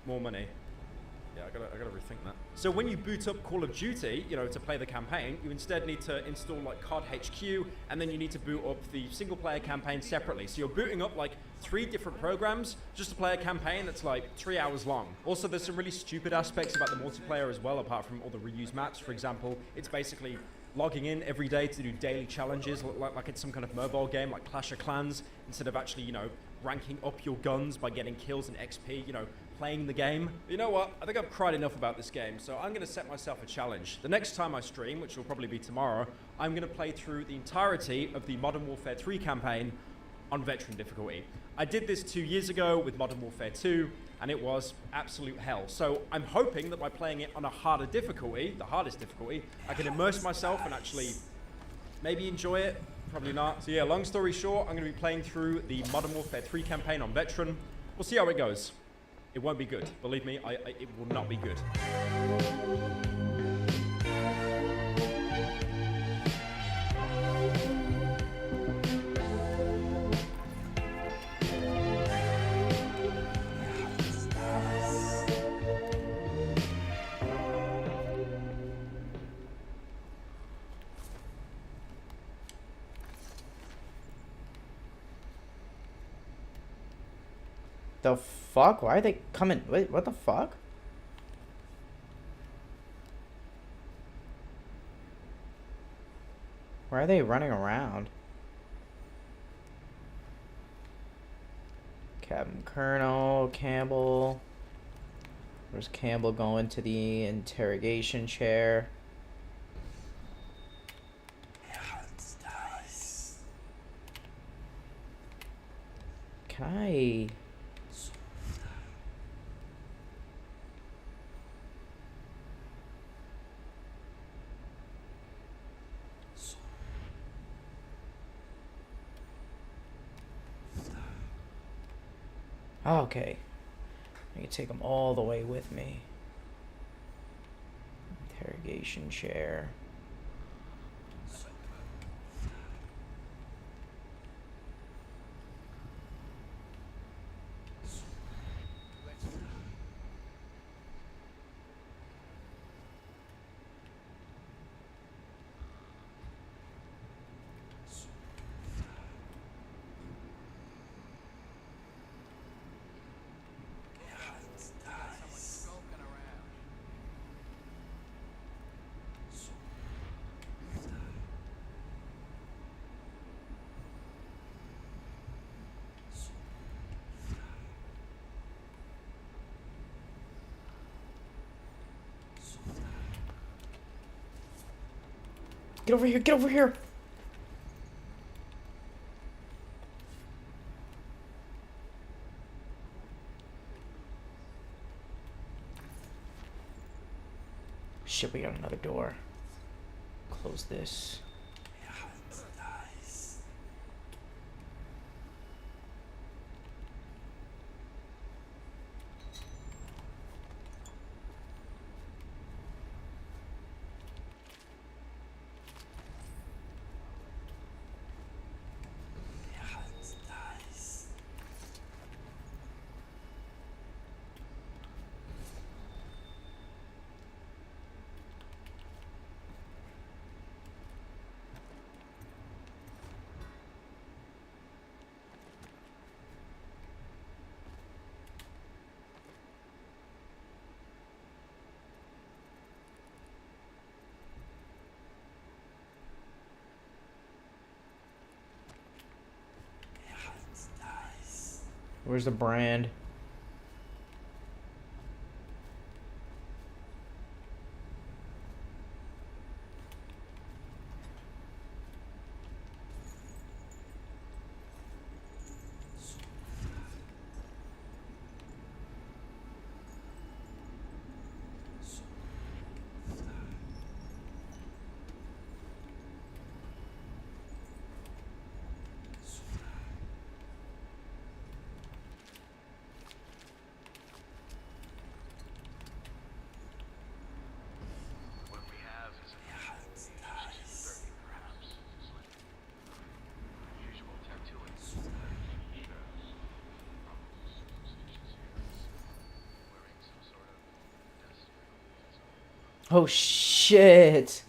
more money. Yeah, I gotta rethink that. So when you boot up Call of Duty, you know, to play the campaign, you instead need to install like COD HQ, and then you need to boot up the single player campaign separately. So you're booting up like 3 different programs just to play a campaign that's like 3 hours long. Also, there's some really stupid aspects about the multiplayer as well, apart from all the reused maps. For example, it's basically logging in every day to do daily challenges, like it's some kind of mobile game like Clash of Clans, instead of actually, you know, ranking up your guns by getting kills and XP, you know, playing the game. You know what? I think I've cried enough about this game, so I'm going to set myself a challenge. The next time I stream, which will probably be tomorrow, I'm going to play through the entirety of the Modern Warfare 3 campaign on veteran difficulty. I did this 2 years ago with Modern Warfare 2, and it was absolute hell. So I'm hoping that by playing it on a harder difficulty, the hardest difficulty, I can immerse myself and actually maybe enjoy it. Probably not. So yeah, long story short, I'm going to be playing through the Modern Warfare 3 campaign on veteran. We'll see how it goes. It won't be good. Believe me, it will not be good. The fuck? Why are they coming? Wait, what the fuck? Why are they running around? Captain Colonel, Campbell. Where's Campbell going to the interrogation chair? Can I... Oh, okay. I can take them all the way with me. Interrogation chair. Get over here, get over here! Shit, we got another door. Close this. Where's the brand? Oh shit!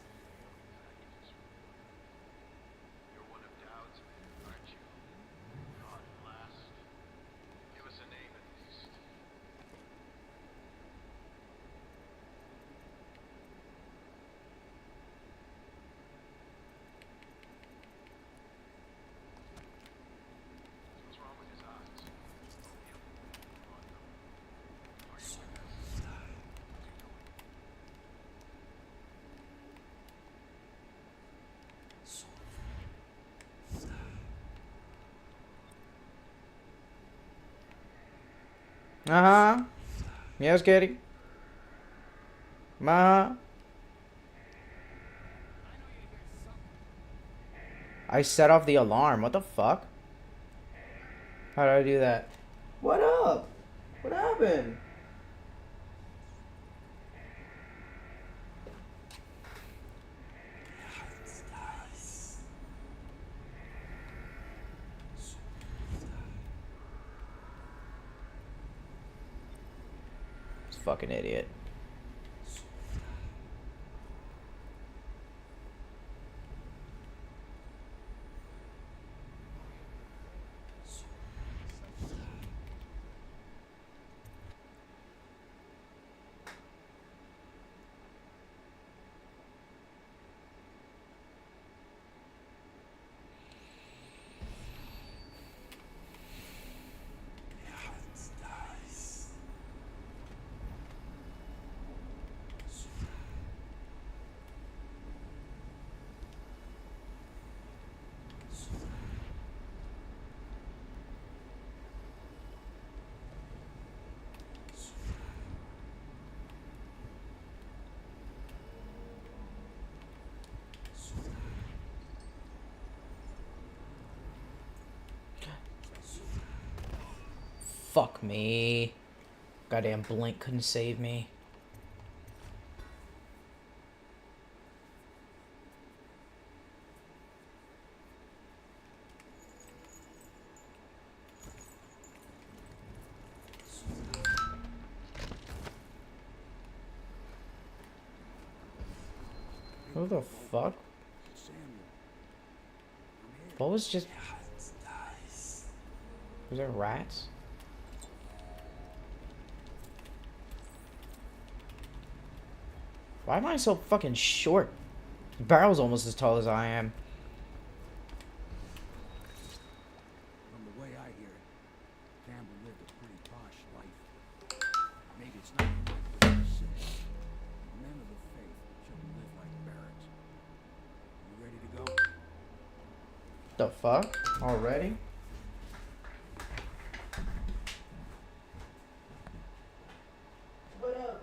Uh-huh. Yes, Kitty. Ma. I set off the alarm. What the fuck? How did I do that? What up? What happened? This fucking idiot. fuck me. Goddamn blink couldn't save me. Who the fuck? What was just... Was there rats? Why am I so fucking short? The barrel's almost as tall as I am. From the way I hear it, Campbell lived a pretty posh life. Maybe it's not what to say. Men of the faith shouldn't live like barons. You ready to go? The fuck? Already? What up?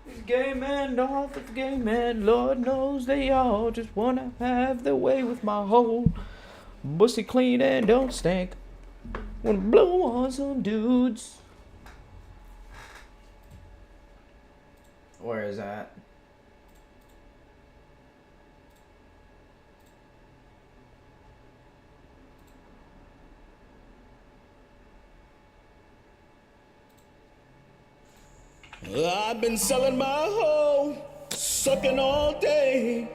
These gay men, all the gay men, Lord knows they all just wanna have their way with my hoe. Bussy clean and don't stink. Wanna blow on some dudes. Where is that? I've been selling my hoe, sucking all day,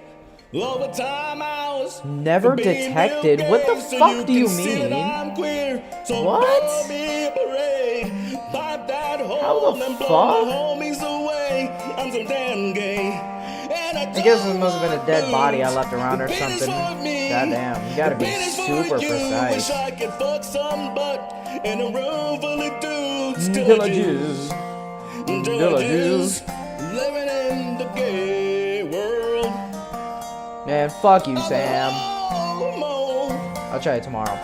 overtime hours. Never detected? What the fuck do you mean? What? How the fuck? I guess it must have been a dead body I left around or something. Goddamn, you gotta be super precise. Villages. Villages. Living in the gay world. Man, fuck you, Sam. I'll try it tomorrow.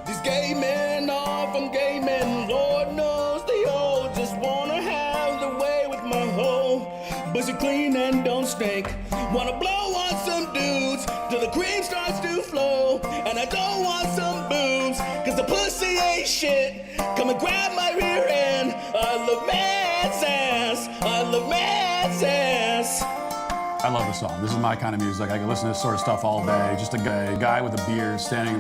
These gay men are from gay men. Lord knows they all just wanna have the way with my hoe. Bussy clean and don't stink. Wanna blow on some dudes till the cream starts to flow. And I don't want some boobs, cause the pussy ain't shit. Come and grab my rear end. I love man's ass. I love man's ass. I love the song. This is my kind of music. I can listen to this sort of stuff all day. Just a guy with a beard standing